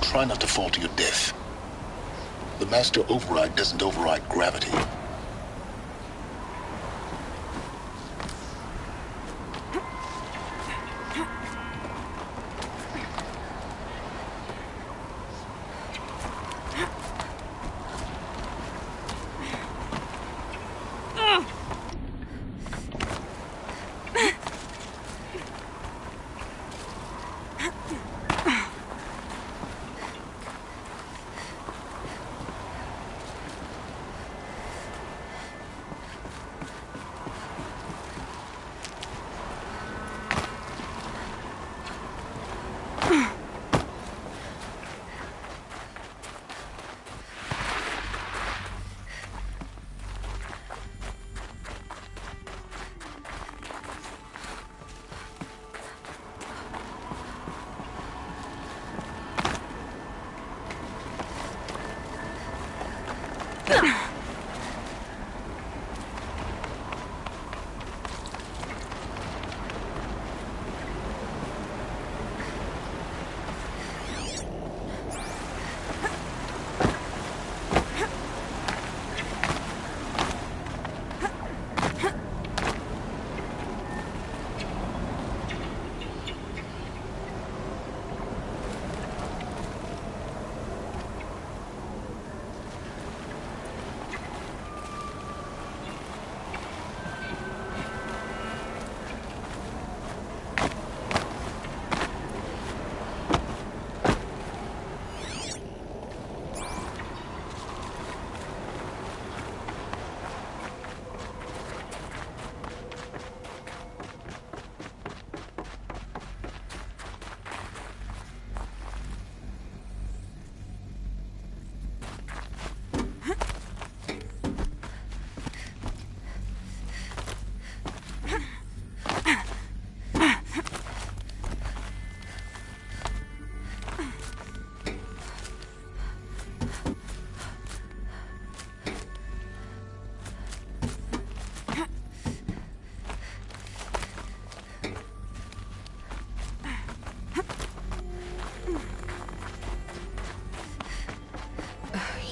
Speaker 3: Try not to fall to your death. The Master Override doesn't override gravity.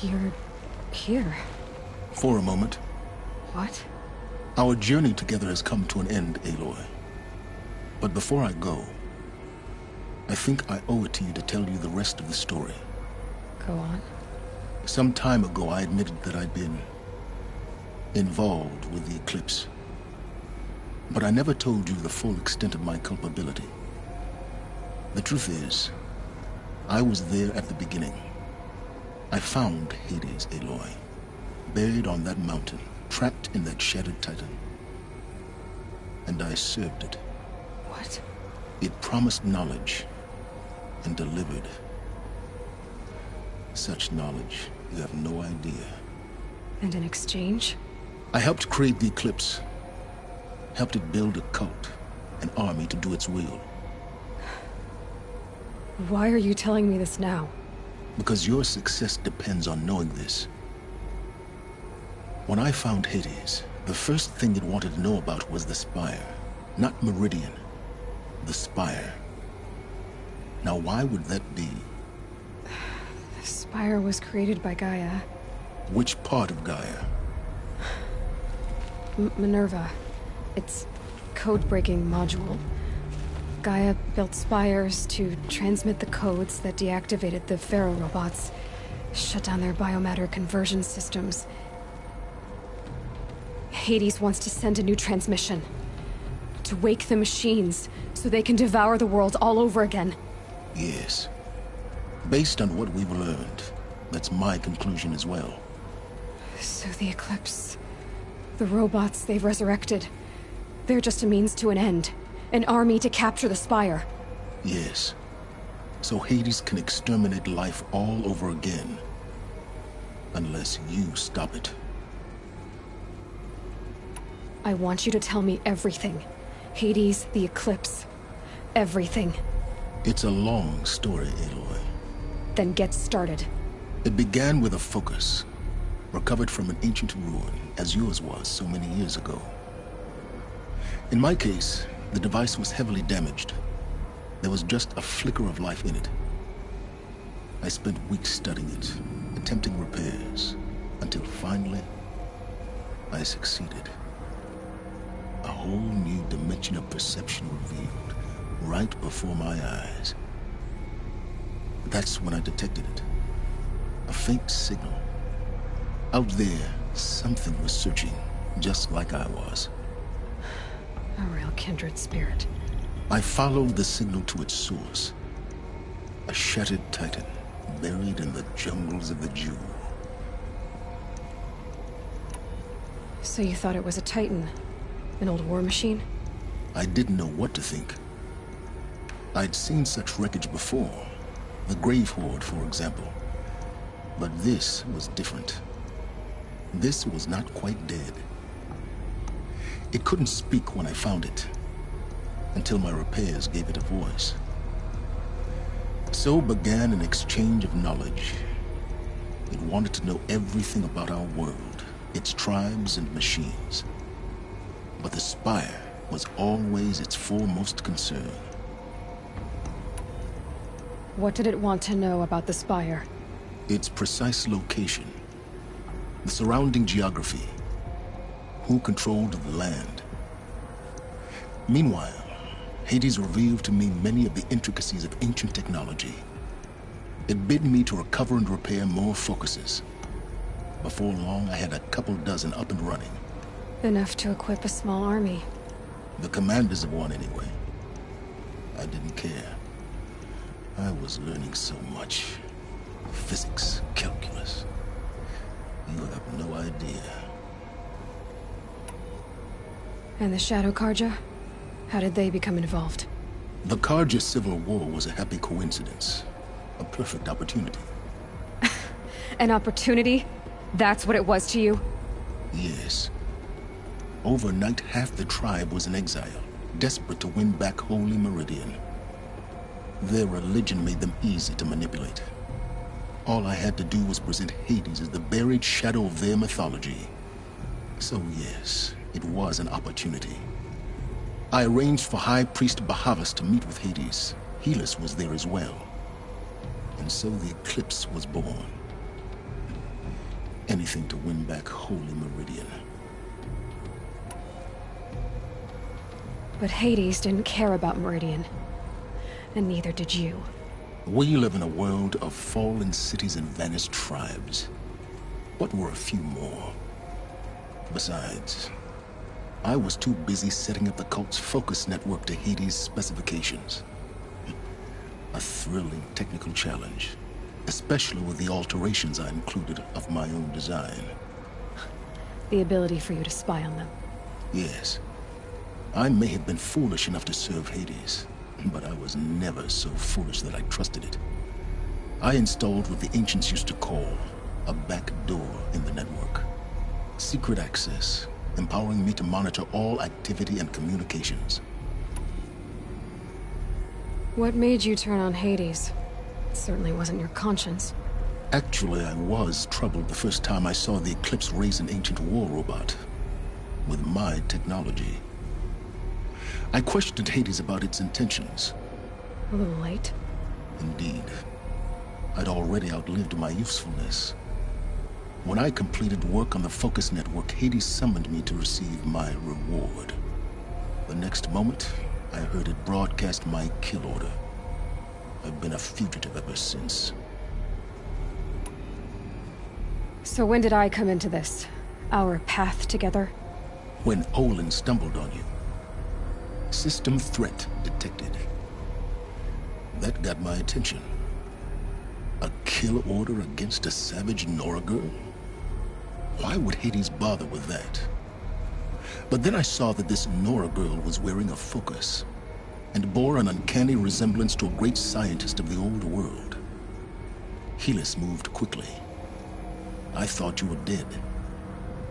Speaker 2: You're here.
Speaker 3: For a moment.
Speaker 2: What?
Speaker 3: Our journey together has come to an end, Aloy. But before I go, I think I owe it to you to tell you the rest of the story.
Speaker 2: Go on.
Speaker 3: Some time ago, I admitted that I'd been involved with the eclipse. But I never told you the full extent of my culpability. The truth is, I was there at the beginning. I found Hades, Aloy, buried on that mountain, trapped in that shattered titan. And I served it.
Speaker 2: What?
Speaker 3: It promised knowledge and delivered. Such knowledge, you have no idea.
Speaker 2: And in exchange?
Speaker 3: I helped create the Eclipse. Helped it build a cult, an army to do its will.
Speaker 2: Why are you telling me this now?
Speaker 3: Because your success depends on knowing this. When I found Hades, the first thing it wanted to know about was the Spire. Not Meridian. The Spire. Now, why would that be?
Speaker 2: The Spire was created by Gaia.
Speaker 3: Which part of Gaia?
Speaker 2: Minerva. Its code-breaking module. Gaia built spires to transmit the codes that deactivated the Pharaoh robots, shut down their biomatter conversion systems. Hades wants to send a new transmission. To wake the machines, so they can devour the world all over again.
Speaker 3: Yes. Based on what we've learned, that's my conclusion as well.
Speaker 2: So the Eclipse... the robots they've resurrected... they're just a means to an end. An army to capture the Spire.
Speaker 3: Yes. So Hades can exterminate life all over again. Unless you stop it.
Speaker 2: I want you to tell me everything. Hades, the Eclipse. Everything.
Speaker 3: It's a long story, Aloy.
Speaker 2: Then get started.
Speaker 3: It began with a focus. Recovered from an ancient ruin, as yours was so many years ago. In my case, the device was heavily damaged. There was just a flicker of life in it. I spent weeks studying it, attempting repairs, until finally, I succeeded. A whole new dimension of perception revealed, right before my eyes. That's when I detected it. A faint signal. Out there, something was searching, just like I was.
Speaker 2: A real kindred spirit.
Speaker 3: I followed the signal to its source. A shattered titan, buried in the jungles of the Jew.
Speaker 2: So you thought it was a titan? An old war machine?
Speaker 3: I didn't know what to think. I'd seen such wreckage before. The Grave Horde, for example. But this was different. This was not quite dead. It couldn't speak when I found it, until my repairs gave it a voice. So began an exchange of knowledge. It wanted to know everything about our world, its tribes and machines. But the Spire was always its foremost concern.
Speaker 2: What did it want to know about the Spire?
Speaker 3: Its precise location, the surrounding geography, who controlled the land. Meanwhile, Hades revealed to me many of the intricacies of ancient technology. It bid me to recover and repair more focuses. Before long, I had a couple dozen up and running.
Speaker 2: Enough to equip a small army.
Speaker 3: The commanders of one, anyway. I didn't care. I was learning so much. Physics, calculus. You have no idea.
Speaker 2: And the Shadow Karja? How did they become involved?
Speaker 3: The Karja Civil War was a happy coincidence. A perfect opportunity.
Speaker 2: An opportunity? That's what it was to you?
Speaker 3: Yes. Overnight, half the tribe was in exile, desperate to win back Holy Meridian. Their religion made them easy to manipulate. All I had to do was present Hades as the buried shadow of their mythology. So yes, it was an opportunity. I arranged for High Priest Bahavas to meet with Hades. Helis was there as well. And so the Eclipse was born. Anything to win back Holy Meridian.
Speaker 2: But Hades didn't care about Meridian. And neither did you.
Speaker 3: We live in a world of fallen cities and vanished tribes. What were a few more? Besides, I was too busy setting up the cult's focus network to Hades' specifications. A thrilling technical challenge, especially with the alterations I included of my own design.
Speaker 2: The ability for you to spy on them.
Speaker 3: Yes. I may have been foolish enough to serve Hades, but I was never so foolish that I trusted it. I installed what the ancients used to call a back door in the network. Secret access, empowering me to monitor all activity and communications.
Speaker 2: What made you turn on Hades? It certainly wasn't your conscience.
Speaker 3: Actually, I was troubled the first time I saw the Eclipse raise an ancient war robot with my technology. I questioned Hades about its intentions.
Speaker 2: A little late.
Speaker 3: Indeed. I'd already outlived my usefulness. When I completed work on the Focus Network, Hades summoned me to receive my reward. The next moment, I heard it broadcast my kill order. I've been a fugitive ever since.
Speaker 2: So when did I come into this? Our path together?
Speaker 3: When Olin stumbled on you. System threat detected. That got my attention. A kill order against a savage Nora girl? Why would Hades bother with that? But then I saw that this Nora girl was wearing a focus and bore an uncanny resemblance to a great scientist of the old world. Helis moved quickly. I thought you were dead.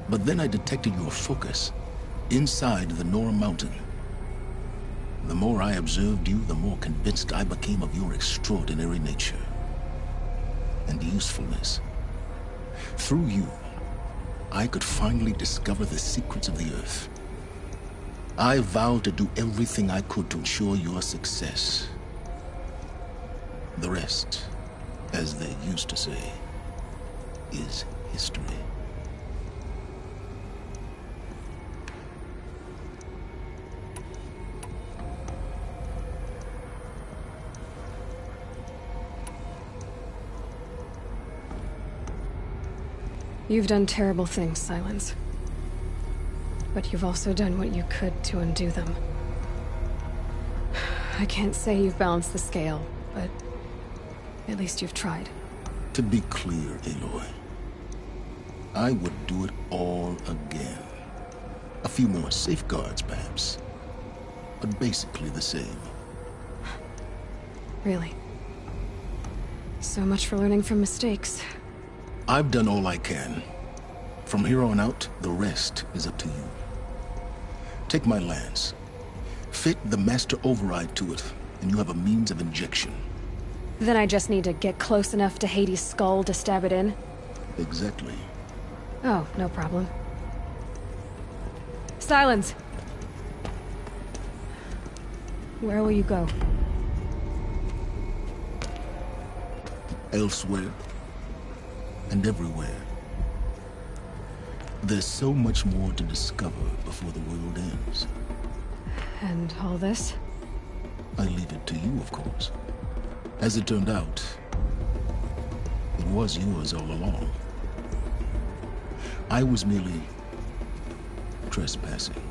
Speaker 3: But then I detected your focus inside the Nora mountain. The more I observed you, the more convinced I became of your extraordinary nature and usefulness. Through you, I could finally discover the secrets of the Earth. I vowed to do everything I could to ensure your success. The rest, as they used to say, is history.
Speaker 2: You've done terrible things, Silence. But you've also done what you could to undo them. I can't say you've balanced the scale, but at least you've tried.
Speaker 3: To be clear, Aloy, I would do it all again. A few more safeguards, perhaps, but basically the same.
Speaker 2: Really? So much for learning from mistakes.
Speaker 3: I've done all I can. From here on out, the rest is up to you. Take my lance. Fit the master override to it, and you have a means of injection.
Speaker 2: Then I just need to get close enough to Hades' skull to stab it in?
Speaker 3: Exactly.
Speaker 2: Oh, no problem. Silence! Where will you go?
Speaker 3: Elsewhere. And everywhere. There's so much more to discover before the world ends.
Speaker 2: And all this?
Speaker 3: I leave it to you, of course. As it turned out, it was yours all along. I was merely trespassing.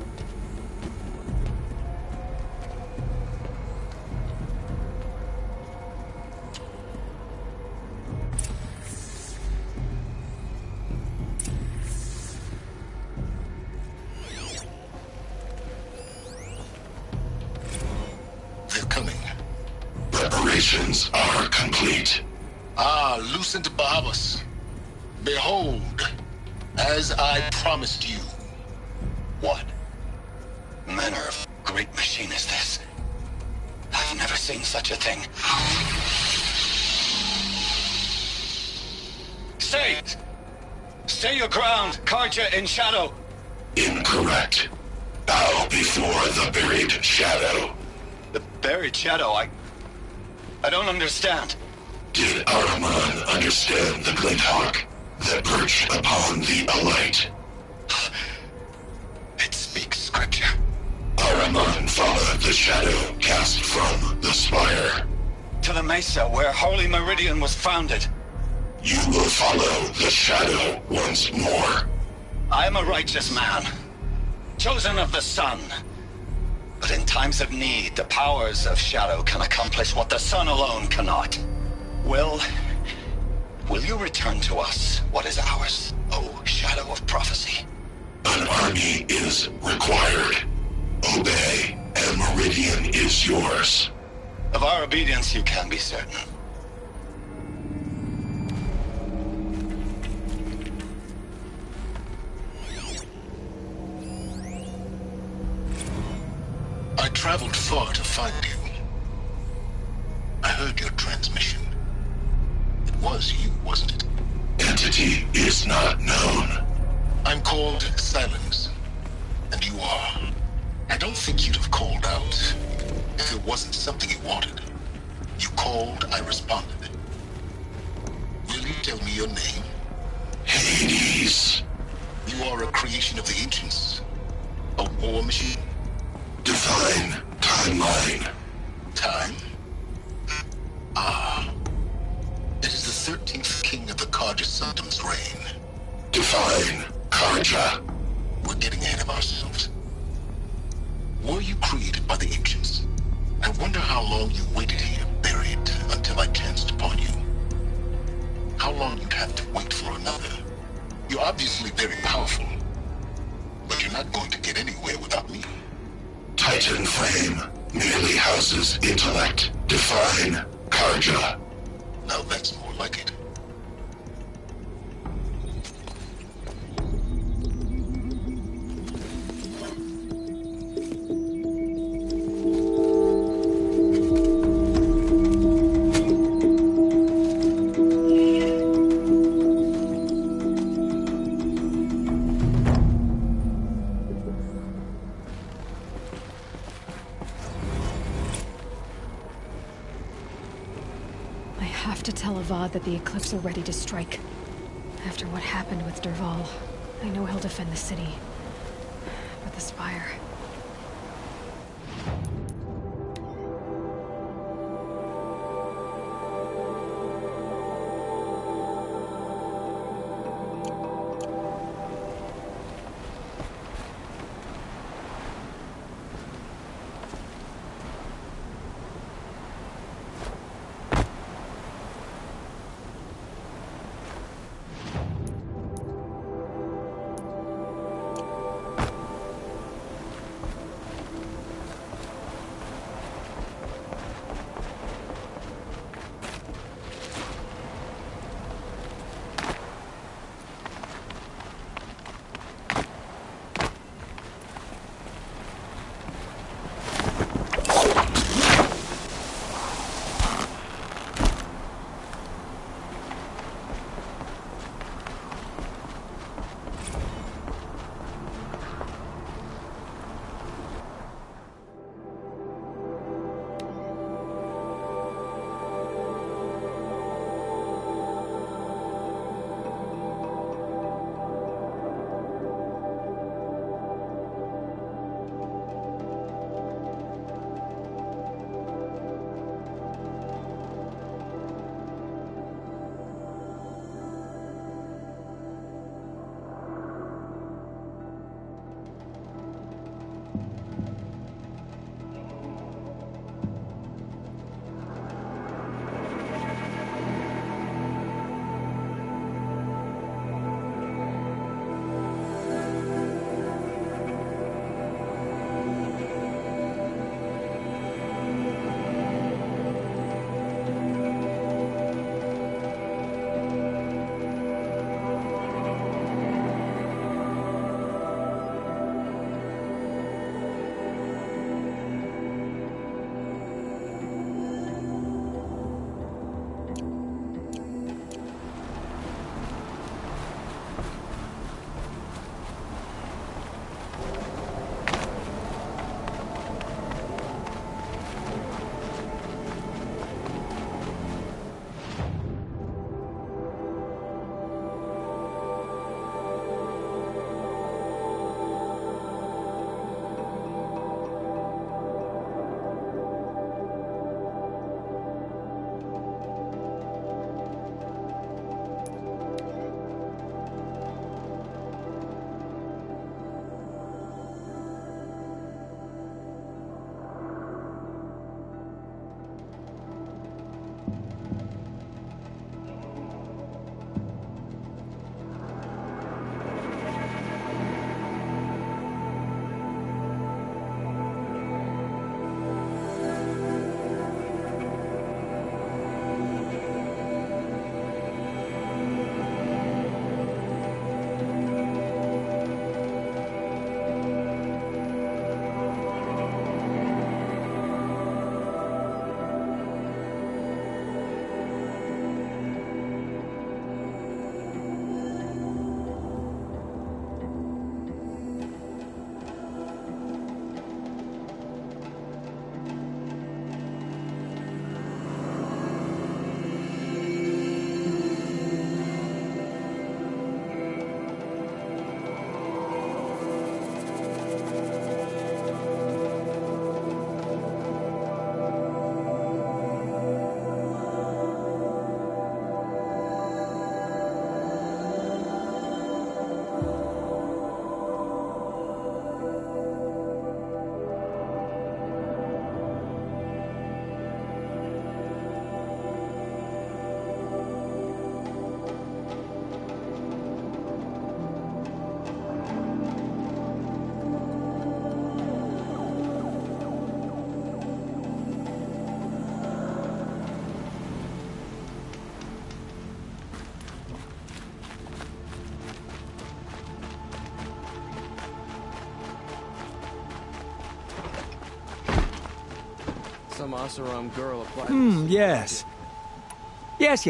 Speaker 16: Preparations are complete.
Speaker 3: Ah, Lucent Bahabas. Behold, as I promised you.
Speaker 13: What manner of great machine is this? I've never seen such a thing. Stay! Stay your ground, Karja in shadow!
Speaker 16: Incorrect. Bow before the buried shadow.
Speaker 13: The buried shadow? I don't understand.
Speaker 16: Did Ahriman understand the Glint Hawk?
Speaker 4: that perch upon the alight.
Speaker 8: It speaks scripture.
Speaker 4: Ahriman followed the shadow cast from the spire.
Speaker 8: To the mesa where Holy Meridian was founded.
Speaker 4: You will follow the shadow once more.
Speaker 8: I am a righteous man, chosen of the sun. But in times of need, the powers of shadow can accomplish what the sun alone cannot. Will you return to us what is ours, O shadow of prophecy?
Speaker 4: An army is required. Obey, and Meridian is yours.
Speaker 8: Of our obedience you can be certain.
Speaker 3: I traveled far to find you. I heard your transmission. It was you, wasn't it?
Speaker 4: Entity is not known.
Speaker 3: I'm called Silence, and you are. I don't think you'd have called out if it wasn't something you wanted. You called, I responded. Will you tell me your name?
Speaker 4: Hades.
Speaker 3: You are a creation of the ancients. A war machine?
Speaker 4: Divine timeline.
Speaker 3: Time? Ah. It is the 13th king of the Karja Sanctum's reign.
Speaker 4: Divine Karja.
Speaker 3: We're getting ahead of ourselves. Were you created by the ancients? I wonder how long you waited here, buried, until I chanced upon you. How long you'd have to wait for another. You're obviously very powerful, but you're not going to get anywhere without me.
Speaker 4: Titan Flame merely houses intellect. Divine Karja.
Speaker 3: Now that's more like it.
Speaker 2: That the Eclipse are ready to strike. After what happened with Dervahl, I know he'll defend the city. But the Spire...
Speaker 10: Masaram girl applied.
Speaker 19: Yes. Yes.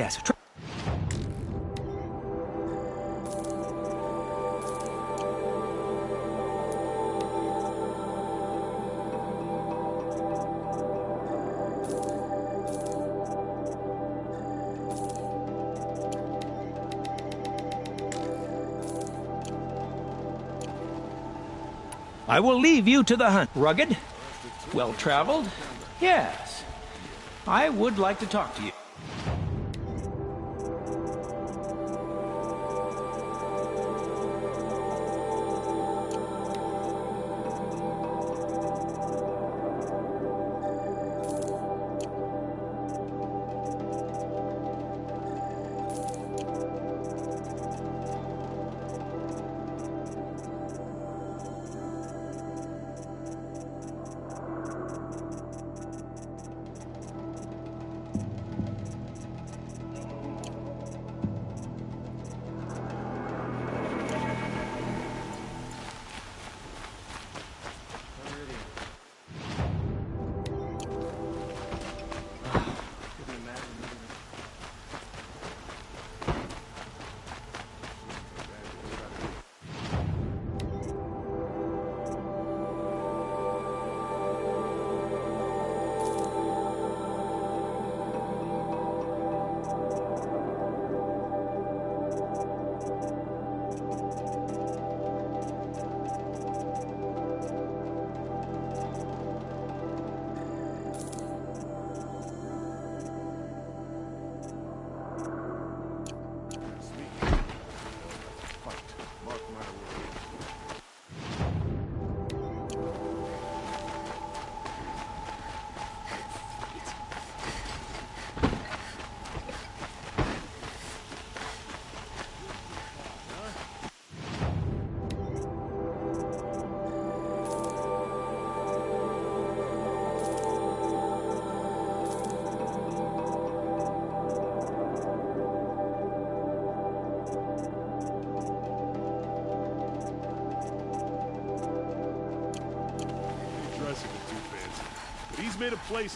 Speaker 19: I will leave you to the hunt. Rugged? Well-traveled? Yes. I would like to talk to you.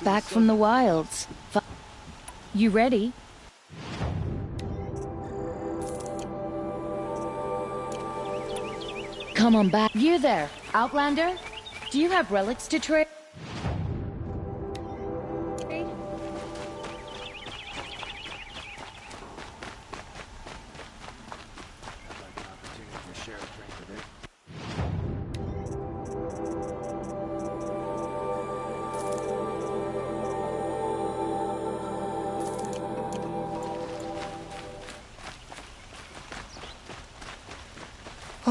Speaker 20: Back from the wilds. You ready? Come on back. You there, Outlander? Do you have relics to trade?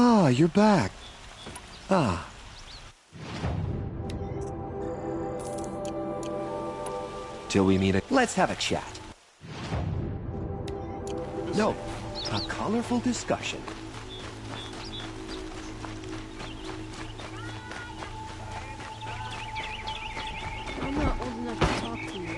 Speaker 24: Ah, you're back. Ah.
Speaker 1: Till we meet again.
Speaker 24: Let's have a chat. No, a colorful discussion.
Speaker 22: I'm not old enough to talk to you.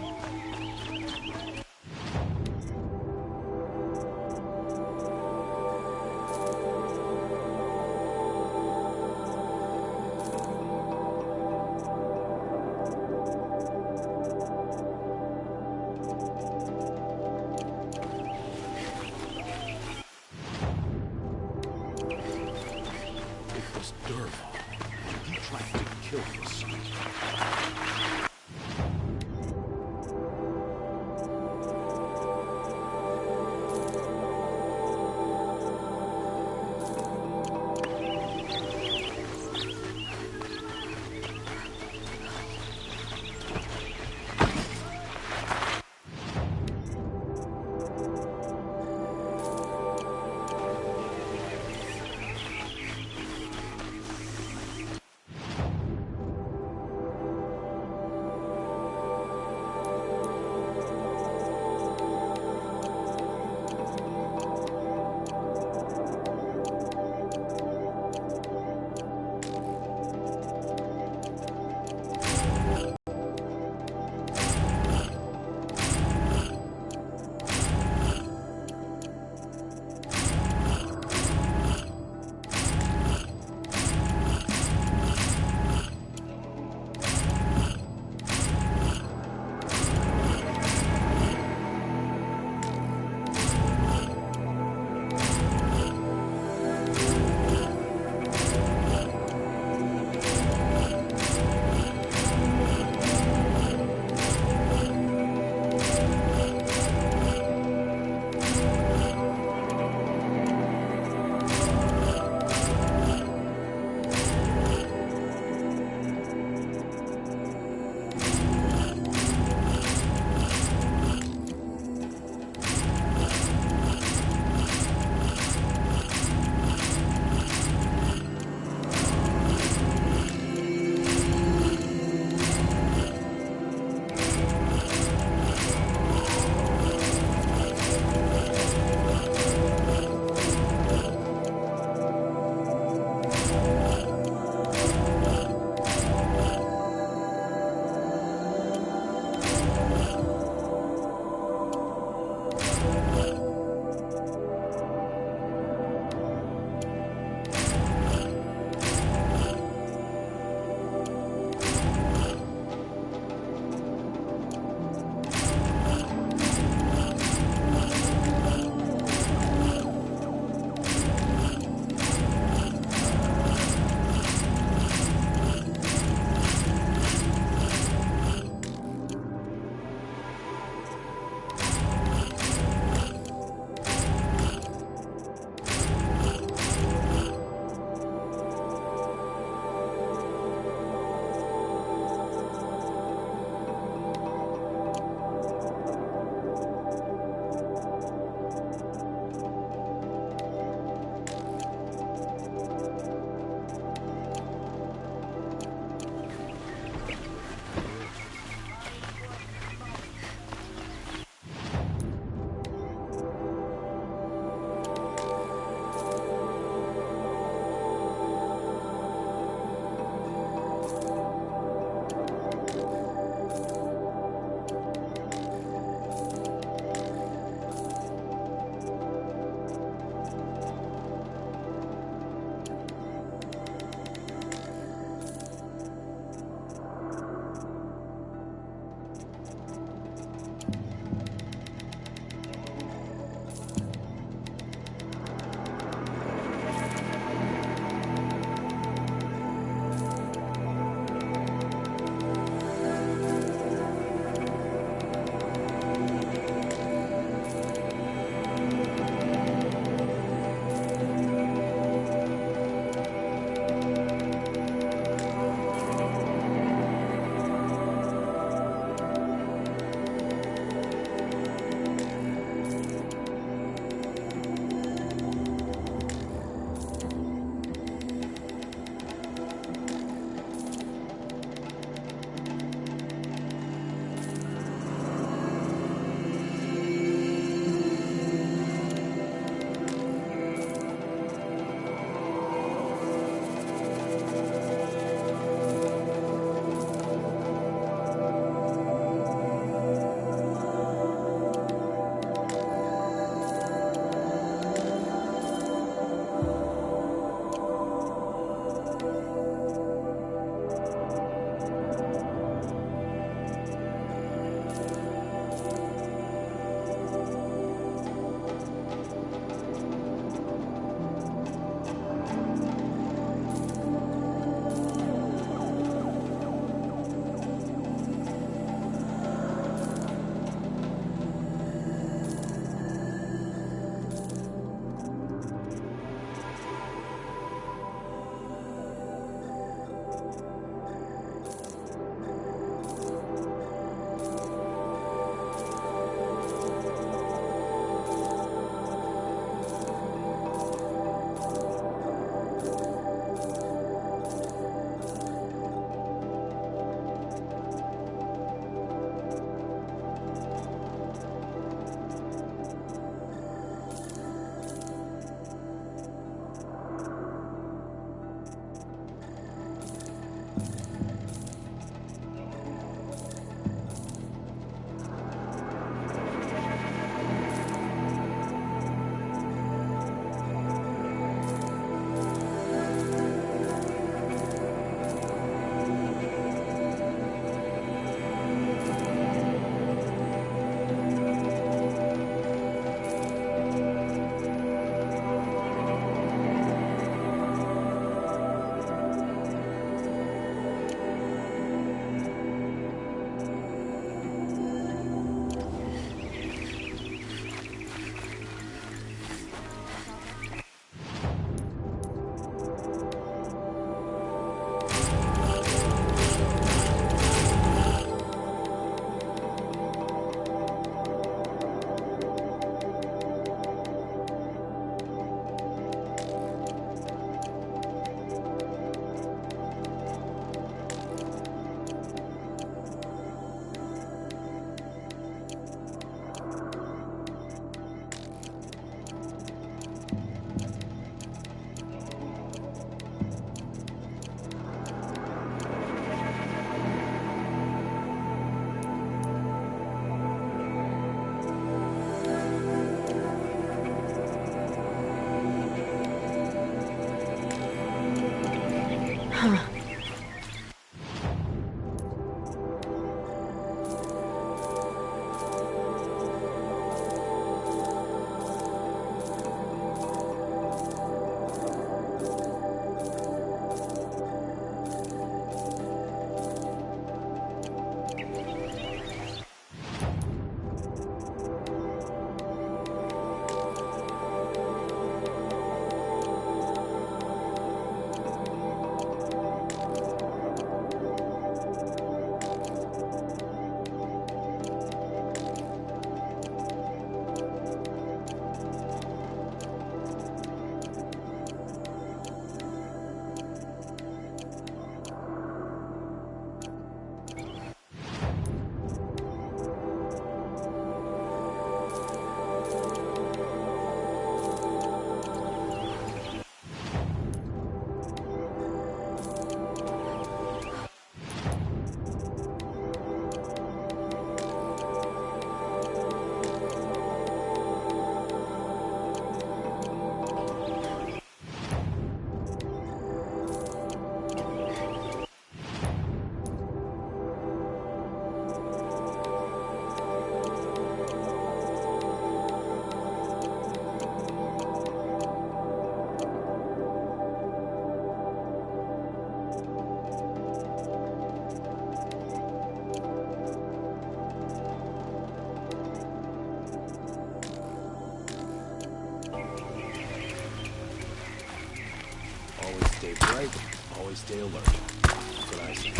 Speaker 1: Stay alert. That's what I say.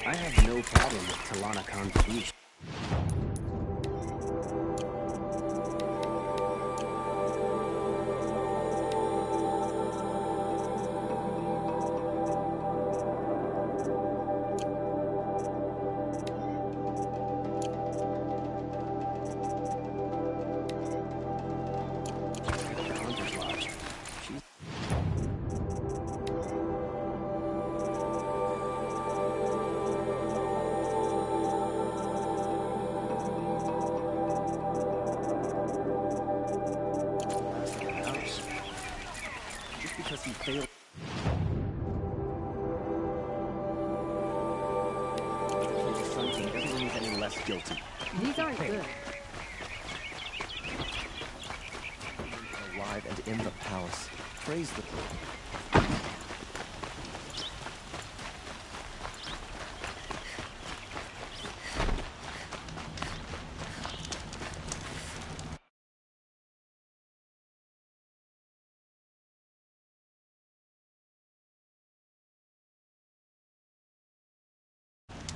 Speaker 6: I have no problem with Talana contribution. Because he failed. The Sun King doesn't mean he's any less guilty.
Speaker 22: These aren't good.
Speaker 6: Alive and in the palace. Praise the Lord.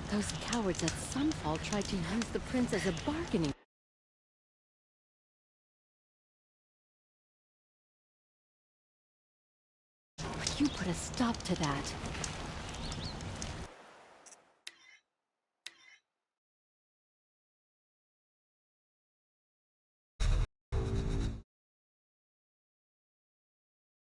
Speaker 22: Those cowards at Sunfall tried to use the prince as a bargaining. You put a stop to that.